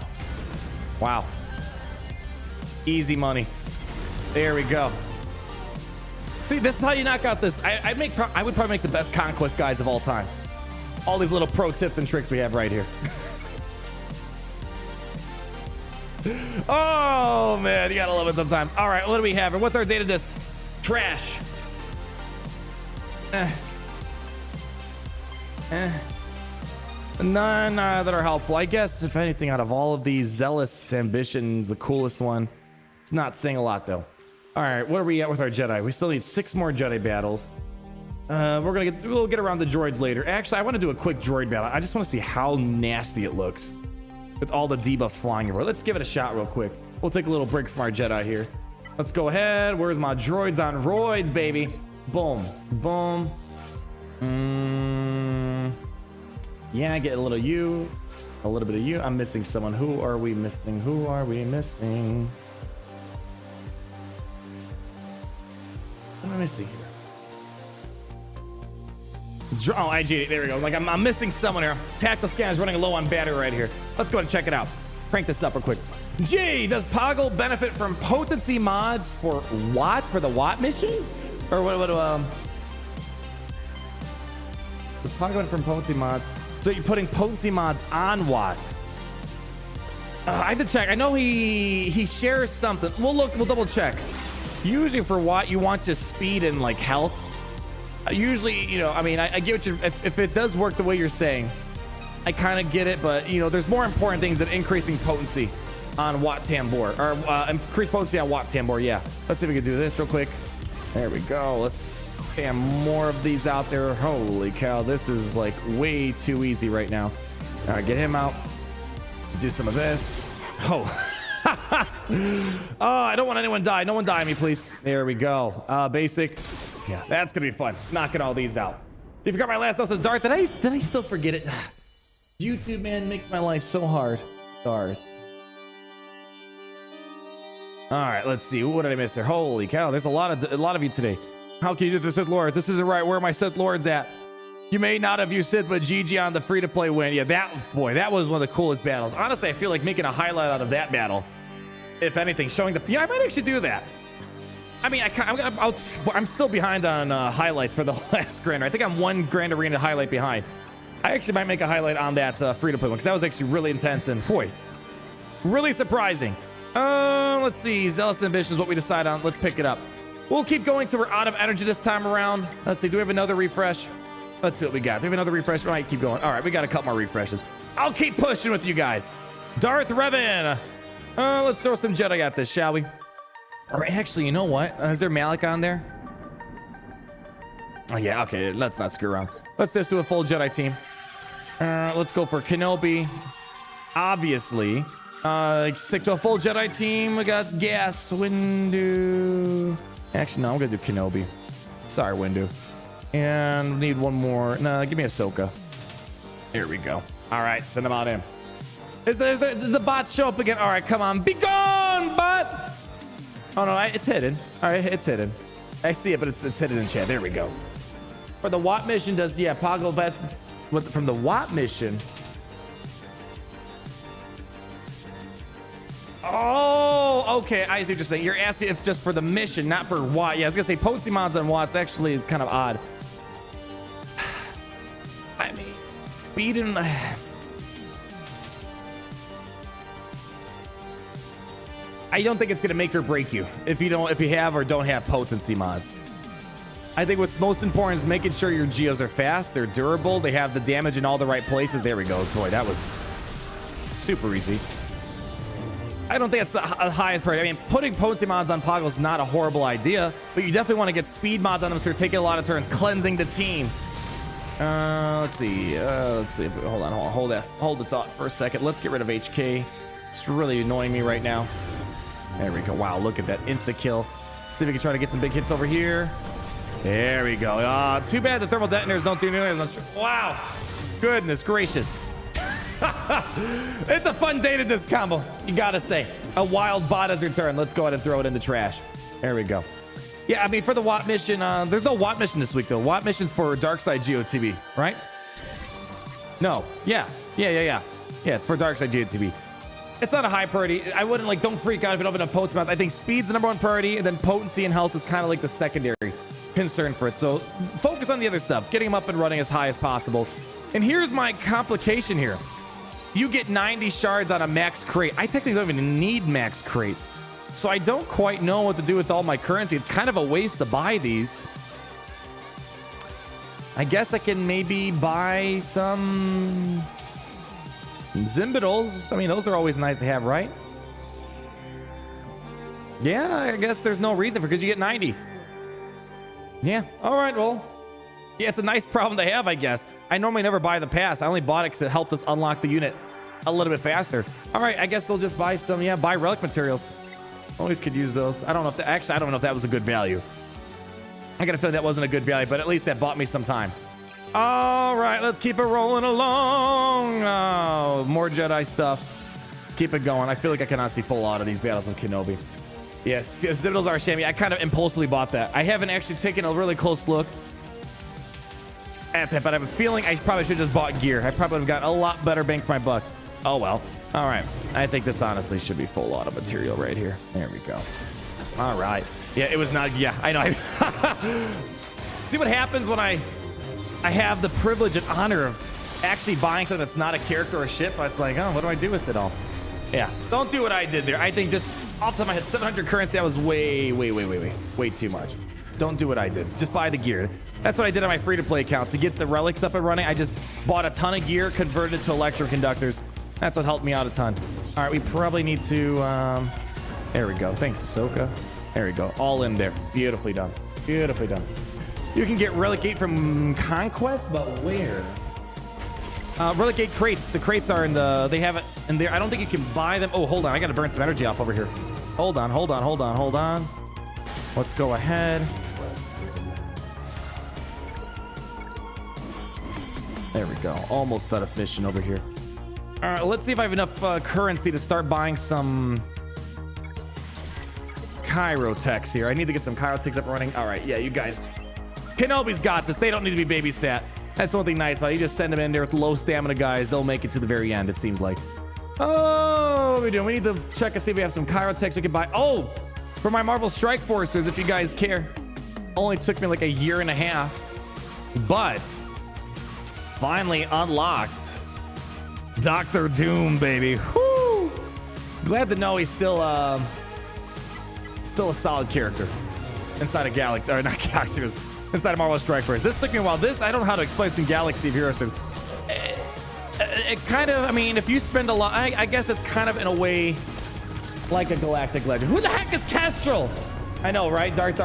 Wow. Easy money. There we go. See, this is how you knock out this. I would probably make the best Conquest guides of all time. All these little pro tips and tricks we have right here. Oh, man. You gotta love it sometimes. All right, what do we have? What's our data disk? Trash. None that are helpful. I guess, if anything, out of all of these zealous ambitions, the coolest one. It's not saying a lot, though. All right, what are we at with our Jedi? We still need 6 more Jedi battles. We'll get around the droids later. Actually, I want to do a quick droid battle. I just want to see how nasty it looks with all the debuffs flying everywhere. Let's give it a shot real quick. We'll take a little break from our Jedi here. Let's go ahead. Where's my droids on roids, baby? Boom, boom. Yeah, get a little you, a little bit of you. I'm missing someone. Who are we missing? Who are we missing? What am I missing here? Oh, IG. There we go. Like I'm missing someone here. Tactical scan is running low on battery right here. Let's go ahead and check it out. Crank this up real quick. G, does Poggle benefit from potency mods for Watt for the Watt mission? Or what? Does Poggle benefit from potency mods? So you're putting potency mods on Watt? I have to check. I know he shares something. We'll look. We'll double check. Usually for Watt, you want just speed and like health. Usually, you know, I mean, I get what you. If it does work the way you're saying, I kind of get it. But you know, there's more important things than increasing potency on Wat Tambor, or increase potency on Wat Tambor. Yeah. Let's see if we can do this real quick. There we go. Let's spam more of these out there. Holy cow, this is like way too easy right now. All right, get him out. Do some of this. Oh. Oh, I don't want anyone to die. No one die on me, please. There we go. Basic. Yeah, that's gonna be fun. Knocking all these out. You forgot my last note says Darth. Did I still forget it? YouTube, man, makes my life so hard. Darth. All right, let's see. What did I miss there? Holy cow, there's a lot of you today. How can you do this, Sith Lords? This isn't right. Where are my Sith Lords at? You may not have used Sith, but GG on the free-to-play win. Yeah, that was one of the coolest battles. Honestly, I feel like making a highlight out of that battle. If anything, showing the... Yeah, I might actually do that. I mean, I'm still behind on highlights for the last Grand. I think I'm 1 Grand Arena highlight behind. I actually might make a highlight on that free-to-play one, because that was actually really intense and, boy, really surprising. Let's see. Zealous Ambition is what we decide on. Let's pick it up. We'll keep going till we're out of energy this time around. Let's see. Do we have another refresh? Let's see what we got. Do we have another refresh? We might keep going. All right, we got a couple more refreshes. I'll keep pushing with you guys. Darth Revan. Let's throw some Jedi at this, shall we? Or actually, you know what? Is there Malik on there? Oh, yeah, okay. Let's not screw around. Let's just do a full Jedi team. Let's go for Kenobi. Obviously. Stick to a full Jedi team. We got Gas, Windu. Actually, no, I'm going to do Kenobi. Sorry, Windu. And need one more. No, give me Ahsoka. There we go. All right, send them out in. Does the bot show up again? All right, come on. Be gone, bot! Oh, no, it's hidden. All right, it's hidden. I see it, but it's hidden in chat. There we go. For the Watt mission, Poggle bet from the Watt mission. Oh, okay. I see what you're saying. You're asking if just for the mission, not for Watt. Yeah, I was going to say potency mods on Watts. Actually, it's kind of odd. I mean, speed and... I don't think it's going to make or break you if you have or don't have potency mods. I think what's most important is making sure your Geos are fast, they're durable, they have the damage in all the right places. There we go. Boy, that was super easy. I don't think it's the highest priority. I mean, putting potency mods on Poggle is not a horrible idea, but you definitely want to get speed mods on them so you're taking a lot of turns, cleansing the team. Let's see. Hold on. Hold the thought for a second. Let's get rid of HK. It's really annoying me right now. There we go. Wow, look at that insta kill. See if we can try to get some big hits over here. There we go. Too bad the thermal detonators don't do nearly as much. Wow. Goodness gracious. It's a fun day to this combo, you gotta say. A wild bot has returned. Let's go ahead and throw it in the trash. There we go. Yeah, I mean, for the Watt mission, there's no Watt mission this week, though. Watt mission's for Darkside GOTV, right? No. Yeah, it's for Darkside GOTV. It's not a high priority. I wouldn't, don't freak out if you don't have enough potency mods. I think speed's the #1 priority, and then potency and health is kind of like the secondary concern for it. So focus on the other stuff, getting them up and running as high as possible. And here's my complication here. You get 90 shards on a max crate. I technically don't even need max crate. So I don't quite know what to do with all my currency. It's kind of a waste to buy these. I guess I can maybe buy some Zimbitals. I mean, those are always nice to have, right? Yeah, I guess there's no reason for, because you get 90. Yeah, all right, well. Yeah, it's a nice problem to have, I guess. I normally never buy the pass. I only bought it because it helped us unlock the unit a little bit faster. All right, I guess we'll just buy some, yeah, buy relic materials. Always could use those. I don't know if that, actually, I don't know if that was a good value. I got a feeling that wasn't a good value, but at least that bought me some time. All right, let's keep it rolling along. Oh, more Jedi stuff. Let's keep it going. I feel like I can honestly full out of these battles on Kenobi. Yes, Citadels are a shame. I kind of impulsively bought that. I haven't actually taken a really close look at that, but I have a feeling I probably should have just bought gear. I probably would have gotten a lot better bang for my buck. Oh, well. All right. I think this honestly should be full auto material right here. There we go. All right. Yeah, it was not. Yeah, I know. See what happens when I have the privilege and honor of actually buying something that's not a character or a ship. It's like, oh, what do I do with it all? Yeah, don't do what I did there. I think just off the top of my head, 700 currency, that was way too much. Don't do what I did. Just buy the gear. That's what I did on my free-to-play account. To get the relics up and running, I just bought a ton of gear, converted it to electroconductors. That's what helped me out a ton. All right, we probably need to... there we go. Thanks, Ahsoka. There we go. All in there. Beautifully done. Beautifully done. You can get Relic 8 from Conquest, but where? Relic 8 crates. The crates are in the... They have it in there. I don't think you can buy them. Oh, hold on. I got to burn some energy off over here. Hold on. Let's go ahead. There we go. Almost out of mission over here. All right, let's see if I have enough currency to start buying some Chirotechs here. I need to get some Chirotechs up and running. All right, yeah, you guys. Kenobi's got this. They don't need to be babysat. That's one thing nice about it. You just send them in there with low stamina guys. They'll make it to the very end, it seems like. Oh, what are we doing? We need to check and see if we have some Chirotechs we can buy. Oh, for my Marvel Strike Forcers, if you guys care. Only took me like a year and a half. But finally unlocked Dr. Doom, baby. Woo! Glad to know he's still a solid character inside of Galaxy, or not Galaxy, inside of Marvel Strike Force. This took me a while. This, I don't know how to explain some Galaxy of Heroes. It kind of, I mean, if you spend a lot, I guess it's kind of in a way like a galactic legend. Who the heck is Kestrel? I know, right? Darth,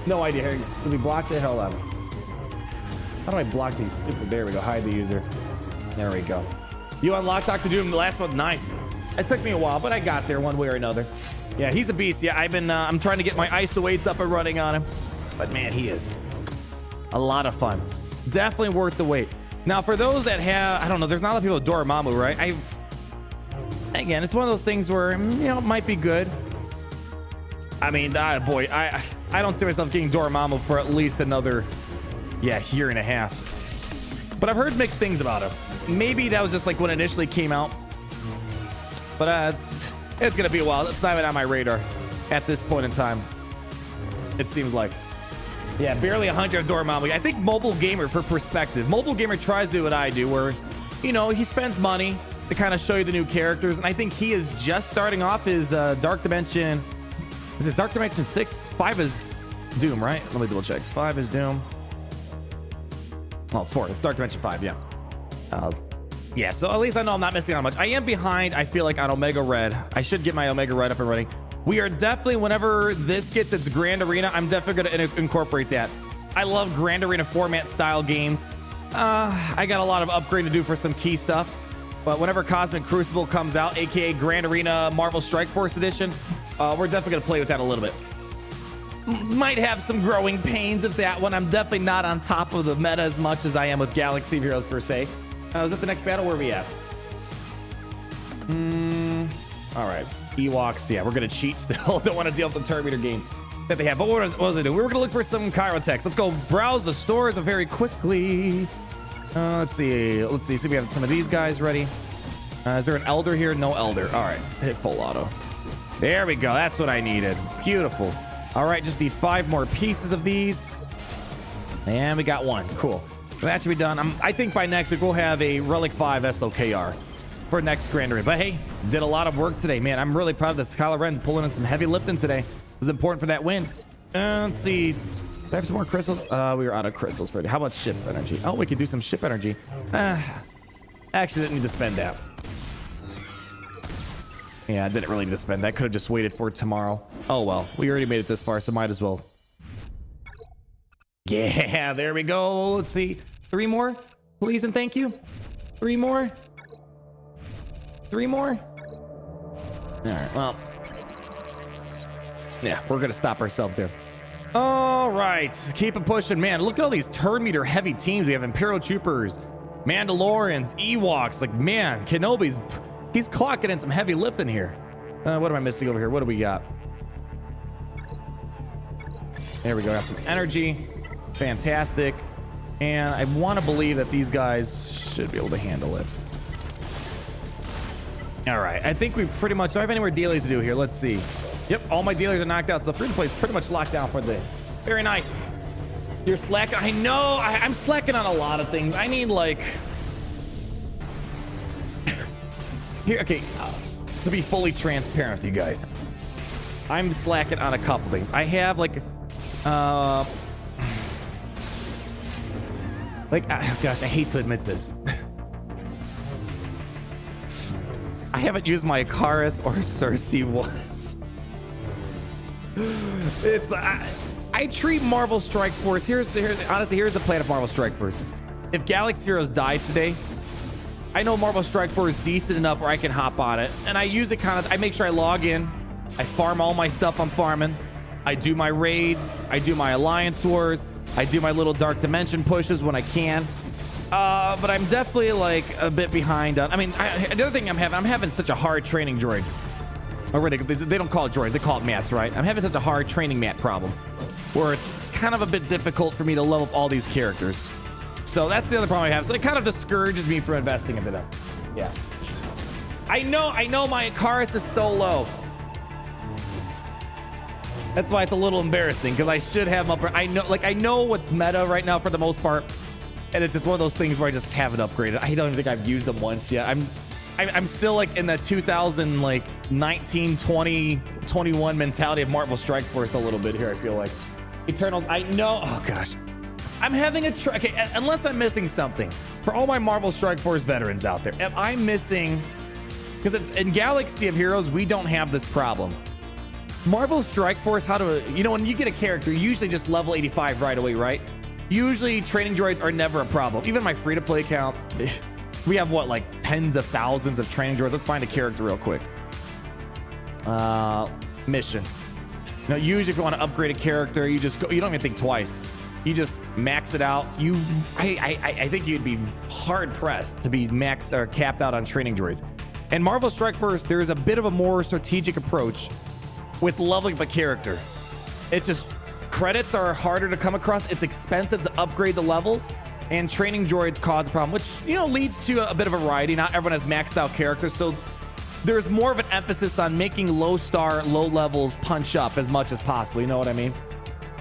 no idea. Here, did we block the hell out of him? How do I block these stupid? There we go. Hide the user. There we go. You unlocked Dr. Doom last month. Nice. It took me a while, but I got there one way or another. Yeah, he's a beast. Yeah, I'm trying to get my ISO weights up and running on him. But man, he is a lot of fun. Definitely worth the wait. Now, for those that have, I don't know, there's not a lot of people with Dormammu, right? Again, it's one of those things where, you know, it might be good. I mean, boy, I don't see myself getting Dormammu for at least another, year and a half. But I've heard mixed things about him. Maybe that was just like when it initially came out. But it's gonna be a while. It's not even on my radar at this point in time. It seems like. Yeah, barely 100 Dormammu. I think Mobile Gamer, for perspective, Mobile Gamer tries to do what I do, where, you know, he spends money to kind of show you the new characters, and I think he is just starting off his Dark Dimension. Is this Dark Dimension 6? 5 is Doom, right? Let me double check. 5 is Doom. Oh, it's 4. It's Dark Dimension 5, yeah. Yeah, so at least I know I'm not missing out on much. I am behind, I feel like, on Omega Red. I should get my Omega Red up and running. We are definitely, whenever this gets its Grand Arena, I'm definitely going to incorporate that. I love Grand Arena format style games. I got a lot of upgrading to do for some key stuff. But whenever Cosmic Crucible comes out, aka Grand Arena Marvel Strike Force Edition, we're definitely going to play with that a little bit. Might have some growing pains with that one. I'm definitely not on top of the meta as much as I am with Galaxy of Heroes per se. Is that the next battle? Where are we at? All right. Ewoks. Yeah, we're going to cheat still. Don't want to deal with the Terminator games that they have. But what was it doing? We were going to look for some Chirotechs. Let's go browse the stores very quickly. Let's see. See if we have some of these guys ready. Is there an Elder here? No Elder. All right. Hit full auto. There we go. That's what I needed. Beautiful. All right. Just need 5 more pieces of these. And we got 1. Cool. So that should be done. I think by next week we'll have a Relic 5 SLKR for next Grand Arena. But hey, did a lot of work today, man. I'm really proud of this. Kylo Ren pulling in some heavy lifting today. It was important for that win. Let's see. Do I have some more crystals? We were out of crystals for it. How about ship energy? Oh, we could do some ship energy. Actually, didn't need to spend that. Yeah, I didn't really need to spend that. Could have just waited for tomorrow. Oh well, we already made it this far, so might as well. Yeah, there we go. Let's see. 3 more, please and thank you. 3 more. 3 more. All right, well. Yeah, we're going to stop ourselves there. All right, keep it pushing, man. Look at all these turn meter heavy teams. We have Imperial Troopers, Mandalorians, Ewoks. Like, man, Kenobi's, he's clocking in some heavy lifting here. What am I missing over here? What do we got? There we go. Got some energy. Fantastic. And I want to believe that these guys should be able to handle it. All right, I think we pretty much don't have any more dailies to do here. Let's see. Yep, all my dealers are knocked out, so the free to play is pretty much locked down for the day. Very nice. You're slacking. I know. I'm slacking on a lot of things. I need like here. Okay, to be fully transparent with you guys, I'm slacking on a couple things. I have like, gosh, I hate to admit this. I haven't used my Icarus or Cersei once. It's I treat Marvel Strike Force. Honestly, here's the plan of Marvel Strike Force. If Galaxy Heroes died today, I know Marvel Strike Force is decent enough where I can hop on it, and I use it kind of. I make sure I log in, I farm all my stuff I'm farming, I do my raids, I do my Alliance Wars, I do my little Dark Dimension pushes when I can. But I'm definitely like a bit behind on. I mean, the other thing I'm having such a hard training droid. Already, they don't call it droids, they call it mats, right? I'm having such a hard training mat problem where it's kind of a bit difficult for me to level up all these characters. So that's the other problem I have. So it kind of discourages me from investing into them. Yeah. I know my Icarus is so low. That's why it's a little embarrassing because I should have them up. I know what's meta right now for the most part. And it's just one of those things where I just haven't upgraded. I don't even think I've used them once yet. I'm still like in the 2019, 20, 21 mentality of Marvel Strike Force a little bit here. I feel like Eternals. I know. Oh gosh, I'm having okay. Unless I'm missing something for all my Marvel Strike Force veterans out there. Am I missing? Because it's in Galaxy of Heroes, we don't have this problem. Marvel Strike Force. When you get a character, you usually just level 85 right away, right? Usually training droids are never a problem. Even my free-to-play account, we have what, like tens of thousands of training droids. Let's find a character real quick. Mission. Now, usually if you want to upgrade a character, you just go, you don't even think twice. You just max it out. I think you'd be hard pressed to be maxed or capped out on training droids. And Marvel Strike Force, there's a bit of a more strategic approach with leveling up a character. It's just credits are harder to come across. It's expensive to upgrade the levels, and training droids cause a problem, which leads to a bit of a variety. Not everyone has maxed out characters, so there's more of an emphasis on making low levels punch up as much as possible. You know what I mean?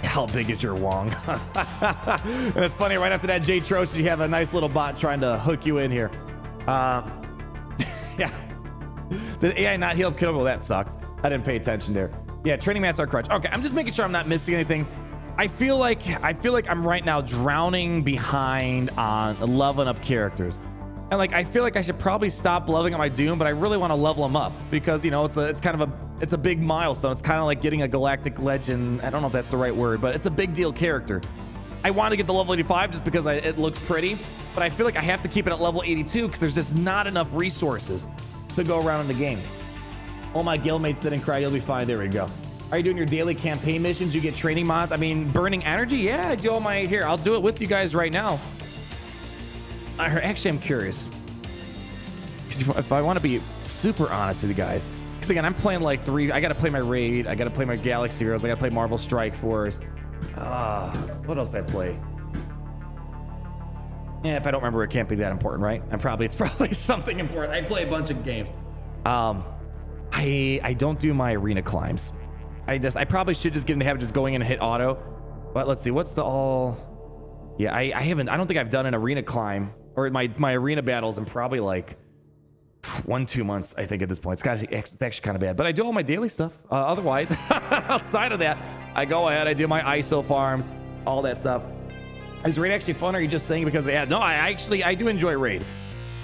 How big is your Wong? And it's funny, right after that J Trosh, you have a nice little bot trying to hook you in here. Yeah. Did AI not heal Kenobi? Well, that sucks. I didn't pay attention there. Yeah, training mats are crutch. Okay, I'm just making sure I'm not missing anything. I feel like I'm right now drowning behind on leveling up characters. And I feel like I should probably stop leveling up my Doom, but I really want to level them up because it's a big milestone. It's kind of like getting a Galactic Legend. I don't know if that's the right word, but it's a big deal character. I want to get to level 85 just because it looks pretty, but I feel like I have to keep it at level 82 because there's just not enough resources to go around in the game. Oh, my guildmates didn't cry. You'll be fine. There we go. Are you doing your daily campaign missions? You get training mods? I mean, burning energy? Yeah, I do all my... Here, I'll do it with you guys right now. Actually, I'm curious. If I want to be super honest with you guys, because again, I'm playing like 3... I got to play my Raid. I got to play my Galaxy Heroes. I got to play Marvel Strike Force. What else did I play? Yeah, if I don't remember, it can't be that important, right? It's probably something important. I play a bunch of games. I don't do my arena climbs. I probably should just get in the habit of just going in and hit auto. But let's see, what's the all... Yeah, I don't think I've done an arena climb or my arena battles in probably like 1-2 months, I think, at this point. It's actually kind of bad. But I do all my daily stuff. Otherwise, outside of that, I go ahead, I do my ISO farms, all that stuff. Is Raid actually fun, or are you just saying because... Yeah, no, I do enjoy Raid.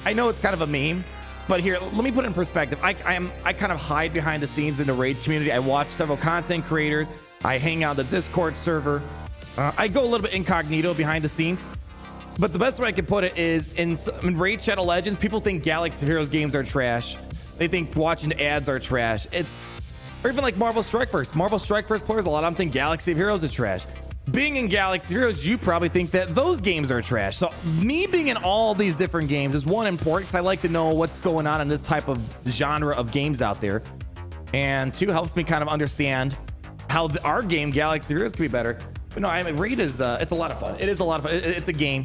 I know it's kind of a meme, But here, let me put it in perspective. I kind of hide behind the scenes in the raid community. I watch several content creators. I hang out on the Discord server. I go a little bit incognito behind the scenes. But the best way I can put it is in Raid Shadow Legends, people think Galaxy of Heroes games are trash. They think watching ads are trash. Or even like Marvel Strike Force. Marvel Strike Force players, a lot of them think Galaxy of Heroes is trash. Being in Galaxy of Heroes, you probably think that those games are trash. So me being in all these different games is one, important because I like to know what's going on in this type of genre of games out there. And two, helps me kind of understand how our game, Galaxy of Heroes, can be better. But no, Raid is, it's a lot of fun. It is a lot of fun. It's a game.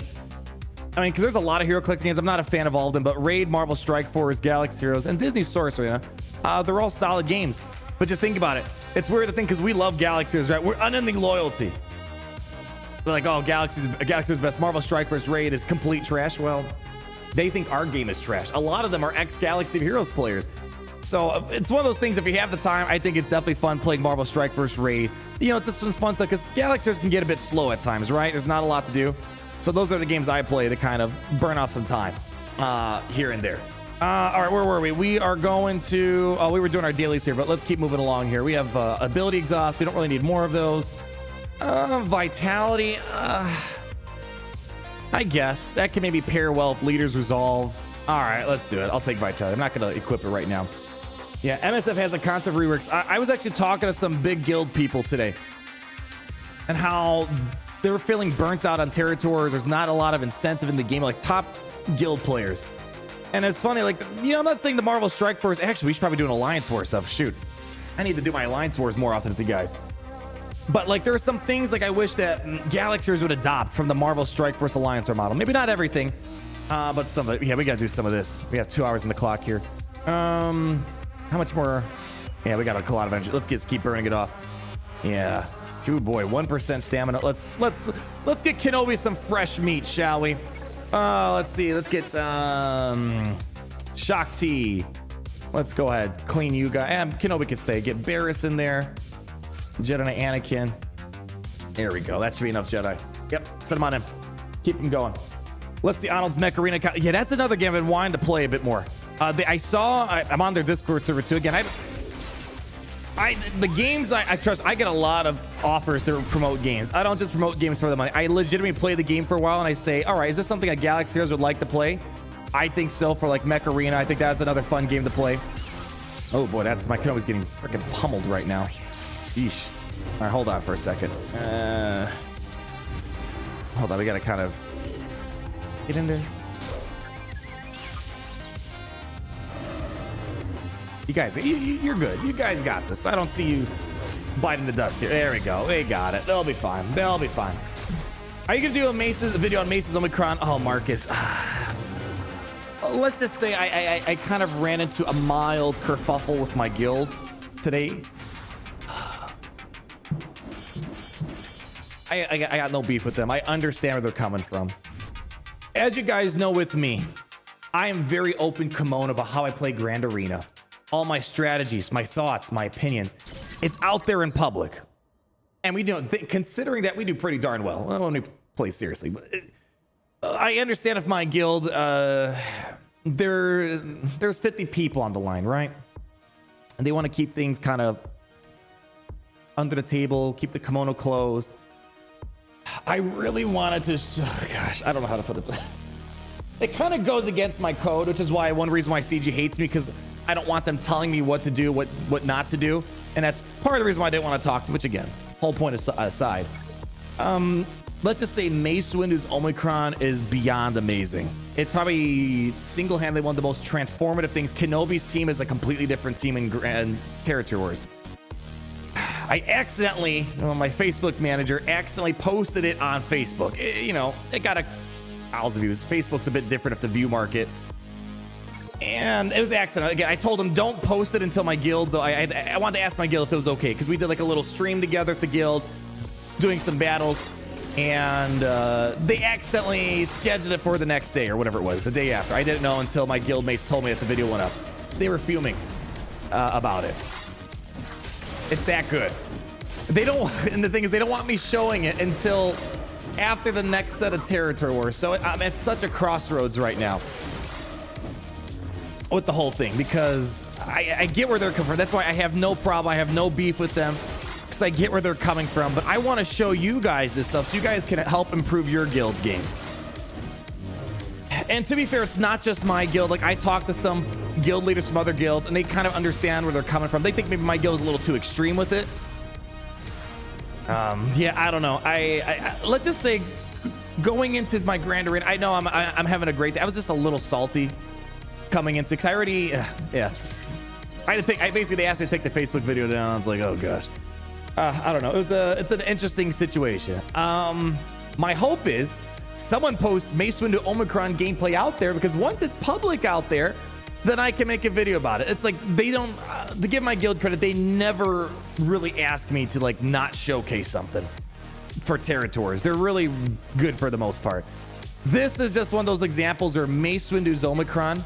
I mean, because there's a lot of hero collecting games. I'm not a fan of all of them, but Raid, Marvel Strike Force, Galaxy Heroes, and Disney Sorcery, they're all solid games. But just think about it. It's weird to think because we love Galaxy Heroes, right? We're unending loyalty. We're like, oh, Galaxy Heroes best. Marvel Strike Force Raid is complete trash. Well, they think our game is trash. A lot of them are ex-Galaxy Heroes players. So it's one of those things, if you have the time, I think it's definitely fun playing Marvel Strike Force Raid. You know, it's just some fun stuff because Galaxy Heroes can get a bit slow at times, right? There's not a lot to do. So those are the games I play to kind of burn off some time here and there. All right, where were we? We are going to... Oh, we were doing our dailies here, but let's keep moving along here. We have ability exhaust. We don't really need more of those. Vitality. I guess. That can maybe pair well with Leader's Resolve. All right, let's do it. I'll take Vitality. I'm not going to equip it right now. Yeah, MSF has a concept reworks. I was actually talking to some big guild people today and how they were feeling burnt out on territories. There's not a lot of incentive in the game, like top guild players. And it's funny, like, you know, I'm not saying the Marvel Strike Force. Actually, we should probably do an Alliance War stuff. Shoot, I need to do my Alliance Wars more often with you guys. But like, there are some things like I wish that Galaxy Heroes would adopt from the Marvel Strike Force Alliance War model. Maybe not everything, but some of it. Yeah, we gotta do some of this. We have 2 hours on the clock here. How much more? Yeah, we got a lot of energy. Let's keep burning it off. Yeah. Oh boy, 1% stamina. Let's get Kenobi some fresh meat, shall we? Let's see. Let's get Shakti. Let's go ahead. Clean you guys. And Kenobi can stay. Get Barris in there. Jedi Knight Anakin. There we go. That should be enough Jedi. Yep. Set him on him. Keep him going. Let's see. Arnold's Mech Arena. Yeah, that's another game I've been wanting to play a bit more. I'm on their Discord server too. Again, the games I trust, I get a lot of offers to promote games. I don't just promote games for the money. I legitimately play the game for a while and I say, all right, is this something a Galaxy Heroes would like to play? I think so, for like Mech Arena. I think that's another fun game to play. Oh boy, that's my Kenobi's getting freaking pummeled right now. Yeesh. All right, hold on for a second. Hold on, we gotta kind of get in there. You guys, you're good. You guys got this. I don't see you biting the dust here. There we go. They got it. They'll be fine. They'll be fine. Are you gonna do a video on Mace's Omicron? Oh, Marcus. Let's just say I kind of ran into a mild kerfuffle with my guild today. I got no beef with them. I understand where they're coming from. As you guys know with me, I am very open kimono about how I play Grand Arena. All my strategies, my thoughts, my opinions. It's out there in public. And we do, considering that we do pretty darn well when we play seriously. But I understand if my guild, there's 50 people on the line, right? And they want to keep things kind of under the table, keep the kimono closed. I really wanted to, oh gosh, I don't know how to put it. It kind of goes against my code, which is why one reason why CG hates me, because I don't want them telling me what to do, what not to do. And that's part of the reason why I didn't want to talk to them, which again, whole point aside. Let's just say Mace Windu's Omicron is beyond amazing. It's probably single-handedly one of the most transformative things. Kenobi's team is a completely different team in Territory Wars. I accidentally, my Facebook manager accidentally posted it on Facebook. It got thousands of views. Facebook's a bit different if the view market. And it was an accident. Again, I told them don't post it until my guild. So I wanted to ask my guild if it was okay, because we did like a little stream together at the guild, doing some battles, and they accidentally scheduled it for the next day or whatever it was, the day after. I didn't know until my guild mates told me that the video went up. They were fuming about it. It's that good. They don't, and the thing is, they don't want me showing it until after the next set of Territory Wars. So I'm at such a crossroads right now. with the whole thing, because I get where they're coming from. That's why I have no problem. I have no beef with them, because I get where they're coming from. But I want to show you guys this stuff so you guys can help improve your guild's game. And to be fair, it's not just my guild. Like, I talked to some guild leaders from other guilds, and they kind of understand where they're coming from. They think maybe my guild is a little too extreme with it. Yeah, I don't know. I let's just say, going into my grand arena, I know I'm having a great day. I was just a little salty coming into, because I already, yeah. I had to take. Basically, they asked me to take the Facebook video down. I was like, oh gosh. I don't know. It's an interesting situation. My hope is someone posts Mace Windu Omicron gameplay out there, because once it's public out there, then I can make a video about it. It's like, they don't, to give my guild credit, they never really ask me to like not showcase something for territories. They're really good for the most part. This is just one of those examples where Mace Windu's Omicron,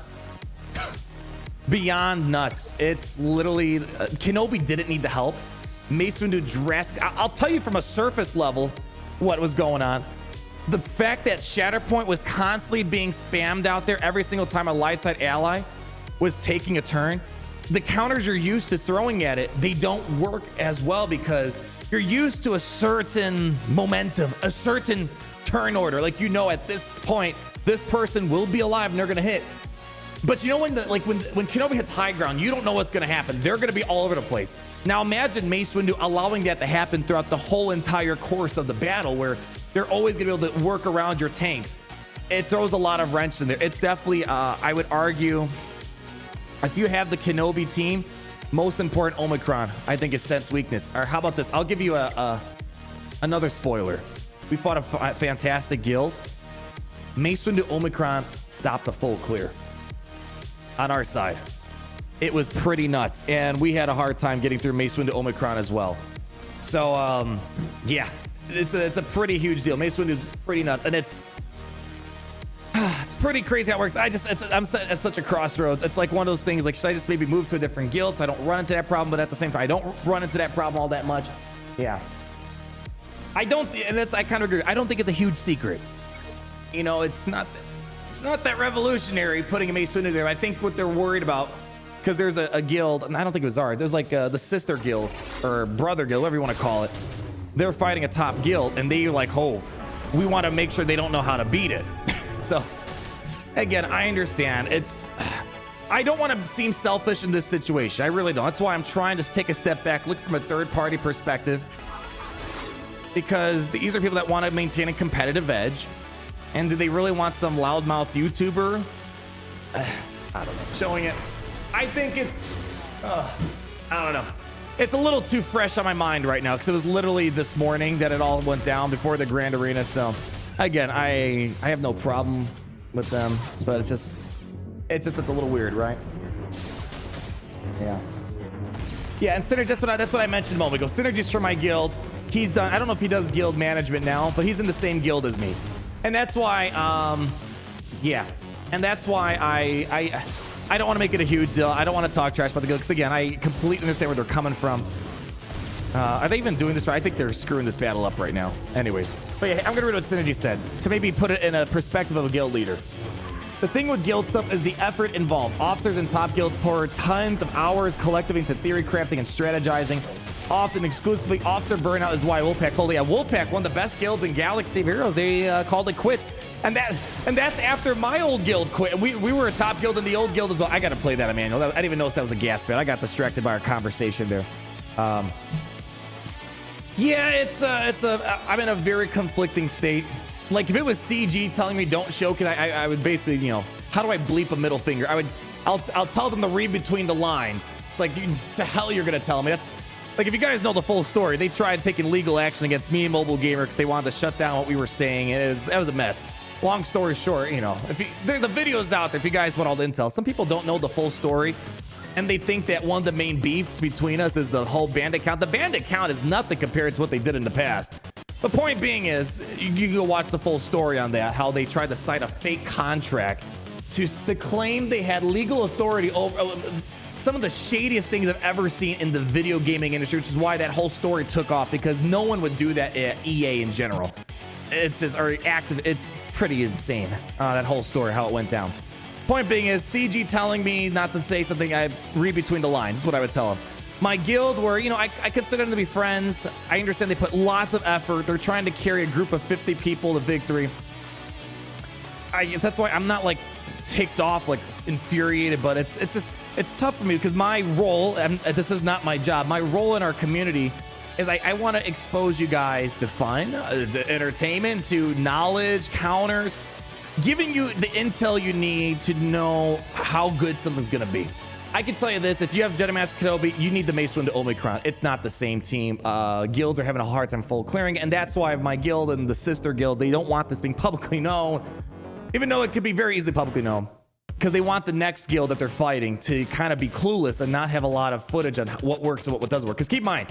beyond nuts. It's literally, Kenobi didn't need the help. Mace Windu drastic. I'll tell you from a surface level what was going on. The fact that Shatterpoint was constantly being spammed out there every single time a light side ally was taking a turn. The counters you're used to throwing at it, they don't work as well, because you're used to a certain momentum, a certain turn order. Like, you know, at this point, this person will be alive and they're gonna hit. But you know, when Kenobi hits high ground, you don't know what's gonna happen. They're gonna be all over the place. Now imagine Mace Windu allowing that to happen throughout the whole entire course of the battle, where they're always gonna be able to work around your tanks. It throws a lot of wrench in there. It's definitely, I would argue, if you have the Kenobi team, most important Omicron, I think, is sense weakness. Or how about this? I'll give you another spoiler. We fought a fantastic guild. Mace Windu Omicron stopped the full clear on our side. It was pretty nuts, and we had a hard time getting through Mace Windu Omicron as well. So, yeah, it's a pretty huge deal. Mace Windu is pretty nuts, and it's pretty crazy how it works. I'm at such a crossroads. It's like one of those things, like, should I just maybe move to a different guild so I don't run into that problem? But at the same time, I don't run into that problem all that much. Yeah. I kind of agree. I don't think it's a huge secret. You know, it's not that revolutionary putting a Mace Windu there. I think what they're worried about, because there's a guild, and I don't think it was ours. There's like the sister guild or brother guild, whatever you want to call it. They're fighting a top guild, and they're like, oh, we want to make sure they don't know how to beat it. So, again, I understand. I don't want to seem selfish in this situation. I really don't. That's why I'm trying to take a step back, look from a third-party perspective, because these are people that want to maintain a competitive edge. And do they really want some loudmouth YouTuber? I don't know. Showing it. I think it's, I don't know. It's a little too fresh on my mind right now, because it was literally this morning that it all went down before the Grand Arena. So, again, I have no problem with them, but it's just it's a little weird, right? Yeah. Yeah, and Synergy, that's what I mentioned a moment ago. Synergy's from my guild. He's done, I don't know if he does guild management now, but he's in the same guild as me. And that's why, yeah. And that's why I don't want to make it a huge deal. I don't want to talk trash about the guild, because again, I completely understand where they're coming from. Are they even doing this right? I think they're screwing this battle up right now. Anyways, but yeah, I'm gonna read what Synergy said to maybe put it in a perspective of a guild leader. The thing with guild stuff is the effort involved. Officers in top guilds pour tons of hours collectively into theory crafting and strategizing. Often exclusively, officer burnout is why Wolfpack, holy yeah, Wolfpack, one of the best guilds in Galaxy of Heroes, they called it quits. And that's after my old guild quit. We were a top guild in the old guild as well. I gotta play that, Emmanuel. I didn't even know if that was a gas bit. I got distracted by our conversation there. Yeah, I'm in a very conflicting state. Like, if it was CG telling me don't show, because I would basically, you know, how do I bleep a middle finger? I'll tell them to read between the lines. It's like, to hell you're gonna tell me. That's like, if you guys know the full story, they tried taking legal action against me and Mobile Gamer because they wanted to shut down what we were saying. That was a mess. Long story short, you know, the video's out there if you guys want all the intel. Some people don't know the full story, and they think that one of the main beefs between us is the whole bandit count. The bandit count is nothing compared to what they did in the past. The point being is, you can go watch the full story on that, how they tried to cite a fake contract to claim they had legal authority over some of the shadiest things I've ever seen in the video gaming industry, which is why that whole story took off, because no one would do that at EA in general. It's pretty insane, that whole story, how it went down. Point being is CG telling me not to say something. I read between the lines. That's what I would tell him. My guild, where, you know, I consider them to be friends. I understand they put lots of effort. They're trying to carry a group of 50 people to victory. That's why I'm not like ticked off, like infuriated, but it's tough for me because my role, and this is not my job, my role in our community is I want to expose you guys to fun, to entertainment, to knowledge, counters, giving you the intel you need to know how good something's going to be. I can tell you this, if you have Jedi Master Kenobi, you need the Mace Windu Omicron. It's not the same team. Guilds are having a hard time full clearing, and that's why my guild and the sister guilds, they don't want this being publicly known, even though it could be very easily publicly known, because they want the next guild that they're fighting to kind of be clueless and not have a lot of footage on what works and what doesn't work. Because keep in mind,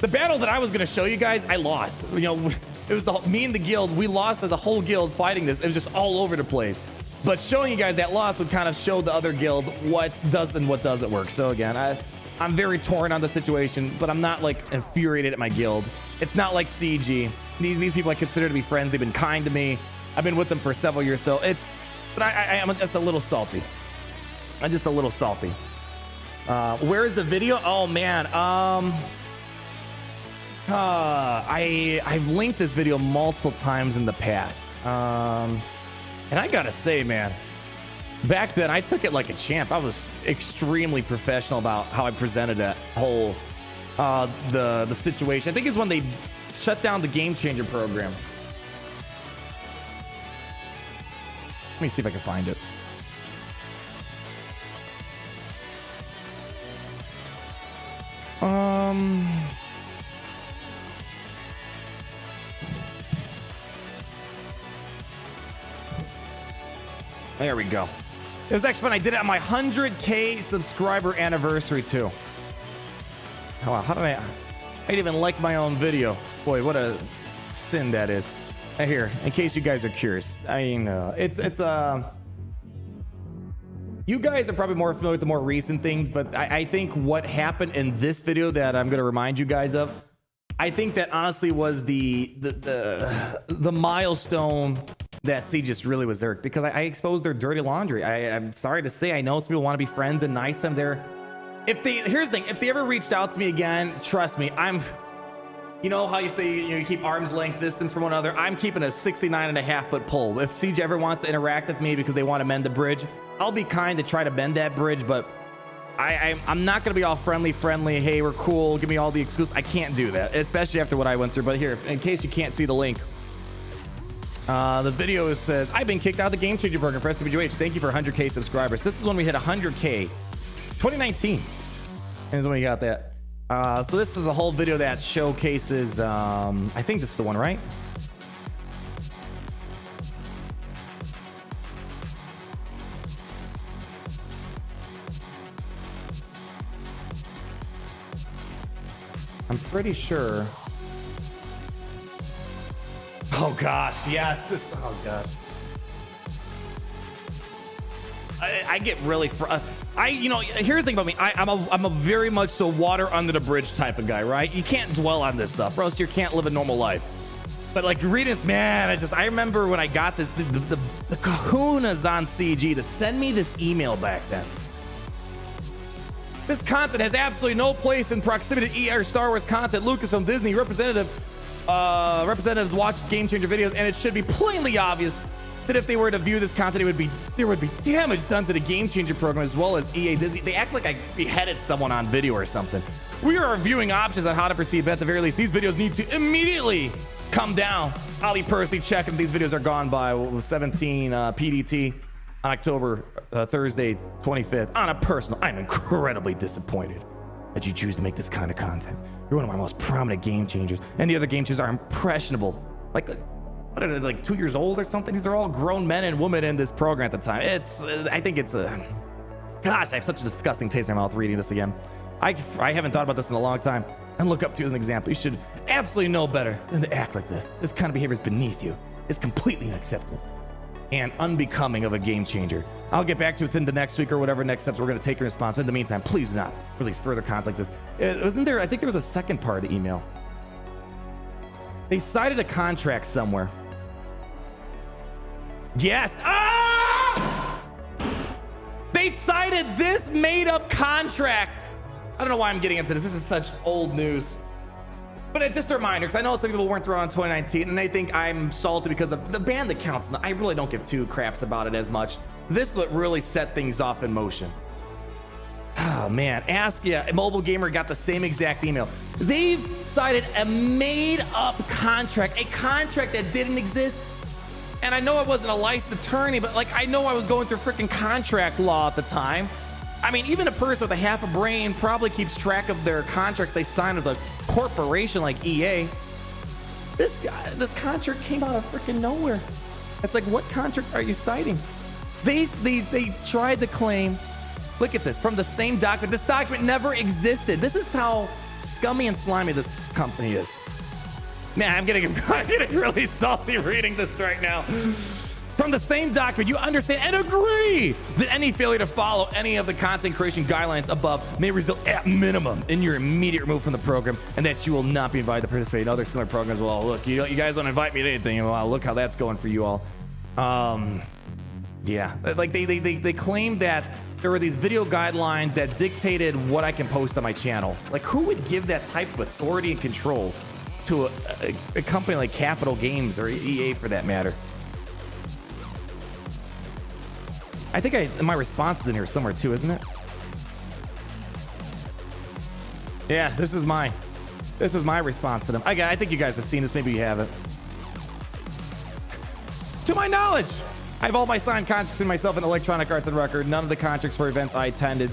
the battle that I was going to show you guys, I lost. You know, it was me and the guild, we lost as a whole guild fighting this. It was just all over the place. But showing you guys that loss would kind of show the other guild what does and what doesn't work. So again, I'm very torn on the situation, but I'm not like infuriated at my guild. It's not like CG. These people I consider to be friends. They've been kind to me. I've been with them for several years. So it's, but I'm just a little salty. I'm just a little salty. Where is the video? Oh man. I've linked this video multiple times in the past. And I gotta say, man, back then I took it like a champ. I was extremely professional about how I presented that whole the situation. I think it's when they shut down the Game Changer program. Let me see if I can find it. There we go. It was actually fun. I did it on my 100K subscriber anniversary too. Oh, wow. How did I didn't even like my own video. Boy, what a sin that is. Here, in case you guys are curious. I mean, you guys are probably more familiar with the more recent things, but I think what happened in this video that I'm going to remind you guys of, I think that honestly was the milestone that C just really was there, because I exposed their dirty laundry. I'm sorry to say, I know some people want to be friends and nice to them. Here's the thing, if they ever reached out to me again, trust me, you know how you say you keep arm's length distance from one another? I'm keeping a 69.5-foot pole. If CJ ever wants to interact with me because they want to mend the bridge, I'll be kind to try to bend that bridge, but I'm not going to be all friendly. Hey, we're cool. Give me all the excuses. I can't do that, especially after what I went through. But here, in case you can't see the link, the video says, I've been kicked out of the Game Changer program for SWH. Thank you for 100K subscribers. This is when we hit 100K. 2019 is when we got that. So this is a whole video that showcases, I think this is the one, right? I'm pretty sure. Oh gosh, yes, oh gosh. I get really here's the thing about me. I'm a very much so water under the bridge type of guy, right? You can't dwell on this stuff, or else you can't live a normal life. But like reading this, man, I remember when I got this, the kahunas on CG to send me this email back then. This content has absolutely no place in proximity to ER Star Wars content. Lucasfilm, Disney, representatives watch Game Changer videos, and it should be plainly obvious that if they were to view this content, there would be damage done to the Game Changer program as well as EA Disney. They act like I beheaded someone on video or something. We are reviewing options on how to proceed, but at the very least, these videos need to immediately come down. I'll be personally checking if these videos are gone by 17 PDT on October Thursday 25th. On a personal, I'm incredibly disappointed that you choose to make this kind of content. You're one of my most prominent Game Changers, and the other Game Changers are impressionable. Like, what are they, like 2 years old or something? These are all grown men and women in this program at the time. I think it's gosh, I have such a disgusting taste in my mouth reading this again. I haven't thought about this in a long time. And look up to you as an example. You should absolutely know better than to act like this. This kind of behavior is beneath you. It's completely unacceptable and unbecoming of a Game Changer. I'll get back to it within the next week or whatever next steps we're going to take in response. But in the meantime, please do not release further content like this. Wasn't there, I think there was a second part of the email. They cited a contract somewhere. Yes. Ah! They cited this made-up contract. I don't know why I'm getting into this. This is such old news. But it's just a reminder, because I know some people weren't thrown in 2019, and they think I'm salty because of the band that counts. I really don't give two craps about it as much. This is what really set things off in motion. Oh, man. Askia, a mobile gamer, got the same exact email. They've cited a made-up contract, a contract that didn't exist. And I know I wasn't a licensed attorney, but, like, I know I was going through freaking contract law at the time. I mean, even a person with a half a brain probably keeps track of their contracts they sign with a corporation like EA. This contract came out of freaking nowhere. It's like, what contract are you citing? They tried to claim, look at this, from the same document. This document never existed. This is how scummy and slimy this company is. Man, I'm getting really salty reading this right now. From the same document, you understand and agree that any failure to follow any of the content creation guidelines above may result at minimum in your immediate removal from the program, and that you will not be invited to participate in other similar programs. Well, look, you guys don't invite me to anything. Well, look how that's going for you all. Yeah, like they claimed that there were these video guidelines that dictated what I can post on my channel. Like, who would give that type of authority and control to a company like Capital Games or EA for that matter? I think my response is in here somewhere too, isn't it? Yeah, this is my response to them. I think you guys have seen this. Maybe you haven't. To my knowledge, I have all my signed contracts in myself in Electronic Arts and Record. None of the contracts for events I attended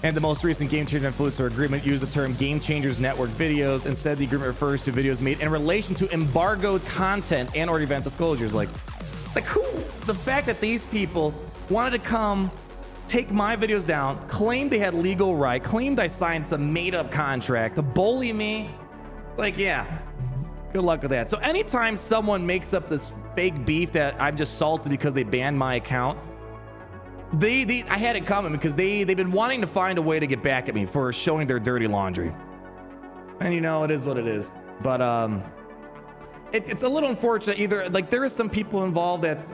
and the most recent Game Changer Influencer agreement use the term Game Changers Network videos. Instead, the agreement refers to videos made in relation to embargoed content and or event disclosures. Like who? The fact that these people wanted to come take my videos down, claimed they had legal right, claimed I signed some made-up contract to bully me. Like, yeah, good luck with that. So anytime someone makes up this fake beef that I'm just salted because they banned my account, I had it coming because they've been wanting to find a way to get back at me for showing their dirty laundry. And you know, it is what it is. But it's a little unfortunate. Either like there is some people involved that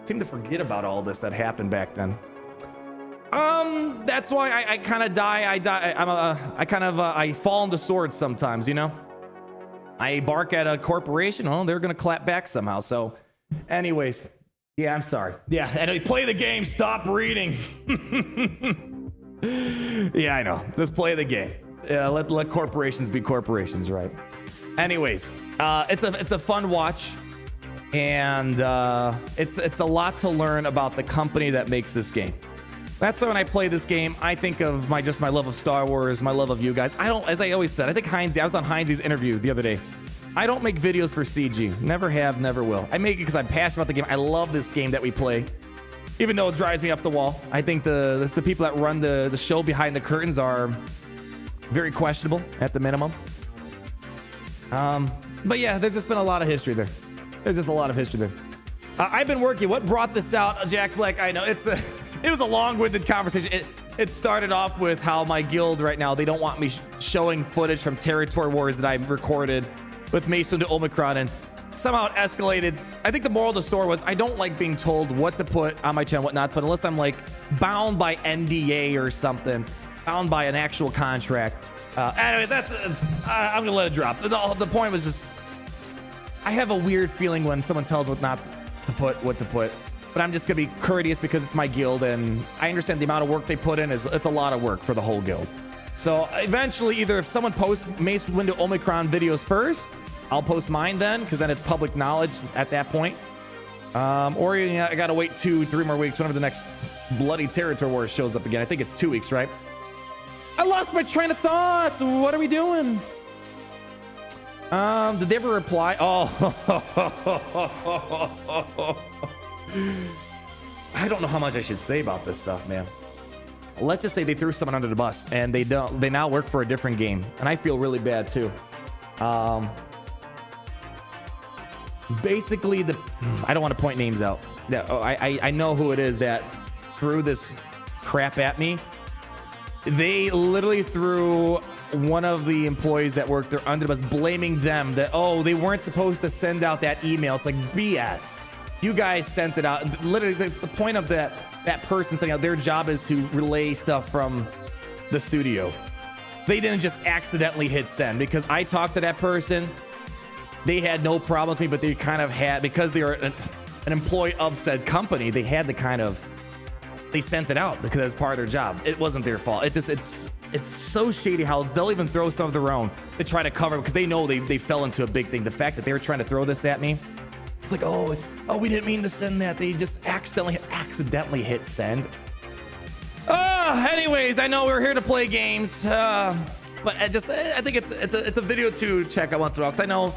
seem to forget about all this that happened back then. That's why I kind of die. I fall on the sword sometimes, you know. I bark at a corporation. Oh, they're gonna clap back somehow. So, anyways, yeah, I'm sorry. Yeah, and play the game. Stop reading. Yeah, I know. Just play the game. Yeah, let corporations be corporations, right? Anyways, it's a fun watch, and it's a lot to learn about the company that makes this game. That's why when I play this game, I think of my love of Star Wars, my love of you guys. I don't, as I always said, I think Heinz, I was on Heinz's interview the other day. I don't make videos for CG. Never have, never will. I make it because I'm passionate about the game. I love this game that we play, even though it drives me up the wall. I think the people that run the show behind the curtains are very questionable at the minimum. But yeah, there's just been a lot of history there. There's just a lot of history there. I've been working. What brought this out, Jack Black? I know it was a long-winded conversation. It started off with how my guild right now, they don't want me showing footage from territory wars that I've recorded with Mace Windu Omicron, and somehow it escalated. I think the moral of the story was I don't like being told what to put on my channel, what not to put, unless I'm like bound by NDA or something, bound by an actual contract. Anyway, I'm gonna let it drop. The point was just, I have a weird feeling when someone tells what not to put, what to put. But I'm just gonna be courteous because it's my guild, and I understand the amount of work they put in it's a lot of work for the whole guild. So eventually, either if someone posts Mace Windu Omicron videos first, I'll post mine then, because then it's public knowledge at that point. Or you know, I gotta wait 2-3 more weeks whenever the next bloody territory war shows up again. I think it's 2 weeks, right? I lost my train of thought. What are we doing? Did they ever reply? Oh. I don't know how much I should say about this stuff, man. Let's just say they threw someone under the bus and they now work for a different game, and I feel really bad too. Basically, I don't want to point names out. I know who it is that threw this crap at me. They literally threw one of the employees that worked there under the bus, blaming them that, oh, they weren't supposed to send out that email. It's like BS. You guys sent it out. And literally, the point of that person sending out, their job is to relay stuff from the studio. They didn't just accidentally hit send, because I talked to that person. They had no problem with me, but they kind of had, because they are an employee of said company, they had to kind of, they sent it out because it was part of their job. It wasn't their fault. It's so shady how they'll even throw some of their own to try to cover, because they know they fell into a big thing. The fact that they were trying to throw this at me, it's like, oh, we didn't mean to send that. They just accidentally hit send. Anyways, I know we're here to play games, but I think it's a video to check out once in a while, because I know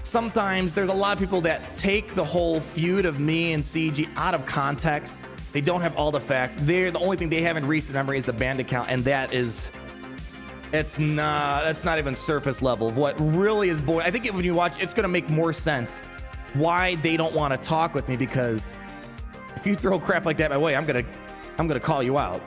sometimes there's a lot of people that take the whole feud of me and CG out of context. They don't have all the facts. The only thing they have in recent memory is the band account, and that's not even surface level of what really is boy. I think when you watch, it's gonna make more sense why they don't want to talk with me, because if you throw crap like that my way, I'm gonna call you out,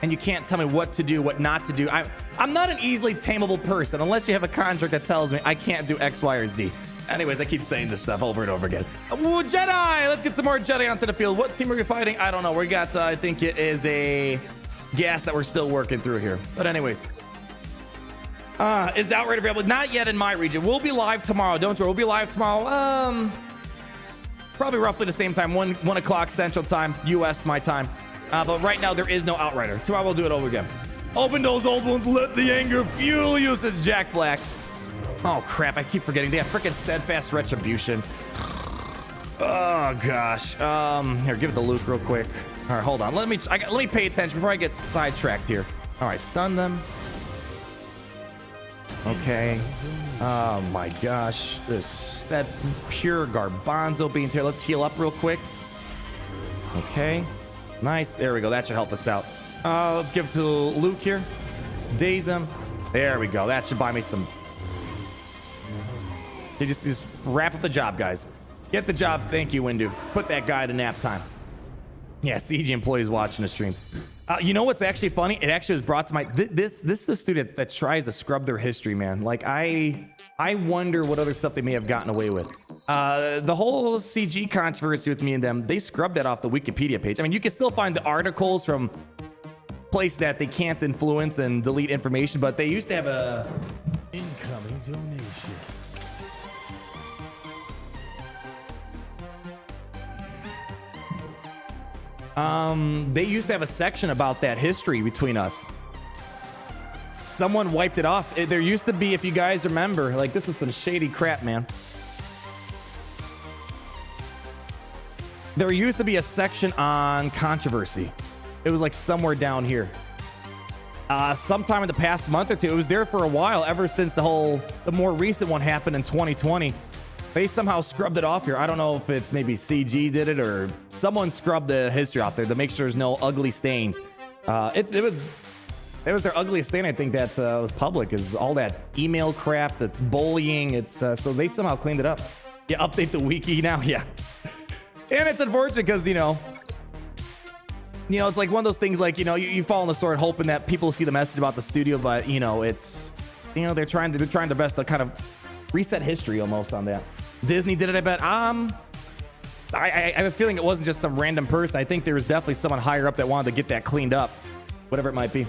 and you can't tell me what to do, what not to do. I'm not an easily tameable person unless you have a contract that tells me I can't do X, Y, or Z. Anyways, I keep saying this stuff over and over again. Ooh, Jedi! Let's get some more Jedi onto the field. What team are we fighting? I don't know. We got, I think it is a gas that we're still working through here. But anyways. Is the outrider available? Not yet in my region. We'll be live tomorrow. Don't worry. We'll be live tomorrow. Probably roughly the same time. 1 o'clock Central Time. US, my time. But right now, there is no outrider. Tomorrow, we'll do it over again. Open those old wounds. Let the anger fuel you, says Jack Black. Oh crap, I keep forgetting. They have freaking steadfast retribution. Oh gosh. Here, give it to Luke real quick. All right, hold on. Let me pay attention before I get sidetracked here. All right, stun them. Okay. Oh my gosh. This pure garbanzo beans here. Let's heal up real quick. Okay. Nice. There we go. That should help us out. Let's give it to Luke here. Daze him. There we go. That should buy me some. They just wrap up the job, guys. Get the job. Thank you, Windu. Put that guy to nap time. Yeah, CG employees watching the stream. You know what's actually funny? It actually was brought to my... This is a student that tries to scrub their history, man. Like, I wonder what other stuff they may have gotten away with. The whole CG controversy with me and them, they scrubbed that off the Wikipedia page. I mean, you can still find the articles from places that they can't influence and delete information, but they used to have a... Incoming donation. They used to have a section about that history between us. Someone wiped it off. There used to be, if you guys remember, like, this is some shady crap, man. There used to be a section on controversy. It was like somewhere down here. Sometime in the past month or two, it was there for a while, ever since the more recent one happened in 2020. They somehow scrubbed it off here. I don't know if it's maybe CG did it or someone scrubbed the history off there to make sure there's no ugly stains. It was their ugliest stain, I think, that was public, is all that email crap, the bullying. It's so they somehow cleaned it up. Yeah, update the wiki now. Yeah, and it's unfortunate because you know, it's like one of those things. Like, you fall on the sword hoping that people see the message about the studio, but it's they're trying their best to kind of reset history almost on that. Disney did it, I bet. I have a feeling it wasn't just some random person. I think there was definitely someone higher up that wanted to get that cleaned up, whatever it might be.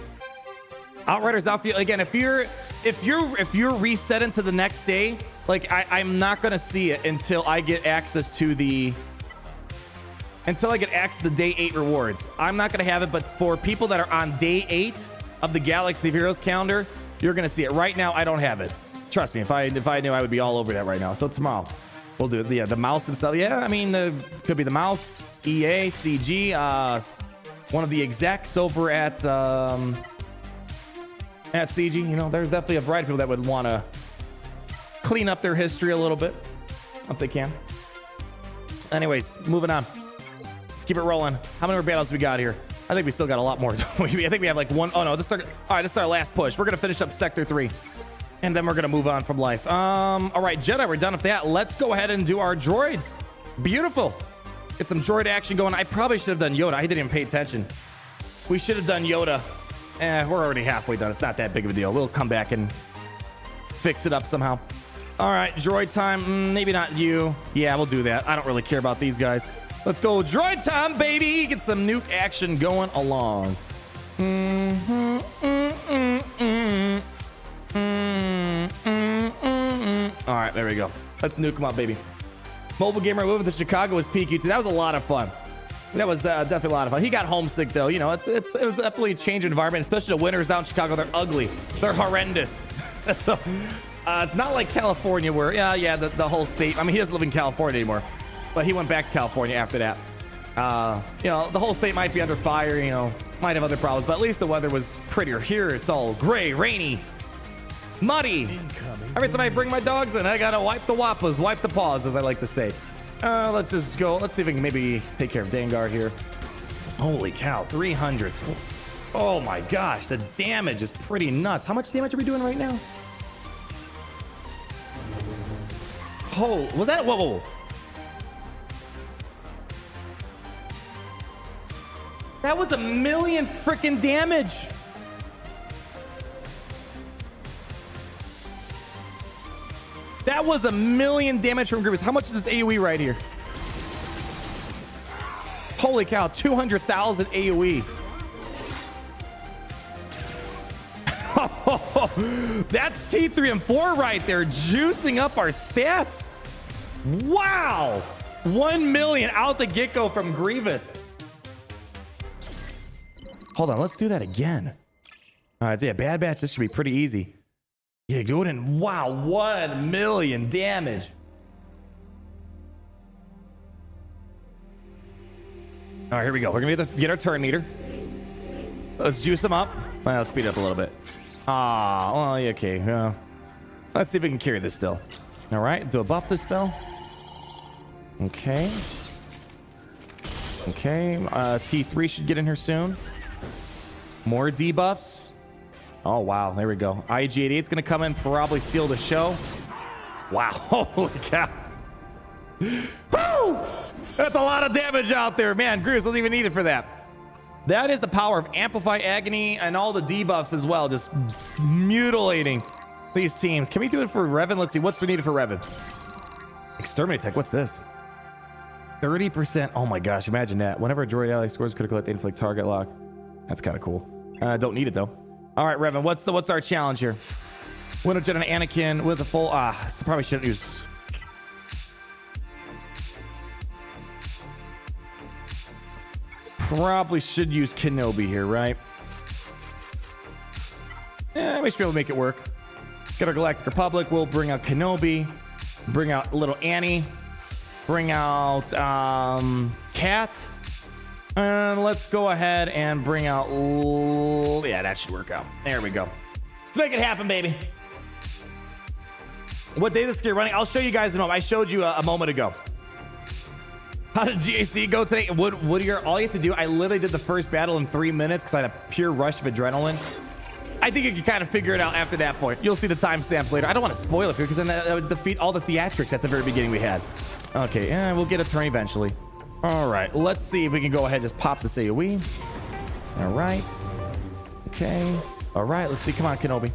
Outriders outfield again. If you're resetting to the next day, like I'm not gonna see it until I get access to the day 8 rewards. I'm not gonna have it, but for people that are on day 8 of the Galaxy of Heroes calendar, you're gonna see it. Right now, I don't have it. Trust me, if I knew, I would be all over that right now. So tomorrow, we'll do it. Yeah, the mouse themselves. Yeah, I mean, could be the mouse, EA, CG, one of the execs over at CG. There's definitely a variety of people that would want to clean up their history a little bit, if they can. Anyways, moving on. Let's keep it rolling. How many more battles we got here? I think we still got a lot more. I think we have like one. Oh no, all right, this is our last push. We're gonna finish up Sector 3. And then we're going to move on from life. All right, Jedi, we're done with that. Let's go ahead and do our droids. Beautiful. Get some droid action going. I probably should have done Yoda. I didn't even pay attention. We should have done Yoda. We're already halfway done. It's not that big of a deal. We'll come back and fix it up somehow. All right, droid time. Maybe not you. Yeah, we'll do that. I don't really care about these guys. Let's go droid time, baby. Get some nuke action going along. All right, there we go. Let's nuke them up, baby. Mobile gamer moving to Chicago was PQ2. That was a lot of fun. That was definitely a lot of fun. He got homesick though. You know, it was definitely a change in environment, especially the winters out in Chicago. They're ugly. They're horrendous. So it's not like California where the whole state. I mean, he doesn't live in California anymore, but he went back to California after that. You know, the whole state might be under fire. You know, might have other problems, but at least the weather was prettier. Here it's all gray, rainy, muddy. Every time I bring my dogs in, I gotta wipe the wappas, wipe the paws, as I like to say. Let's just go. Let's see if we can maybe take care of Dengar here. Holy cow, 300. Oh my gosh, the damage is pretty nuts. How much damage are we doing right now? Oh, was that? Whoa. That was 1 million freaking damage. That was 1 million damage from Grievous. How much is this AoE right here? Holy cow, 200,000 AoE. That's T3 and 4 right there, juicing up our stats. Wow. 1 million out the get-go from Grievous. Hold on, let's do that again. All right, so yeah, Bad Batch, this should be pretty easy. Yeah, go in. Wow, 1 million damage. All right, here we go. We're gonna get our turn meter. Let's juice them up. Well, let's speed it up a little bit. Ah, well, yeah, okay. Let's see if we can carry this still. All right, do a buff this spell. Okay. Okay, T3 should get in here soon. More debuffs. Oh, wow. There we go. IG-88's going to come in, probably steal the show. Wow. Holy cow. Woo! That's a lot of damage out there. Man, Grievous wasn't even needed for that. That is the power of Amplify Agony and all the debuffs as well. Just mutilating these teams. Can we do it for Revan? Let's see. What's needed for Revan? Exterminate Tech. What's this? 30%. Oh, my gosh. Imagine that. Whenever a droid ally scores critical hit, they inflict target lock. That's kind of cool. Don't need it, though. All right, Revan, what's our challenge here? Winter Jet and Anakin with a full... so probably shouldn't use... Probably should use Kenobi here, right? Yeah, we should be able to make it work. Get our Galactic Republic. We'll bring out Kenobi. Bring out little Annie. Bring out Cat. And let's go ahead and bring out... Yeah, that should work out. There we go. Let's make it happen, baby. What day is this gear running? I'll show you guys in a moment. I showed you a moment ago. How did GAC go today? Woodier, all you have to do, I literally did the first battle in 3 minutes because I had a pure rush of adrenaline. I think you can kind of figure it out after that point. You'll see the timestamps later. I don't want to spoil it for you because then that would defeat all the theatrics at the very beginning we had. Okay, yeah, we'll get a turn eventually. All right, let's see if we can go ahead and just pop this AoE. All right. Okay. All right, let's see. Come on, Kenobi.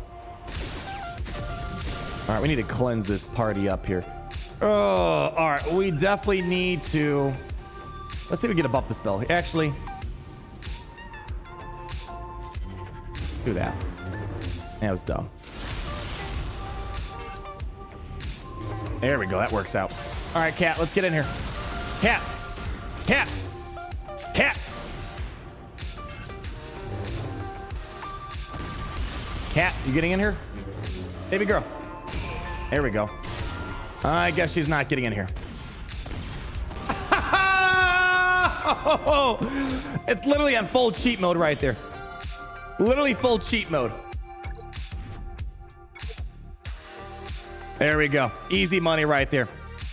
All right, we need to cleanse this party up here. Oh, all right. We definitely need to... Let's see if we get a buff the spell. Actually, do that. That was dumb. There we go. That works out. All right, Cat, let's get in here. Cat. Cat. Cat. Cat, you getting in here? Baby girl. There we go. I guess she's not getting in here. It's literally on full cheat mode right there. Literally full cheat mode. There we go. Easy money right there.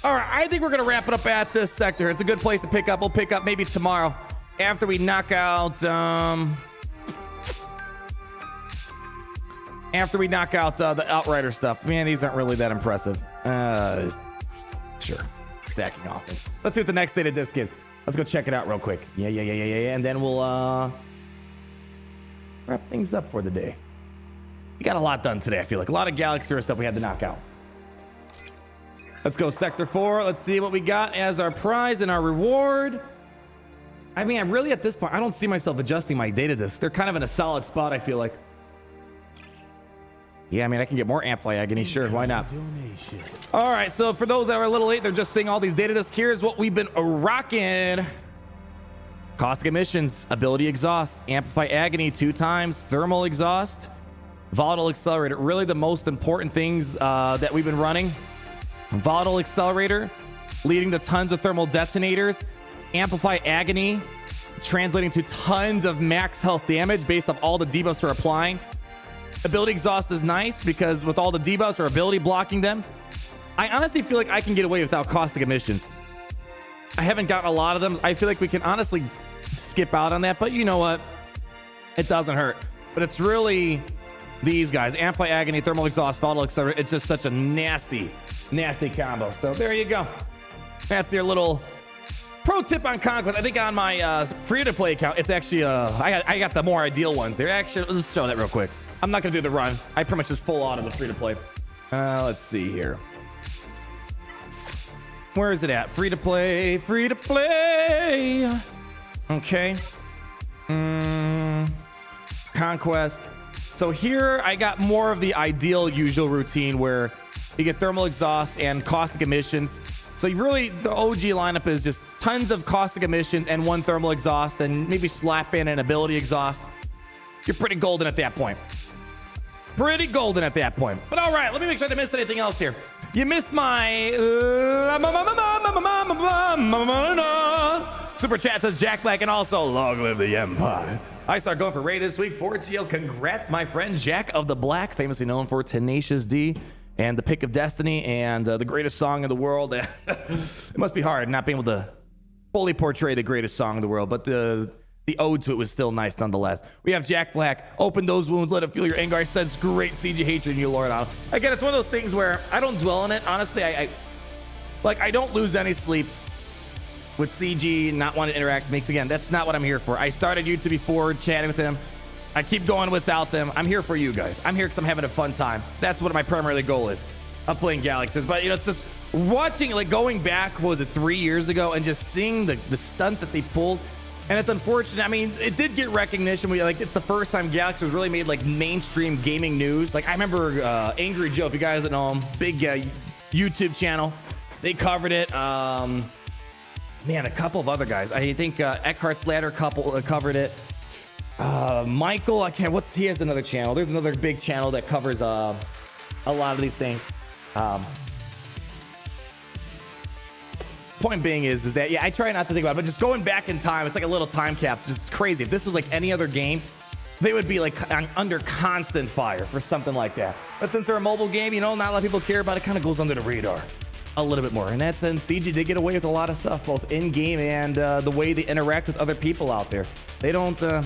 All right, I think we're going to wrap it up at this sector. It's a good place to pick up. We'll pick up maybe tomorrow after we knock out... After we knock out the Outrider stuff. Man, these aren't really that impressive. Sure. Stacking off. Let's see what the next data disc is. Let's go check it out real quick. Yeah. And then we'll wrap things up for the day. We got a lot done today, I feel like. A lot of Galaxy stuff we had to knock out. Let's go Sector 4. Let's see what we got as our prize and our reward. I mean, I really, at this point, I don't see myself adjusting my data discs. They're kind of in a solid spot, I feel like. Yeah, I mean, I can get more Amplify Agony. Sure, why not? All right, so for those that are a little late, they're just seeing all these data discs. Here's what we've been rocking. Caustic Emissions, Ability Exhaust, Amplify Agony 2 times, Thermal Exhaust, Volatile Accelerator. Really the most important things that we've been running. Volatile Accelerator, leading to tons of Thermal Detonators. Amplify Agony, translating to tons of max health damage based off all the debuffs we're applying. Ability Exhaust is nice because with all the debuffs or ability blocking them, I honestly feel like I can get away without Caustic Emissions. I haven't gotten a lot of them. I feel like we can honestly skip out on that, but you know what? It doesn't hurt. But it's really these guys. Amplify Agony, Thermal Exhaust, Volatile Accelerator. It's just such a nasty combo. So there you go. That's your little pro tip on Conquest. I think on my free-to-play account, it's actually, I got the more ideal ones. They're actually, let's show that real quick. I'm not going to do the run. I pretty much just full out of the free-to-play. Let's see here. Where is it at? Free-to-play, free-to-play. Okay. Conquest. So here I got more of the ideal usual routine where you get Thermal Exhaust and Caustic Emissions. So you really, the OG lineup is just tons of Caustic Emission and 1 Thermal Exhaust and maybe slap in an Ability Exhaust. You're pretty golden at that point. Pretty golden at that point. But all right, let me make sure I didn't miss anything else here. You missed my super chat, says Jack Black, and also long live the Empire. I start going for Ray this week. 4GL, congrats, my friend Jack of the Black, famously known for Tenacious D and the Pick of Destiny and the greatest song in the world. It must be hard not being able to fully portray the greatest song in the world, but the ode to it was still nice nonetheless. We have Jack Black. Open those wounds, let it feel your anger. I sense great CG hatred in you, Lord. Again, it's one of those things where I don't dwell on it. Honestly, I don't lose any sleep with CG not wanting to interact. Again, that's not what I'm here for. I started YouTube before chatting with them. I keep going without them. I'm here for you guys. I'm here because I'm having a fun time. That's what my primary goal is of playing Galaxies. But, you know, it's just watching, like going back, what was it, 3 years ago, and just seeing the stunt that they pulled. And it's unfortunate. I mean, it did get recognition. It's the first time Galaxy was really made like mainstream gaming news. Like I remember Angry Joe, if you guys don't know him, big YouTube channel. They covered it. Man, a couple of other guys. I think Eckhart's Ladder covered it. Michael, he has another channel. There's another big channel that covers a lot of these things. Point being is that, yeah, I try not to think about it, but just going back in time, it's like a little time capsule. Just crazy. If this was like any other game, they would be like under constant fire for something like that. But since they're a mobile game, you know, not a lot of people care about it. Kind of goes under the radar a little bit more. In that sense, CG did get away with a lot of stuff, both in game and the way they interact with other people out there. They don't. So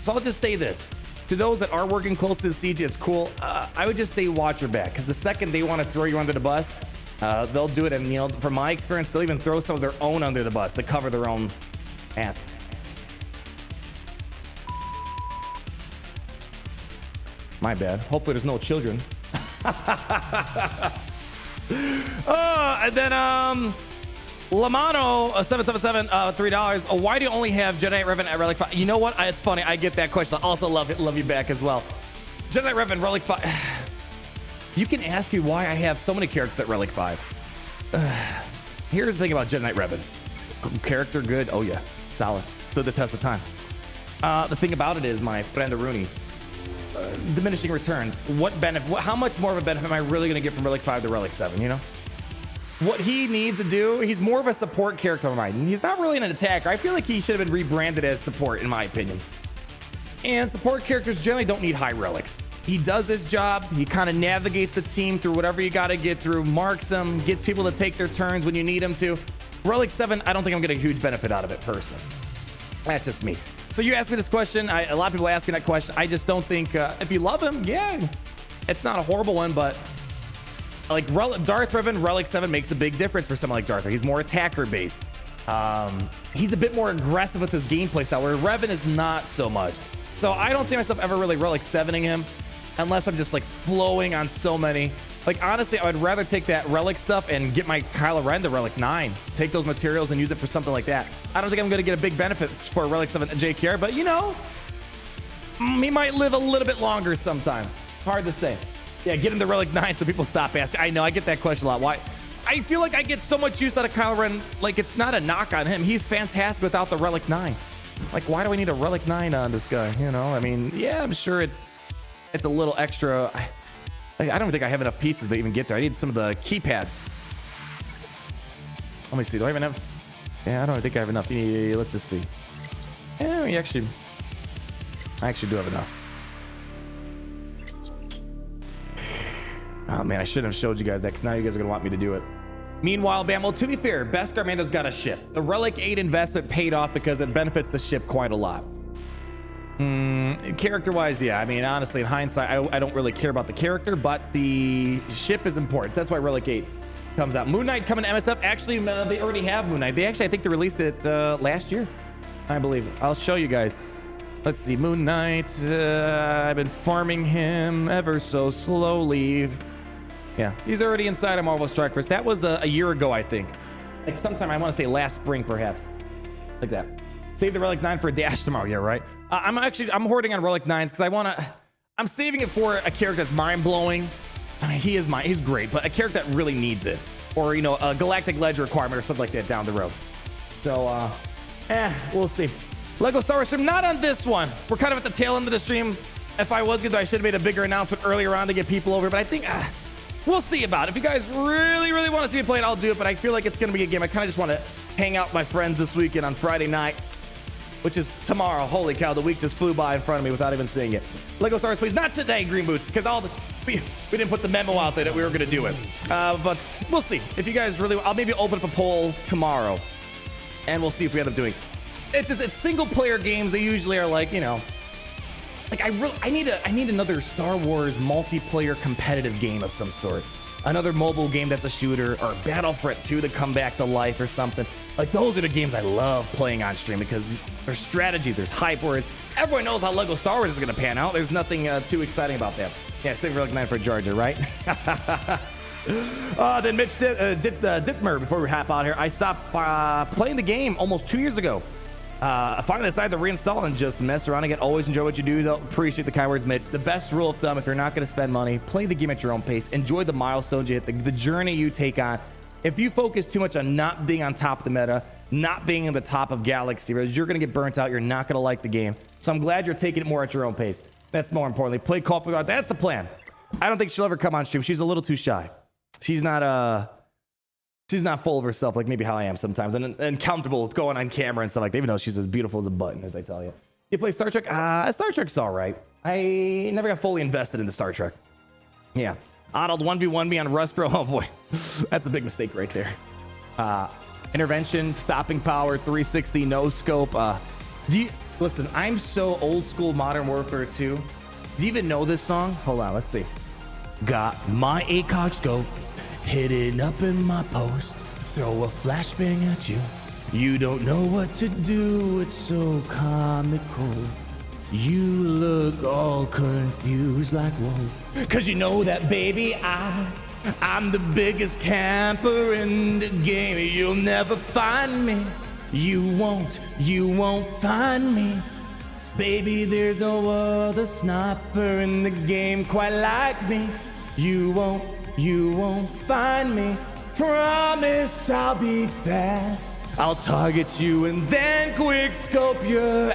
I'll just say this. To those that are working close to the CG, it's cool. I would just say watch your back, because the second they want to throw you under the bus, they'll do it. And, you know, from my experience, they'll even throw some of their own under the bus to cover their own ass. My bad. Hopefully there's no children. And then Lamano 777 $3. Why do you only have Jedi Revan at Relic 5? You know what? It's funny. I get that question. I also love you back as well. Jedi Revan Relic 5. You can ask me why I have so many characters at Relic 5. Here's the thing about Jedi Knight Revan. Character good. Oh yeah, solid. Stood the test of time. The thing about it is, my friend Aruni, diminishing returns. What benefit? How much more of a benefit am I really going to get from Relic 5 to Relic 7? You know, what he needs to do. He's more of a support character of mine. He's not really an attacker. I feel like he should have been rebranded as support, in my opinion. And support characters generally don't need high relics. He does his job. He kind of navigates the team through whatever you got to get through, marks them, gets people to take their turns when you need them to. Relic 7, I don't think I'm getting a huge benefit out of it personally. That's just me. So you asked me this question. A lot of people asking that question. I just don't think, if you love him, yeah, it's not a horrible one, but like Darth Revan, Relic 7 makes a big difference for someone like Darth. He's more attacker based. He's a bit more aggressive with his gameplay style, where Revan is not so much. So I don't see myself ever really Relic 7ing him, unless I'm just like flowing on so many. Like, honestly, I would rather take that relic stuff and get my Kylo Ren to relic 9. Take those materials and use it for something like that. I don't think I'm going to get a big benefit for relics of a JKR, but you know, he might live a little bit longer sometimes. Hard to say. Yeah, get him to relic 9 so people stop asking. I know, I get that question a lot. Why? I feel like I get so much use out of Kylo Ren. Like, it's not a knock on him. He's fantastic without the relic 9. Like, why do I need a relic 9 on this guy? You know, I mean, yeah, I'm sure it's a little extra. I don't think I have enough pieces to even get there. I need some of the keypads. Let me see. Do I have enough? Yeah, I don't think I have enough. Yeah, let's just see. Yeah, I actually do have enough. Oh man, I shouldn't have showed you guys that because now you guys are gonna want me to do it. Meanwhile, Bam, well, to be fair, Beskar Mando's got a ship. The Relic 8 investment paid off because it benefits the ship quite a lot. Character-wise, yeah. I mean, honestly, in hindsight, I don't really care about the character, but the ship is important. So that's why Relic 8 comes out. Moon Knight coming to MSF. Actually, they already have Moon Knight. I think they released it last year, I believe. I'll show you guys. Let's see, Moon Knight. I've been farming him ever so slowly. Yeah, he's already inside of Marvel Strike Force. That was a year ago, I think. Like sometime, I want to say last spring, perhaps. Like that. Save the Relic 9 for a dash tomorrow. Yeah, right. I'm hoarding on Relic 9s because I'm saving it for a character that's mind-blowing. I mean, he's great, but a character that really needs it. Or, you know, a Galactic Ledge requirement or something like that down the road. So, we'll see. Lego Star Wars stream, not on this one. We're kind of at the tail end of the stream. If I was good, I should have made a bigger announcement earlier on to get people over, but I think, we'll see about it. If you guys really, really want to see me play it, I'll do it, but I feel like it's going to be a game. I kind of just want to hang out with my friends this weekend on Friday night, which is tomorrow. Holy cow, the week just flew by in front of me without even seeing it. Lego Star Wars, please. Not today, Green Boots, because we didn't put the memo out there that we were going to do it. But we'll see. If you guys really, I'll maybe open up a poll tomorrow, and we'll see if we end up doing. It's single-player games. They usually are like, you know, like I need another Star Wars multiplayer competitive game of some sort. Another mobile game that's a shooter, or Battlefront 2 to come back to life or something. Like, those are the games I love playing on stream because there's strategy, there's hype, whereas everyone knows how Lego Star Wars is going to pan out. There's nothing too exciting about that. Yeah, save Relic 9 for a Jar Jar, right? Then Mitch Dittmer, before we hop out here, I stopped playing the game almost 2 years ago. I finally decided to reinstall and just mess around again. Always enjoy what you do. Though. Appreciate the kind words, Mitch. The best rule of thumb, if you're not going to spend money, play the game at your own pace. Enjoy the milestones you hit, the journey you take on. If you focus too much on not being on top of the meta, not being in the top of Galaxy, you're going to get burnt out. You're not going to like the game. So I'm glad you're taking it more at your own pace. That's more importantly. Play Call of Duty. That's the plan. I don't think she'll ever come on stream. She's a little too shy. She's not full of herself like maybe how I am sometimes, and comfortable with going on camera and stuff like that, even though she's as beautiful as a button, as I tell you. You play Star Trek? Star Trek's all right. I never got fully invested into Star Trek. Yeah. Arnold 1v1 me on Rust, bro. Oh boy. That's a big mistake right there. Intervention, stopping power, 360, no scope. Listen, I'm so old school Modern Warfare 2. Do you even know this song? Hold on, let's see. Got my ACOG scope. Hidden up in my post, throw a flashbang at you. You don't know what to do, it's so comical. You look all confused like whoa. Cause you know that baby, I'm the biggest camper in the game. You'll never find me. You won't find me. Baby, there's no other sniper in the game quite like me. You won't find me. Promise I'll be fast. I'll target you and then quick scope your.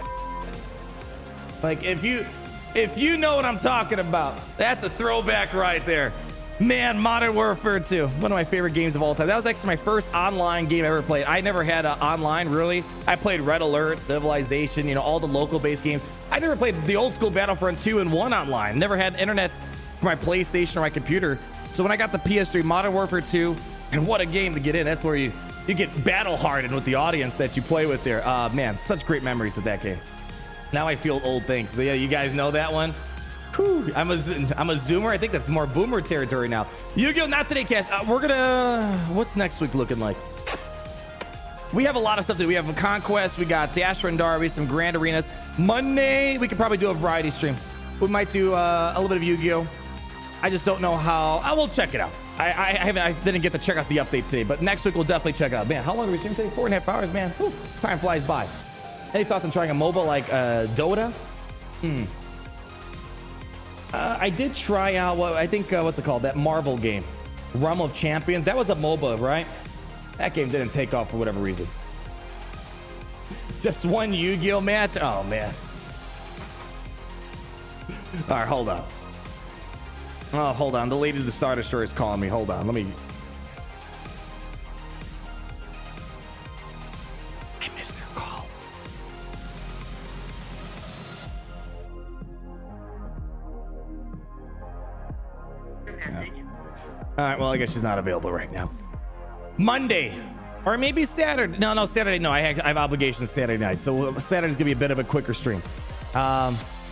Like, if you know what I'm talking about, that's a throwback right there. Man, Modern Warfare 2, one of my favorite games of all time. That was actually my first online game I ever played. I never had online, really. I played Red Alert, Civilization, you know, all the local-based games. I never played the old school Battlefront 2 and 1 online. Never had internet for my PlayStation or my computer. So when I got the PS3, Modern Warfare 2, and what a game to get in. That's where you get battle-hardened with the audience that you play with there. Man, such great memories with that game. Now I feel old things. So yeah, you guys know that one? Whew, I'm a zoomer. I think that's more boomer territory now. Yu-Gi-Oh! Not Today, Cash. What's next week looking like? We have a lot of stuff to do. We have Conquest. We got Dash and Darby, some Grand Arenas. Monday, we could probably do a variety stream. We might do a little bit of Yu-Gi-Oh! I just don't know how. I will check it out. I didn't get to check out the update today, but next week we'll definitely check it out. Man, how long are we streaming today? 4.5 hours, man. Whew, time flies by. Any thoughts on trying a MOBA like Dota? I did try out what I think what's it called? That Marvel game, Realm of Champions. That was a MOBA, right? That game didn't take off for whatever reason. Just one Yu-Gi-Oh match. Oh man. All right, hold on. Oh, hold on. The lady of the Star Destroyer is calling me. Hold on. Let me. I missed her call. All right. Well, I guess she's not available right now. Monday. Or maybe Saturday. No, Saturday. No, I have obligations Saturday night. So Saturday's going to be a bit of a quicker stream.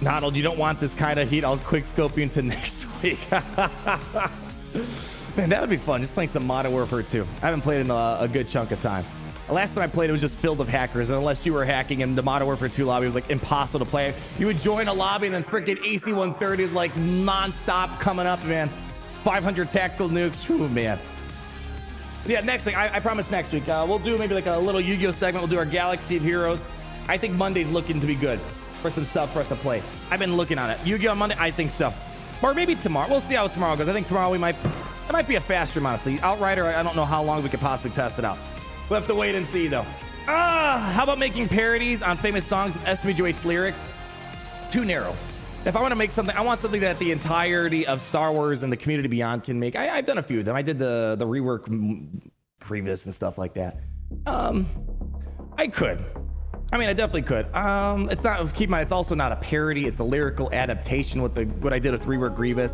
Donald, you don't want this kind of heat. I'll quick scope you into next week. Man, that would be fun. Just playing some Modern Warfare 2. I haven't played in a good chunk of time. Last time I played, it was just filled with hackers. And unless you were hacking, and the Modern Warfare 2 lobby was like impossible to play. You would join a lobby, and then freaking AC-130s like nonstop coming up, man. 500 tactical nukes. Ooh, man. Yeah, next week. I promise next week. We'll do maybe like a little Yu-Gi-Oh segment. We'll do our Galaxy of Heroes. I think Monday's looking to be good for some stuff for us to play. I've been looking on it. Yu-Gi-Oh on Monday? I think so. Or maybe tomorrow. We'll see how tomorrow goes. I think tomorrow it might be a fast stream, honestly. Outrider, I don't know how long we could possibly test it out. We'll have to wait and see, though. How about making parodies on famous songs of SWH lyrics? Too narrow. If I want to make something, I want something that the entirety of Star Wars and the community beyond can make. I've done a few of them. I did the rework Grievous and stuff like that. I could. I mean, I definitely could. It's not. Keep in mind, it's also not a parody. It's a lyrical adaptation. What I did with rework Grievous.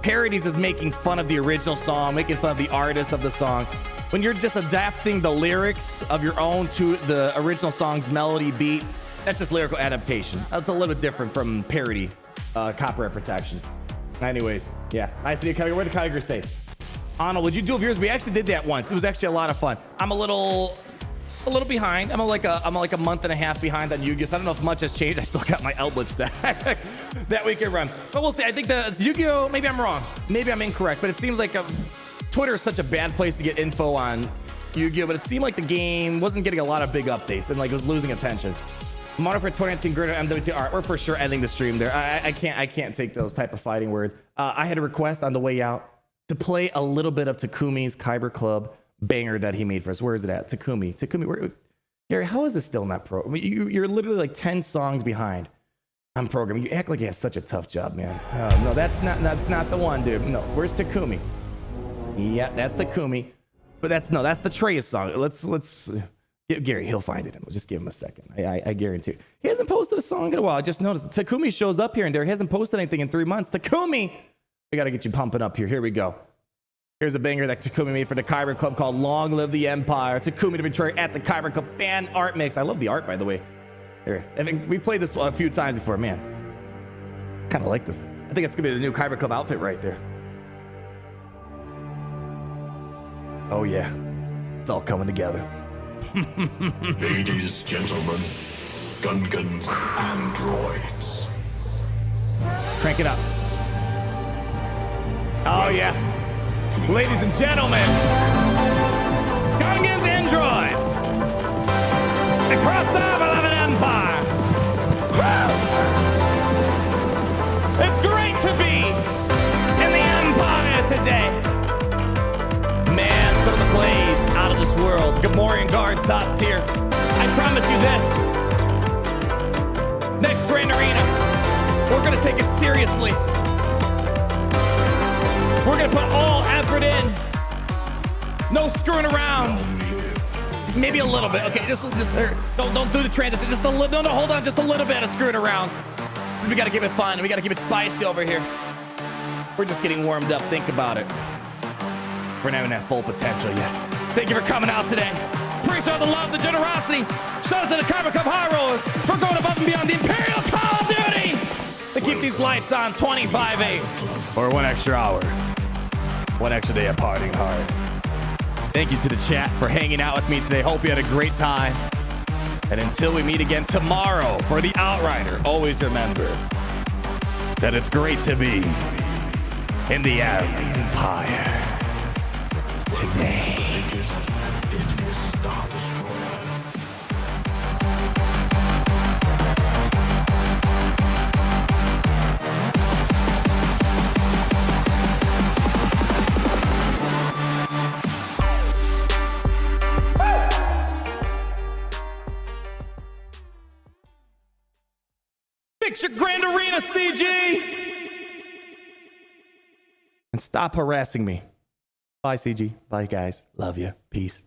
Parodies is making fun of the original song, making fun of the artist of the song. When you're just adapting the lyrics of your own to the original song's melody beat, that's just lyrical adaptation. That's a little bit different from parody copyright protections. Anyways, yeah. Nice to see you. Where did Kyger say? Arnold, would you do of yours? We actually did that once. It was actually a lot of fun. I'm a little behind. I'm like a month and a half behind on Yu-Gi-Oh! So I don't know if much has changed. I still got my Eldritch stack that we can run. But we'll see. I think that Yu-Gi-Oh! Maybe I'm wrong. Maybe I'm incorrect. But it seems like Twitter is such a bad place to get info on Yu-Gi-Oh! But it seemed like the game wasn't getting a lot of big updates and like it was losing attention. Modern for 2019 Grid MWT art. We're for sure ending the stream there. I can't take those type of fighting words. I had a request on the way out to play a little bit of Takumi's Kyber Club banger that he made for us. Where is it at? Takumi, where? Gary, how is this still not pro? I mean, you're literally like 10 songs behind on programming. You act like you have such a tough job, man. No, that's not the one, dude. No, where's Takumi? Yeah, that's Takumi. But that's the Traya song. Let's Gary, he'll find it. We'll just give him a second. I guarantee you. He hasn't posted a song in a while. I just noticed. Takumi shows up here and there. He hasn't posted anything in 3 months. Takumi! We got to get you pumping up here. Here we go. Here's a banger that Takumi made for the Kyber Club called Long Live the Empire. Takumi to Betray at the Kyber Club fan art mix. I love the art, by the way. Here, I think we played this a few times before. Man, kind of like this. I think it's going to be the new Kyber Club outfit right there. Oh, yeah. It's all coming together. Ladies, gentlemen, Gungans and droids. Crank it up. Oh, yeah. Ladies and gentlemen, Gungans and droids, across our beloved empire. Woo! It's great to be in the empire today. Man, some of the plays out of this world. Gamorrean Guard top tier. I promise you this. Next Grand Arena, we're going to take it seriously. We're going to put all effort in. No screwing around. Maybe a little bit. Okay, just don't do the transition. Just a little. No, hold on. Just a little bit of screwing around. So we got to keep it fun. We got to keep it spicy over here. We're just getting warmed up. Think about it. We're not even at full potential yet. Thank you for coming out today. Appreciate all the love, the generosity. Shout out to the Kyber Club Heroes for going above and beyond the Imperial Call of Duty to keep these lights on 25/8 or 1 extra hour. 1 extra day of partying hard. Thank you to the chat for hanging out with me today. Hope you had a great time. And until we meet again tomorrow for the Outrider, always remember that it's great to be in the Empire today. Fix your Grand Arena, CG! And stop harassing me. Bye, CG. Bye, guys. Love you. Peace.